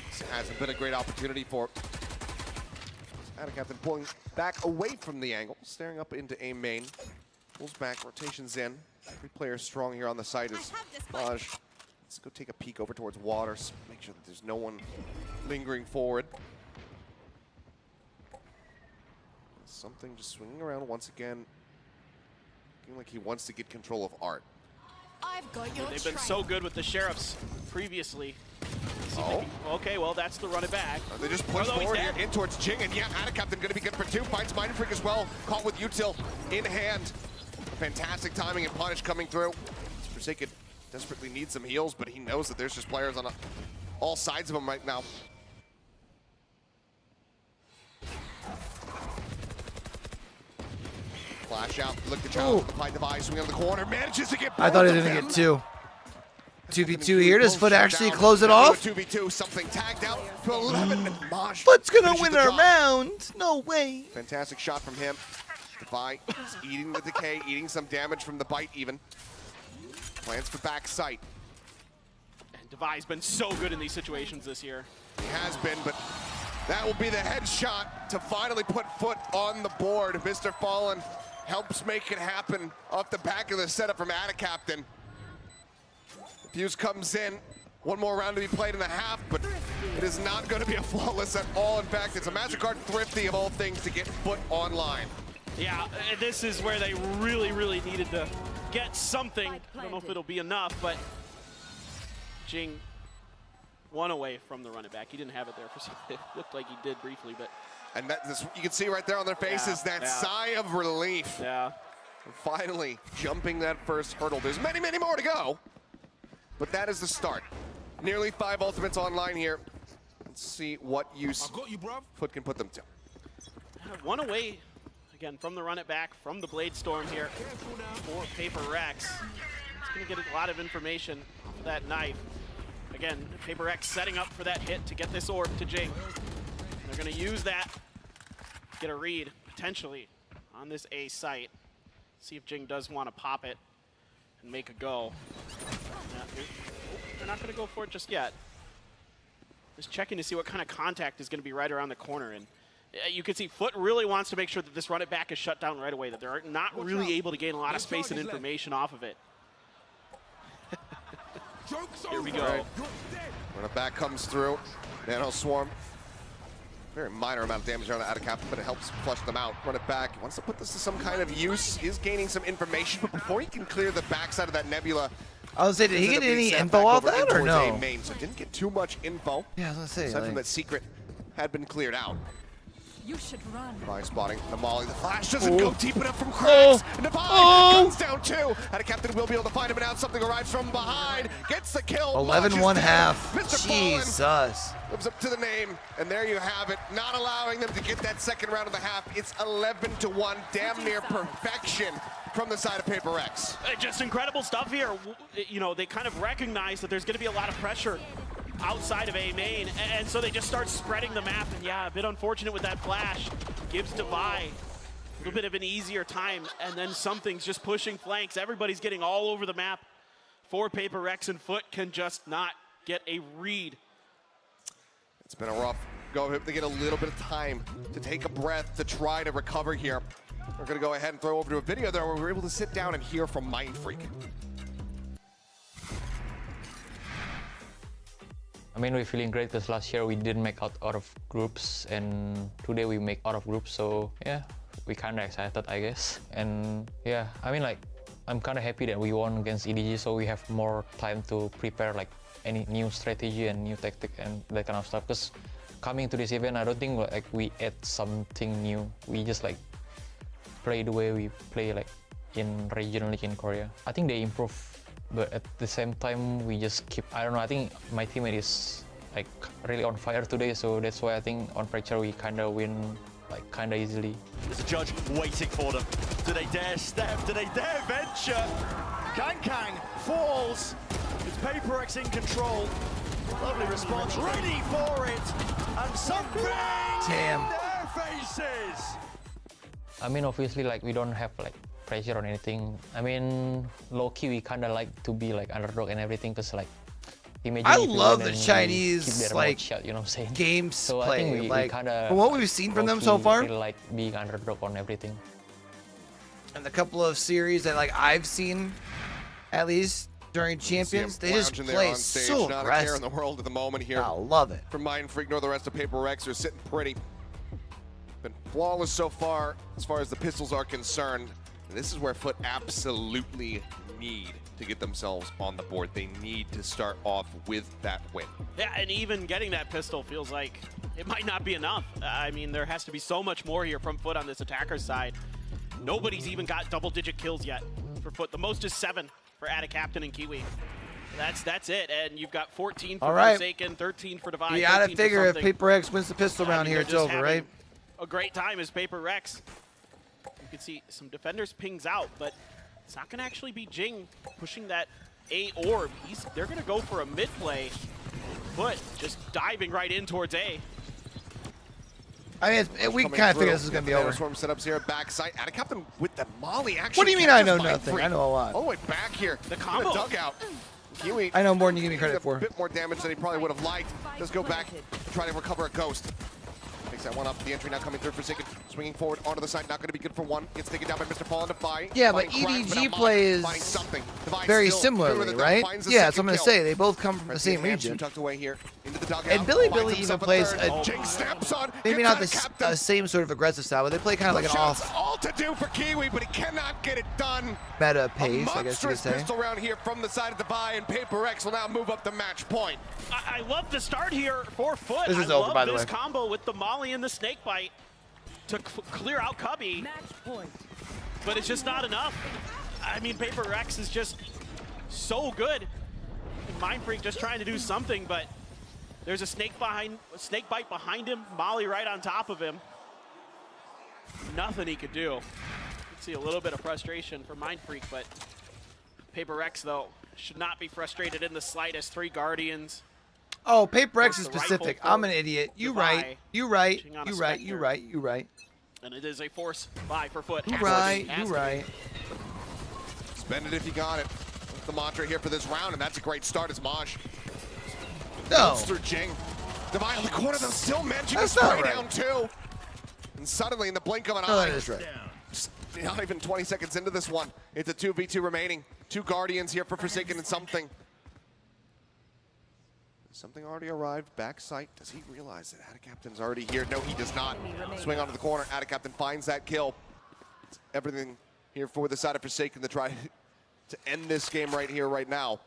this hasn't been a great opportunity for Captain pulling back away from the angle, staring up into A main. Pulls back, rotations in. 3 players strong here on the site as Maj. Let's go take a peek over towards Waters. Make sure that there's no one lingering forward. Something just swinging around once again. Looking like he wants to get control of Art. I've got your They've been so good with the Sheriffs previously. Oh. Okay, well, that's the run it back. They just push forward here in towards Jing, and yeah, Captain going to be good for 2. Finds Mindfreak as well. Caught with Util in hand. Fantastic timing and punish coming through. Forsaken desperately needs some heals, but he knows that there's just players on all sides of him right now. Flash out, look to challenge the Pine Device, swing on the corner, manages to get I thought he didn't get 2. 2v2 here. Does FUT actually close it off? 2v2, something tagged out to 11. FUT's gonna win a round. No way. Fantastic shot from him. Devi is eating the decay, eating some damage from the bite even. Plans for back sight. And Devi's been so good in these situations this year. He has been, but that will be the headshot to finally put FUT on the board. Mr. Fallen helps make it happen off the back of the setup from Captain. Fuse comes in. One more round to be played in the half, but it is not going to be a flawless at all. In fact, it's a MasterCard thrifty of all things to get FUT online. Yeah, this is where they really, really needed to get something. I don't know if it'll be enough, but Jing 1 away from the run it back. He didn't have it there for some. It looked like he did briefly, but. And you can see right there on their faces that sigh of relief. Yeah. Finally jumping that first hurdle. There's many, many more to go, but that is the start. Nearly 5 ultimates online here. Let's see what use FUT can put them to. 1 away. Again, from the run it back, from the Blade Storm here for Paper Rex. It's going to get a lot of information off of that knife. Again, Paper Rex setting up for that hit to get this orb to Jing. And they're going to use that, get a read, potentially, on this A site. See if Jing does want to pop it and make a go. They're not going to go for it just yet. Just checking to see what kind of contact is going to be right around the corner. And you can see FUT really wants to make sure that this run it back is shut down right away, that they're not really able to gain a lot of space and information off of it. Here we go. Run it back comes through. Nano Swarm. Very minor amount of damage on the Captain, but it helps flush them out. Run it back. He wants to put this to some kind of use. Is gaining some information, but before he can clear the backside of that nebula. I was saying, did he get any info off that or no? Main, so didn't get too much info. Yeah, I was gonna say. Aside from that secret had been cleared out. You should run. Devi spotting the molly. The flash doesn't go deep enough from cracks. Devi comes down 2. Captain will be able to find him, and out something arrives from behind. Gets the kill. 11-1 half. Mr. Jesus. Fallen lives up to the name, and there you have it. Not allowing them to get that second round of the half. It's 11-1. Damn near perfection from the side of Paper Rex. Just incredible stuff here. You know, they kind of recognize that there's going to be a lot of pressure outside of A main, and so they just start spreading the map. And yeah, a bit unfortunate with that flash. Gives Devi a little bit of an easier time, and then something's just pushing flanks. Everybody's getting all over the map for Paper Rex, and FUT can just not get a read. It's been a rough go. They get a little bit of time to take a breath to try to recover here. We're going to go ahead and throw over to a video there where we're able to sit down and hear from Mindfreak. I mean, we're feeling great because last year we didn't make out of groups, and today we make out of groups. So yeah, we kind of excited, I guess. And yeah, I mean, like, I'm kind of happy that we won against EDG, so we have more time to prepare like any new strategy and new tactic and that kind of stuff. Because coming to this event, I don't think like we add something new. We just like play the way we play like in regional league in Korea. I think they improve. But at the same time, we just keep, I don't know, I think my teammate is like really on fire today, so that's why I think on pressure we kind of win like kind of easily. There's a judge waiting for them. Do they dare step? Do they dare venture? Kang falls. It's PaperX in control. Lovely response, ready for it. And something in their faces. I mean, obviously, like we don't have like pressure on anything. I mean, low-key we kind of like to be like underdog and everything, cause like imagine I if we love win the and Chinese keep their like mouth shut, you know what I'm saying? games So I play. think we Like kind of from what we've seen from them so far, feel like being underdog on everything. and the couple of series that like I've seen, at least during Champions, they just play so Not a care in aggressive. the world at the moment here. I love it. From Mindfreak nor the rest of PaperX are sitting pretty. Been flawless so far as the pistols are concerned. And this is where FUT absolutely need to get themselves on the board. They need to start off with that win. Yeah, and even getting that pistol feels like it might not be enough. I mean, there has to be so much more here from FUT on this attacker side. Nobody's even got double-digit kills yet for FUT. The most is 7 for AdaCaptain and Kiwi. That's it, and you've got 14 for Forsaken, 13 for Divine. You gotta figure if PaperX wins the pistol round here, it's over, right? A great time as PaperX. You can see some defenders pings out, but it's not gonna actually be Jing pushing that A orb. They're gonna go for a mid play. FUT just diving right in towards A. I mean, we kind of figured this was going to be over. Swarm setups here, backside. AdaCaptain with the molly actually. What do you mean I know nothing? I know a lot. All the way back here. The combo. The dugout. Kiwi. I know more than you give me credit for. A bit more damage than he probably would have liked. Does go back, try to recover a ghost. Takes that one up. The entry now coming through for Forsaken. Swinging forward onto the side, not going to be good for one. Gets taken down by Mr. Fallen to buy. Yeah, but EDG play is very similarly, right? Yeah, so I'm going to say they both come from the same region. Tucked away here into the dugout. And Billy even plays a snaps on. Maybe not the same sort of aggressive style, but they play kind of like an off. All to do for Kiwi, but he cannot get it done. Meta pace, I guess you could say. Pistol round here from the side of the buy, and PaperX will now move up the match point. I love the start here for FUT. This is over, by the way. This combo with the molly and the snake bite to clear out Cubby. But it's just not enough. I mean, PaperX is just so good. And Mindfreak just trying to do something, but there's a snake bite behind him, molly right on top of him. Nothing he could do. You can see a little bit of frustration for Mindfreak, but PaperX, though, should not be frustrated in the slightest. 3 Guardians. Oh, PaperX is specific. I'm an idiot. You right. You right. You right. You right. You right. And it is a force buy for FUT. You right. You right. Spend it if you got it. That's the mantra here for this round, and that's a great start as Maj. No. Through Jing. Divine on the corner, though, still managing to spray down 2. And suddenly, in the blink of an eye, that is right. Not even 20 seconds into this one, it's a 2v2 remaining. 2 Guardians here for Forsaken and something. Something already arrived, backside. Does he realize that AdaCaptain's already here? No, he does not. Swing onto the corner, AdaCaptain finds that kill. It's everything here for the side of Forsaken to try to end this game right here, right now.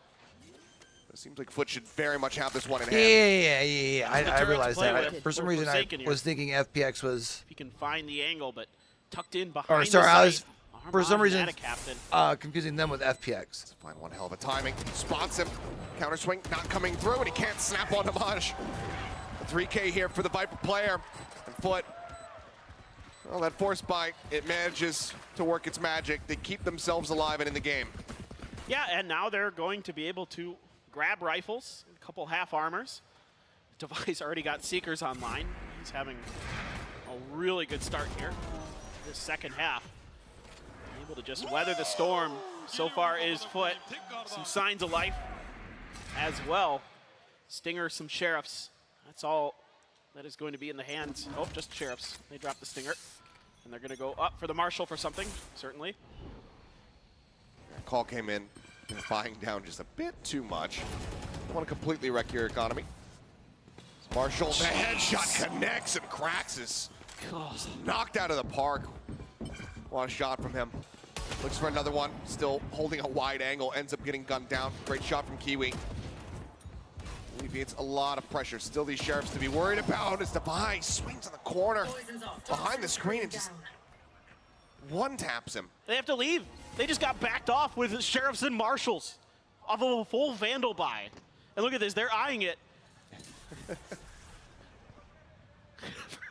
It seems like FUT should very much have this one in hand. Yeah. I realized that. For some reason, I was thinking FPX was... If you can find the angle, but tucked in behind Or sorry, I was, for some reason, AdaCaptain. confusing them with FPX. Find one hell of a timing. Spots him. Counter swing not coming through, and he can't snap onto Maj. 3K here for the Viper player. And FUT, well, that force bite, it manages to work its magic. They keep themselves alive and in the game. Yeah, and now they're going to be able to grab rifles, a couple half armors. Device already got Seekers online. He's having a really good start here. This second half. Able to just weather the storm. So far is FUT. Some signs of life as well. Stinger, some Sheriffs. That's all that is going to be in the hands. Oh, just Sheriffs. They dropped the Stinger. And they're going to go up for the Marshall for something, certainly. Call came in, buying down just a bit too much. Don't want to completely wreck your economy. Marshall, the headshot connects and cracks is knocked out of the park. What a shot from him. Looks for another one, still holding a wide angle, ends up getting gunned down. Great shot from Kiwi. Alleviates a lot of pressure. Still these Sheriffs to be worried about as Device swings in the corner behind the screen and just one-taps him. They have to leave. They just got backed off with Sheriffs and Marshals off of a full Vandal buy. And look at this, they're eyeing it.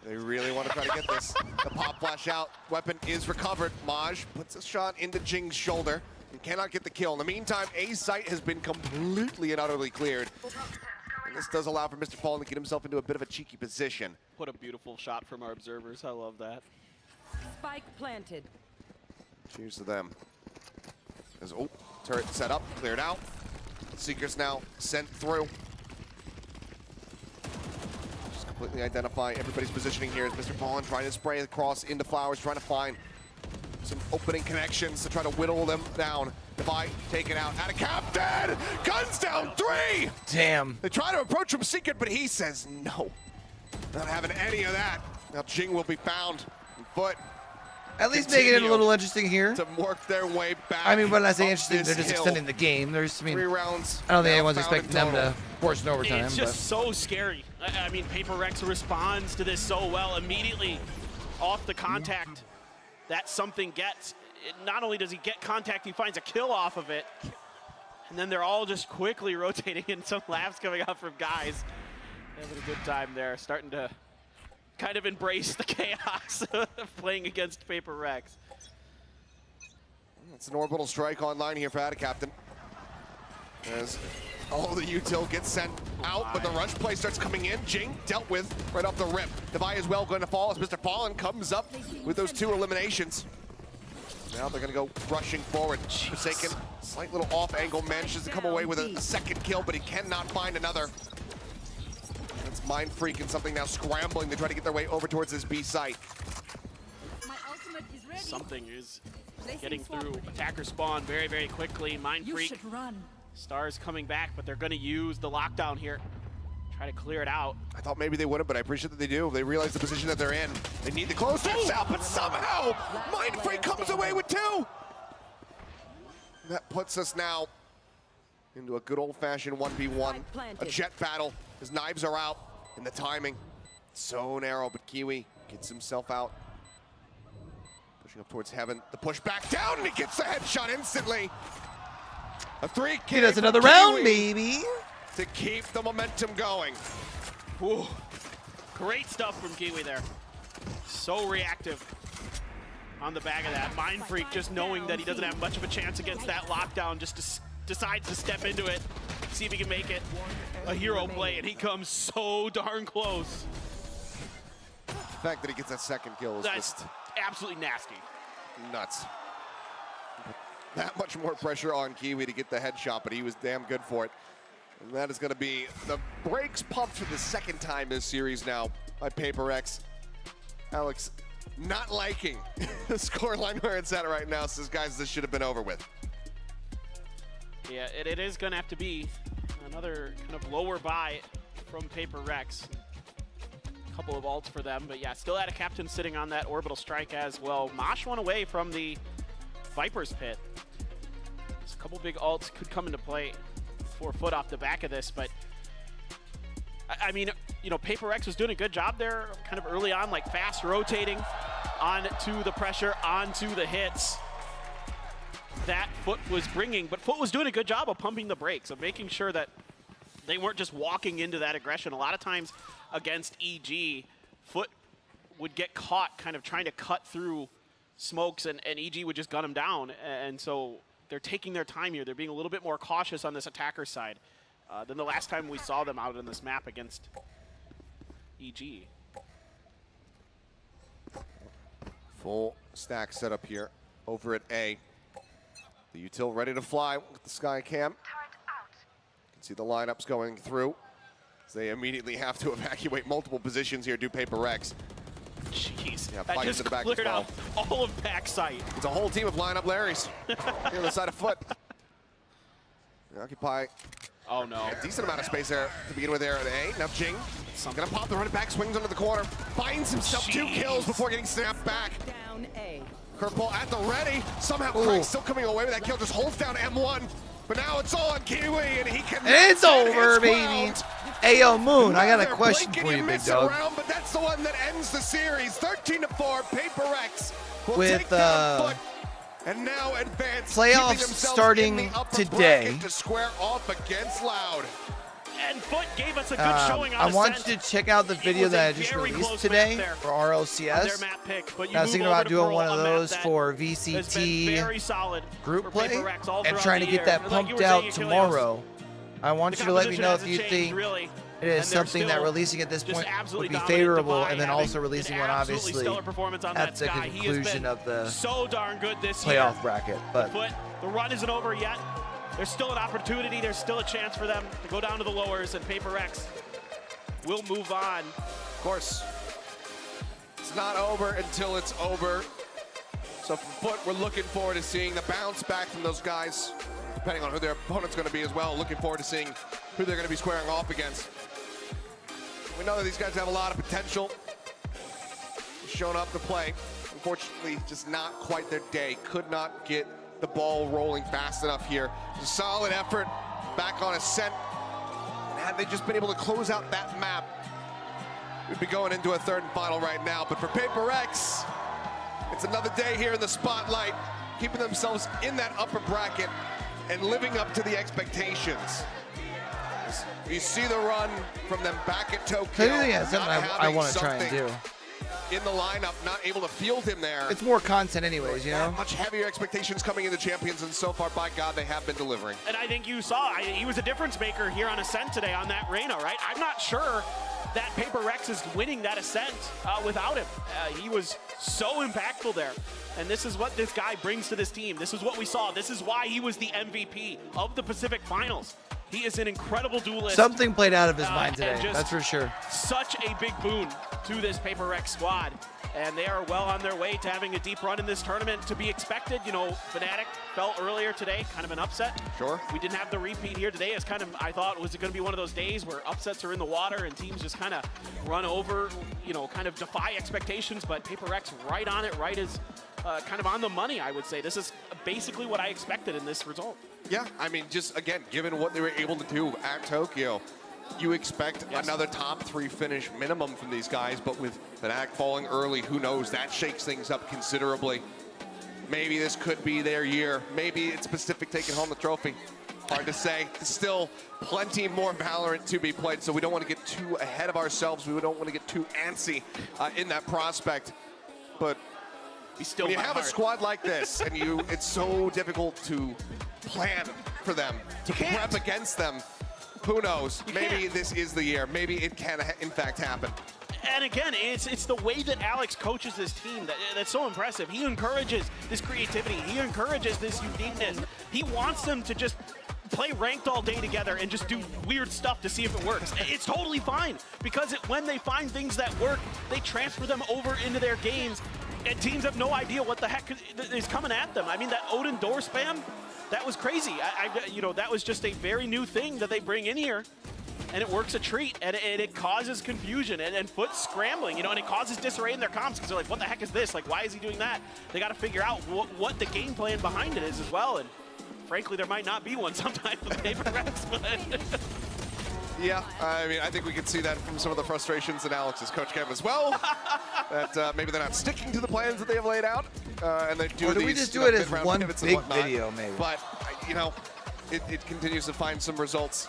They really want to try to get this. The pop flash out. Weapon is recovered. Maj puts a shot into Jing's shoulder and cannot get the kill. In the meantime, A site has been completely and utterly cleared. And this does allow for Mr. Fallen to get himself into a bit of a cheeky position. What a beautiful shot from our observers. I love that. Spike planted. Cheers to them. As, oh, turret set up, cleared out. Seekers now sent through. Just completely identify everybody's positioning here as Mr. Fallen trying to spray across into Flowers, trying to find some opening connections to try to whittle them down. Devi taken out. Out of Captain! Guns down 3! Damn. They try to approach from Secret, but he says no. Not having any of that. Now Jing will be found. But at least making it a little interesting here. To work their way back. I mean, when I say interesting, they're just extending the game. There's, I mean, 3 rounds. I don't think anyone's expecting them to force an overtime. It's just so scary. I mean, Paper Rex responds to this so well immediately off the contact that something gets. Not only does he get contact, he finds a kill off of it. And then they're all just quickly rotating and some laughs coming out from guys. Having a good time there, starting to kind of embrace the chaos of playing against Paper Rex. It's an orbital strike online here for Ada Captain. As all the util gets sent out, but the rush play starts coming in. Jing dealt with right off the rip. Devi is well going to fall as Mr. Fallen comes up with those 2 eliminations. Now they're going to go rushing forward. Forsaken, slight little off angle, manages to come away with a second kill, but he cannot find another. That's Mind Freak and something now scrambling to try to get their way over towards this B site. Something is getting through attacker spawn very, very quickly. Mind Freak. Stars coming back, but they're going to use the lockdown here. Try to clear it out. I thought maybe they wouldn't, but I appreciate that they do. They realize the position that they're in. They need to close this out, but somehow Mind Freak comes away with 2. That puts us now into a good old-fashioned 1v1. A jet battle. His knives are out, and the timing so narrow, but Kiwi gets himself out. Pushing up towards heaven. The push back down, and he gets the headshot instantly. A 3 kill. He does another round, baby. To keep the momentum going. Ooh. Great stuff from Kiwi there. So reactive on the back of that. Mind Freak just knowing that he doesn't have much of a chance against that lockdown, just decides to step into it, see if he can make it a hero play, and he comes so darn close. The fact that he gets that second kill is just absolutely nasty. Nuts. That much more pressure on Kiwi to get the headshot, but he was damn good for it. And that is going to be the brakes pumped for the second time this series now by Paper Rex. Alex, not liking the scoreline where it's at right now, says, guys, this should have been over with. Yeah, it is going to have to be another kind of lower buy from Paper Rex. A couple of ults for them, but yeah, still had a captain sitting on that orbital strike as well. Mosh went away from the Viper's pit. There's a couple big ults could come into play. 4 foot off the back of this, but I mean, you know, Paper Rex was doing a good job there kind of early on, like fast rotating onto the pressure, onto the hits that FUT was bringing, but FUT was doing a good job of pumping the brakes, of making sure that they weren't just walking into that aggression. A lot of times against EG, FUT would get caught kind of trying to cut through smokes, and EG would just gun them down, and so they're taking their time here. They're being a little bit more cautious on this attacker side than the last time we saw them out on this map against EG. Full stack setup here over at A. The util ready to fly with the sky cam. You can see the lineups going through. They immediately have to evacuate multiple positions here, do Paper Rex. Jeez, Yeah, that just cleared out all of backside. It's a whole team of lineup Larrys here on the side of FUT. They occupy a decent amount of space there to begin with there at A. Now Jing gonna pop the running back, swings under the corner, finds himself 2 kills before getting snapped back. Down A. Curveball at the ready. Somehow Craig's still coming away with that kill, just holds down M1. But now it's all on Kiwi, and he can. It's over, baby. Ayo Moon, I got a question for you, big dog. Around, but that's the one that ends the series. 13-4, Paper Rex will with take down FUT, and now advance. Playoffs starting today. To square off against Loud. And FUT gave us a good showing on I want Ascent. you to check out the video that I just released today for RLCS. I was thinking about doing one of those for VCT group play and trying to get that pumped out tomorrow. I want you to let me know if you think it is something that releasing at this point would be favorable, and then also releasing one obviously at the conclusion of the playoff bracket. But the run isn't over yet. There's still an opportunity. There's still a chance for them to go down to the lowers, and PaperX will move on. Of course, it's not over until it's over. So for FUT, we're looking forward to seeing the bounce back from those guys, depending on who their opponent's going to be as well. Looking forward to seeing who they're going to be squaring off against. We know that these guys have a lot of potential. Shown up to play. Unfortunately, just not quite their day. Could not get the ball rolling fast enough here. A solid effort back on Ascent. And had they just been able to close out that map, we'd be going into a third and final right now. But for PaperX, it's another day here in the spotlight, keeping themselves in that upper bracket and living up to the expectations. You see the run from them back at Tokyo. Yeah, something I want to try and do. In the lineup, not able to field him there. It's more content anyways, you know? Much heavier expectations coming into champions, and so far, by God, they have been delivering. And I think you saw, he was a difference maker here on Ascent today on that Reyna, right? I'm not sure that PaperX is winning that Ascent without him. He was so impactful there. And this is what this guy brings to this team. This is what we saw. This is why he was the MVP of the Pacific Finals. He is an incredible duelist. Something played out of his mind today, that's for sure. Such a big boon to this PaperX squad. And they are well on their way to having a deep run in this tournament, to be expected. You know, Fnatic fell earlier today, kind of an upset. Sure. We didn't have the repeat here today. It's kind of, I thought, was it going to be one of those days where upsets are in the water and teams just kind of run over, you know, kind of defy expectations, but PaperX right on it, right as kind of on the money, I would say. This is basically what I expected in this result. Yeah, I mean, just again, given what they were able to do at Tokyo, you expect another top 3 finish minimum from these guys, but with Fnatic falling early, who knows, that shakes things up considerably. Maybe this could be their year. Maybe it's Pacific taking home the trophy. Hard to say. Still plenty more Valorant to be played, so we don't want to get too ahead of ourselves. We don't want to get too antsy in that prospect. But when you have a squad like this, and it's so difficult to plan for them, to prep against them, who knows? Maybe this is the year. Maybe it can, in fact, happen. And again, it's the way that Alex coaches this team that's so impressive. He encourages this creativity. He encourages this uniqueness. He wants them to just play ranked all day together and just do weird stuff to see if it works. It's totally fine, because when they find things that work, they transfer them over into their games, and teams have no idea what the heck is coming at them. I mean, that Odin door spam, that was crazy. You know, that was just a very new thing that they bring in here, and it works a treat, and it causes confusion and FUT scrambling, you know, and it causes disarray in their comms, because they're like, what the heck is this? Like, why is he doing that? They got to figure out what the game plan behind it is as well, and frankly, there might not be one sometimes with PaperX, but... Yeah, I mean, I think we can see that from some of the frustrations in Alex's coach camp as well. That maybe they're not sticking to the plans that they have laid out, and they do or do these, we just do it as one big video, maybe? But you know, it continues to find some results.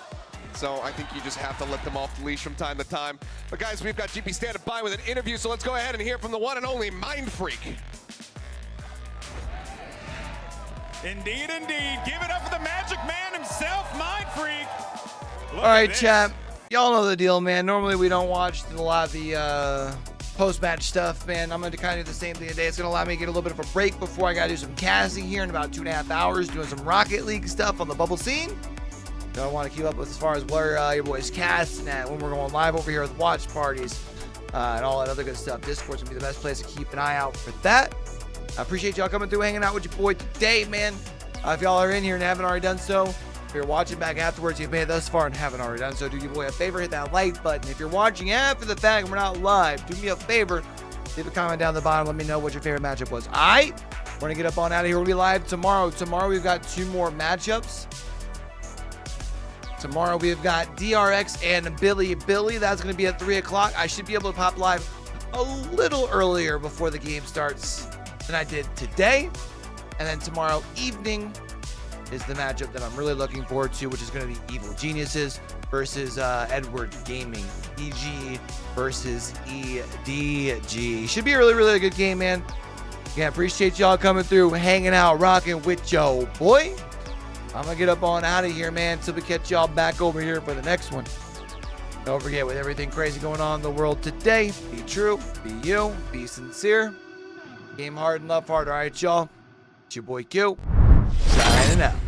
So I think you just have to let them off the leash from time to time. But guys, we've got GP standing by with an interview, so let's go ahead and hear from the one and only Mind Freak. Indeed, indeed. Give it up for the magic man himself, Mind Freak. All right, chat. Y'all know the deal, man. Normally we don't watch a lot of the post-match stuff, man. I'm going to kind of do the same thing today. It's going to allow me to get a little bit of a break before I got to do some casting here in about 2.5 hours, doing some Rocket League stuff on the bubble scene. So I want to keep up with as far as where your boys cast and that when we're going live over here with watch parties and all that other good stuff. Discord's going to be the best place to keep an eye out for that. I appreciate y'all coming through, hanging out with your boy today, man. If y'all are in here and haven't already done so, if you're watching back afterwards, you've made it thus far and haven't already done so, do your boy a favor, hit that like button. If you're watching after the fact and we're not live, do me a favor, leave a comment down the bottom, let me know what your favorite matchup was. Alright, we're gonna get up on out of here. We'll be live tomorrow. Tomorrow we've got 2 more matchups. Tomorrow we've got DRX and Billy. That's gonna be at 3 o'clock. I should be able to pop live a little earlier before the game starts than I did today. And then tomorrow evening, is the matchup that I'm really looking forward to, which is going to be Evil Geniuses versus Edward Gaming. EG versus EDG. Should be a really, really good game, man. Yeah, appreciate y'all coming through, hanging out, rocking with yo boy. I'm going to get up on out of here, man, until we catch y'all back over here for the next one. Don't forget, with everything crazy going on in the world today, be true, be you, be sincere. Game hard and love hard. All right, y'all. It's your boy Q. Signing out.